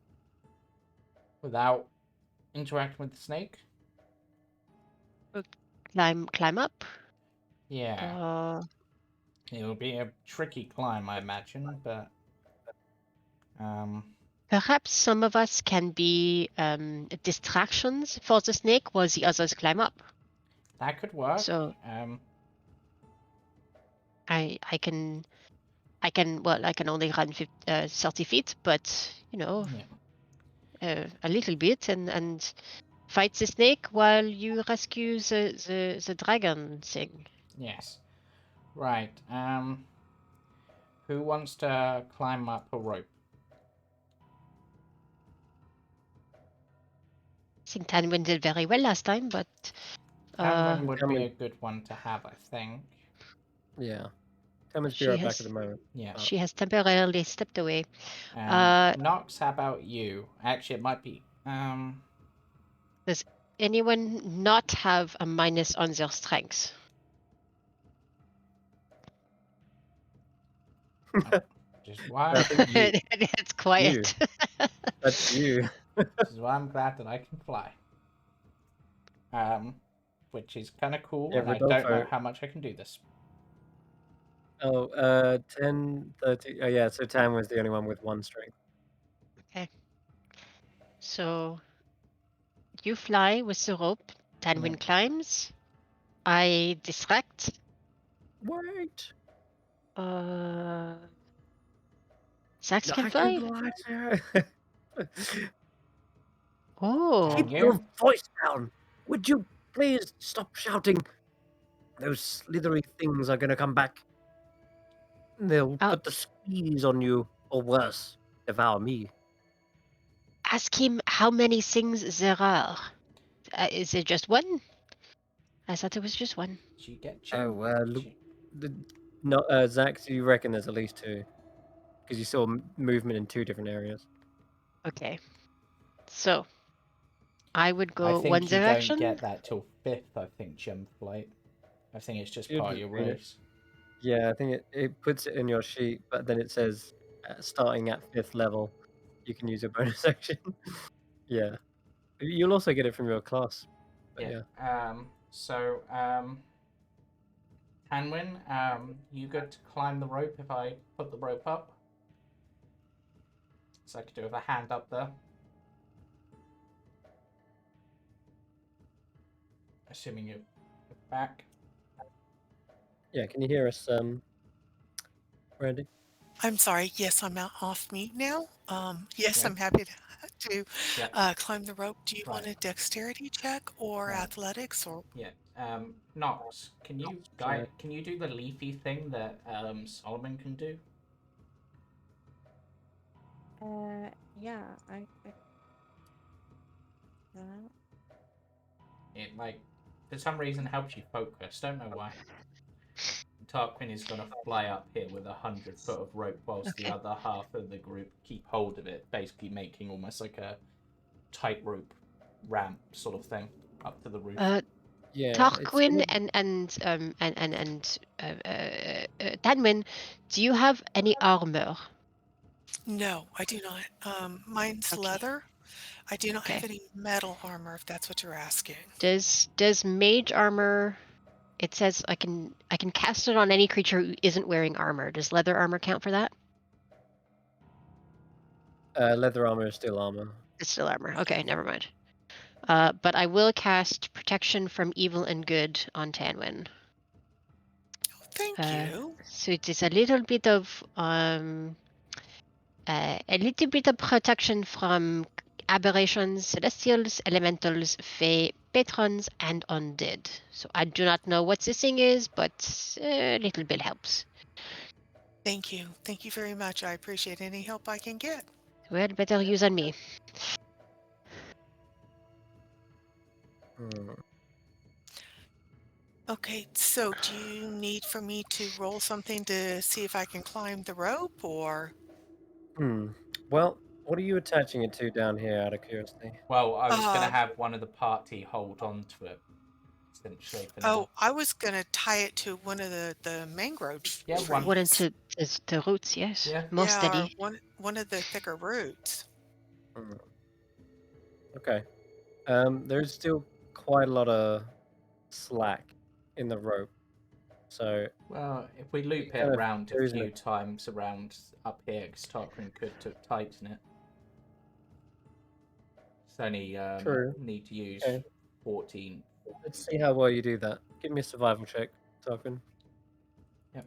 [SPEAKER 1] without interacting with the snake.
[SPEAKER 3] Climb up.
[SPEAKER 1] Yeah. It'll be a tricky climb, I imagine, but
[SPEAKER 3] Perhaps some of us can be distractions for the snake while the others climb up.
[SPEAKER 1] that could work.
[SPEAKER 3] So I can only run 30 feet, but a little bit and fight the snake while you rescue the dragon thing.
[SPEAKER 1] Yes. Right. Who wants to climb up a rope?
[SPEAKER 3] I think Tanwen did very well last time, but
[SPEAKER 1] Tanwen would be a good one to have, I think.
[SPEAKER 2] Yeah. Tanwen's be right back at the moment.
[SPEAKER 1] Yeah.
[SPEAKER 3] She has temporarily stepped away.
[SPEAKER 1] Nox, how about you? Actually, it might be.
[SPEAKER 3] Does anyone not have a minus on their strength?
[SPEAKER 1] Just why
[SPEAKER 3] it's quiet.
[SPEAKER 2] That's you.
[SPEAKER 1] This is why I'm glad that I can fly. Which is kind of cool,
[SPEAKER 2] Yeah,
[SPEAKER 1] and I don't know how much I can do this.
[SPEAKER 2] 10, 30. Oh, yeah, so Tan was the only one with one strength.
[SPEAKER 3] Okay. So you fly with the rope. Tanwen climbs. I distract.
[SPEAKER 2] Wait.
[SPEAKER 3] Xaxx can fly. Oh.
[SPEAKER 2] Keep your voice down. Would you please stop shouting? Those slithery things are gonna come back. They'll put the squeeze on you, or worse, devour me.
[SPEAKER 3] Ask him how many things there are. Is it just one? I thought it was just one.
[SPEAKER 1] You get
[SPEAKER 2] look. Xaxx, you reckon there's at least two? Because you saw movement in 2 different areas.
[SPEAKER 3] Okay. So, I would go
[SPEAKER 1] I think
[SPEAKER 3] one
[SPEAKER 1] you
[SPEAKER 3] direction.
[SPEAKER 1] don't get that till 5th, I think, Gem Flight. I think it's just part of your race.
[SPEAKER 2] Yeah, I think it puts it in your sheet, but then it says starting at 5th level, you can use a bonus action. Yeah. You'll also get it from your class. But
[SPEAKER 1] Yeah.
[SPEAKER 2] yeah.
[SPEAKER 1] So, Tanwen, you good to climb the rope if I put the rope up? So I could do with a hand up there. Assuming you're back.
[SPEAKER 2] Yeah, can you hear us, Brandee?
[SPEAKER 4] I'm sorry. Yes, I'm out off mute now. Yes,
[SPEAKER 1] Yeah.
[SPEAKER 4] I'm happy to
[SPEAKER 1] Yeah.
[SPEAKER 4] climb the rope. Do you want
[SPEAKER 1] Right.
[SPEAKER 4] a dexterity check or
[SPEAKER 1] Right.
[SPEAKER 4] athletics or?
[SPEAKER 1] Yeah. Nox, can you
[SPEAKER 2] Check.
[SPEAKER 1] can you do the leafy thing that Solomon can do?
[SPEAKER 7] Yeah, I
[SPEAKER 1] It for some reason helps you focus. Don't know why. Tarquin is gonna fly up here with 100 foot of rope, whilst the
[SPEAKER 3] Okay.
[SPEAKER 1] other half of the group keep hold of it, basically making almost like a tightrope ramp sort of thing up to the roof.
[SPEAKER 2] Yeah, it's
[SPEAKER 3] Tarquin
[SPEAKER 2] gonna...
[SPEAKER 3] and Tanwen, do you have any armor?
[SPEAKER 4] No, I do not. Mine's
[SPEAKER 3] Okay.
[SPEAKER 4] leather. I do not
[SPEAKER 3] Okay.
[SPEAKER 4] have any metal armor, if that's what you're asking.
[SPEAKER 3] Does mage armor? It says I can cast it on any creature who isn't wearing armor. Does leather armor count for that?
[SPEAKER 2] leather armor is still armor.
[SPEAKER 3] It's still armor. Okay, never mind. But I will cast protection from evil and good on Tanwen.
[SPEAKER 4] Thank you.
[SPEAKER 3] So it is a little bit of protection from aberrations, celestials, elementals, fae, patrons, and undead. So I do not know what this thing is, but a little bit helps.
[SPEAKER 4] Thank you. Thank you very much. I appreciate any help I can get.
[SPEAKER 3] Well, better use on me.
[SPEAKER 2] Hmm.
[SPEAKER 4] Okay, so do you need for me to roll something to see if I can climb the rope or?
[SPEAKER 2] Well, what are you attaching it to down here, out of curiosity?
[SPEAKER 1] Well, I was gonna
[SPEAKER 4] Uh,
[SPEAKER 1] have one of the party hold on to it, essentially, for now.
[SPEAKER 4] oh, I was gonna tie it to one of the mangrove
[SPEAKER 1] Yeah,
[SPEAKER 4] trees.
[SPEAKER 1] one.
[SPEAKER 3] One into the roots, yes.
[SPEAKER 1] Yeah.
[SPEAKER 3] More
[SPEAKER 4] Yeah, or
[SPEAKER 3] steady.
[SPEAKER 4] one of the thicker roots.
[SPEAKER 2] Hmm. Okay. There's still quite a lot of slack in the rope, so
[SPEAKER 1] Well, if we loop it
[SPEAKER 2] kind of
[SPEAKER 1] around a
[SPEAKER 2] there isn't
[SPEAKER 1] few times around up here, because Tarquin could to tighten it. It's only
[SPEAKER 2] true.
[SPEAKER 1] need to use
[SPEAKER 2] Okay,
[SPEAKER 1] 14.
[SPEAKER 2] let's see how well you do that. Give me a survival check, Tarquin.
[SPEAKER 1] Yep.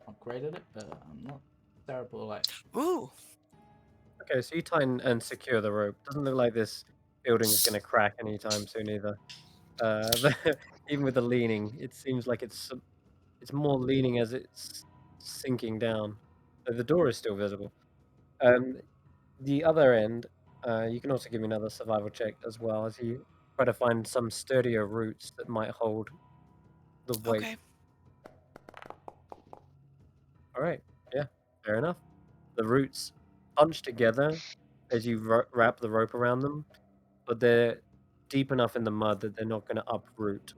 [SPEAKER 1] Upgraded it, but I'm not terrible at.
[SPEAKER 4] Ooh,
[SPEAKER 2] Okay, so you tighten and secure the rope. Doesn't look like this building's gonna crack anytime soon either. Even with the leaning, it seems like it's more leaning as it's sinking down. So the door is still visible. The other end, you can also give me another survival check as well as you try to find some sturdier roots that might hold the weight.
[SPEAKER 4] okay.
[SPEAKER 2] All right, yeah, fair enough. The roots punch together as you wrap the rope around them, but they're deep enough in the mud that they're not going to uproot.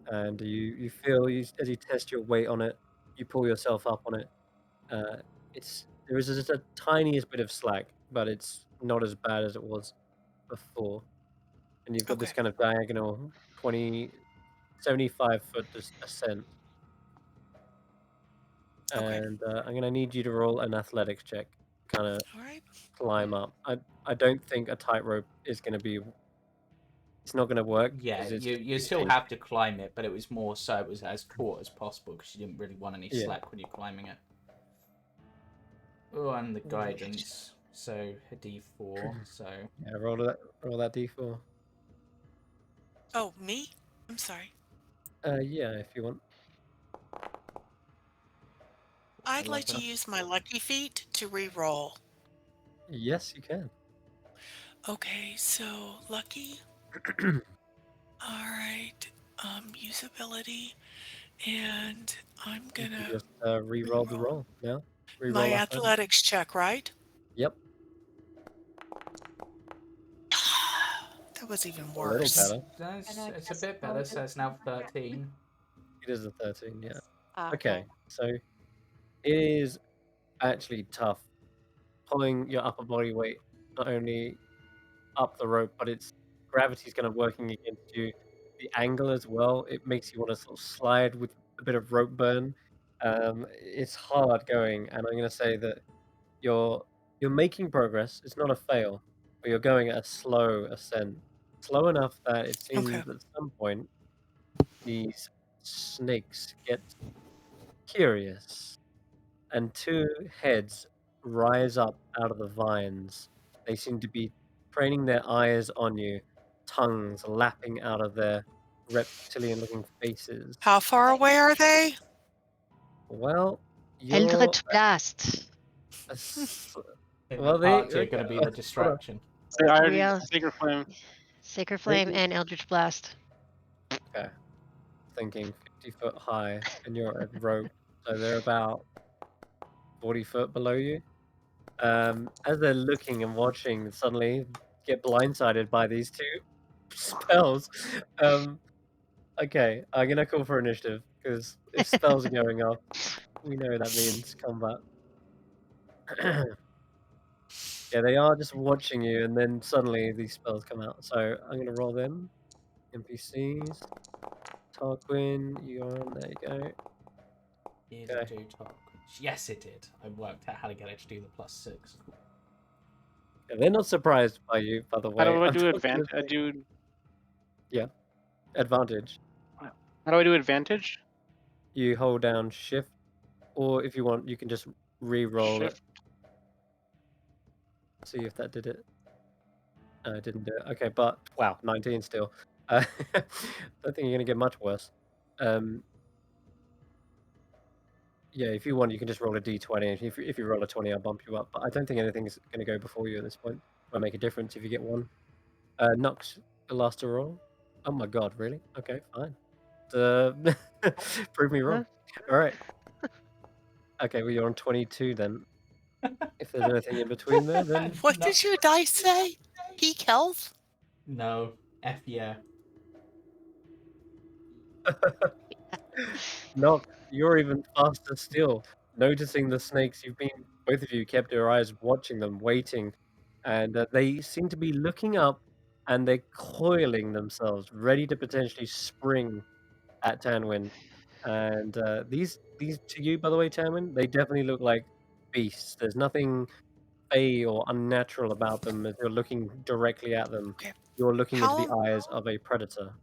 [SPEAKER 2] And you feel as you test your weight on it, you pull yourself up on it. There is just a tiniest bit of slack, but it's not as bad as it was before. And you've got this
[SPEAKER 4] Okay.
[SPEAKER 2] kind of diagonal 20, 75-foot ascent.
[SPEAKER 4] Okay.
[SPEAKER 2] And I'm going to need you to roll an athletics check, kind of
[SPEAKER 4] All right.
[SPEAKER 2] climb up. I don't think a tightrope is going to be. It's not going to work
[SPEAKER 1] Yeah,
[SPEAKER 2] because it's
[SPEAKER 1] you
[SPEAKER 2] too
[SPEAKER 1] still have to
[SPEAKER 2] dangerous.
[SPEAKER 1] climb it, but it was more so it was as taut as possible because you didn't really want any
[SPEAKER 2] Yeah.
[SPEAKER 1] slack when you're climbing it. Oh, and the guidance. So a D4. So
[SPEAKER 2] Yeah, roll that d4.
[SPEAKER 4] Oh, me? I'm sorry.
[SPEAKER 2] Yeah, if you want.
[SPEAKER 4] I'd like to
[SPEAKER 1] 11.
[SPEAKER 4] use my lucky feet to re-roll.
[SPEAKER 2] Yes, you can.
[SPEAKER 4] Okay, so lucky. All right. Usability, and I'm
[SPEAKER 2] You can
[SPEAKER 4] gonna
[SPEAKER 2] just re-roll the
[SPEAKER 4] re-roll
[SPEAKER 2] roll now.
[SPEAKER 4] my
[SPEAKER 2] Re-roll athletics.
[SPEAKER 4] athletics check, right?
[SPEAKER 2] Yep,
[SPEAKER 4] That was even
[SPEAKER 2] a little
[SPEAKER 4] worse.
[SPEAKER 2] better.
[SPEAKER 1] It's a bit better. So it's now 13.
[SPEAKER 2] It is a 13, yeah.
[SPEAKER 7] okay.
[SPEAKER 2] Okay, so it is actually tough pulling your upper body weight not only up the rope, but its gravity's kind of working against you. The angle as well, it makes you want to sort of slide with a bit of rope burn. It's hard going, and I'm going to say that you're making progress. It's not a fail, but you're going at a slow ascent, slow enough that it
[SPEAKER 4] Okay.
[SPEAKER 2] seems at some point these snakes get curious, and two heads rise up out of the vines. They seem to be training their eyes on you, tongues lapping out of their reptilian-looking faces.
[SPEAKER 4] How far away are they?
[SPEAKER 2] Well, you're
[SPEAKER 3] Eldritch Blast.
[SPEAKER 2] a s-
[SPEAKER 1] In
[SPEAKER 2] well,
[SPEAKER 1] the
[SPEAKER 2] they
[SPEAKER 1] party are going to be the
[SPEAKER 2] hold on.
[SPEAKER 1] distraction.
[SPEAKER 6] So I already
[SPEAKER 3] Real
[SPEAKER 6] Sacred Flame.
[SPEAKER 3] Sacred Flame
[SPEAKER 2] Maybe-
[SPEAKER 3] and Eldritch Blast.
[SPEAKER 2] Okay, thinking 50 foot high, and you're at rope, so they're about 40 foot below you. As they're looking and watching, suddenly get blindsided by these two spells. Okay, I'm gonna call for initiative because if spells are going off, we know that means combat. Yeah, they are just watching you, and then suddenly these spells come out. So I'm gonna roll them. NPCs. Tarquin, you're on. There you go.
[SPEAKER 1] Did
[SPEAKER 2] Okay.
[SPEAKER 1] it do talk? Yes, it did. I worked out how to get it to do the +6.
[SPEAKER 2] Yeah, they're not surprised by you, by the
[SPEAKER 6] How
[SPEAKER 2] way.
[SPEAKER 6] do I
[SPEAKER 2] I'm
[SPEAKER 6] do
[SPEAKER 2] just
[SPEAKER 6] advantage?
[SPEAKER 2] gonna say advantage.
[SPEAKER 6] How do I do advantage?
[SPEAKER 2] You hold down Shift, or if you want, you can just re-roll it.
[SPEAKER 6] Shift.
[SPEAKER 2] See if that did it. No, it didn't do it. Okay, but wow, 19 still. Don't think you're gonna get much worse. Yeah, if you want, you can just roll a d20. If you roll a 20, I'll bump you up. But I don't think anything's gonna go before you at this point. Might make a difference if you get one. Nox, the last to roll. Oh my god, really? Okay, fine. Prove me wrong. All right. Okay, well you're on 22 then. If there's anything in between there, then
[SPEAKER 4] What
[SPEAKER 1] No.
[SPEAKER 4] did your dice say? Peak health?
[SPEAKER 1] No. F yeah.
[SPEAKER 2] Nox, you're even faster still. Noticing the snakes, both of you kept your eyes watching them, waiting, and they seem to be looking up, and they're coiling themselves, ready to potentially spring at Tanwen. And these to you, by the way, Tanwen, they definitely look like beasts. There's nothing fey or unnatural about them as you're looking directly at them.
[SPEAKER 4] Okay.
[SPEAKER 2] You're looking into the
[SPEAKER 4] How
[SPEAKER 2] eyes of a predator.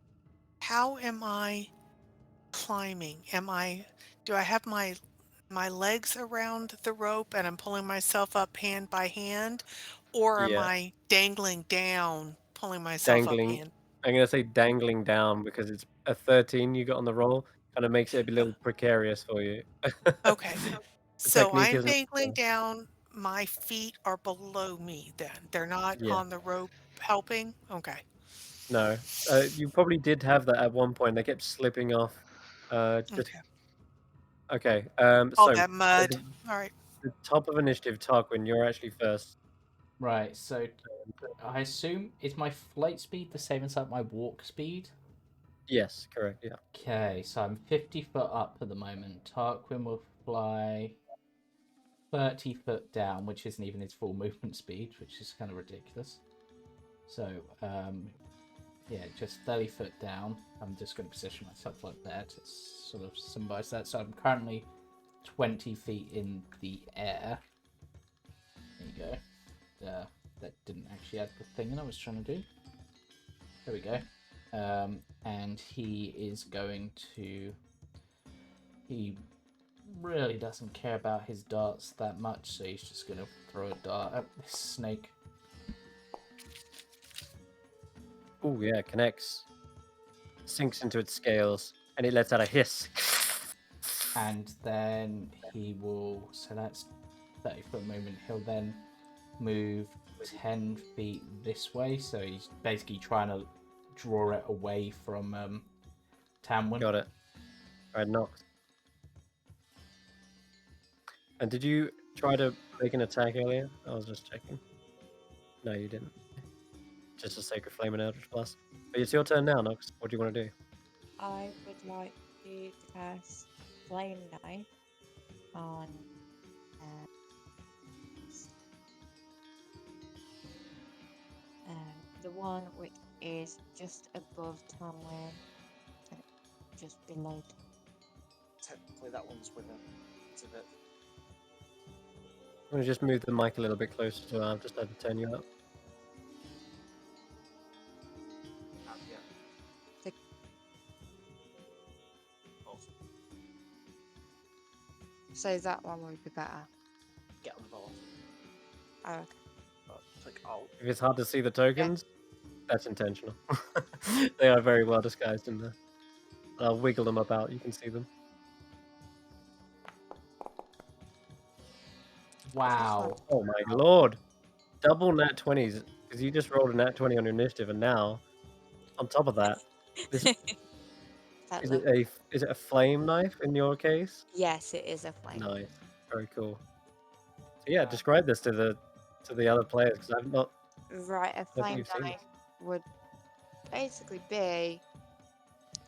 [SPEAKER 4] how am I climbing? Do I have my legs around the rope and I'm pulling myself up hand by hand, or am
[SPEAKER 2] Yeah,
[SPEAKER 4] I dangling down, pulling myself up
[SPEAKER 2] dangling.
[SPEAKER 4] hand?
[SPEAKER 2] I'm gonna say dangling down because it's a 13 you got on the roll. Kind of makes it a little precarious for you.
[SPEAKER 4] Okay.
[SPEAKER 2] The
[SPEAKER 4] So
[SPEAKER 2] technique
[SPEAKER 4] I'm
[SPEAKER 2] isn't.
[SPEAKER 4] dangling down, my feet are below me then. They're not
[SPEAKER 2] Yeah,
[SPEAKER 4] on the rope helping? Okay.
[SPEAKER 2] no. You probably did have that at one point. They kept slipping off. Just
[SPEAKER 4] Okay.
[SPEAKER 2] okay.
[SPEAKER 4] All
[SPEAKER 2] So
[SPEAKER 4] that
[SPEAKER 2] at
[SPEAKER 4] mud. All right.
[SPEAKER 2] the top of initiative, Tarquin, you're actually first.
[SPEAKER 1] Right, so I assume is my flight speed the same as like my walk speed?
[SPEAKER 2] Yes, correct. Yeah.
[SPEAKER 1] Okay, so I'm 50 foot up at the moment. Tarquin will fly 30 foot down, which isn't even his full movement speed, which is kind of ridiculous. So, yeah, just 30 foot down. I'm just going to position myself like that to sort of symbolize that. So I'm currently 20 feet in the air. There you go. That didn't actually add the thing that I was trying to do. There we go. And he is going to... He really doesn't care about his darts that much, so he's just going to throw a dart at this snake.
[SPEAKER 2] Oh yeah, connects. Sinks into its scales, and it lets out a hiss.
[SPEAKER 1] And then he will... So that's 30 foot movement. He'll then move 10 feet this way, so he's basically trying to draw it away from Tanwen.
[SPEAKER 2] Got it. Alright, Nox. And did you try to make an attack earlier? I was just checking. No, you didn't. Just a Sacred Flame and Eldritch Blast. But it's your turn now, Nox. What do you want to do?
[SPEAKER 7] I would like to cast Flame Knife on. the one which is just above Tanwen, just below.
[SPEAKER 5] Technically, that one's with him. It's a bit.
[SPEAKER 2] I'm gonna just move the mic a little bit closer to her. I've just had to turn you up.
[SPEAKER 5] Yeah.
[SPEAKER 7] The-
[SPEAKER 5] Awesome.
[SPEAKER 7] So that one would be better.
[SPEAKER 5] Get on board.
[SPEAKER 7] Oh, okay.
[SPEAKER 5] Click Alt.
[SPEAKER 2] If it's hard to see the tokens, that's intentional. They are very well disguised in there. I'll wiggle them about. You can see them.
[SPEAKER 1] Wow.
[SPEAKER 2] Oh my lord! Double nat 20s, because you just rolled a nat 20 on your initiative, and now, on top of that, this,
[SPEAKER 7] That
[SPEAKER 2] is
[SPEAKER 7] look-
[SPEAKER 2] it a flame knife in your case?
[SPEAKER 7] Yes, it is a flame.
[SPEAKER 2] Nice, very cool. So yeah, describe this to the other players, because I've not.
[SPEAKER 7] Right, a
[SPEAKER 2] I think
[SPEAKER 7] flame
[SPEAKER 2] you've seen
[SPEAKER 7] knife would basically be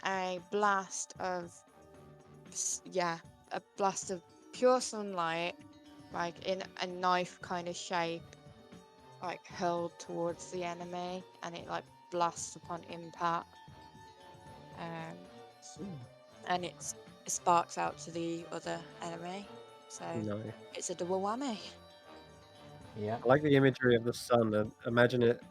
[SPEAKER 7] a blast of, a blast of pure sunlight, like in a knife kind of shape, like hurled towards the enemy, and it like blasts upon impact, and it sparks out to the other enemy. So
[SPEAKER 2] No.
[SPEAKER 7] it's a double whammy.
[SPEAKER 1] Yeah.
[SPEAKER 2] I like the imagery of the sun. Imagine it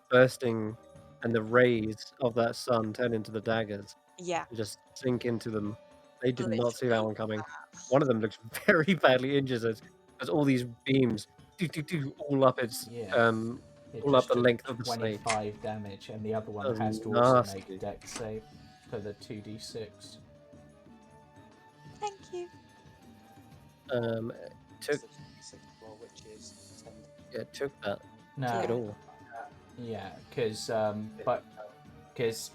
[SPEAKER 2] bursting, and the rays of that sun turn into the daggers
[SPEAKER 7] Yeah.
[SPEAKER 2] and just sink into them. They did not see that
[SPEAKER 7] Literally
[SPEAKER 2] one coming. One of them looks very badly injured as all these beams all up its
[SPEAKER 1] Yeah. It
[SPEAKER 2] all up
[SPEAKER 1] just
[SPEAKER 2] the
[SPEAKER 1] took
[SPEAKER 2] length of the snake.
[SPEAKER 1] 25 damage, and the other one
[SPEAKER 2] That was
[SPEAKER 1] has to also
[SPEAKER 2] nasty.
[SPEAKER 1] make a dex save for the 2d6.
[SPEAKER 7] Thank you.
[SPEAKER 2] Took
[SPEAKER 5] Which is 10.
[SPEAKER 2] yeah, took that.
[SPEAKER 1] No,
[SPEAKER 2] It all.
[SPEAKER 1] yeah, because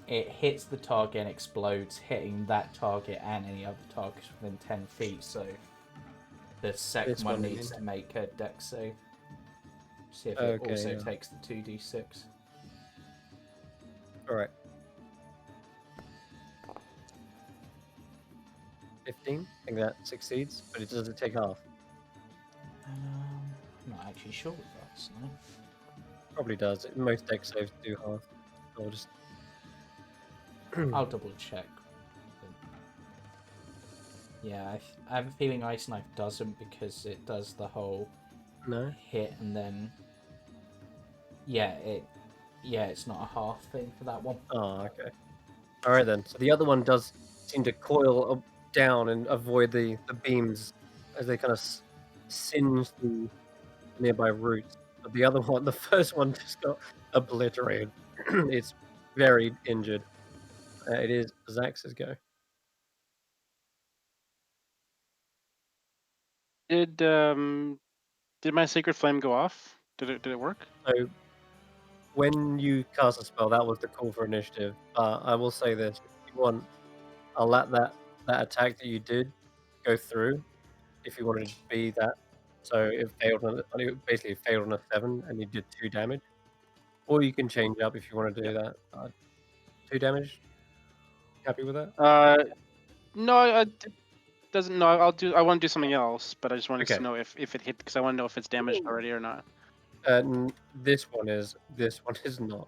[SPEAKER 1] it hits the target and explodes, hitting that target and any other targets within 10 feet. So the second
[SPEAKER 2] This
[SPEAKER 1] one
[SPEAKER 2] one, I
[SPEAKER 1] needs
[SPEAKER 2] mean.
[SPEAKER 1] to make a dex save. See if it
[SPEAKER 2] Okay,
[SPEAKER 1] also
[SPEAKER 2] yeah.
[SPEAKER 1] takes the 2d6.
[SPEAKER 2] All right. 15. I think that succeeds, but it doesn't take half.
[SPEAKER 1] I'm not actually sure with that. So.
[SPEAKER 2] Probably does. Most deck saves do half. I'll just.
[SPEAKER 1] I'll double check. Yeah, I have a feeling Ice Knife doesn't, because it does the whole
[SPEAKER 2] No.
[SPEAKER 1] hit and then it's not a half thing for that one.
[SPEAKER 2] Oh, okay. All right then. So the other one does seem to coil down and avoid the beams as they kind of singe through nearby roots. But the other one, the first one, just got obliterated. It's very injured. It is Xaxx's go.
[SPEAKER 6] Did my sacred flame go off? Did it work?
[SPEAKER 2] So when you cast a spell, that was the call for initiative. I will say this: if you want, I'll let that attack that you did go through. If you wanted to be that, so it failed on it basically failed on a 7, and you did 2 damage. Or you can change up if you want to do that. 2 damage. Happy with that?
[SPEAKER 6] No, it doesn't. No, I want to do something else, but I just wanted
[SPEAKER 2] Okay.
[SPEAKER 6] to know if it hit, because I want to know if it's damaged already or not.
[SPEAKER 2] This one is not.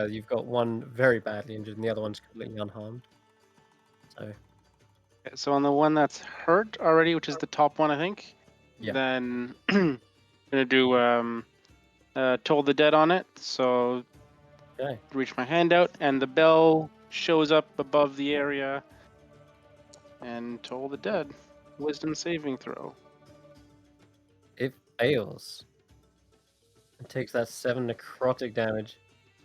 [SPEAKER 2] You've got one very badly injured, and the other one's completely unharmed. So
[SPEAKER 6] Okay, so on the one that's hurt already, which is the top one, I think.
[SPEAKER 2] Yeah.
[SPEAKER 6] Then gonna do Toll the Dead on it. So
[SPEAKER 2] okay.
[SPEAKER 6] reach my hand out, and the bell shows up above the area. And Toll the Dead. Wisdom saving throw.
[SPEAKER 2] It fails. It takes that 7 necrotic damage.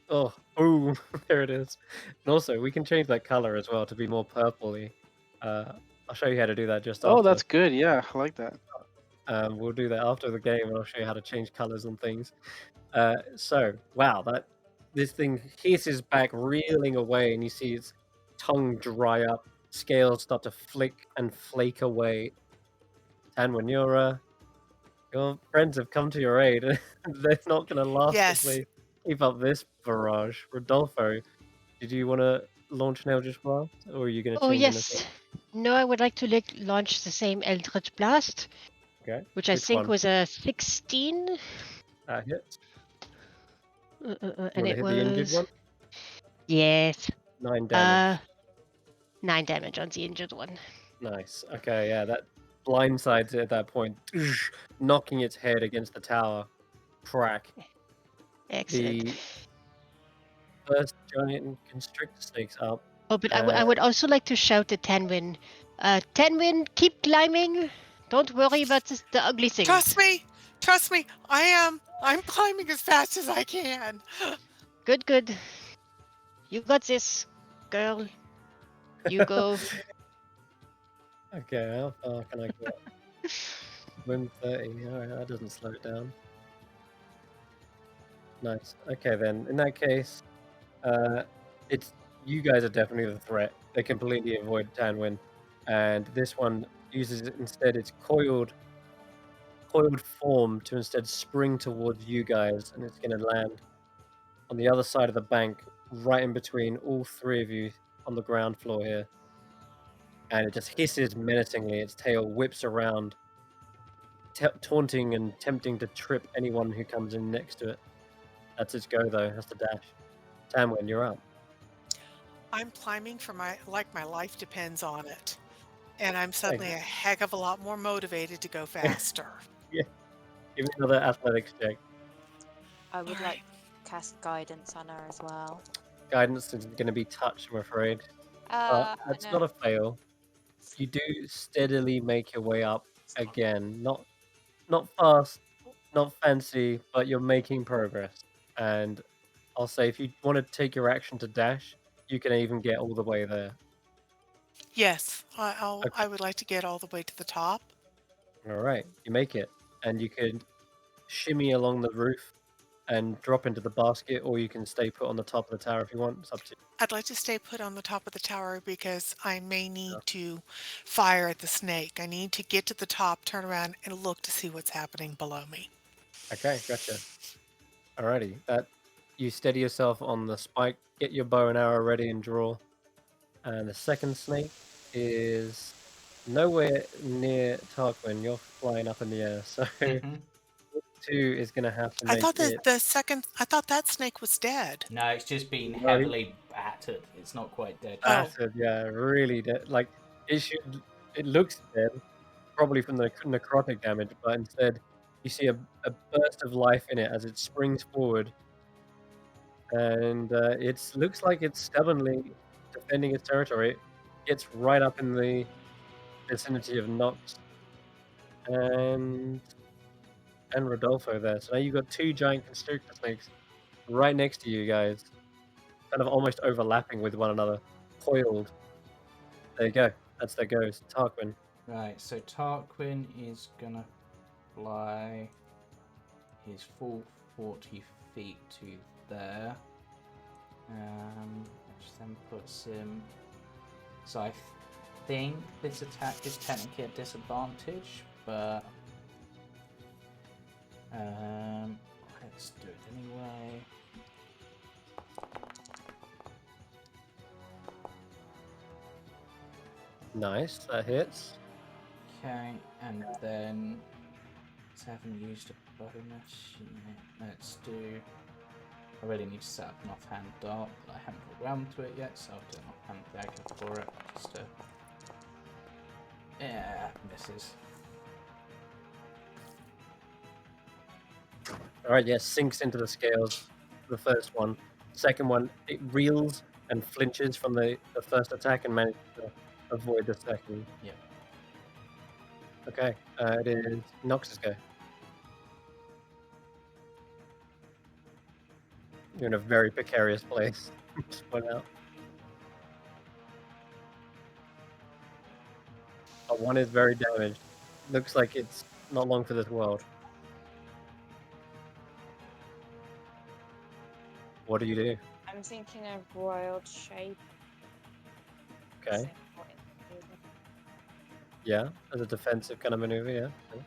[SPEAKER 2] Oh, boom! There it is. And also, we can change that color as well to be more purpley. I'll show you how to do that just after.
[SPEAKER 6] Oh, that's good. Yeah, I like that.
[SPEAKER 2] We'll do that after the game, and I'll show you how to change colors and things. So, wow, this thing hisses back, reeling away, and you see its tongue dry up, scales start to flick and flake away. Tanwen, your friends have come to your aid. They're not going to last
[SPEAKER 4] Yes.
[SPEAKER 2] if they keep up this barrage. Rodolfo, did you want to launch an Eldritch Blast, or are you going to
[SPEAKER 3] Oh
[SPEAKER 2] change
[SPEAKER 3] yes.
[SPEAKER 2] anything?
[SPEAKER 3] No, I would like to launch the same Eldritch Blast,
[SPEAKER 2] Okay.
[SPEAKER 3] which I
[SPEAKER 2] Which
[SPEAKER 3] think
[SPEAKER 2] one?
[SPEAKER 3] was a 16.
[SPEAKER 2] That hits.
[SPEAKER 3] And
[SPEAKER 2] wanna
[SPEAKER 3] it
[SPEAKER 2] hit the injured
[SPEAKER 3] was
[SPEAKER 2] one?
[SPEAKER 3] yes,
[SPEAKER 2] 9 damage.
[SPEAKER 3] 9 damage on the injured one.
[SPEAKER 2] Nice. Okay, yeah, that blindsides it at that point, knocking its head against the tower. Crack.
[SPEAKER 3] Excellent.
[SPEAKER 2] The first giant constrictor snakes up.
[SPEAKER 3] Oh, but I would also like to shout at Tanwen. Tanwen, keep climbing. Don't worry about the ugly things.
[SPEAKER 4] Trust me. I'm climbing as fast as I can.
[SPEAKER 3] Good. You got this, girl. You go.
[SPEAKER 2] Okay, how far can I go up? Win 30. Alright, that doesn't slow it down. Nice. Okay, then. In that case, it's you guys are definitely the threat. They completely avoid Tanwen. And this one uses instead its coiled form to instead spring towards you guys, and it's going to land on the other side of the bank, right in between all three of you on the ground floor here. And it just hisses menacingly. Its tail whips around, taunting and tempting to trip anyone who comes in next to it. That's its go, though. That's the dash. Tanwen, you're up.
[SPEAKER 4] I'm climbing for my life depends on it. And I'm suddenly a heck of a lot more motivated to go faster.
[SPEAKER 2] Yeah. Give me another athletics check.
[SPEAKER 7] I would
[SPEAKER 4] All
[SPEAKER 7] like to cast guidance on her as well.
[SPEAKER 2] Guidance is going to be touch, I'm afraid. That's
[SPEAKER 7] I
[SPEAKER 2] not
[SPEAKER 7] know.
[SPEAKER 2] a fail. You do steadily make your way up again. Not fast, not fancy, but you're making progress. And I'll say if you want to take your action to dash, you can even get all the way there.
[SPEAKER 4] Yes,
[SPEAKER 2] Okay.
[SPEAKER 4] I would like to get all the way to the top.
[SPEAKER 2] All right, you make it, and you can shimmy along the roof and drop into the basket, or you can stay put on the top of the tower if you want. It's up to you.
[SPEAKER 4] I'd like to stay put on the top of the tower because I may need to fire at the snake. I need to get to the top, turn around, and look to see what's happening below me.
[SPEAKER 2] Okay, gotcha. Alrighty, that you steady yourself on the spike, get your bow and arrow ready and draw. And the second snake is nowhere near Tarquin. You're flying up in the air, so
[SPEAKER 1] Mhm.
[SPEAKER 2] two is gonna have to
[SPEAKER 4] I
[SPEAKER 2] make
[SPEAKER 4] thought
[SPEAKER 2] it.
[SPEAKER 4] I thought that snake was dead.
[SPEAKER 1] No, it's just been
[SPEAKER 2] No.
[SPEAKER 1] heavily battered. It's not quite dead.
[SPEAKER 4] Oh.
[SPEAKER 2] Battered, yeah, really dead. Like it looks dead, probably from the necrotic damage, but instead you see a burst of life in it as it springs forward, and it looks like it's stubbornly defending its territory. It gets right up in the vicinity of Nox and Rodolfo there. So now you've got two giant constrictor snakes right next to you guys, kind of almost overlapping with one another, coiled. There you go. That's their goes. Tarquin.
[SPEAKER 1] Right, so Tarquin is gonna fly his full 40 feet to there. Which then puts him. So I think this attack is technically a disadvantage, but let's do it anyway.
[SPEAKER 2] Nice, that hits.
[SPEAKER 1] Okay, and then I haven't used a bonus yet. Let's do. I really need to set up an offhand dart, but I haven't got around to it yet, so I'll do an offhand dagger for it. Just to. Yeah, misses.
[SPEAKER 2] Alright, yeah, sinks into the scales. The first one. Second one, it reels and flinches from the first attack and manages to avoid the second.
[SPEAKER 1] Yep.
[SPEAKER 2] Okay, it is Nox's go. You're in a very precarious place. Just point out. But one is very damaged. Looks like it's not long for this world. What do you do?
[SPEAKER 7] I'm thinking of wild shape.
[SPEAKER 2] Okay.
[SPEAKER 7] Same point.
[SPEAKER 2] Yeah, as a defensive kind of maneuver, yeah. Okay.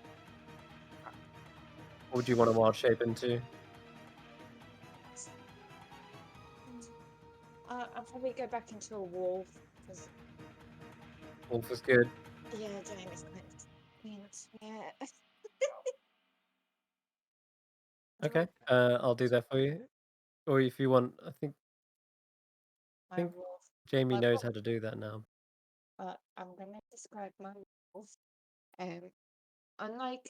[SPEAKER 2] What would you want to wild shape into?
[SPEAKER 7] I'll probably go back into a wolf because
[SPEAKER 2] Wolf is good.
[SPEAKER 7] yeah, Jamie's quite yeah.
[SPEAKER 2] Okay, I'll do that for you. Or if you want, I think
[SPEAKER 7] My
[SPEAKER 2] think
[SPEAKER 7] wolf.
[SPEAKER 2] Jamie
[SPEAKER 7] My
[SPEAKER 2] knows
[SPEAKER 7] wolf.
[SPEAKER 2] how to do that now.
[SPEAKER 7] I'm gonna describe my wolf. Unlike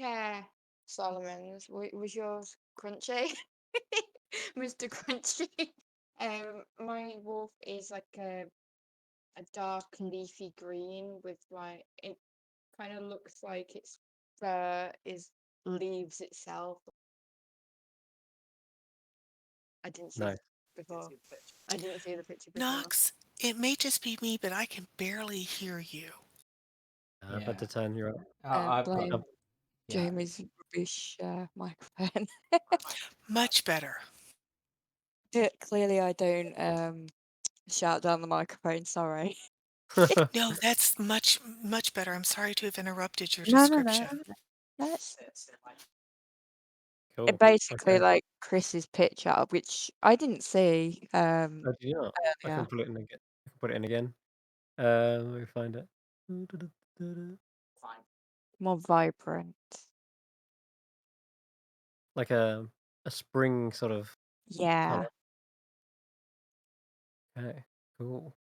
[SPEAKER 7] Solomon's, was yours crunchy, Mr. Crunchy? My wolf is like a dark leafy green with like it kind of looks like its fur is leaves itself. I didn't see
[SPEAKER 2] Nice.
[SPEAKER 7] it before. I didn't see the picture before.
[SPEAKER 4] Knox, it may just be me, but I can barely hear you.
[SPEAKER 2] I've had to turn you up.
[SPEAKER 1] I've got.
[SPEAKER 7] Blame
[SPEAKER 1] Yeah.
[SPEAKER 7] Jamie's rubbish microphone.
[SPEAKER 4] Much better.
[SPEAKER 7] Clearly, I don't shout down the microphone. Sorry.
[SPEAKER 4] No, that's much better. I'm sorry to have interrupted your
[SPEAKER 7] No.
[SPEAKER 4] description.
[SPEAKER 7] That's
[SPEAKER 2] Cool.
[SPEAKER 7] basically
[SPEAKER 2] Okay.
[SPEAKER 7] like Chris's picture, which I didn't see
[SPEAKER 2] Oh, do you not? I
[SPEAKER 7] earlier.
[SPEAKER 2] can pull it in again. I can put it in again. Let me find it.
[SPEAKER 7] More vibrant.
[SPEAKER 2] Like a spring sort of
[SPEAKER 7] Yeah.
[SPEAKER 2] color. Okay, cool.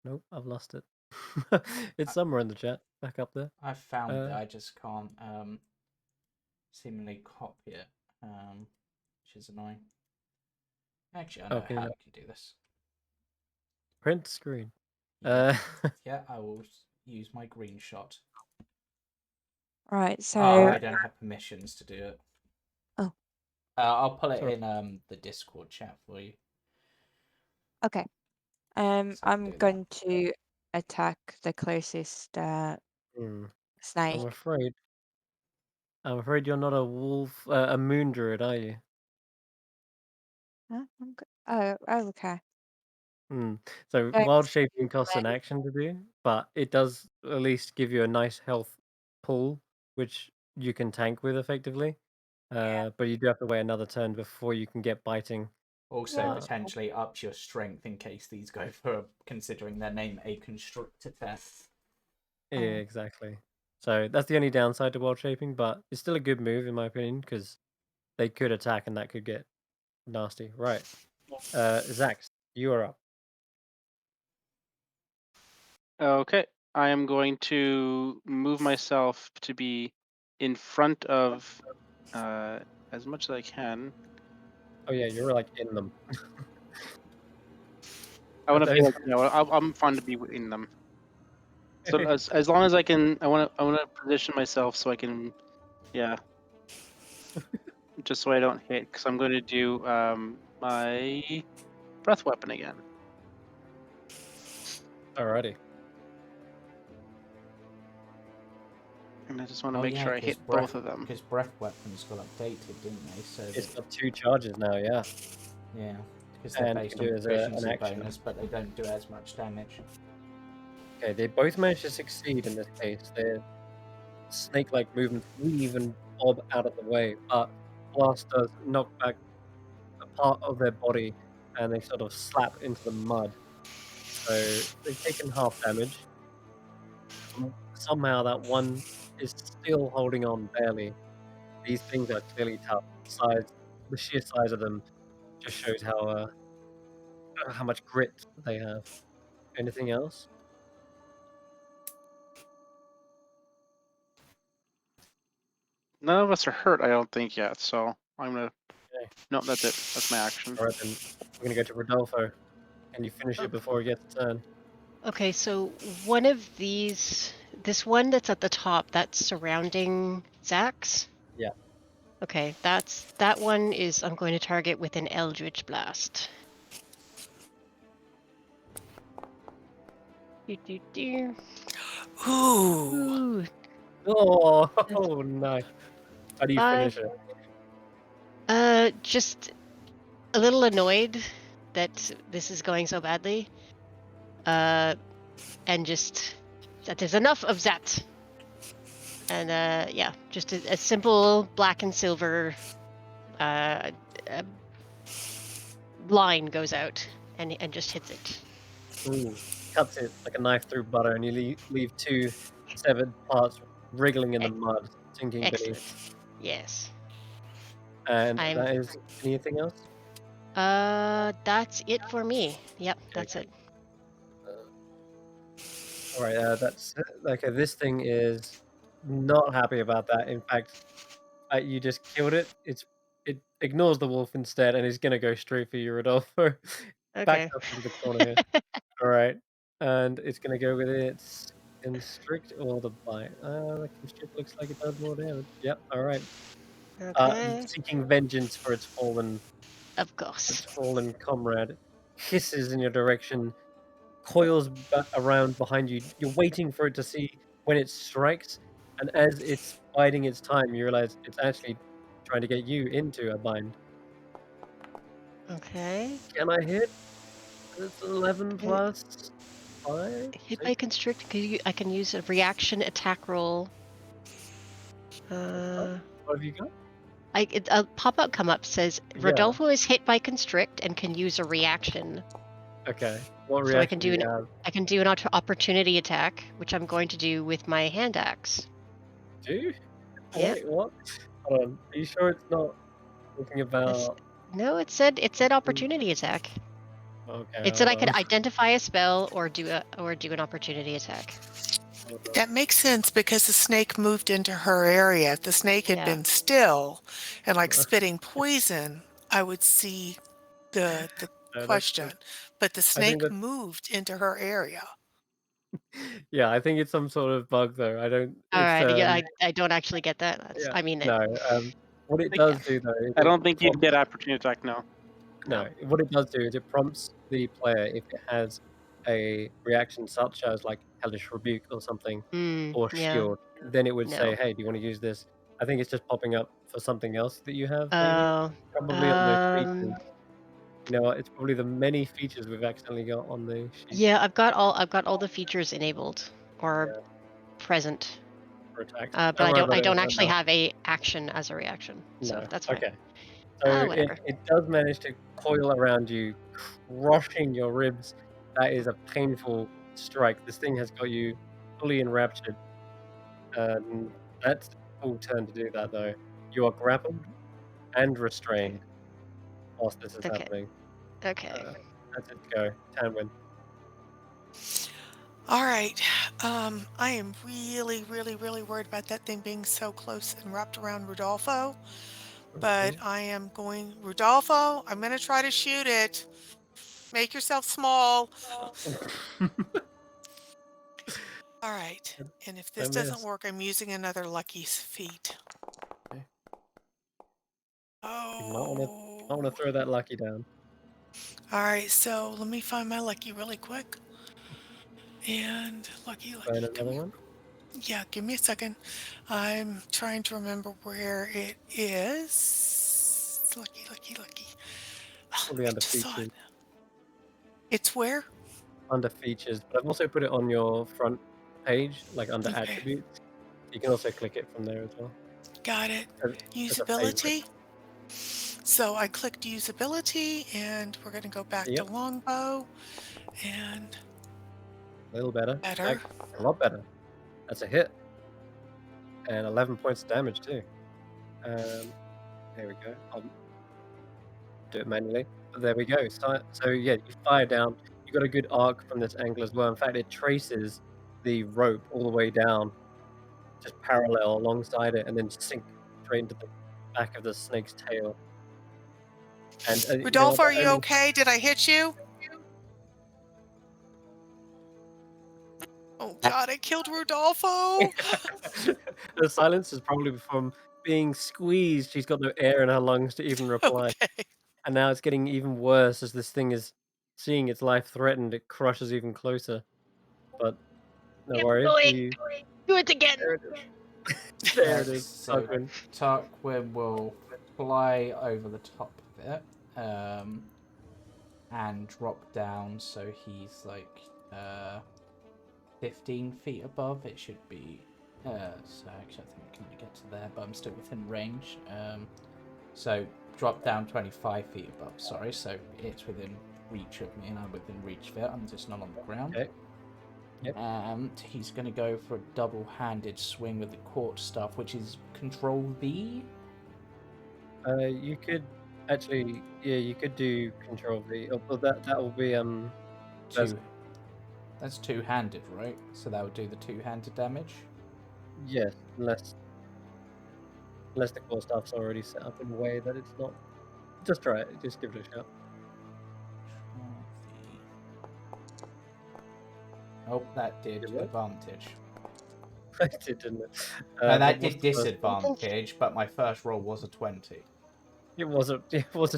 [SPEAKER 2] Nope, I've lost it. It's somewhere in the chat, back up there.
[SPEAKER 1] I found it.
[SPEAKER 2] Uh,
[SPEAKER 1] I just can't seemingly copy it, which is annoying. Actually, I know
[SPEAKER 2] can
[SPEAKER 1] how
[SPEAKER 2] you
[SPEAKER 1] I
[SPEAKER 2] not
[SPEAKER 1] can do this.
[SPEAKER 2] print screen?
[SPEAKER 1] Yeah, yeah, I will use my green shot.
[SPEAKER 7] Right. So.
[SPEAKER 1] I don't have permissions to do it.
[SPEAKER 7] Oh.
[SPEAKER 1] I'll pull it
[SPEAKER 2] Sorry.
[SPEAKER 1] in the Discord chat for you.
[SPEAKER 7] Okay.
[SPEAKER 1] So I'll
[SPEAKER 7] I'm
[SPEAKER 1] do
[SPEAKER 7] going to attack the closest
[SPEAKER 2] Hmm.
[SPEAKER 7] snake.
[SPEAKER 2] I'm afraid you're not a wolf, a moon druid, are you?
[SPEAKER 7] Huh? Oh, okay.
[SPEAKER 2] So
[SPEAKER 7] Don't
[SPEAKER 2] wild shaping costs an
[SPEAKER 7] explain.
[SPEAKER 2] action to do, but it does at least give you a nice health pool, which you can tank with effectively. But you do have to wait another turn before you can get biting.
[SPEAKER 1] Also,
[SPEAKER 2] Yeah.
[SPEAKER 1] potentially ups your strength in case these go for, considering their name, a constructor test.
[SPEAKER 2] Yeah, exactly. So that's the only downside to wild shaping, but it's still a good move in my opinion because they could attack and that could get nasty. Right. Xaxx, you are up.
[SPEAKER 6] Okay, I am going to move myself to be in front of as much as I can.
[SPEAKER 2] Oh yeah, you're like in them.
[SPEAKER 6] I want to be
[SPEAKER 2] Those-
[SPEAKER 6] like, I'm fine to be in them. So as long as I can, I want to position myself so I can, yeah, just so I don't hit, because I'm going to do my breath weapon again.
[SPEAKER 2] Alrighty.
[SPEAKER 6] And I just want to make sure I hit both of them.
[SPEAKER 1] Because breath weapons got updated, didn't they? So
[SPEAKER 2] It's got 2 charges now, yeah.
[SPEAKER 1] yeah, because they're
[SPEAKER 2] And you
[SPEAKER 1] based
[SPEAKER 2] can
[SPEAKER 1] on
[SPEAKER 2] do it as
[SPEAKER 1] proficiency
[SPEAKER 2] an action.
[SPEAKER 1] bonus, but they don't do as much damage.
[SPEAKER 2] Okay, they both managed to succeed in this case. Their snake-like movements weave and bob out of the way, but blast does knock back a part of their body, and they sort of slap into the mud. So they've taken half damage. Somehow that one is still holding on barely. These things are clearly tough. The sheer size of them just shows how much grit they have. Anything else?
[SPEAKER 6] None of us are hurt, I don't think, yet. So I'm gonna.
[SPEAKER 2] Okay.
[SPEAKER 6] No, that's it. That's my action.
[SPEAKER 2] All right, then we're gonna go to Rodolfo. Can you finish it before he gets a turn?
[SPEAKER 3] Okay, so one of these, this one that's at the top, that's surrounding Xaxx.
[SPEAKER 2] Yeah.
[SPEAKER 3] Okay, that one is I'm going to target with an Eldritch Blast. Do.
[SPEAKER 4] Ooh.
[SPEAKER 3] Ooh.
[SPEAKER 2] Oh, nice. How do you finish it?
[SPEAKER 3] Just a little annoyed that this is going so badly. And just that there's enough of that. And yeah, just a simple black and silver line goes out and just hits it.
[SPEAKER 2] Ooh, cuts it like a knife through butter, and you leave 2 severed parts wriggling in the mud, sinking
[SPEAKER 3] Excellent.
[SPEAKER 2] beneath.
[SPEAKER 3] Yes.
[SPEAKER 2] And
[SPEAKER 3] I'm-
[SPEAKER 2] that is anything else?
[SPEAKER 3] That's it for me. Yep, that's
[SPEAKER 2] Okay.
[SPEAKER 3] it.
[SPEAKER 2] All right. That's okay. This thing is not happy about that. In fact, you just killed it. It ignores the wolf instead, and is gonna go straight for you, Rodolfo. Backed
[SPEAKER 3] Okay.
[SPEAKER 2] up into the corner here. All right, and it's gonna go with its constrict or the bite. The constrict looks like it does more damage. Yep. All right.
[SPEAKER 3] Okay.
[SPEAKER 2] Seeking vengeance for its
[SPEAKER 3] Of course.
[SPEAKER 2] fallen comrade, hisses in your direction, coils around behind you. You're waiting for it to see when it strikes, and as it's biding its time, you realize it's actually trying to get you into a bind.
[SPEAKER 3] Okay.
[SPEAKER 2] Can I hit? It's 11
[SPEAKER 3] Okay.
[SPEAKER 2] plus 5?
[SPEAKER 3] Hit by constrict. I can use a reaction attack roll.
[SPEAKER 2] What have you got?
[SPEAKER 3] A pop-up come up says
[SPEAKER 2] Yeah.
[SPEAKER 3] Rodolfo is hit by constrict and can use a reaction.
[SPEAKER 2] Okay. What
[SPEAKER 3] So I
[SPEAKER 2] reaction
[SPEAKER 3] can do
[SPEAKER 2] do you have?
[SPEAKER 3] I can do an opportunity attack, which I'm going to do with my hand axe.
[SPEAKER 2] Do you?
[SPEAKER 3] Yeah.
[SPEAKER 2] Wait, what? Hold on. Are you sure it's not talking about...
[SPEAKER 3] No, it said opportunity attack.
[SPEAKER 2] Okay,
[SPEAKER 3] It said I
[SPEAKER 2] hold
[SPEAKER 3] could
[SPEAKER 2] on.
[SPEAKER 3] identify a spell or do an opportunity attack.
[SPEAKER 2] Hold on.
[SPEAKER 4] That makes sense because the snake moved into her area. If the snake had
[SPEAKER 3] Yeah.
[SPEAKER 4] been still and like spitting poison, I would see the
[SPEAKER 2] No,
[SPEAKER 4] question. But the
[SPEAKER 2] I think
[SPEAKER 4] snake moved into her area.
[SPEAKER 2] Yeah, I think it's some sort of bug though. I don't.
[SPEAKER 3] All
[SPEAKER 2] It's
[SPEAKER 3] right. Yeah, I don't actually get that. That's,
[SPEAKER 2] yeah.
[SPEAKER 3] I mean,
[SPEAKER 2] No. What it
[SPEAKER 6] Like,
[SPEAKER 2] does do though is
[SPEAKER 6] I
[SPEAKER 2] it
[SPEAKER 6] don't think you'd
[SPEAKER 2] prompts-
[SPEAKER 6] get opportunity attack. No.
[SPEAKER 2] No, what it does do is it prompts the player if it has a reaction such as like hellish rebuke or something or
[SPEAKER 3] yeah.
[SPEAKER 2] shield. Then it would say,
[SPEAKER 3] No.
[SPEAKER 2] "Hey, do you want to use this?" I think it's just popping up for something else that you have. Maybe
[SPEAKER 3] Oh.
[SPEAKER 2] probably on those features. You know what? It's probably the many features we've accidentally got on the sheet
[SPEAKER 3] Yeah, I've got all the features enabled or present.
[SPEAKER 2] for attacks.
[SPEAKER 3] But
[SPEAKER 2] Don't worry
[SPEAKER 3] I
[SPEAKER 2] about it
[SPEAKER 3] don't
[SPEAKER 2] right
[SPEAKER 3] actually
[SPEAKER 2] now.
[SPEAKER 3] have a action as a reaction. So
[SPEAKER 2] No.
[SPEAKER 3] that's fine.
[SPEAKER 2] Okay. So
[SPEAKER 3] Whatever.
[SPEAKER 2] it does manage to coil around you, crushing your ribs. That is a painful strike. This thing has got you fully enraptured. That's a full turn to do that, though. You are grappled and restrained whilst this is
[SPEAKER 3] Okay.
[SPEAKER 2] happening.
[SPEAKER 3] Okay.
[SPEAKER 2] That's it to go. Tanwen.
[SPEAKER 4] All right. I am really, really, really worried about that thing being so close and wrapped around Rodolfo. But I am going, Rodolfo, I'm going to try to shoot it. Make yourself small. All right. And if this doesn't
[SPEAKER 2] miss.
[SPEAKER 4] work, I'm using another lucky feat.
[SPEAKER 2] Okay.
[SPEAKER 4] Oh.
[SPEAKER 2] You might want to throw that lucky down.
[SPEAKER 4] All right. So let me find my lucky really quick. And lucky.
[SPEAKER 2] Burn another one.
[SPEAKER 4] Yeah, give me a second. I'm trying to remember where it is. Lucky. Oh,
[SPEAKER 2] Probably
[SPEAKER 4] I
[SPEAKER 2] under
[SPEAKER 4] just saw
[SPEAKER 2] features.
[SPEAKER 4] it. It's where?
[SPEAKER 2] Under features, but I've also put it on your front page, like under
[SPEAKER 4] Okay.
[SPEAKER 2] attributes. You can also click it from there as well.
[SPEAKER 4] Got it.
[SPEAKER 2] As a favorite.
[SPEAKER 4] Usability. So I clicked usability, and we're going to go back to longbow. And
[SPEAKER 2] A little better.
[SPEAKER 4] better.
[SPEAKER 2] Like, a lot better. That's a hit. And 11 points of damage too. There we go. I'll do it manually. But there we go. So yeah, you fire down. You got a good arc from this angle as well. In fact, it traces the rope all the way down, just parallel alongside it, and then sink straight into the back of the snake's tail. And
[SPEAKER 4] Rodolfo, are you okay? Did I hit you? Oh God, I killed Rodolfo.
[SPEAKER 2] The silence is probably from being squeezed. She's got no air in her lungs to even reply.
[SPEAKER 4] Okay.
[SPEAKER 2] And now it's getting even worse as this thing is seeing its life threatened. It crushes even closer. But no worries.
[SPEAKER 3] Do it again.
[SPEAKER 2] There it is. There it is.
[SPEAKER 1] So
[SPEAKER 2] Tarquin.
[SPEAKER 1] Tarquin will fly over the top of it and drop down so he's like 15 feet above. It should be so actually I think I can only get to there, but I'm still within range. So drop down 25 feet above, sorry, so it's within reach of me and I'm within reach of it. I'm just not on the ground.
[SPEAKER 2] Okay. Yep.
[SPEAKER 1] And he's going to go for a double-handed swing with the quartz staff, which is Control V.
[SPEAKER 2] You could actually, yeah, you could do Control V. Well, that will be That's-
[SPEAKER 1] That's two-handed, right? So that would do the two-handed damage.
[SPEAKER 2] yes, unless the core stuff's already set up in a way that it's not. Just try it. Just give it a shot.
[SPEAKER 1] Oh, that did
[SPEAKER 2] Did what?
[SPEAKER 1] advantage.
[SPEAKER 2] It did, didn't it?
[SPEAKER 1] No, that
[SPEAKER 2] what's
[SPEAKER 1] did
[SPEAKER 2] the first one?
[SPEAKER 1] disadvantage, but my first roll was a 20.
[SPEAKER 2] It was a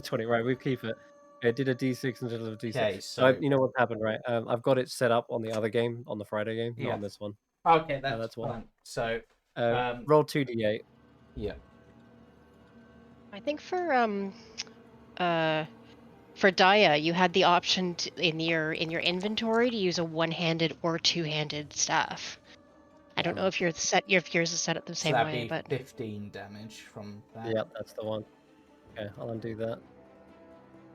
[SPEAKER 2] 20, right? We keep it. It did a D6 instead of a D6.
[SPEAKER 1] Okay,
[SPEAKER 2] So
[SPEAKER 1] so
[SPEAKER 2] you know what's happened, right? I've got it set up on the other game, on the Friday game, not
[SPEAKER 1] Yeah.
[SPEAKER 2] on this one.
[SPEAKER 1] okay,
[SPEAKER 2] that's why.
[SPEAKER 1] fine. So
[SPEAKER 2] Roll 2d8.
[SPEAKER 1] yeah,
[SPEAKER 3] I think for Daya, you had the option in your inventory to use a one-handed or two-handed staff. I don't know if yours is set up the
[SPEAKER 1] so
[SPEAKER 3] same
[SPEAKER 1] that'd
[SPEAKER 3] way,
[SPEAKER 1] be
[SPEAKER 3] but
[SPEAKER 1] 15 damage from that.
[SPEAKER 2] Yep, that's the one. Okay, I'll undo that.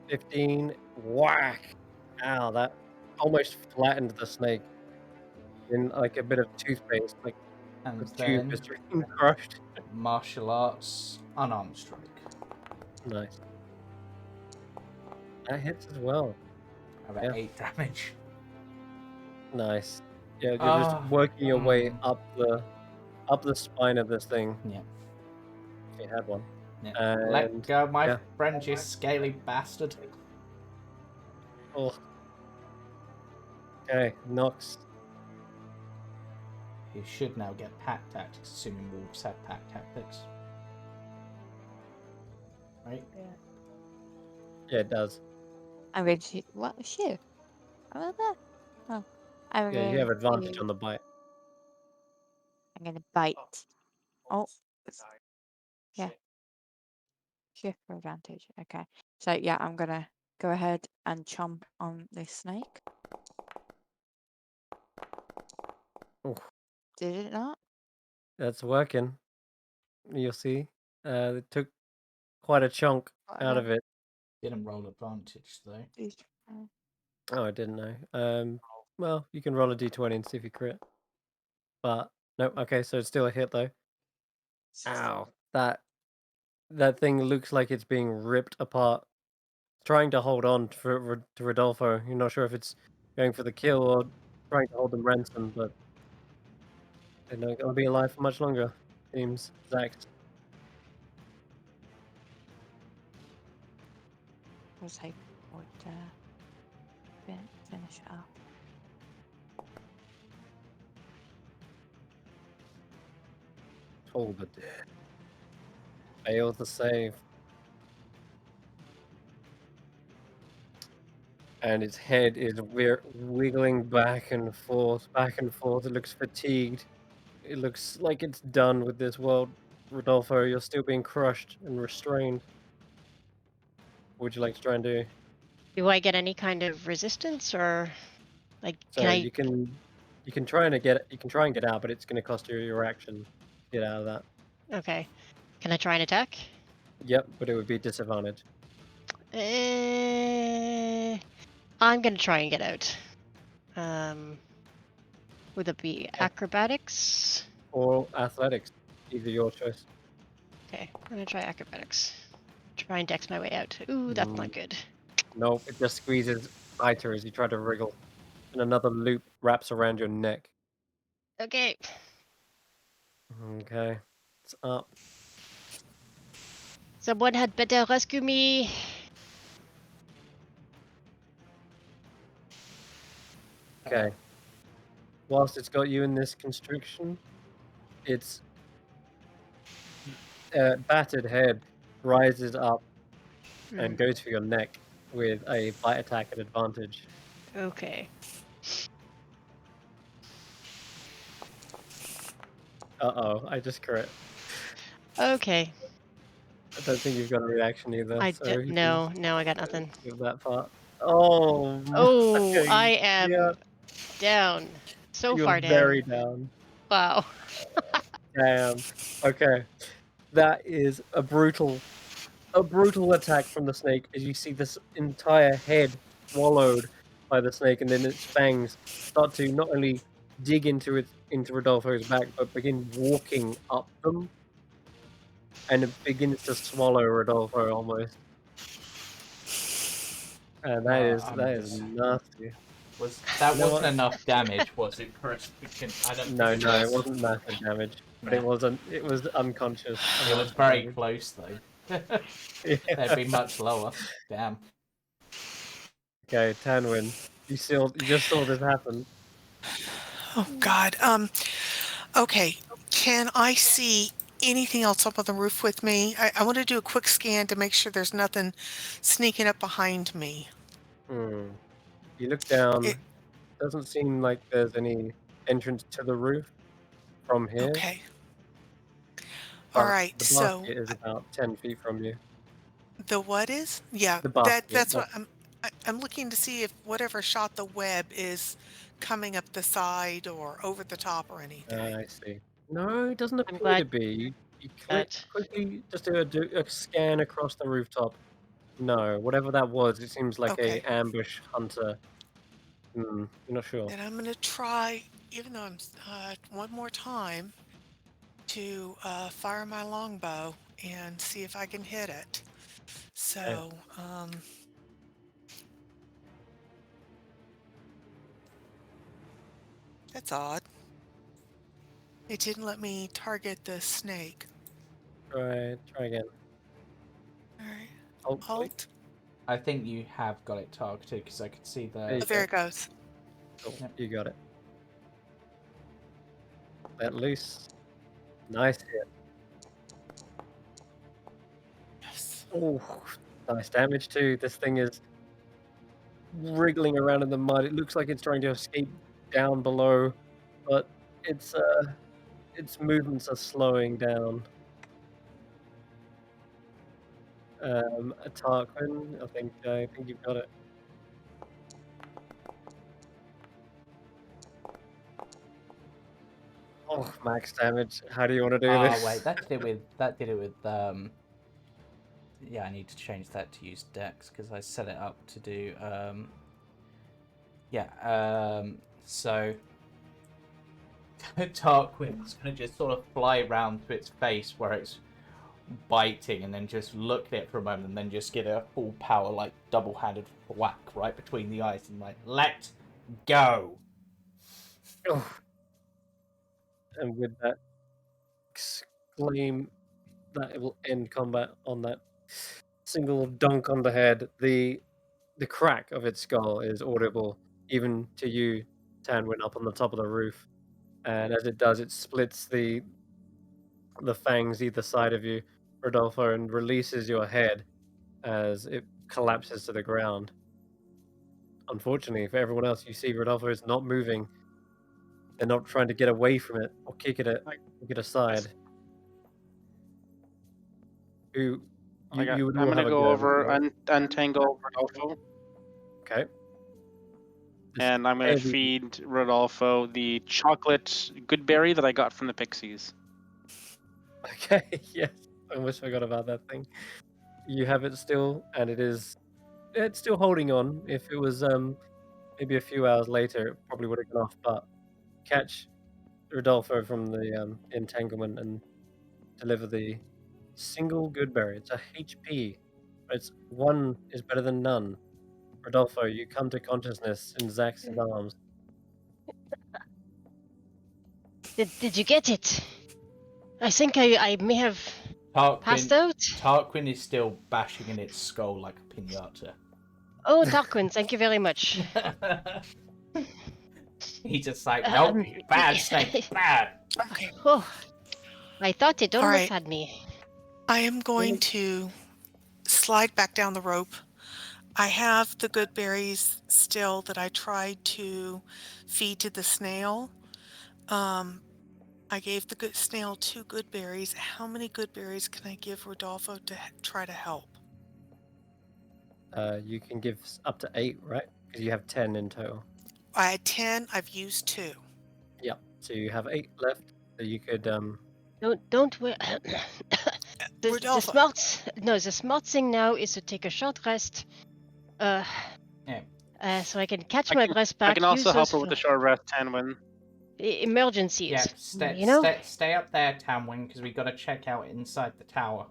[SPEAKER 2] 15. Whack! Ow, that almost flattened the snake in like a bit of toothpaste. Like
[SPEAKER 1] And
[SPEAKER 2] the tube
[SPEAKER 1] then
[SPEAKER 2] is being crushed.
[SPEAKER 1] martial arts unarmed strike.
[SPEAKER 2] Nice. That hits as well.
[SPEAKER 1] About
[SPEAKER 2] Yeah.
[SPEAKER 1] 8 damage.
[SPEAKER 2] Nice. Yeah, you're just working your way up the spine of this thing.
[SPEAKER 1] Yeah.
[SPEAKER 2] If you had one.
[SPEAKER 1] Yeah. Let
[SPEAKER 2] And
[SPEAKER 1] go, my
[SPEAKER 2] yeah.
[SPEAKER 1] friend, you scaly bastard.
[SPEAKER 2] Oh. Okay, Nox.
[SPEAKER 1] You should now get pack tactics, assuming wolves have pack tactics. Right?
[SPEAKER 2] Yeah, it does.
[SPEAKER 7] I'm going to. What? Shit. How about that? Oh. I'm
[SPEAKER 2] Yeah,
[SPEAKER 7] going
[SPEAKER 2] you have advantage
[SPEAKER 7] to,
[SPEAKER 2] on the bite.
[SPEAKER 7] I'm going to bite. Oh. Yeah. Shift for advantage. Okay. So, yeah, I'm going to go ahead and chomp on this snake.
[SPEAKER 2] Oof.
[SPEAKER 7] Did it not?
[SPEAKER 2] That's working. You'll see. It took quite a chunk out of it.
[SPEAKER 1] Didn't roll advantage, though.
[SPEAKER 2] Oh, I didn't know. Well, you can roll a d20 and see if you crit. But no, okay, so it's still a hit though. Ow. That thing looks like it's being ripped apart. Trying to hold on to Rodolfo. You're not sure if it's going for the kill or trying to hold them ransom, but they're not going to be alive for much longer. Seems Xaxx.
[SPEAKER 7] I was hoping would finish it up.
[SPEAKER 2] Oh, but fails the save. And its head is wiggling back and forth, back and forth. It looks fatigued. It looks like it's done with this world. Rodolfo, you're still being crushed and restrained. What would you like to try and do?
[SPEAKER 3] do I get any kind of resistance or like
[SPEAKER 2] So
[SPEAKER 3] can I?
[SPEAKER 2] you can try and get out, but it's going to cost you your action to get out of that.
[SPEAKER 3] Okay, can I try and attack?
[SPEAKER 2] Yep, but it would be disadvantage.
[SPEAKER 3] I'm gonna try and get out. Would it be acrobatics?
[SPEAKER 2] Or athletics, either your choice.
[SPEAKER 3] Okay, I'm gonna try acrobatics. Try and dex my way out. Ooh, that's not good.
[SPEAKER 2] Nope, it just squeezes tighter as you try to wriggle. And another loop wraps around your neck.
[SPEAKER 3] Okay.
[SPEAKER 2] Okay, it's up.
[SPEAKER 3] Someone had better rescue me.
[SPEAKER 2] Okay. Whilst it's got you in this constriction, its battered head rises up and goes for your neck with a bite attack at advantage.
[SPEAKER 3] Okay.
[SPEAKER 2] Uh-oh, I just crit.
[SPEAKER 3] Okay.
[SPEAKER 2] I don't think you've got a reaction either.
[SPEAKER 3] No, I got nothing.
[SPEAKER 2] Give that part. Oh,
[SPEAKER 3] Oh, I am
[SPEAKER 2] yeah,
[SPEAKER 3] down. So
[SPEAKER 2] you're
[SPEAKER 3] far down.
[SPEAKER 2] very down.
[SPEAKER 3] Wow.
[SPEAKER 2] Damn. Okay. That is a brutal attack from the snake as you see this entire head swallowed by the snake, and then its fangs start to not only dig into Rodolfo's back, but begin walking up them. and it begins to swallow Rodolfo almost. And that is nasty.
[SPEAKER 1] That
[SPEAKER 2] You know
[SPEAKER 1] wasn't
[SPEAKER 2] what?
[SPEAKER 1] enough damage, was it, Chris? I don't
[SPEAKER 2] No,
[SPEAKER 1] think it
[SPEAKER 2] it
[SPEAKER 1] was.
[SPEAKER 2] wasn't massive damage, but
[SPEAKER 1] No.
[SPEAKER 2] it was unconscious.
[SPEAKER 1] It was
[SPEAKER 2] amount of
[SPEAKER 1] very
[SPEAKER 2] damage.
[SPEAKER 1] close, though.
[SPEAKER 2] Yeah.
[SPEAKER 1] They'd be much lower. Damn.
[SPEAKER 2] Okay, Tanwen, you just saw this happen.
[SPEAKER 4] Oh God. Okay. Can I see anything else up on the roof with me? I want to do a quick scan to make sure there's nothing sneaking up behind me.
[SPEAKER 2] You look down.
[SPEAKER 4] It-
[SPEAKER 2] Doesn't seem like there's any entrance to the roof from here.
[SPEAKER 4] Okay. All
[SPEAKER 2] But
[SPEAKER 4] right.
[SPEAKER 2] the
[SPEAKER 4] So
[SPEAKER 2] basket is about 10 feet from you.
[SPEAKER 4] the what is? Yeah.
[SPEAKER 2] The basket.
[SPEAKER 4] That's what I'm looking to see if whatever shot the web is coming up the side or over the top or anything.
[SPEAKER 2] I see. No, it doesn't appear
[SPEAKER 3] glad-
[SPEAKER 2] to be. You
[SPEAKER 3] Glad.
[SPEAKER 2] quickly just do a scan across the rooftop. No, whatever that was, it seems like
[SPEAKER 4] Okay.
[SPEAKER 2] a ambush hunter. You're not sure.
[SPEAKER 4] And I'm going to try, even though I'm one more time, to fire my longbow and see if I can hit it. So, that's odd. It didn't let me target the snake.
[SPEAKER 2] Try again.
[SPEAKER 4] All right.
[SPEAKER 2] Alt.
[SPEAKER 4] Alt.
[SPEAKER 1] I think you have got it targeted because I could see
[SPEAKER 2] There
[SPEAKER 1] the.
[SPEAKER 2] you
[SPEAKER 4] Oh, there it goes.
[SPEAKER 2] Cool.
[SPEAKER 1] Yep.
[SPEAKER 2] You got it. Let loose. Nice hit.
[SPEAKER 4] Yes.
[SPEAKER 2] Oh, nice damage too. This thing is wriggling around in the mud. It looks like it's trying to escape down below, but its movements are slowing down. Tarquin, I think you've got it. Oh, max damage. How do you want to do this?
[SPEAKER 1] Oh wait, that did it with Yeah, I need to change that to use Dex because I set it up to do so Tarquin's gonna just sort of fly round to its face where it's biting and then just look at it for a moment and then just get a full power like double-handed whack right between the eyes and like let go.
[SPEAKER 2] Oh. And with that exclaim that it will end combat on that single dunk on the head, the crack of its skull is audible even to you, Tanwen, up on the top of the roof. And as it does, it splits the fangs either side of you, Rodolfo, and releases your head as it collapses to the ground. Unfortunately for everyone else, you see Rodolfo is not moving. They're not trying to get away from it or kick it aside. You would
[SPEAKER 6] I'm
[SPEAKER 2] all
[SPEAKER 6] gonna
[SPEAKER 2] have a
[SPEAKER 6] go over
[SPEAKER 2] right?
[SPEAKER 6] untangle Rodolfo,
[SPEAKER 2] Okay.
[SPEAKER 6] and I'm gonna
[SPEAKER 2] heavy-
[SPEAKER 6] feed Rodolfo the chocolate good berry that I got from the pixies.
[SPEAKER 2] Okay, yes. I almost forgot about that thing. You have it still, and it's still holding on. If it was maybe a few hours later, it probably would have gone off. But catch Rodolfo from the entanglement and deliver the single good berry. It's a HP, but it's one is better than none. Rodolfo, you come to consciousness in Xaxx's arms.
[SPEAKER 3] Did you get it? I think I may have passed out.
[SPEAKER 1] Tarquin is still bashing in its skull like a pinata.
[SPEAKER 3] Oh, Tarquin, thank you very much.
[SPEAKER 1] He's just like, nope, bad snake, bad.
[SPEAKER 4] Okay.
[SPEAKER 3] Oh, I thought it
[SPEAKER 4] All
[SPEAKER 3] almost
[SPEAKER 4] right.
[SPEAKER 3] had me.
[SPEAKER 4] I am going to slide back down the rope. I have the good berries still that I tried to feed to the snail. I gave the good snail 2 good berries. How many good berries can I give Rodolfo to try to help?
[SPEAKER 2] You can give up to 8, right? Because you have 10 in total.
[SPEAKER 4] I had 10. I've used 2.
[SPEAKER 2] Yeah. So you have 8 left. So you could
[SPEAKER 3] Don't worry. The
[SPEAKER 4] Rodolfo.
[SPEAKER 3] smart thing now is to take a short rest. So I can catch my breath back.
[SPEAKER 6] I can also
[SPEAKER 3] use
[SPEAKER 6] help
[SPEAKER 3] those
[SPEAKER 6] her with the short rest, Tanwen.
[SPEAKER 3] emergencies.
[SPEAKER 1] Yeah, stay up there, Tanwen, because we got to check out inside the tower.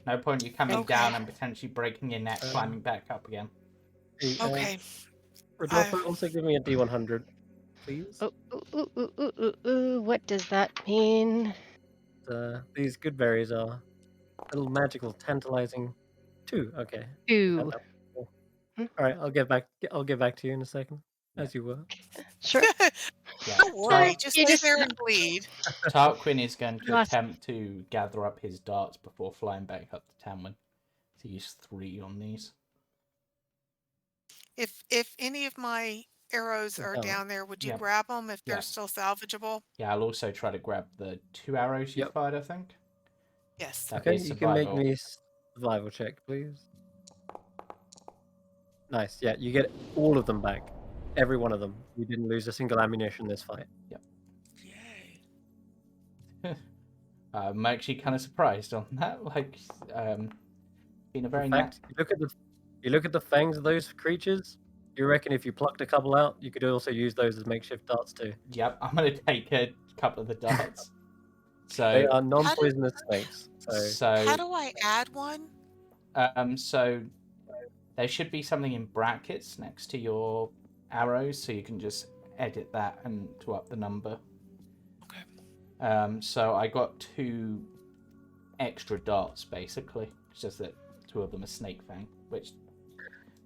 [SPEAKER 1] No point you coming
[SPEAKER 4] Okay.
[SPEAKER 1] down and potentially breaking your neck, climbing back up again.
[SPEAKER 2] Hey,
[SPEAKER 4] Okay.
[SPEAKER 2] Rodolfo, also give me a D100, please.
[SPEAKER 3] What does that mean?
[SPEAKER 2] These good berries are little magical, tantalizing. 2. Okay.
[SPEAKER 3] Ooh.
[SPEAKER 2] Cool. All right, I'll get back to you in a second, as you were.
[SPEAKER 3] Sure.
[SPEAKER 1] Yeah,
[SPEAKER 4] Don't worry. Just
[SPEAKER 3] You
[SPEAKER 4] stay
[SPEAKER 3] just-
[SPEAKER 4] there and bleed.
[SPEAKER 1] Tarquin is going to
[SPEAKER 3] Lost.
[SPEAKER 1] attempt to gather up his darts before flying back up to Tanwen. To use 3 on these.
[SPEAKER 4] If any of my arrows are
[SPEAKER 2] Oh.
[SPEAKER 4] down there, would you
[SPEAKER 1] Yep.
[SPEAKER 4] grab them if they're
[SPEAKER 1] Yes.
[SPEAKER 4] still salvageable?
[SPEAKER 1] Yeah, I'll also try to grab the 2 arrows you
[SPEAKER 2] Yep.
[SPEAKER 1] fired, I think.
[SPEAKER 4] Yes.
[SPEAKER 1] That'd
[SPEAKER 2] Okay,
[SPEAKER 1] be
[SPEAKER 2] you can make
[SPEAKER 1] survival.
[SPEAKER 2] me a survival check, please. Nice. Yeah, you get all of them back. Every one of them. You didn't lose a single ammunition this fight.
[SPEAKER 4] Yay.
[SPEAKER 1] I'm actually kind of surprised on that. Like, been a very
[SPEAKER 2] In fact, you look at the fangs of those creatures. You reckon if you plucked a couple out, you could also use those as makeshift darts too.
[SPEAKER 1] Yep, I'm gonna take a couple of the darts.
[SPEAKER 2] They
[SPEAKER 1] So,
[SPEAKER 2] are non-poisonous snakes.
[SPEAKER 4] How do I add one?
[SPEAKER 1] so there should be something in brackets next to your arrows, so you can just edit that and to up the number.
[SPEAKER 4] Okay.
[SPEAKER 1] So I got 2 extra darts basically. It's just that 2 of them are snake fang,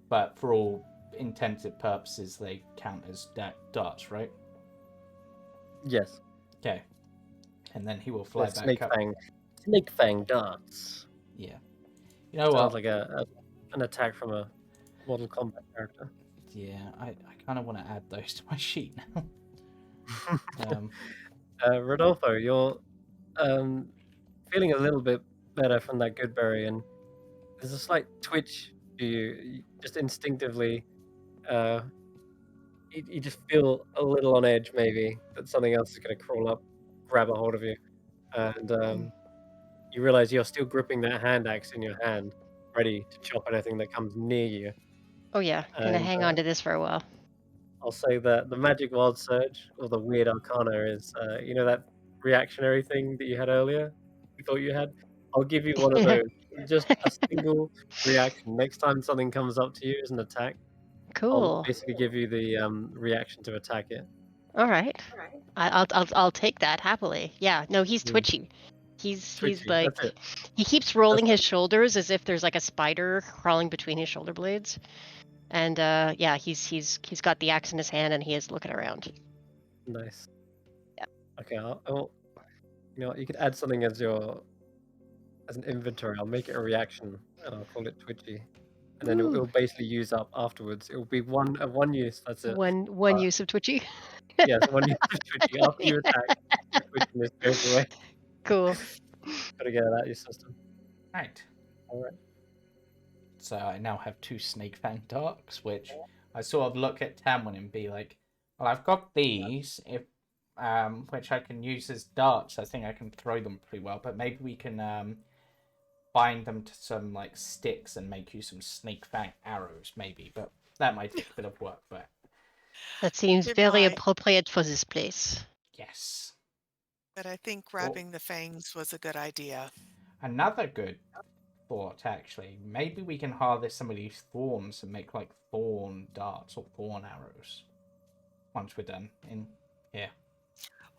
[SPEAKER 1] but for all intensive purposes, they count as darts, right?
[SPEAKER 2] Yes.
[SPEAKER 1] Okay. And then he will fly
[SPEAKER 2] The
[SPEAKER 1] back up.
[SPEAKER 2] snake fang darts.
[SPEAKER 1] Yeah. You know
[SPEAKER 2] Sounds
[SPEAKER 1] what?
[SPEAKER 2] like an attack from a Mortal Kombat character.
[SPEAKER 1] Yeah, I kind of want to add those to my sheet now.
[SPEAKER 2] Rodolfo, you're feeling a little bit better from that good berry, and there's a slight twitch to you. Just instinctively, you just feel a little on edge, maybe that something else is going to crawl up, grab a hold of you, and you realize you're still gripping that hand axe in your hand, ready to chop anything that comes near you.
[SPEAKER 3] Oh yeah, gonna
[SPEAKER 2] And,
[SPEAKER 3] hang on to this for a while.
[SPEAKER 2] I'll say that the Magic Wild Surge, or the Weird Arcana, is, that reactionary thing that you had earlier? You thought you had? I'll give you one of those. Just a single reaction. Next time something comes up to you as an attack, I'll
[SPEAKER 3] Cool.
[SPEAKER 2] basically give you the reaction to attack it.
[SPEAKER 3] All right. I'll take that happily. Yeah. No, he's
[SPEAKER 2] Mm.
[SPEAKER 3] twitchy. He's
[SPEAKER 2] Twitchy,
[SPEAKER 3] like
[SPEAKER 2] that's it.
[SPEAKER 3] he keeps rolling his shoulders as if there's like a spider crawling between his shoulder blades. And yeah, he's got the axe in his hand and he is looking around.
[SPEAKER 2] Nice.
[SPEAKER 3] Yeah.
[SPEAKER 2] Okay, I'll you know what, you could add something as an inventory. I'll make it a reaction and I'll call it twitchy. And then it'll basically use up afterwards. It'll be one use, that's it.
[SPEAKER 3] One use of twitchy.
[SPEAKER 2] Yes, one use of twitchy. After you attack, the twitchiness goes away.
[SPEAKER 3] Cool.
[SPEAKER 2] Gotta get it out of your system.
[SPEAKER 1] Right.
[SPEAKER 2] Alright.
[SPEAKER 1] So I now have 2 snake fang darts, which I sort of look at Tanwen and be like, well, I've got these, which I can use as darts. I think I can throw them pretty well, but maybe we can bind them to some like sticks and make you some snake fang arrows, maybe. But that might take a bit of work. But
[SPEAKER 3] That seems
[SPEAKER 4] It
[SPEAKER 3] very
[SPEAKER 4] might.
[SPEAKER 3] appropriate for this place.
[SPEAKER 1] yes,
[SPEAKER 4] But I think grabbing the fangs was a good idea.
[SPEAKER 1] another good thought actually. Maybe we can harvest some of these thorns and make like thorn darts or thorn arrows. Once we're done in here.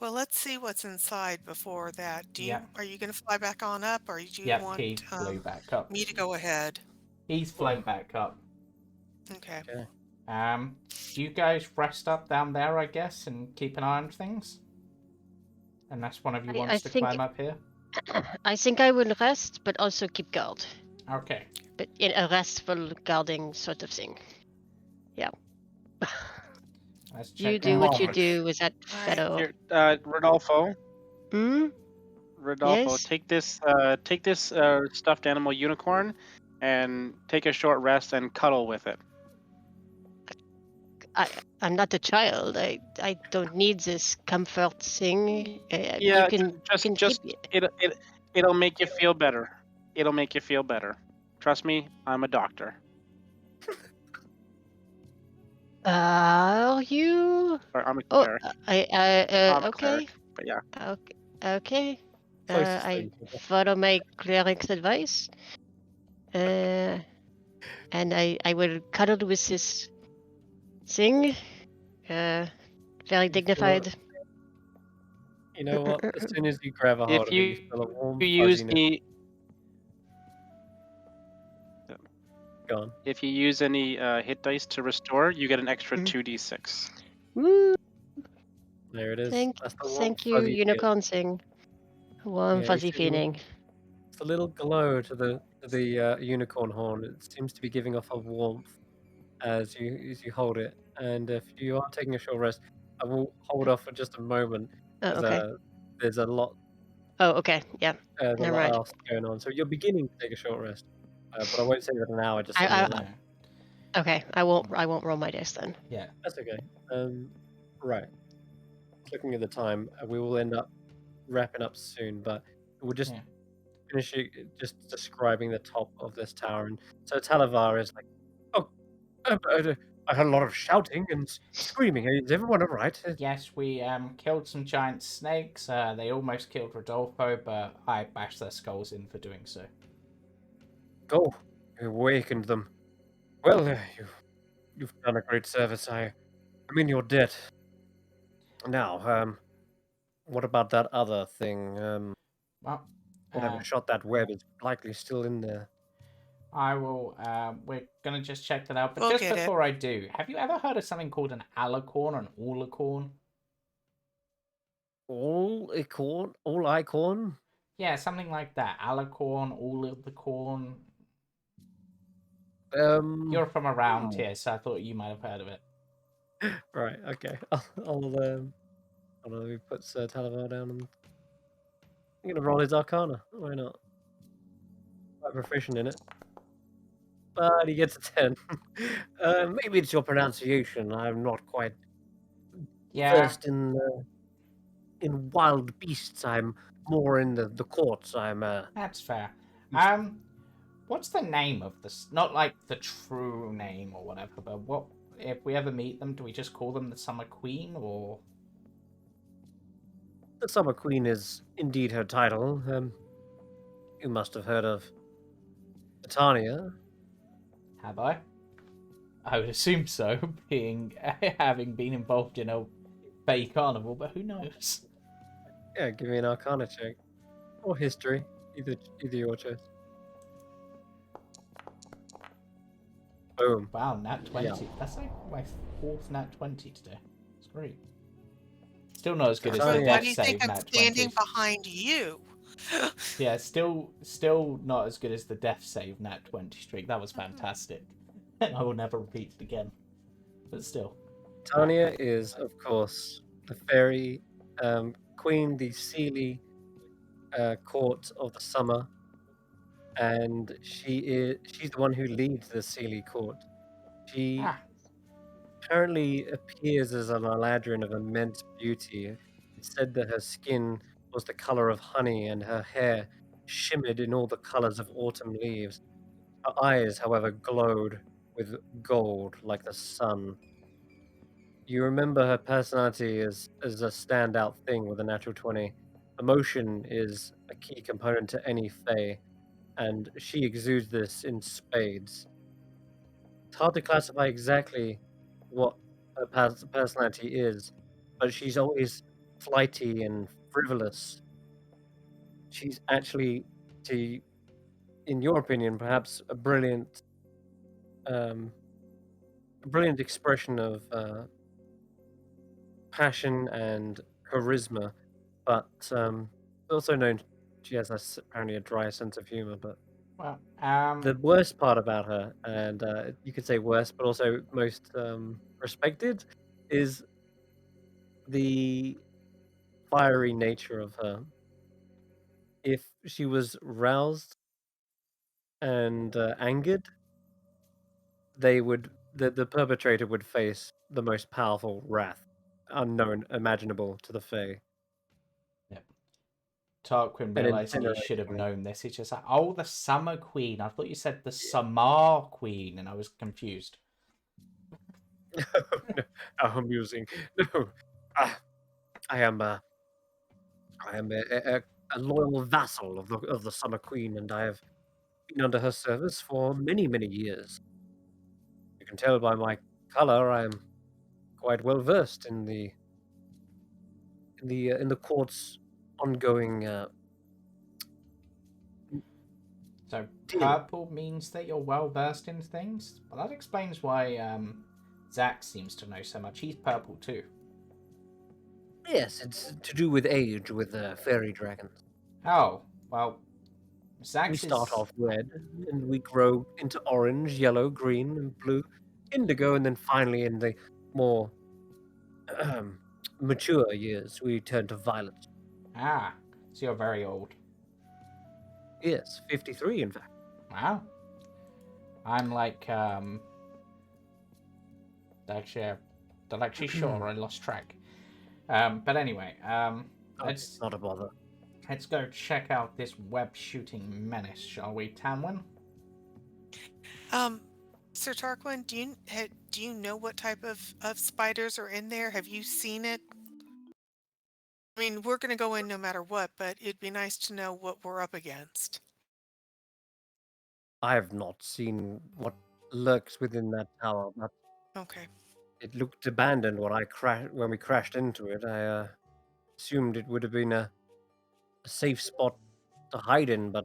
[SPEAKER 4] Well, let's see what's inside before that.
[SPEAKER 1] Yeah.
[SPEAKER 4] Are you going to fly back on up, or do you
[SPEAKER 1] Yep,
[SPEAKER 4] want
[SPEAKER 1] he flew back up.
[SPEAKER 4] me to go ahead?
[SPEAKER 1] He's flown back up.
[SPEAKER 4] Okay.
[SPEAKER 1] You guys rest up down there, I guess, and keep an eye on things? Unless one of you
[SPEAKER 3] I
[SPEAKER 1] wants to
[SPEAKER 3] think-
[SPEAKER 1] climb up here?
[SPEAKER 3] I think I will rest, but also keep guard.
[SPEAKER 1] Okay.
[SPEAKER 3] But in a restful guarding sort of thing. Yeah.
[SPEAKER 1] Let's check
[SPEAKER 3] You do
[SPEAKER 1] out
[SPEAKER 3] what you
[SPEAKER 1] March.
[SPEAKER 3] do with that
[SPEAKER 4] Right.
[SPEAKER 3] fellow.
[SPEAKER 6] Here, Rodolfo.
[SPEAKER 3] Hmm?
[SPEAKER 6] Rodolfo,
[SPEAKER 3] Yes?
[SPEAKER 6] take this stuffed animal unicorn, and take a short rest and cuddle with it.
[SPEAKER 3] I'm not a child. I don't need this comfort thing.
[SPEAKER 6] Yeah,
[SPEAKER 3] you can
[SPEAKER 6] just
[SPEAKER 3] keep it.
[SPEAKER 6] it'll make you feel better. It'll make you feel better. Trust me, I'm a doctor.
[SPEAKER 3] Are you?
[SPEAKER 6] Sorry, I'm a
[SPEAKER 3] Oh,
[SPEAKER 6] cleric. I'm a
[SPEAKER 3] okay.
[SPEAKER 6] cleric, but yeah.
[SPEAKER 3] Okay.
[SPEAKER 2] Closest
[SPEAKER 3] I
[SPEAKER 2] thing to that.
[SPEAKER 3] follow my cleric's advice. And I will cuddle with this thing. Very dignified.
[SPEAKER 2] You know what? As soon as you grab a hold
[SPEAKER 6] If
[SPEAKER 2] of it, you
[SPEAKER 6] you
[SPEAKER 2] feel a warm
[SPEAKER 6] use
[SPEAKER 2] fuzziness
[SPEAKER 6] any,
[SPEAKER 2] gone.
[SPEAKER 6] if you use any hit dice to restore, you get an extra 2d6.
[SPEAKER 3] Woo!
[SPEAKER 2] There it is.
[SPEAKER 3] Thank
[SPEAKER 2] That's the warm
[SPEAKER 3] you,
[SPEAKER 2] fuzzy feeling.
[SPEAKER 3] unicorn thing. Warm
[SPEAKER 2] Yeah, you
[SPEAKER 3] fuzzy
[SPEAKER 2] see the
[SPEAKER 3] feeling.
[SPEAKER 2] it's a little glow to the unicorn horn. It seems to be giving off a warmth as you hold it. And if you are taking a short rest, I will hold off for just a moment
[SPEAKER 3] Oh,
[SPEAKER 2] because
[SPEAKER 3] okay.
[SPEAKER 2] there's a lot
[SPEAKER 3] Oh, okay. Yeah. Never mind.
[SPEAKER 2] else going on. So you're beginning to take a short rest, but I won't say that an hour just
[SPEAKER 3] I-
[SPEAKER 2] suddenly
[SPEAKER 3] I-
[SPEAKER 2] elapsed.
[SPEAKER 3] Okay. I won't roll my dice then.
[SPEAKER 1] Yeah.
[SPEAKER 2] That's okay. Right. Looking at the time, we will end up wrapping up soon, but we'll just
[SPEAKER 1] Yeah.
[SPEAKER 2] finish it, just describing the top of this tower. And so Talavar is like, "Oh, I heard a lot of shouting and screaming. Is everyone all right?"
[SPEAKER 1] Yes, we killed some giant snakes. They almost killed Rodolfo, but I bashed their skulls in for doing so.
[SPEAKER 2] Go, you awakened them. Well, you've done a great service. I'm in your debt. Now, what about that other thing?
[SPEAKER 1] Well,
[SPEAKER 2] Whatever shot that web is likely still in there.
[SPEAKER 1] I will. We're gonna just check that out. But
[SPEAKER 4] We'll
[SPEAKER 1] just
[SPEAKER 4] get it.
[SPEAKER 1] before I do, have you ever heard of something called an alicorn or an ulicorn?
[SPEAKER 2] All icorn?
[SPEAKER 1] Yeah, something like that. Alicorn, ulicorn. You're from around here, so I thought you might have heard of it.
[SPEAKER 2] Right, okay. Hold on, let me put Sir Talavar down. I'm gonna roll his Arcana. Why not? Quite proficient in it. But he gets a 10. Maybe it's your pronunciation. I'm not quite
[SPEAKER 1] Yeah,
[SPEAKER 2] versed in wild beasts. I'm more in the courts.
[SPEAKER 1] that's fair.
[SPEAKER 2] Used-
[SPEAKER 1] What's the name of this? Not like the true name or whatever, but what if we ever meet them? Do we just call them the Summer Queen or?
[SPEAKER 2] the Summer Queen is indeed her title. You must have heard of Titania.
[SPEAKER 1] Have I? I would assume so, being having been involved in a Bay Carnival, but who knows?
[SPEAKER 2] Yeah, give me an Arcana check. Or history. Either your choice. Boom.
[SPEAKER 1] Wow, nat 20.
[SPEAKER 2] Yeah.
[SPEAKER 1] That's like my fourth nat 20 today. It's great. Still not as good as
[SPEAKER 2] Tony,
[SPEAKER 1] the
[SPEAKER 4] Why
[SPEAKER 1] death
[SPEAKER 4] do you think
[SPEAKER 1] save
[SPEAKER 4] I'm
[SPEAKER 1] nat
[SPEAKER 4] standing
[SPEAKER 1] 20.
[SPEAKER 4] behind you?
[SPEAKER 1] Yeah, still not as good as the death save nat 20 streak. That was fantastic. And I will never repeat it again. But still.
[SPEAKER 2] Tanya is, of course, the fairy queen, the Seelie court of the summer, and she's the one who leads the Seelie court. She
[SPEAKER 1] Ah,
[SPEAKER 2] apparently appears as an Eladrin of immense beauty. It's said that her skin was the color of honey, and her hair shimmered in all the colors of autumn leaves. Her eyes, however, glowed with gold like the sun. You remember her personality as a standout thing with a natural 20. Emotion is a key component to any Fae, and she exudes this in spades. It's hard to classify exactly what her personality is, but she's always flighty and frivolous. She's actually, in your opinion, perhaps a brilliant expression of passion and charisma, but also known she has apparently a dry sense of humor. But
[SPEAKER 1] well,
[SPEAKER 2] the worst part about her, and you could say worst, but also most respected, is the fiery nature of her. If she was roused and angered, the perpetrator would face the most powerful wrath imaginable to the Fae.
[SPEAKER 1] Tarquin
[SPEAKER 2] And
[SPEAKER 1] realizing he should have known this. He's just like, oh, the Summer Queen. I thought you said the Summer Queen, and I was confused.
[SPEAKER 2] No, how amusing. No, ah, I am a loyal vassal of the Summer Queen, and I have been under her service for many, many years. You can tell by my color I am quite well versed in the court's ongoing
[SPEAKER 1] So
[SPEAKER 2] dealing.
[SPEAKER 1] purple means that you're well versed in things. Well, that explains why Xaxx seems to know so much. He's purple too.
[SPEAKER 2] Yes, it's to do with age with fairy dragons.
[SPEAKER 1] Oh, well,
[SPEAKER 2] We
[SPEAKER 1] Xaxx
[SPEAKER 2] start
[SPEAKER 1] is.
[SPEAKER 2] off red, and we grow into orange, yellow, green, and blue, indigo, and then finally in the more mature years, we turn to violet.
[SPEAKER 1] Ah, so you're very old.
[SPEAKER 2] Yes, 53, in fact.
[SPEAKER 1] Wow. I'm like, actually sure I lost track. But anyway,
[SPEAKER 2] Okay, not a bother.
[SPEAKER 1] let's go check out this web shooting menace, shall we, Tanwen?
[SPEAKER 4] Sir Tarquin, do you know what type of spiders are in there? Have you seen it? I mean, we're going to go in no matter what, but it'd be nice to know what we're up against.
[SPEAKER 2] I have not seen what lurks within that tower, but
[SPEAKER 4] Okay.
[SPEAKER 2] it looked abandoned when we crashed into it. I assumed it would have been a safe spot to hide in, but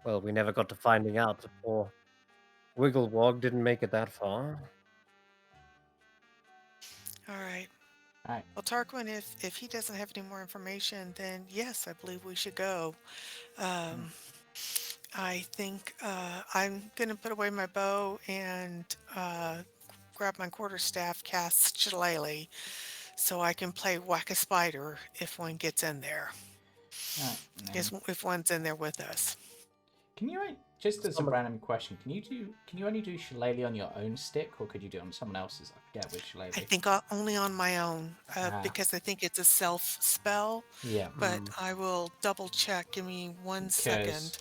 [SPEAKER 2] well, we never got to finding out. The poor Wigglewog didn't make it that far.
[SPEAKER 4] All right.
[SPEAKER 1] All right.
[SPEAKER 4] Well, Tarquin, if he doesn't have any more information, then yes, I believe we should go. I think I'm going to put away my bow and grab my quarterstaff, cast Shillelagh, so I can play whack a spider if one gets in there.
[SPEAKER 1] All right.
[SPEAKER 4] If one's in there with us.
[SPEAKER 1] Can you, just as a random question, can you only do Shillelagh on your own stick, or could you do it on someone else's? I forget which Shillelagh.
[SPEAKER 4] I think only on my own, because I think it's a self spell.
[SPEAKER 1] Yeah.
[SPEAKER 4] But I will double check. Give me 1 second.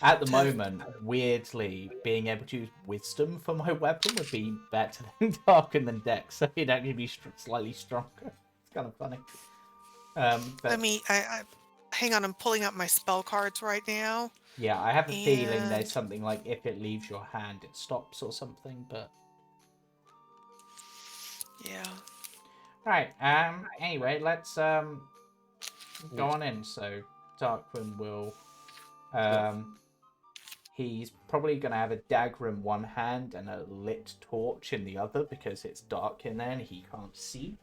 [SPEAKER 1] At the moment, weirdly, being able to use Wisdom for my weapon would be better than Tarquin than Dex, so it'd actually be slightly stronger. It's kind of funny. But
[SPEAKER 4] Let me. I hang on. I'm pulling up my spell cards right now.
[SPEAKER 1] yeah, I have a feeling there's something like if it leaves your hand, it stops or something. But
[SPEAKER 4] yeah.
[SPEAKER 1] Right. Anyway, let's go on in. So Tarquin will. He's probably going to have a dagger in one hand and a lit torch in the other because it's dark in there and he can't see.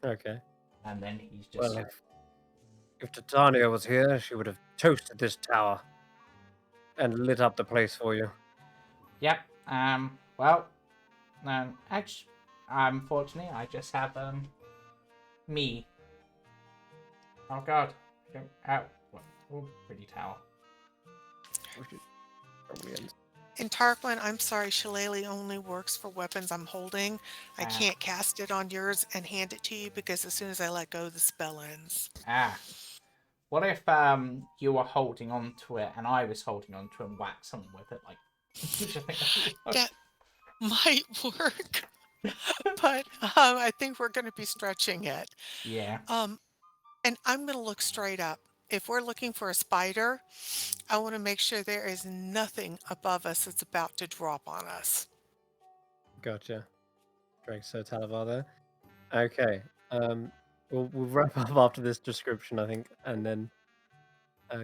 [SPEAKER 2] Okay.
[SPEAKER 1] And then he's just...
[SPEAKER 2] Well, if Titania was here, she would have toasted this tower and lit up the place for you.
[SPEAKER 1] Yep. Well, actually, unfortunately, I just have, me. Oh, God. Oh, pretty tower.
[SPEAKER 4] And Tarquin, I'm sorry, Shillelagh only works for weapons I'm holding. I can't cast it on yours and hand it to you because as soon as I let go, the spell ends.
[SPEAKER 1] What if you were holding on to it and I was holding on to it and whack someone with it? Like,
[SPEAKER 4] that might work, but I think we're going to be stretching it.
[SPEAKER 1] Yeah.
[SPEAKER 4] And I'm going to look straight up. If we're looking for a spider, I want to make sure there is nothing above us that's about to drop on us.
[SPEAKER 2] Gotcha. Drake Sir Talavar there. Okay. We'll wrap up after this description, I think, and then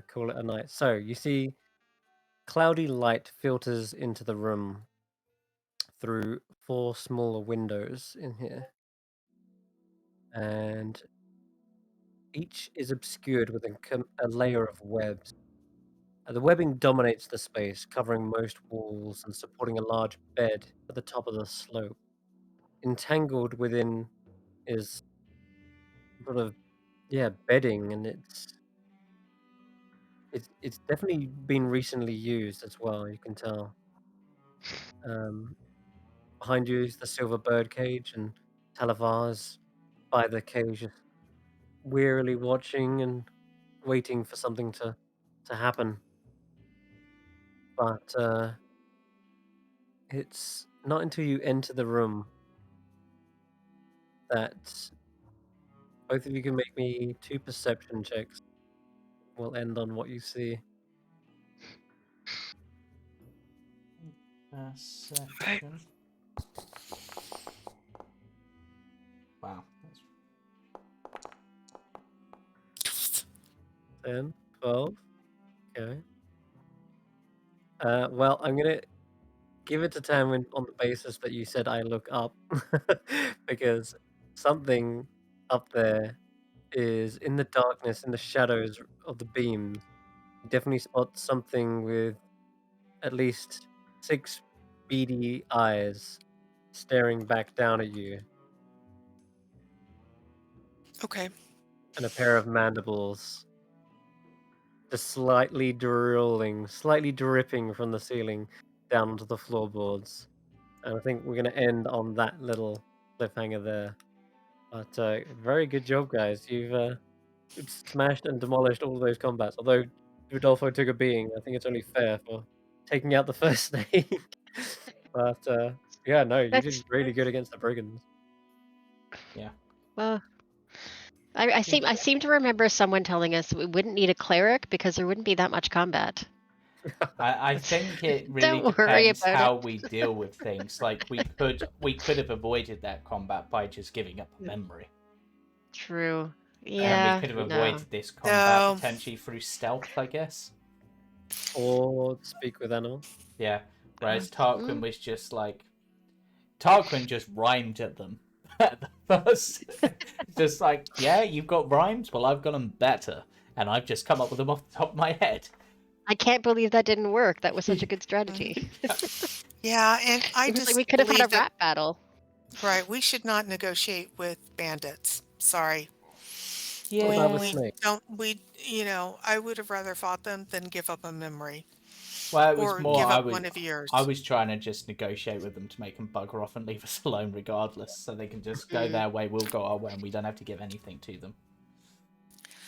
[SPEAKER 2] call it a night. So you see, cloudy light filters into the room through 4 smaller windows in here, and each is obscured with a layer of webs. The webbing dominates the space, covering most walls and supporting a large bed at the top of the slope. Entangled within is sort of bedding, and it's definitely been recently used as well. You can tell. Behind you is the silver bird cage, and Talavar's by the cage, just wearily watching and waiting for something to happen. But it's not until you enter the room that both of you can make me 2 perception checks. We'll end on what you see.
[SPEAKER 1] Perception. Wow.
[SPEAKER 2] 10, 12. Okay. Well, I'm gonna give it to Tanwen on the basis that you said I look up, because something up there is in the darkness, in the shadows of the beams. You definitely spot something with at least 6 beady eyes staring back down at you,
[SPEAKER 4] Okay.
[SPEAKER 2] and a pair of mandibles just slightly drooling, slightly dripping from the ceiling down onto the floorboards. And I think we're going to end on that little cliffhanger there. But very good job, guys. You've smashed and demolished all of those combats. Although Rodolfo took a beating, I think it's only fair for taking out the first snake. But yeah, no, you did
[SPEAKER 3] That's
[SPEAKER 2] really good against the brigands.
[SPEAKER 1] Yeah.
[SPEAKER 3] well. I seem to remember someone telling us we wouldn't need a cleric because there wouldn't be that much combat.
[SPEAKER 1] I think it really
[SPEAKER 3] Don't worry
[SPEAKER 1] depends
[SPEAKER 3] about
[SPEAKER 1] how
[SPEAKER 3] it.
[SPEAKER 1] we deal with things. Like we could have avoided that combat by just giving up a memory.
[SPEAKER 3] True.
[SPEAKER 1] And
[SPEAKER 3] Yeah.
[SPEAKER 1] we could have
[SPEAKER 3] No.
[SPEAKER 1] avoided this combat
[SPEAKER 4] No.
[SPEAKER 1] potentially through stealth, I guess.
[SPEAKER 2] Or speak with animals.
[SPEAKER 1] Yeah. Whereas Tarquin was just like Tarquin just rhymed at them at the first. Just like, yeah, you've got rhymes? Well, I've got them better. And I've just come up with them off the top of my head.
[SPEAKER 3] I can't believe that didn't work. That was such a good strategy.
[SPEAKER 4] Yeah, and I
[SPEAKER 3] It was
[SPEAKER 4] just
[SPEAKER 3] like we could have had a
[SPEAKER 4] believe that,
[SPEAKER 3] rap battle.
[SPEAKER 4] right, we should not negotiate with bandits. Sorry.
[SPEAKER 2] What about the
[SPEAKER 1] Yeah.
[SPEAKER 2] snake?
[SPEAKER 4] I would have rather fought them than give up a memory.
[SPEAKER 1] Well, it was
[SPEAKER 4] Or
[SPEAKER 1] more
[SPEAKER 4] give up one of yours.
[SPEAKER 1] I was trying to just negotiate with them to make them bugger off and leave us alone regardless, so they can just go their way, we'll go our way, and we don't have to give anything to them.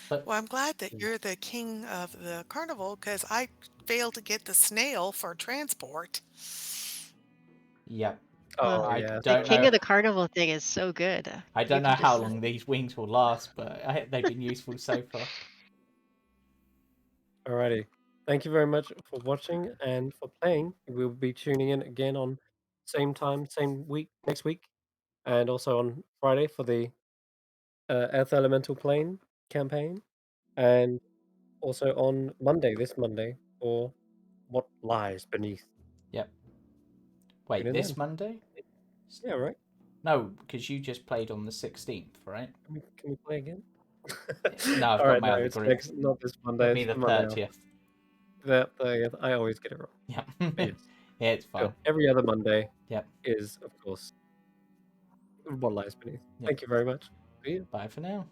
[SPEAKER 1] But
[SPEAKER 4] Well, I'm glad that you're the king of the carnival because I failed to get the snail for transport.
[SPEAKER 1] yeah,
[SPEAKER 2] Oh,
[SPEAKER 1] I
[SPEAKER 2] yeah.
[SPEAKER 3] The
[SPEAKER 1] don't
[SPEAKER 3] king
[SPEAKER 1] know.
[SPEAKER 3] of the carnival thing is so good.
[SPEAKER 1] I don't
[SPEAKER 3] You
[SPEAKER 1] know
[SPEAKER 3] can
[SPEAKER 1] how
[SPEAKER 3] just-
[SPEAKER 1] long these wings will last, but they've been useful so far.
[SPEAKER 2] Alrighty. Thank you very much for watching and for playing. We'll be tuning in again on same time, same week, next week. And also on Friday for the Earth Elemental Plane campaign. And also on Monday, this Monday, for What Lies Beneath.
[SPEAKER 1] Yep. Wait,
[SPEAKER 2] Tune in
[SPEAKER 1] this
[SPEAKER 2] then.
[SPEAKER 1] Monday?
[SPEAKER 2] Yeah, right.
[SPEAKER 1] No, because you just played on the 16th, right?
[SPEAKER 2] Can we play again?
[SPEAKER 1] No, I've got
[SPEAKER 2] Alright,
[SPEAKER 1] my
[SPEAKER 2] no,
[SPEAKER 1] other
[SPEAKER 2] it's
[SPEAKER 1] group.
[SPEAKER 2] next, not this Monday.
[SPEAKER 1] It'll be
[SPEAKER 2] It's
[SPEAKER 1] the
[SPEAKER 2] Monday after.
[SPEAKER 1] 30th.
[SPEAKER 2] The 30th. I always get it wrong.
[SPEAKER 1] Yeah.
[SPEAKER 2] But yes.
[SPEAKER 1] Yeah, it's fine.
[SPEAKER 2] So every other Monday
[SPEAKER 1] Yep.
[SPEAKER 2] is, of course, What Lies Beneath.
[SPEAKER 1] Yep.
[SPEAKER 2] Thank you very much. See you.
[SPEAKER 1] Bye for now.